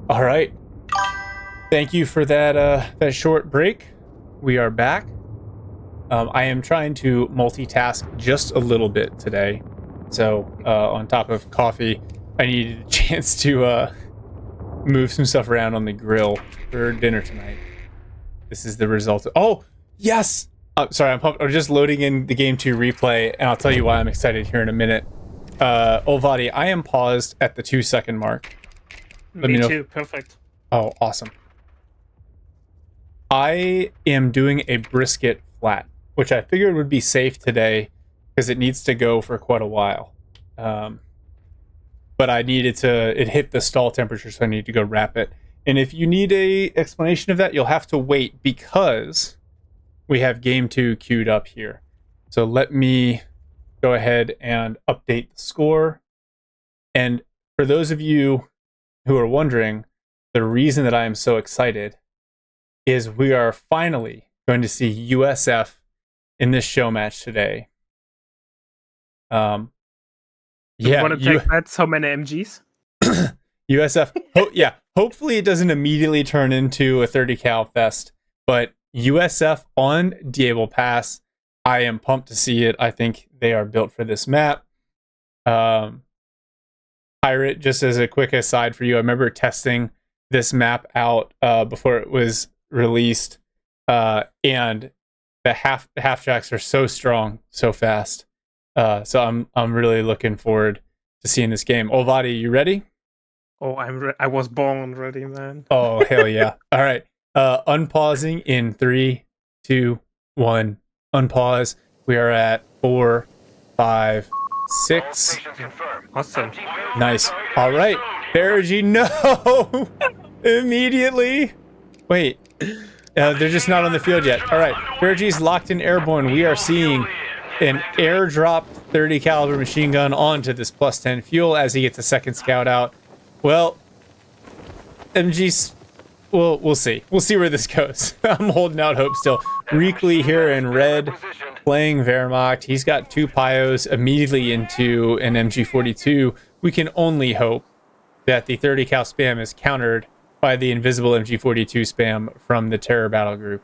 Speaker 1: All right. Thank you for that short break. We are back. I am trying to multitask just a little bit today. So on top of coffee, I needed a chance to move some stuff around on the grill for dinner tonight. This is the result. Oh, yes! Sorry, I'm pumped. I'm just loading in the Game 2 replay, and I'll tell you why I'm excited here in a minute. Olvati, I am paused at the 2-second mark. Let me know
Speaker 4: too. Perfect.
Speaker 1: Oh, awesome. I am doing a brisket flat, which I figured would be safe today because it needs to go for quite a while. But I needed to, it hit the stall temperature, so I need to go wrap it. And if you need a explanation of that, you'll have to wait because we have Game 2 queued up here. So let me go ahead and update the score. And for those of you who are wondering, the reason that I am so excited is we are finally going to see USF in this show match today.
Speaker 4: Yeah, you want to take that? So many MGs?
Speaker 1: USF, hopefully it doesn't immediately turn into a 30 cal fest, but USF on Diablo Pass, I am pumped to see it. I think they are built for this map. Pirate, just as a quick aside for you, I remember testing this map out before it was released, and the half tracks are so strong, so fast. So I'm really looking forward to seeing this game. Olvati, you ready?
Speaker 4: Oh, I was born ready, man.
Speaker 1: Oh, hell yeah. All right. Unpausing in 3, 2, 1. Unpause. We are at 4, 5, 6.
Speaker 4: Awesome.
Speaker 1: Nice. All right. Ferig, no! Immediately. Wait. They're just not on the field yet. All right. Ferig's locked in airborne. We are seeing an airdrop 30 caliber machine gun onto this plus 10 fuel as he gets a second scout out. Well, MG's, we'll see. We'll see where this goes. I'm holding out hope still. Reakly here in red, playing Wehrmacht. He's got 2 Pyos immediately into an MG42. We can only hope that the 30 cal spam is countered by the invisible MG42 spam from the Terror Battle Group.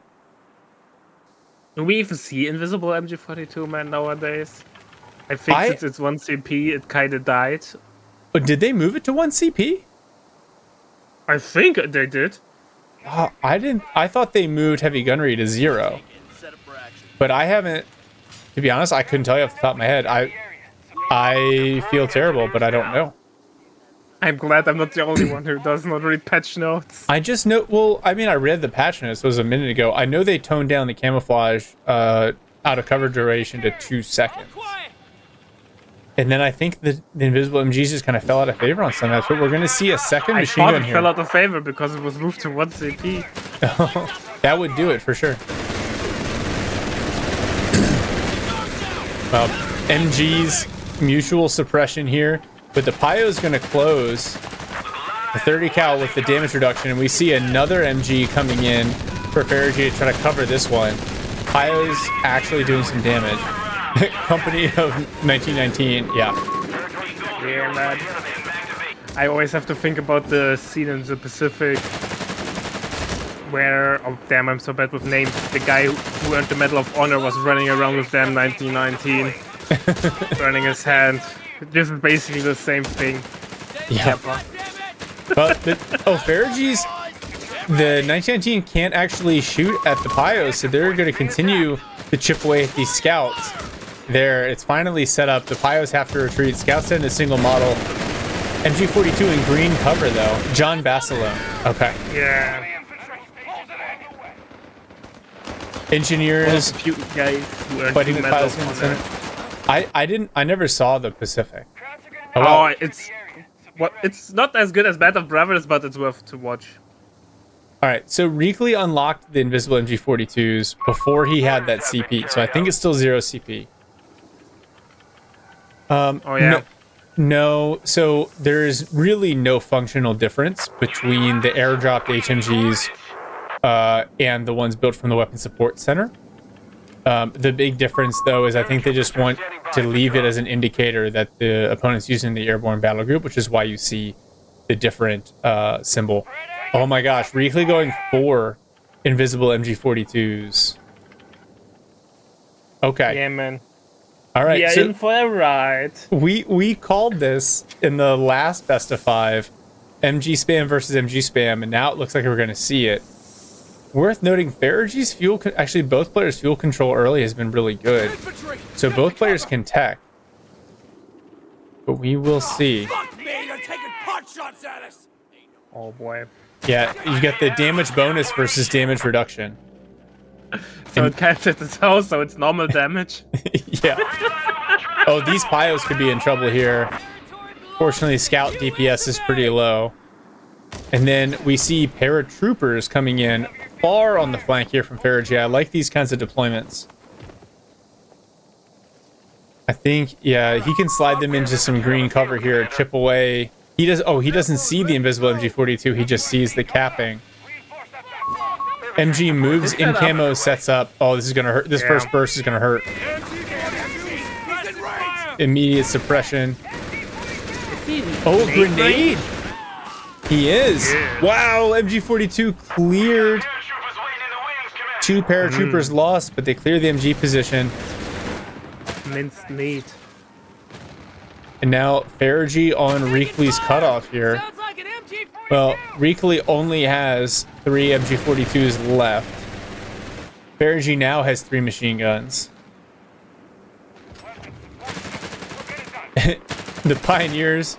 Speaker 4: Do we even see invisible MG42 man nowadays? I think since it's 1 CP, it kind of died.
Speaker 1: Did they move it to 1 CP?
Speaker 4: I think they did.
Speaker 1: I didn't. I thought they moved heavy gunnery to 0. But I haven't. To be honest, I couldn't tell you off the top of my head. I feel terrible, but I don't know.
Speaker 4: I'm glad I'm not the only one who does not read patch notes.
Speaker 1: I just know. Well, I mean, I read the patch notes. It was a minute ago. I know they toned down the camouflage out of cover duration to 2 seconds. And then I think the invisible MGs just kind of fell out of favor on some maps, but we're going to see a second machine gun here.
Speaker 4: I thought it fell out of favor because it was moved to 1 CP.
Speaker 1: That would do it for sure. Well, MG's mutual suppression here, but the Pyo is going to close the 30 cal with the damage reduction, and we see another MG coming in for Ferig to try to cover this one. Pyo's actually doing some damage. Company of 1919, yeah.
Speaker 4: Yeah, man. I always have to think about the scene in the Pacific where, oh damn, I'm so bad with names. The guy who earned the Medal of Honor was running around with them 1919, burning his hand. This is basically the same thing.
Speaker 1: Yeah. But Ferig's, the 1919 can't actually shoot at the Pyos, so they're going to continue to chip away at these scouts. There, it's finally set up. The Pyos have to retreat. Scouts in a single model. MG42 in green cover, though. John Basilone. Okay.
Speaker 4: Yeah.
Speaker 1: Engineers.
Speaker 4: A few guys who earned
Speaker 1: fighting the
Speaker 4: medals
Speaker 1: Pyos in the
Speaker 4: on
Speaker 1: center. I never saw the Pacific.
Speaker 4: Oh, wow. It's not as good as Band of Brothers, but it's worth to watch.
Speaker 1: All right, so Reakly unlocked the invisible MG42s before he had that CP, so I think it's still 0 CP.
Speaker 4: Oh yeah.
Speaker 1: No, so there's really no functional difference between the airdropped HMGs and the ones built from the Weapon Support Center. The big difference, though, is I think they just want to leave it as an indicator that the opponent's using the airborne battle group, which is why you see the different symbol. Oh my gosh, Reakly going 4 invisible MG42s. Okay.
Speaker 4: Yeah, man.
Speaker 1: All right.
Speaker 4: We are
Speaker 1: So
Speaker 4: in for a ride.
Speaker 1: we called this in the last best of 5, MG spam versus MG spam, and now it looks like we're going to see it. Worth noting, Ferig's fuel, actually both players' fuel control early has been really good, so both players can tech. But we will see.
Speaker 4: Oh boy.
Speaker 1: Yeah, you get the damage bonus versus damage reduction.
Speaker 4: So it cancels itself, so it's normal damage.
Speaker 1: Yeah. Oh, these Pyos could be in trouble here. Fortunately, Scout DPS is pretty low. And then we see paratroopers coming in far on the flank here from Ferig. Yeah, I like these kinds of deployments. I think, yeah, he can slide them into some green cover here, chip away. He doesn't see the invisible MG42, he just sees the capping. MG moves in camo, sets up. Oh, this is gonna hurt. This first burst is gonna hurt. Immediate suppression. Oh, grenade! He is. Wow, MG42 cleared. 2 paratroopers lost, but they clear the MG position.
Speaker 4: Minced meat.
Speaker 1: And now Ferig on Reakly's cutoff here. Well, Reakly only has 3 MG42s left. Ferig now has 3 machine guns. The Pioneers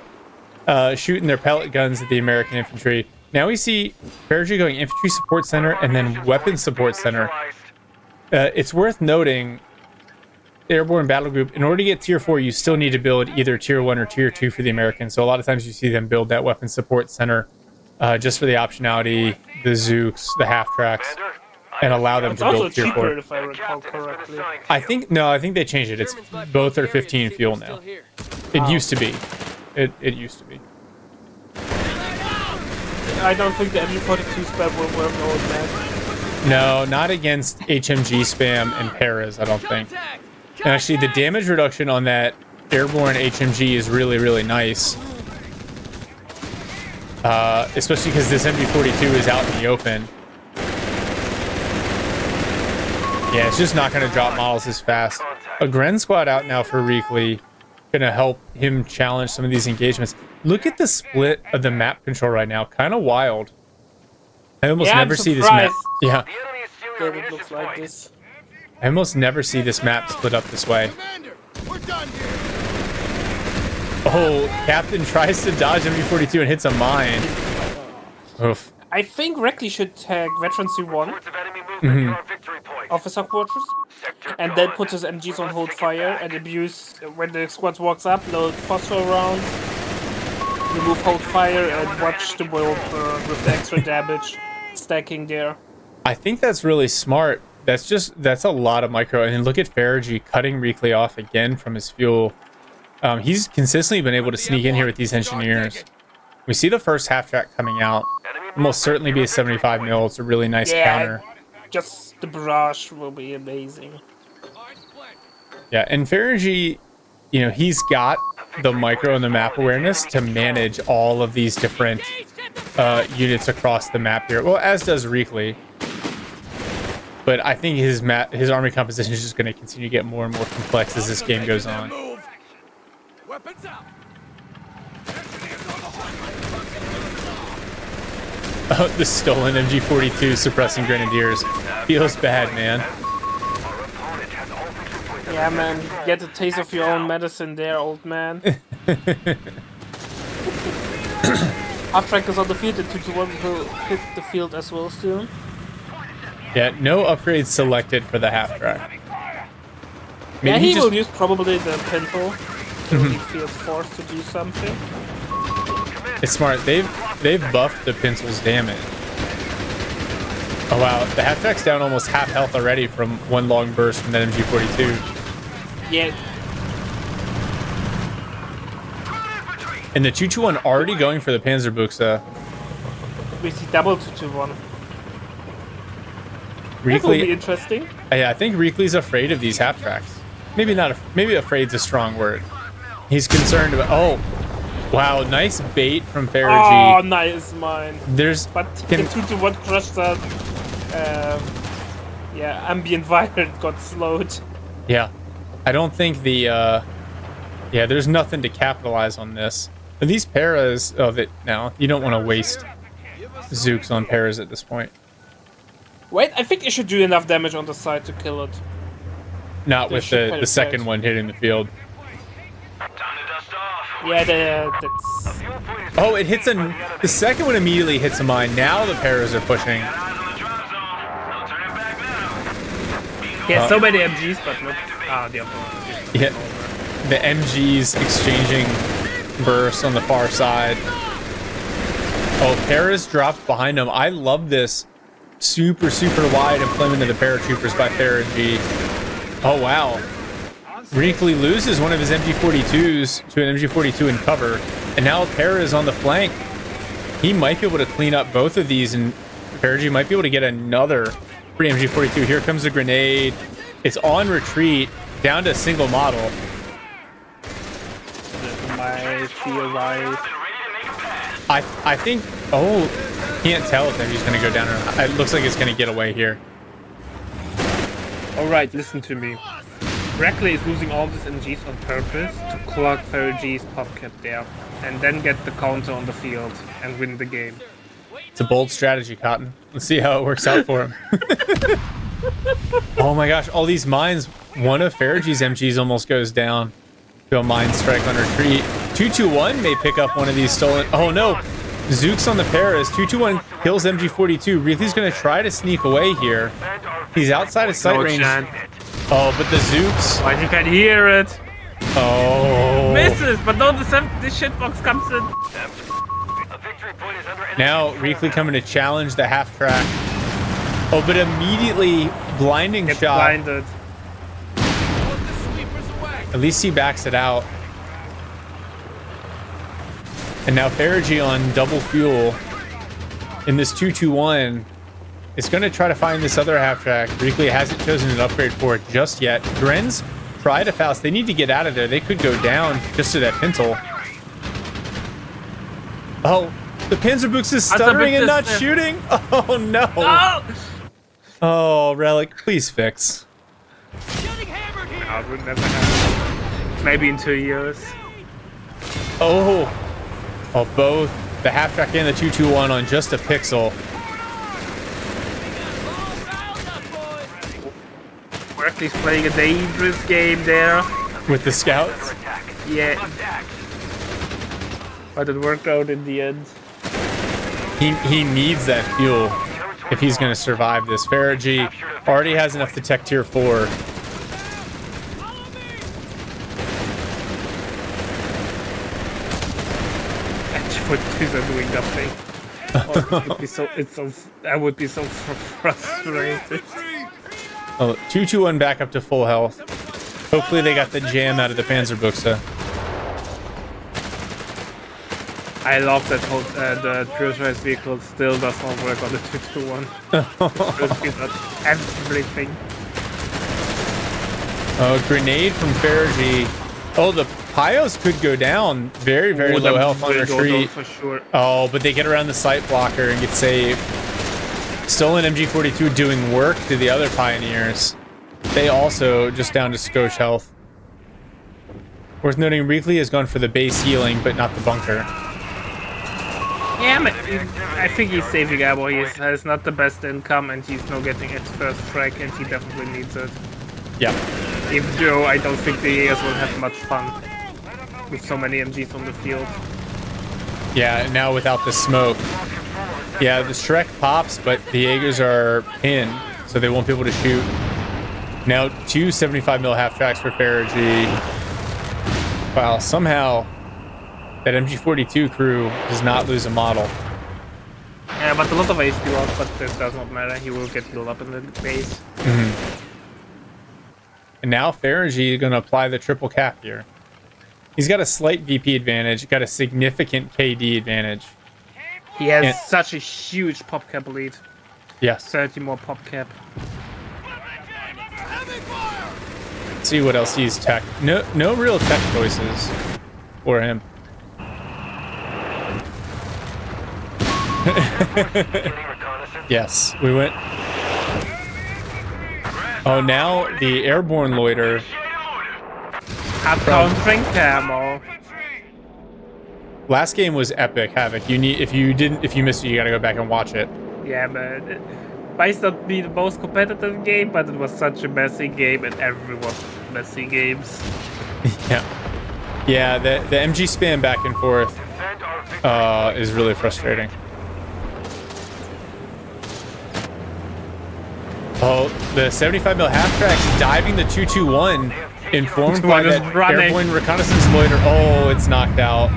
Speaker 1: shooting their pellet guns at the American infantry. Now we see Ferig going infantry support center and then weapons support center. It's worth noting, airborne battle group, in order to get tier 4, you still need to build either tier 1 or tier 2 for the Americans. So a lot of times you see them build that weapons support center just for the optionality, the Zooks, the half tracks, and allow them
Speaker 4: It's
Speaker 1: to
Speaker 4: also
Speaker 1: build tier
Speaker 4: cheaper
Speaker 1: 4.
Speaker 4: if I recall correctly.
Speaker 1: I think they changed it. It's both are 15 fuel now. It used to be. It used to be.
Speaker 4: I don't think the MG42 spam will work all that.
Speaker 1: No, not against HMG spam and paras, I don't think. And actually, the damage reduction on that airborne HMG is really, really nice. Especially because this MG42 is out in the open. Yeah, it's just not going to drop models as fast. A Gren squad out now for Reakly. Going to help him challenge some of these engagements. Look at the split of the map control right now. Kind of wild. I almost never see this map. Yeah.
Speaker 4: That it looks like this.
Speaker 1: I almost never see this map split up this way. Oh, Captain tries to dodge MG42 and hits a mine. Oof.
Speaker 4: I think Reakly should tag Veteran C1, Officer Quarters, and then put his MGs on hold fire and abuse when the squad walks up, load phosphor rounds, remove hold fire, and watch the world burn with the extra damage stacking there.
Speaker 1: I think that's really smart. That's a lot of micro. And then look at Ferig cutting Reakly off again from his fuel. He's consistently been able to sneak in here with these engineers. We see the first half track coming out. Almost certainly be a 75 mil. It's a really nice counter.
Speaker 4: Just the barrage will be amazing.
Speaker 1: Yeah, and Ferig, you know, he's got the micro and the map awareness to manage all of these different units across the map here. Well, as does Reakly. But I think his army composition is just going to continue to get more and more complex as this game goes on. Oh, the stolen MG42 suppressing grenadiers. Feels bad, man.
Speaker 4: Yeah, man. Get a taste of your own medicine there, old man. Uptrack is on the field, and 2-1 will hit the field as well soon.
Speaker 1: Yeah, no upgrades selected for the half track. Maybe
Speaker 4: He will use probably the pintle until he feels forced to do something.
Speaker 1: It's smart. They've buffed the pencil's damage. Oh wow, the half track's down almost half health already from one long burst from that MG42.
Speaker 4: Yeah.
Speaker 1: And the 221 already going for the Panzerbuchse.
Speaker 4: We see double 2-1. That will be interesting.
Speaker 1: Yeah, I think Reakly's afraid of these half tracks. Maybe not. Maybe afraid's a strong word. He's concerned about. Oh, Wow, nice bait from
Speaker 4: Oh,
Speaker 1: Ferig.
Speaker 4: nice mine.
Speaker 1: There's
Speaker 4: But the 2-1 crushed that. Yeah, ambient virus got slowed.
Speaker 1: yeah. I don't think the yeah, there's nothing to capitalize on this. But these paras of it now, you don't want to waste Zooks on paras at this point.
Speaker 4: Wait, I think you should do enough damage on the side to kill it.
Speaker 1: Not
Speaker 4: They
Speaker 1: with
Speaker 4: should
Speaker 1: the
Speaker 4: penetrate.
Speaker 1: second one hitting the field.
Speaker 3: Time to dust off.
Speaker 4: Yeah, that's...
Speaker 3: Fuel point is
Speaker 1: Oh, it hits the second one immediately hits a mine. Now the paras are pushing.
Speaker 3: eyes on the drop zone. No turning back now.
Speaker 4: He has so many MGs, but not... Ah, the other one.
Speaker 1: Yeah, the MGs exchanging bursts on the far side. Oh, paras dropped behind him. I love this super wide employment of the paratroopers by Ferig. Oh wow. Reakly loses one of his MG42s to an MG42 in cover, and now Para is on the flank. He might be able to clean up both of these, and Ferig might be able to get another free MG42. Here comes the grenade. It's on retreat, down to a single model.
Speaker 4: My feel right.
Speaker 1: I think, oh, can't tell if he's going to go down or not. It looks like it's going to get away here.
Speaker 4: Alright, listen to me. Reakly is losing all these MGs on purpose to clog Ferig's popcat there, and then get the counter on the field and win the game.
Speaker 1: It's a bold strategy, Cotton. Let's see how it works out for him. Oh my gosh, all these mines. One of Ferig's MGs almost goes down to a mine strike on retreat. 221 may pick up one of these stolen. Oh no, Zooks on the Paras. 221 kills MG42. Reakly's going to try to sneak away here. He's outside of sight range.
Speaker 4: chance.
Speaker 1: Oh, but the Zooks.
Speaker 4: But you can hear it.
Speaker 1: Oh.
Speaker 4: Misses, but no, this shitbox comes in.
Speaker 3: A victory point is under
Speaker 1: Now Reakly coming to challenge the half track. Oh, but immediately blinding
Speaker 4: Gets
Speaker 1: shot.
Speaker 4: blinded.
Speaker 1: At least he backs it out. And now Ferig on double fuel in this 221 is going to try to find this other half track. Reakly hasn't chosen an upgrade for it just yet. Gren's try to Faust. They need to get out of there. They could go down just to that pintle. Oh, the Panzerbooks is stuttering and not shooting. Oh no.
Speaker 4: Oh!
Speaker 1: Oh, Relic, please fix.
Speaker 4: No, it would never happen. Maybe in 2 years.
Speaker 1: Oh, both the half track and the 221 on just a pixel.
Speaker 4: Reakly's playing a dangerous game there.
Speaker 1: With the scouts.
Speaker 4: Yeah. But it worked out in the end.
Speaker 1: He needs that fuel if he's going to survive this. Ferig already has enough to tech tier 4.
Speaker 4: MG42s are doing nothing. Oh, I would be so frustrated.
Speaker 1: Oh, 221 back up to full health. Hopefully they got the jam out of the Panzerbuchse.
Speaker 4: I love that the pressurized vehicle still does not work on the 221. It's not everything.
Speaker 1: Oh, grenade from Ferig. Oh, the Pyos could go down. Very low health on retreat.
Speaker 4: For sure.
Speaker 1: Oh, but they get around the sight blocker and get saved. Stolen MG42 doing work to the other Pioneers. They also just down to Skosh health. Worth noting, Reakly has gone for the base healing, but not the bunker.
Speaker 4: Yeah, but I think he's saving ammo. He has not the best income, and he's now getting its first strike, and he definitely needs it.
Speaker 1: Yeah.
Speaker 4: Even though I don't think the Jaegers will have much fun with so many MGs on the field.
Speaker 1: Yeah, now without the smoke. Yeah, the Shrek pops, but the Jaegers are pinned, so they won't be able to shoot. Now, 2 75mm half tracks for Ferig. Wow, somehow that MG42 crew does not lose a model.
Speaker 4: Yeah, but a lot of HP loss, but this does not matter. He will get healed up in the base.
Speaker 1: And now Ferig is going to apply the triple cap here. He's got a slight VP advantage, got a significant KD advantage.
Speaker 4: He has such a huge pop cap lead.
Speaker 1: Yes.
Speaker 4: 30 more pop cap.
Speaker 1: Let's see what else he's tech. No real tech choices for him. Yes, we went. Oh, now the airborne loiter.
Speaker 4: I'm countering camo.
Speaker 1: Last game was epic, Havoc. You need if you missed it, you gotta go back and watch it.
Speaker 4: Yeah, man. It might not be the most competitive game, but it was such a messy game, and everyone messy games.
Speaker 1: Yeah, the MG spam back and forth is really frustrating. Oh, the 75 mil half tracks diving the 221, informed by that airborne reconnaissance loiter. Oh, it's knocked out.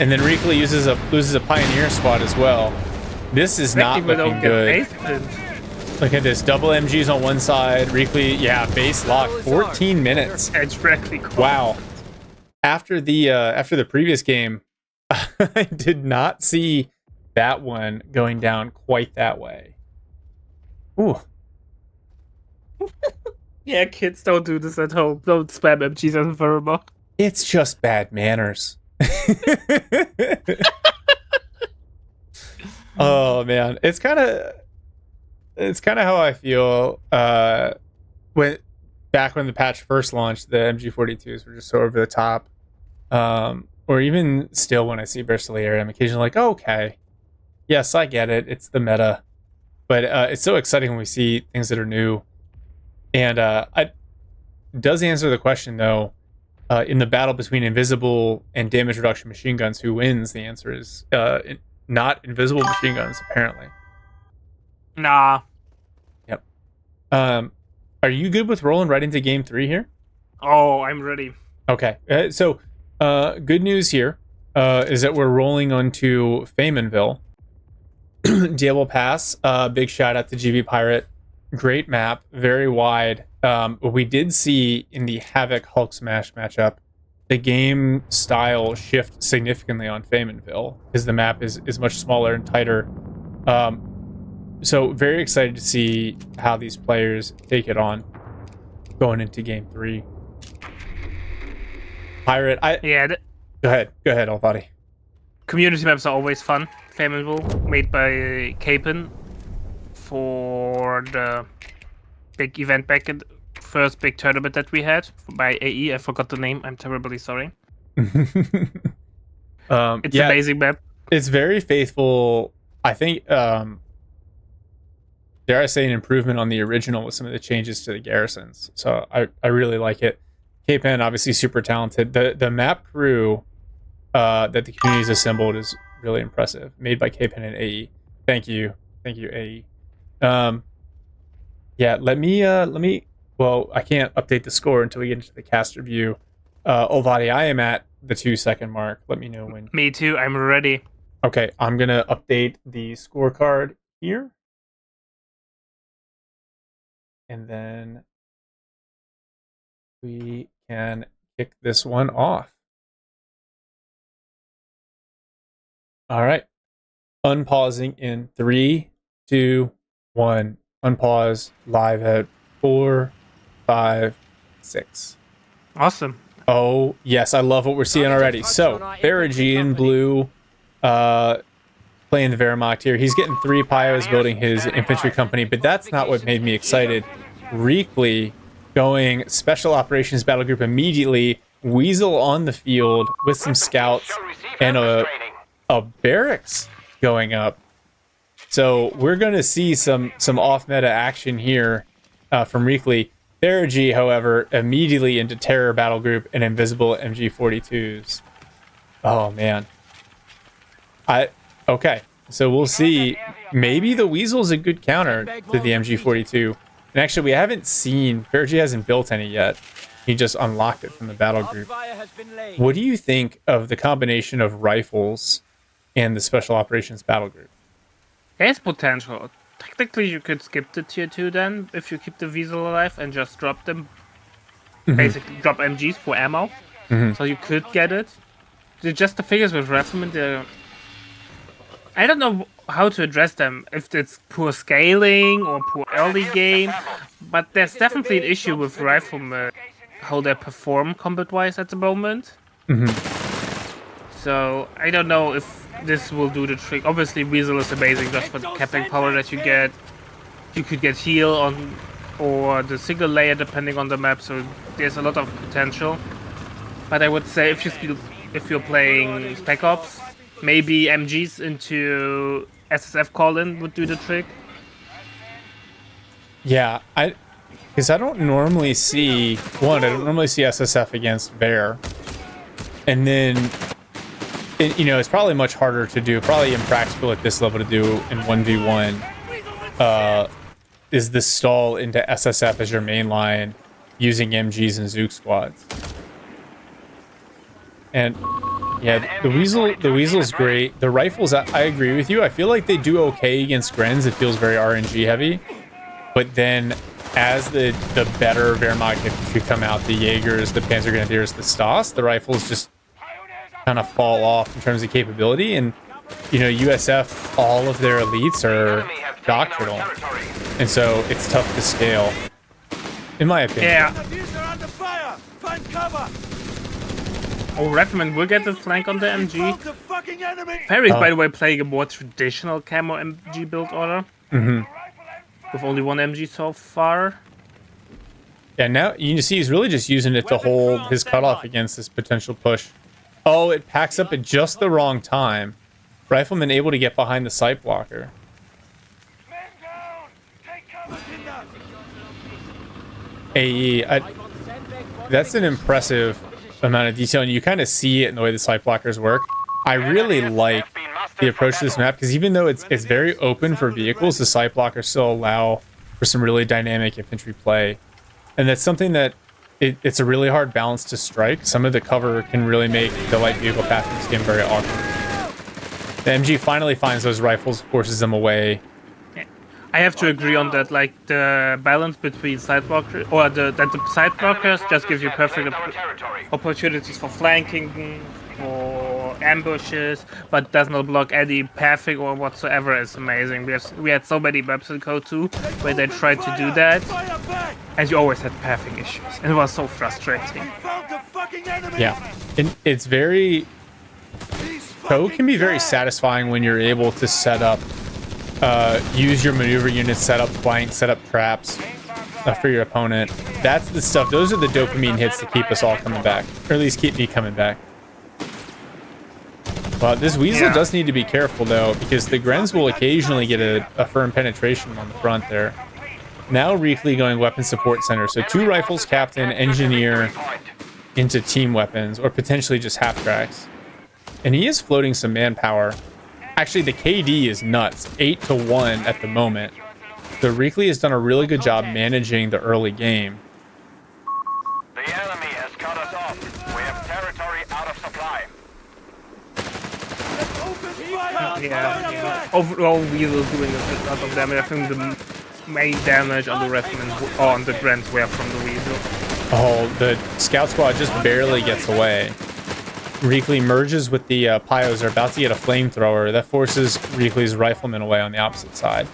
Speaker 1: And then Reakly loses a pioneer spot as well. This is not looking good. Look at this, double MGs on one side. Reakly, yeah, base lock, 14 minutes. Wow. After the previous game, I did not see that one going down quite that way. Ooh.
Speaker 4: Yeah, kids, don't do this at home. Don't spam MGs as a verba.
Speaker 1: It's just bad manners. Oh man, it's kind of how I feel when the patch first launched. The MG42s were just so over the top, or even still when I see burst of the area, I'm occasionally like, oh, okay, yes, I get it, it's the meta, but it's so exciting when we see things that are new. And it does answer the question though. In the battle between invisible and damage reduction machine guns, who wins? The answer is not invisible machine guns, apparently.
Speaker 4: Nah.
Speaker 1: Yep. Are you good with rolling right into game 3 here?
Speaker 4: Oh, I'm ready.
Speaker 1: Okay. So, good news here is that we're rolling onto Faymanville. Diablo Pass. Big shout out to GB Pirate. Great map, very wide. We did see in the Havoc Hulksmash matchup, the game style shift significantly on Faymanville because the map is much smaller and tighter. So very excited to see how these players take it on going into game 3. Pirate, go ahead, Alvadi.
Speaker 4: Community maps are always fun. Faymanville, made by Capen for the big event back in the first big tournament that we had by AE. I forgot the name. I'm terribly sorry. It's an amazing map.
Speaker 1: It's very faithful. I think, dare I say, an improvement on the original with some of the changes to the garrisons. So I really like it. K-Pen, obviously super talented. The map crew that the community's assembled is really impressive. Made by K-Pen and AE. Thank you, AE. Yeah, let me. Well, I can't update the score until we get into the caster view. Olvadi, I am at the 2-second mark. Let me know when.
Speaker 4: Me too. I'm ready.
Speaker 1: Okay, I'm gonna update the scorecard here, and then we can kick this one off. All right, unpausing in 3, 2, 1. Unpause. Live at 4, 5, 6.
Speaker 4: Awesome.
Speaker 1: Oh yes, I love what we're seeing already. So Ferig in blue, playing the Wehrmacht here. He's getting 3 Pios, building his infantry company, but that's not what made me excited. Reakly going special operations battle group immediately. Weasel on the field with some scouts and a barracks going up. So we're going to see some off-meta action here from Reakly. Ferig, however, immediately into Terror Battle Group and Invisible MG42s. Oh, man. Okay, so we'll see. Maybe the Weasel's a good counter to the MG42. And actually, we haven't seen... Ferig hasn't built any yet. He just unlocked it from the battle group. What do you think of the combination of rifles and the Special Operations Battle Group?
Speaker 4: There's potential. Technically, you could skip the tier 2 then, if you keep the Weasel alive and just drop them. Basically, drop MGs for ammo. So you could get it. Just the figures with Rifleman, they're... I don't know how to address them. If it's poor scaling or poor early game. But there's definitely an issue with Rifleman, how they perform combat-wise at the moment. So I don't know if this will do the trick. Obviously, Weasel is amazing just for the capping power that you get. You could get heal on or the single layer depending on the map. So there's a lot of potential. But I would say if you're playing Spec Ops, maybe MGs into SSF call-in would do the trick.
Speaker 1: Yeah, because I don't normally see SSF against Bear, and then it's probably much harder to do, probably impractical at this level to do in 1v1. Is the stall into SSF as your main line using MGs and Zook squads. And yeah, the Weasel's great. The rifles, I agree with you. I feel like they do okay against Grens. It feels very RNG heavy. But then as the better Wehrmacht infantry come out, the Jaegers, the Panzer Grenadiers, the Stas, the rifles just kind of fall off in terms of capability. And, USF, all of their elites are doctrinal. And so it's tough to scale, in my opinion.
Speaker 4: Yeah. Oh, Rifleman will get the flank on the MG. Ferig, by the way, playing a more traditional camo MG build order. With only one MG so far.
Speaker 1: Yeah, now you can see he's really just using it to hold his cutoff against this potential push. Oh, it packs up at just the wrong time. Rifleman able to get behind the sight blocker. AE, that's an impressive amount of detail, and you kind of see it in the way the sight blockers work. I really like the approach to this map because even though it's very open for vehicles, the sight blockers still allow for some really dynamic infantry play, and that's something that it's a really hard balance to strike. Some of the cover can really make the light vehicle path in this game very awkward. The MG finally finds those rifles, forces them away.
Speaker 4: I have to agree on that. Like the balance between side blockers, or that the side blockers just gives you perfect opportunities for flanking, for ambushes, but does not block any pathing or whatsoever. Is amazing. We had so many maps in Code 2 where they tried to do that, and you always had pathing issues, and it was so frustrating.
Speaker 1: Yeah, and it's very. Code can be very satisfying when you're able to set up. Use your maneuver units, set up flanks, set up traps for your opponent. That's the stuff. Those are the dopamine hits that keep us all coming back, or at least keep me coming back. Well, this Weasel does need to be careful though, because the Grens will occasionally get a firm penetration on the front there. Now Reakly going weapon support center, so 2 rifles, captain, engineer into team weapons, or potentially just half tracks. And he is floating some manpower. Actually, the KD is nuts. 8-1 at the moment. So Reakly has done a really good job managing the early game.
Speaker 3: The enemy has cut us off. We have territory out of supply.
Speaker 4: Yeah. Overall, Weasel doing a lot of damage. I think the main damage on the Rifleman or on the Grens were from the Weasel.
Speaker 1: Oh, the scout squad just barely gets away. Reakly merges with the Pyos. Are about to get a flamethrower. That forces Reakly's rifleman away on the opposite side.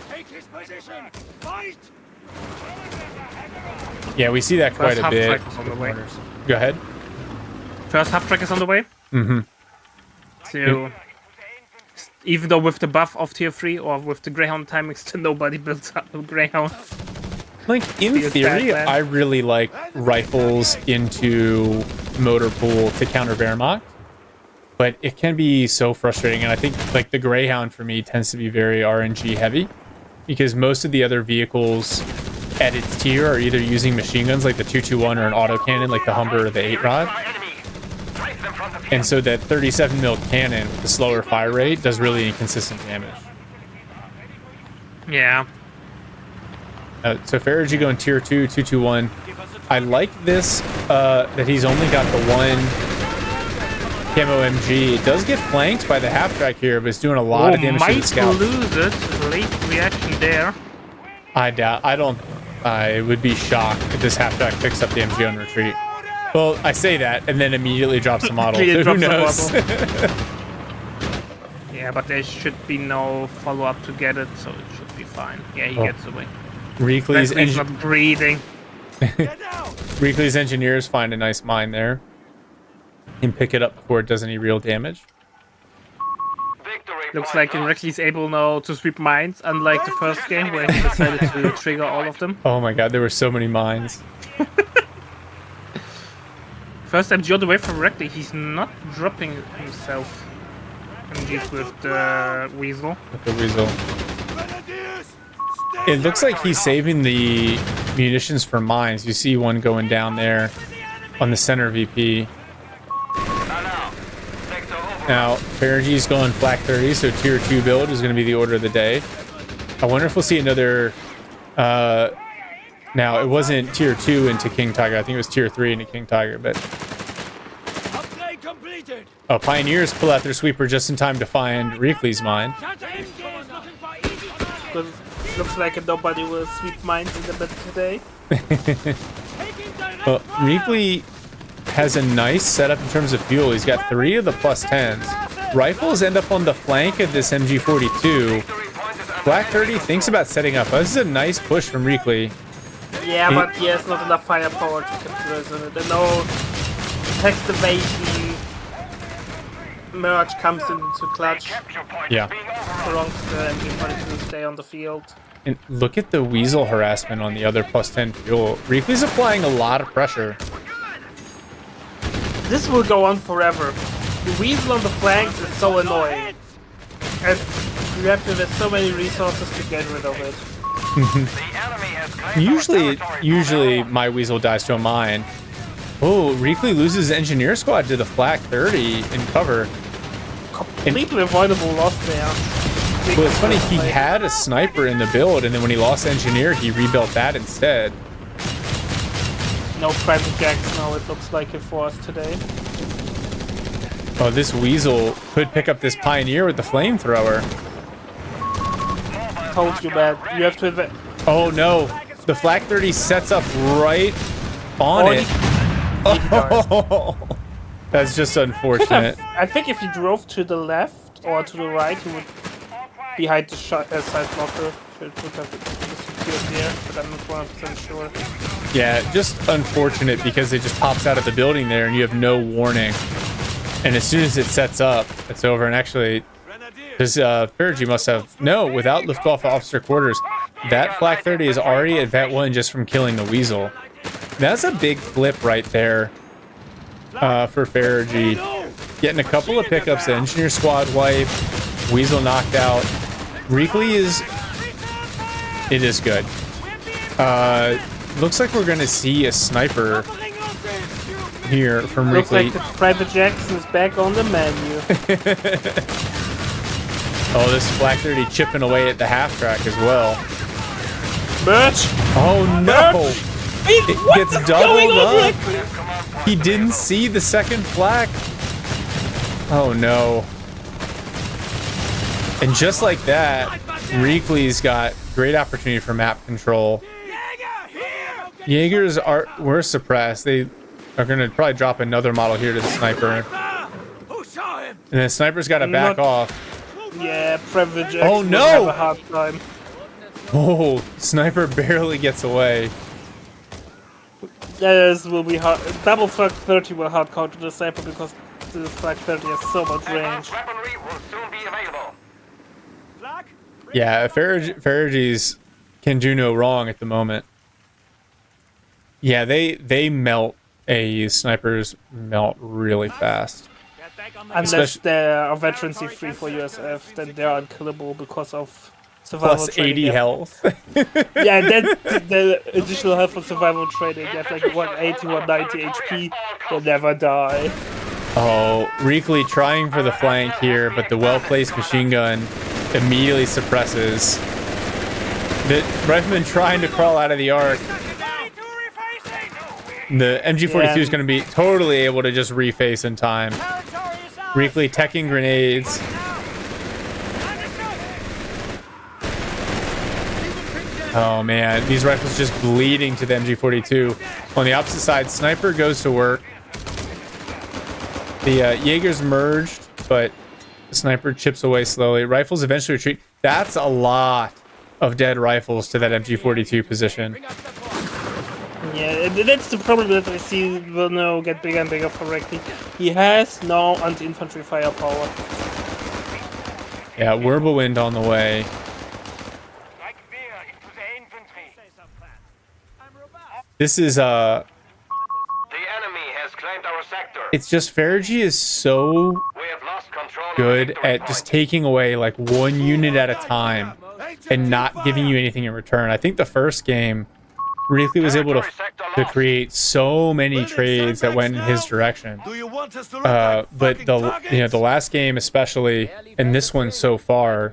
Speaker 1: Yeah, we see that quite a bit. Go ahead.
Speaker 4: First half track is on the way. So, even though with the buff of tier 3 or with the Greyhound timing, still nobody builds up a Greyhound.
Speaker 1: Like, in theory, I really like rifles into motor pool to counter Wehrmacht. But it can be so frustrating, and I think like the Greyhound for me tends to be very RNG heavy because most of the other vehicles at its tier are either using machine guns like the 221 or an autocannon like the Humber or the 8-Rod. And so that 37mm cannon with the slower fire rate does really inconsistent damage.
Speaker 4: Yeah.
Speaker 1: So Ferig going tier 2, 221. I like this that he's only got the one camo MG. It does get flanked by the half track here, but it's doing a lot of damage to the scout.
Speaker 4: Might lose it. Late reaction there.
Speaker 1: I would be shocked if this half track picks up the MG on retreat. Well, I say that and then immediately drops the model. Who knows?
Speaker 4: Yeah, but there should be no follow-up to get it, so it should be fine. Yeah, he gets away.
Speaker 1: Reakly's
Speaker 4: not breathing.
Speaker 1: Reakly's engineers find a nice mine there. And pick it up before it does any real damage.
Speaker 4: Looks like Reakly's able now to sweep mines, unlike the first game where he decided to trigger all of them.
Speaker 1: Oh my god, there were so many mines.
Speaker 4: First MG all the way from Reakly, he's not dropping himself. MGs with the Weasel.
Speaker 1: With the Weasel. It looks like he's saving the munitions for mines. You see one going down there on the center VP. Now, Ferig going flak 30, so tier 2 build is going to be the order of the day. I wonder if we'll see another... now, it wasn't tier 2 into King Tiger. I think it was tier 3 into King Tiger, but... Oh, Pioneers pull out their sweeper just in time to find Reakly's mine.
Speaker 4: Looks like nobody will sweep mines in the bed today.
Speaker 1: Well, Reakly has a nice setup in terms of fuel. He's got 3 of the +10s. Rifles end up on the flank of this MG42. Black 30 thinks about setting up. This is a nice push from Reakly.
Speaker 4: Yeah, but he has not enough firepower to capitalize on it. And no text evasion merge comes into clutch.
Speaker 1: Yeah.
Speaker 4: Prolongs the MG42 to stay on the field.
Speaker 1: And look at the Weasel harassment on the other +10 fuel. Reakly's applying a lot of pressure.
Speaker 4: This will go on forever. The Weasel on the flanks is so annoying. And you have to invest so many resources to get rid of it.
Speaker 1: Usually my Weasel dies to a mine. Oh, Reakly loses engineer squad to the flak 30 in cover.
Speaker 4: Completely avoidable loss there.
Speaker 1: Well, it's funny, he had a sniper in the build, and then when he lost engineer, he rebuilt that instead.
Speaker 4: No private jacks now, it looks like it for us today.
Speaker 1: Oh, this Weasel could pick up this Pioneer with the flamethrower.
Speaker 4: Told you, man. You have to
Speaker 1: Oh no, the flak 30 sets up right on it. Oh, that's just unfortunate.
Speaker 4: I think if he drove to the left or to the right, he would behind the side blocker. It would have disappeared there, but I'm not 100% sure.
Speaker 1: Yeah, just unfortunate because it just pops out of the building there and you have no warning. And as soon as it sets up, it's over. And actually, this Ferig must have... No, without liftoff officer quarters, that flak 30 is already at Vet 1 just from killing the Weasel. That's a big flip right there for Ferig. Getting a couple of pickups, the engineer squad wipe, Weasel knocked out. Reakly is... It is good. Looks like we're going to see a sniper here from Reakly.
Speaker 4: Looks like the Private Jackson is back on the menu.
Speaker 1: Oh, this flak 30 chipping away at the half track as well.
Speaker 4: Merch!
Speaker 1: Oh no!
Speaker 4: Merch!
Speaker 1: It gets doubled up. He didn't see the second flak. Oh no. And just like that, Reakly's got great opportunity for map control. Jaegers were suppressed. They are going to probably drop another model here to the sniper. And the sniper's got to back off.
Speaker 4: Yeah, Private Jackson
Speaker 1: Oh no!
Speaker 4: will have a hard time.
Speaker 1: Oh, sniper barely gets away.
Speaker 4: This will be hard. Double Flak 30 will hard counter the sniper because the Flak 30 has so much range.
Speaker 1: Yeah, Ferig's can do no wrong at the moment. Yeah, they melt. Snipers melt really fast.
Speaker 4: Unless they are veteran C3 for USF, then they are unkillable because of survival
Speaker 1: Plus
Speaker 4: training.
Speaker 1: 80 health.
Speaker 4: Yeah, then the additional health for survival training. They have like 180, 190 HP. They never die.
Speaker 1: Oh, Reakly trying for the flank here, but the well-placed machine gun immediately suppresses. The rifleman trying to crawl out of the arc. The MG42 is going to be totally able to just reface in time. Reakly teching grenades. Oh man, these rifles just bleeding to the MG42. On the opposite side, sniper goes to work. The Jaegers merged, but the sniper chips away slowly. Rifles eventually retreat. That's a lot of dead rifles to that MG42 position.
Speaker 4: Yeah, that's the problem that I see will now get bigger and bigger for Reakly. He has no anti-infantry firepower.
Speaker 1: Yeah, Wirbelwind on the way. This is
Speaker 3: The enemy has claimed our sector.
Speaker 1: it's just Ferig is so
Speaker 3: We have lost control of
Speaker 1: good
Speaker 3: victory
Speaker 1: at just
Speaker 3: point.
Speaker 1: taking away like one unit at a time and not giving you anything in return. I think the first game, Reakly was able to create so many trades that went in his direction. But the last game especially, and this one so far,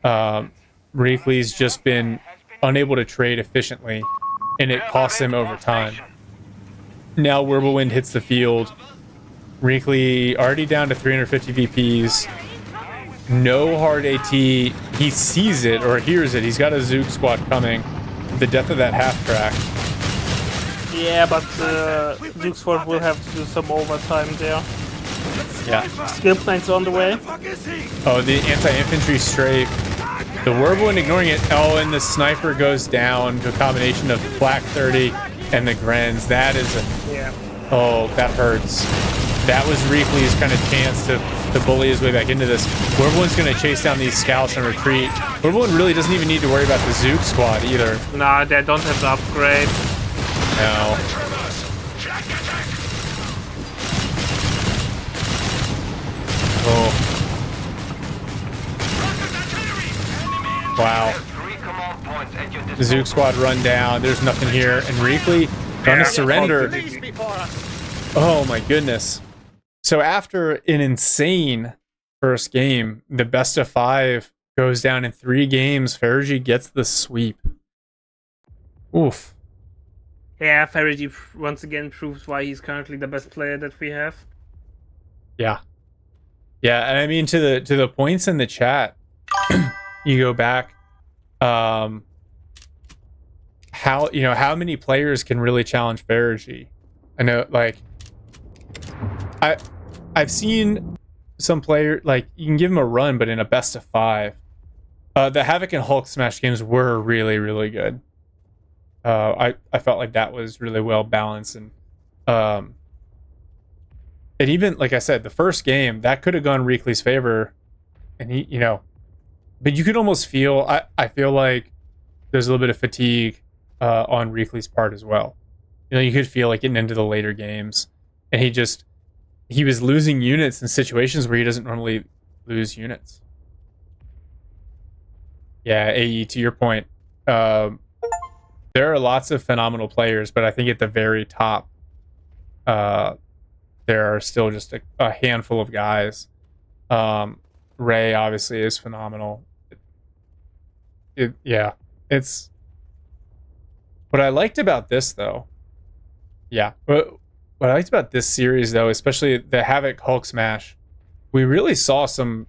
Speaker 1: Reakly's just been unable to trade efficiently, and it costs him over time. Now Wirbelwind hits the field. Reakly already down to 350 VPs. No hard AT. He sees it or hears it. He's got a Zook squad coming. The death of that half track.
Speaker 4: Yeah, but Zook squad will have to do some overtime there.
Speaker 1: Yeah.
Speaker 4: Skill planks on the way.
Speaker 1: Oh, the anti-infantry strafe. The Wirbelwind ignoring it. Oh, and the sniper goes down to a combination of the Flak 30 and the Grens. That is a...
Speaker 4: Yeah.
Speaker 1: Oh, that hurts. That was Reakly's kind of chance to bully his way back into this. Wirbelwind's going to chase down these scouts and retreat. Wirbelwind really doesn't even need to worry about the Zook squad either.
Speaker 4: Nah, they don't have the upgrade.
Speaker 1: No. Oh. Wow. The Zook squad run down. There's nothing here. And Reakly gonna surrender. Oh my goodness. So after an insane first game, the best of 5 goes down in 3 games. Ferig gets the sweep. Oof.
Speaker 4: Yeah, Ferig once again proves why he's currently the best player that we have.
Speaker 1: Yeah. Yeah, and I mean to the points in the chat, you go back, how many players can really challenge Ferig? I know, like, I've seen some player, like, you can give him a run, but in a best of 5. The Havoc and Hulksmash games were really, really good. I felt like that was really well balanced, and even, like I said, the first game that could have gone Reakly's favor, and he, but you could almost feel, I feel like there's a little bit of fatigue on Reakly's part as well. You could feel like getting into the later games, and he was losing units in situations where he doesn't normally lose units. Yeah, AE, to your point, there are lots of phenomenal players, but I think at the very top, there are still just a handful of guys. Ray obviously is phenomenal. It's what I liked about this though. Yeah, what I liked about this series though, especially the Havoc Hulksmash, we really saw some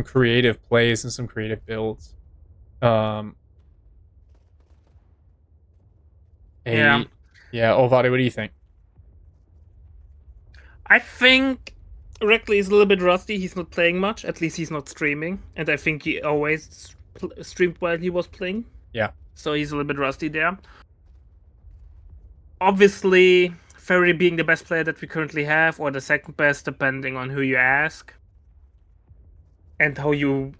Speaker 1: creative plays and some creative builds. Yeah, Olvati, what do you think?
Speaker 4: I think Reakly is a little bit rusty. He's not playing much. At least he's not streaming. And I think he always streamed while he was playing.
Speaker 1: Yeah.
Speaker 4: So he's a little bit rusty there. Obviously, Ferig being the best player that we currently have, or the second best, depending on who you ask. And how you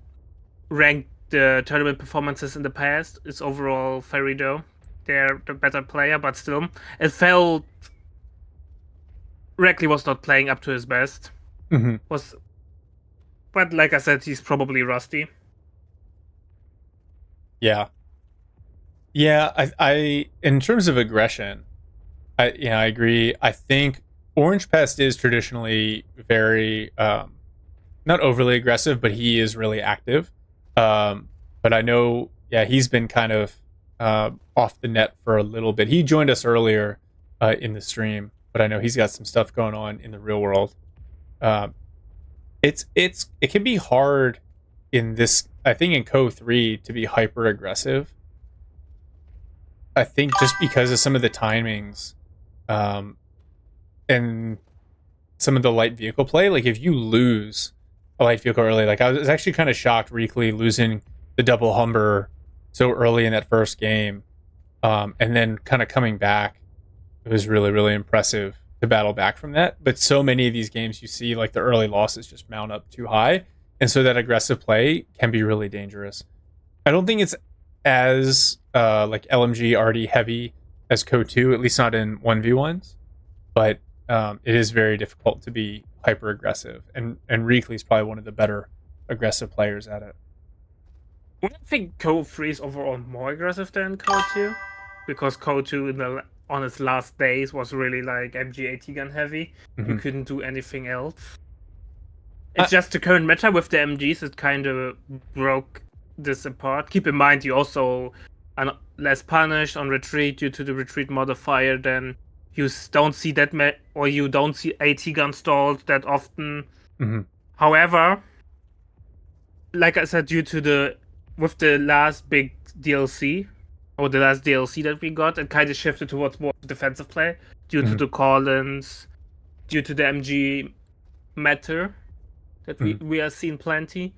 Speaker 4: rank the tournament performances in the past. It's overall Ferig though. They're the better player, but still. It felt Reakly was not playing up to his best.
Speaker 1: Mm-hmm.
Speaker 4: But like I said, he's probably rusty.
Speaker 1: Yeah. I in terms of aggression, I agree. I think Orange Pest is traditionally very not overly aggressive, but he is really active. But I know, he's been kind of off the net for a little bit. He joined us earlier in the stream, but I know he's got some stuff going on in the real world. It can be hard in this, I think in COH3 to be hyper aggressive. I think just because of some of the timings and some of the light vehicle play. Like if you lose a light vehicle early, like I was actually kind of shocked Reakly losing the double Humber so early in that first game, and then kind of coming back. It was really, really impressive to battle back from that. But so many of these games you see, like the early losses just mount up too high, and so that aggressive play can be really dangerous. I don't think it's as like LMG already heavy as COH3, at least not in 1v1s, but it is very difficult to be hyper aggressive, and Reakly is probably one of the better aggressive players at it.
Speaker 4: I think COH3 is overall more aggressive than COH2, because COH2 on its last days was really like MG AT gun heavy. You couldn't do anything else. It's just the current meta with the MGs that kind of broke this apart. Keep in mind, you also are less punished on retreat due to the retreat modifier. Then you don't see that or you don't see AT gun stalled that often. However, like I said, with the last big DLC, or the last DLC that we got, it kind of shifted towards more defensive play due to the call-ins, due to the MG matter that we are seeing plenty.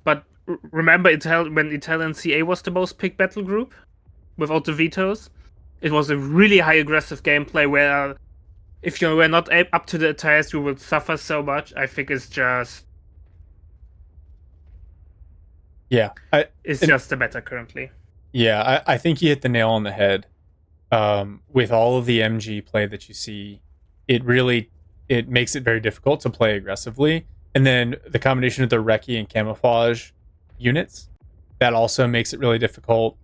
Speaker 4: But remember, when Italian CA was the most picked battle group without the vetoes, it was a really high aggressive gameplay where if you were not up to the task, you would suffer so much. I think it's just just the meta currently.
Speaker 1: Yeah, I think you hit the nail on the head. With all of the MG play that you see, it makes it very difficult to play aggressively. And then the combination of the Reakly and camouflage units, that also makes it really difficult.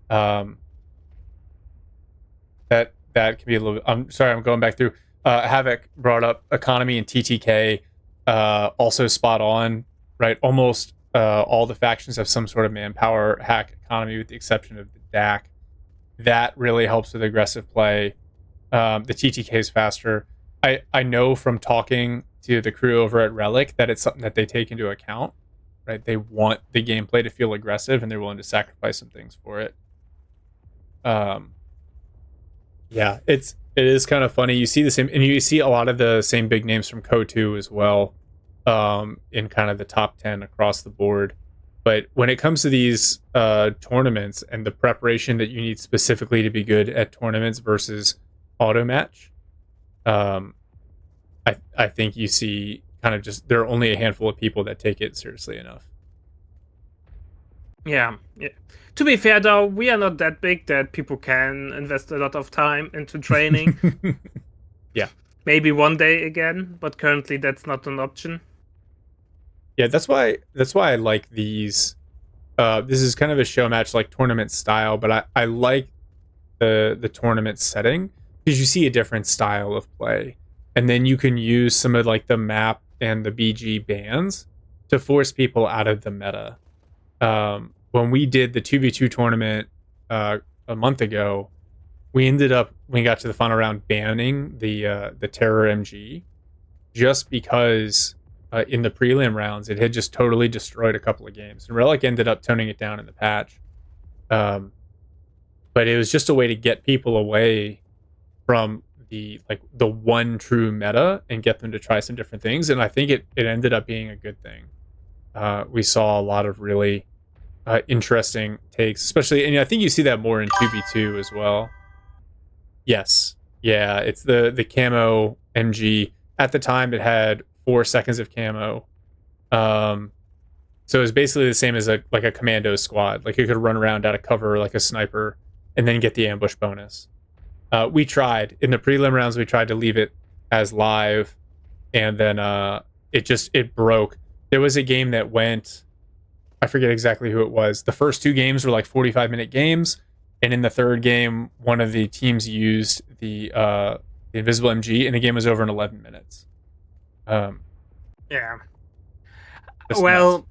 Speaker 1: That can be a little bit... I'm sorry, I'm going back through. Havoc brought up economy and TTK, also spot on, right? Almost all the factions have some sort of manpower hack economy, with the exception of the DAC. That really helps with aggressive play. The TTK is faster. I know from talking to the crew over at Relic that it's something that they take into account, right? They want the gameplay to feel aggressive, and they're willing to sacrifice some things for it. Yeah, it is kind of funny. You see the same, and you see a lot of the same big names from COH2 as well, in kind of the top 10 across the board. But when it comes to these tournaments and the preparation that you need specifically to be good at tournaments versus auto match, I think you see kind of just, there are only a handful of people that take it seriously enough.
Speaker 4: Yeah. To be fair, though, we are not that big that people can invest a lot of time into training.
Speaker 1: Yeah.
Speaker 4: Maybe one day again, but currently that's not an option.
Speaker 1: Yeah, that's why I like these. This is kind of a show match like tournament style, but I like the tournament setting because you see a different style of play, and then you can use some of like the map and the BG bans to force people out of the meta. When we did the 2v2 tournament a month ago, we ended up, when we got to the final round, banning the Terror MG just because in the prelim rounds it had just totally destroyed a couple of games. And Relic ended up toning it down in the patch. But it was just a way to get people away from the one true meta and get them to try some different things. And I think it ended up being a good thing. We saw a lot of really interesting takes, especially, and I think you see that more in 2v2 as well. Yes. Yeah, it's the camo MG. At the time, it had 4 seconds of camo. So it was basically the same as a commando squad. Like, you could run around out of cover like a sniper and then get the ambush bonus. We tried. In the prelim rounds, we tried to leave it as live, and then it broke. There was a game that went, I forget exactly who it was. The first 2 games were like 45-minute games, and in the third game, one of the teams used the invisible MG, and the game was over in 11 minutes.
Speaker 4: Yeah. Well,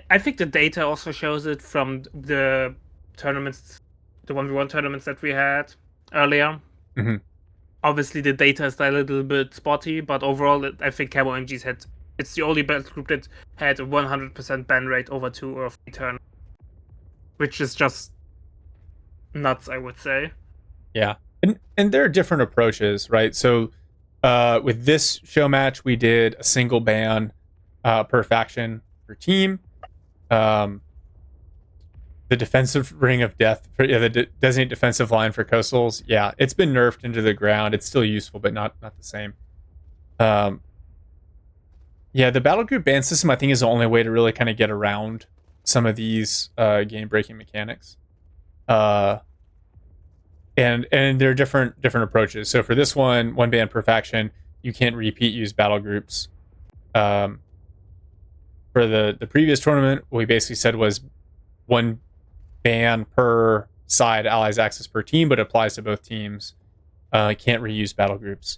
Speaker 4: I think the data also shows it from the tournaments, the 1v1 tournaments that we had earlier.
Speaker 1: Mm-hmm.
Speaker 4: Obviously, the data is a little bit spotty, but overall, I think Camo MGs it's the only battle group that had a 100% ban rate over 2 or 3 turns, which is just nuts, I would say.
Speaker 1: Yeah, and there are different approaches, right? So with this show match, we did a single ban per faction per team. The defensive ring of death, the designated defensive line for coastals. Yeah, it's been nerfed into the ground. It's still useful, but not the same. Yeah, the battle group ban system, I think, is the only way to really kind of get around some of these game-breaking mechanics. And there are different approaches. So for this one ban per faction, you can't repeat use battle groups. For the previous tournament, what we basically said was 1 ban per side, allies access per team, but it applies to both teams. Can't reuse battle groups.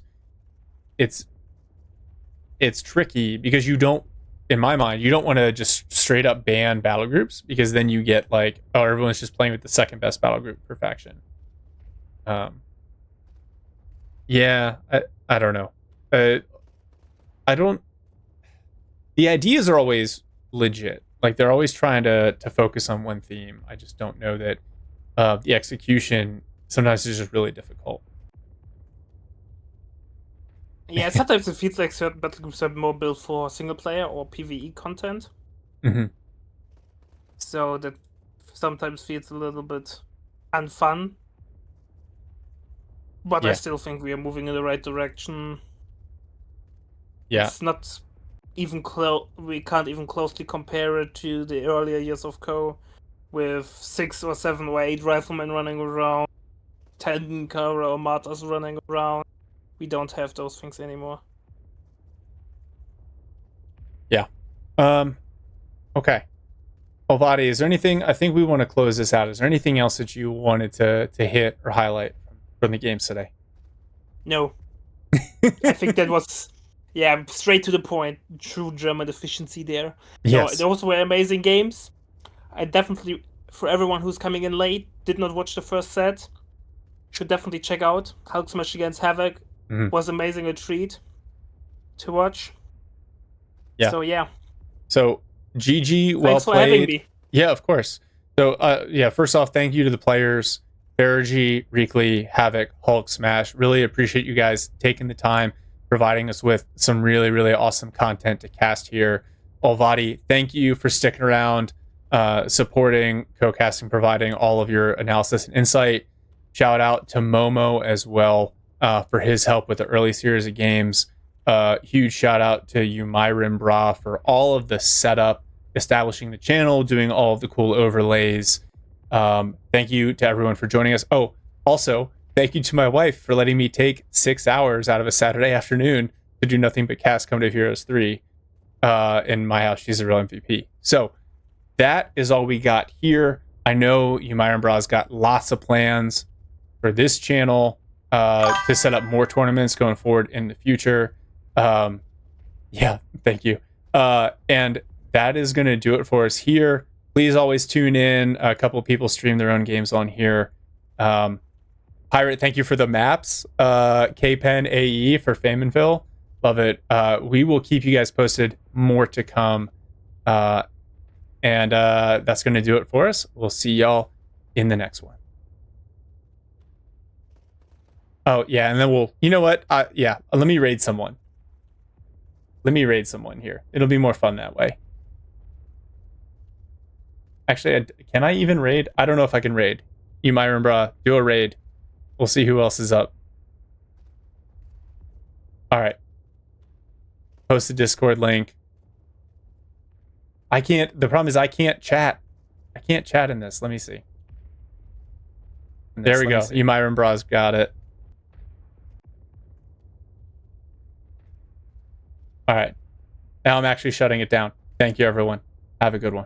Speaker 1: It's tricky because you don't, in my mind, you don't want to just straight up ban battle groups, because then you get like, oh, everyone's just playing with the second best battle group per faction. Yeah, I don't know. I don't. The ideas are always legit. Like, they're always trying to focus on one theme. I just don't know that the execution sometimes is just really difficult.
Speaker 4: Yeah, sometimes it feels like certain battle groups are more built for single player or PvE content.
Speaker 1: Mm-hmm.
Speaker 4: So that sometimes feels a little bit unfun. But
Speaker 1: Yeah.
Speaker 4: I still think we are moving in the right direction.
Speaker 1: Yeah.
Speaker 4: It's not even we can't even closely compare it to the earlier years of Co, with 6 or 7 or 8 riflemen running around, 10 Kara or Martyrs running around. We don't have those things anymore.
Speaker 1: Yeah. Okay. Olvati, is there anything, I think we want to close this out. Is there anything else that you wanted to hit or highlight from the games today?
Speaker 4: No. I think that was, yeah, straight to the point. True German efficiency there.
Speaker 1: Yes.
Speaker 4: No, those were amazing games. I definitely, for everyone who's coming in late, did not watch the first set, should definitely check out. Hulksmash against Havoc was amazing, a treat to watch.
Speaker 1: Yeah.
Speaker 4: So, yeah.
Speaker 1: So, GG, well
Speaker 4: Thanks for
Speaker 1: played.
Speaker 4: having me.
Speaker 1: Yeah, of course. So, yeah, first off, thank you to the players, Ferig, Reakly, Havoc, Hulksmash. Really appreciate you guys taking the time, providing us with some really, really awesome content to cast here. Olvati, thank you for sticking around, supporting, co-casting, providing all of your analysis and insight. Shout out to Momo as well for his help with the early series of games. Huge shout out to you, Myron Bra, for all of the setup, establishing the channel, doing all of the cool overlays. Thank you to everyone for joining us. Oh, also, thank you to my wife for letting me take 6 hours out of a Saturday afternoon to do nothing but cast Come to Heroes 3 in my house. She's a real MVP. So that is all we got here. I know you, Myron Bra's got lots of plans for this channel to set up more tournaments going forward in the future. Yeah, thank you. And that is going to do it for us here. Please always tune in. A couple of people stream their own games on here. Pirate, thank you for the maps. K-Pen AE for Famenville. Love it. We will keep you guys posted. More to come. And that's going to do it for us. We'll see y'all in the next one. Oh, yeah, and then we'll... You know what? Yeah, let me raid someone. Let me raid someone here. It'll be more fun that way. Actually, can I even raid? I don't know if I can raid. You, Myron Bra, do a raid. We'll see who else is up. All right. Post the Discord link. I can't... The problem is I can't chat. I can't chat in this. Let me see. There we go. You, Myron Bra's got it. All right. Now I'm actually shutting it down. Thank you, everyone. Have a good one.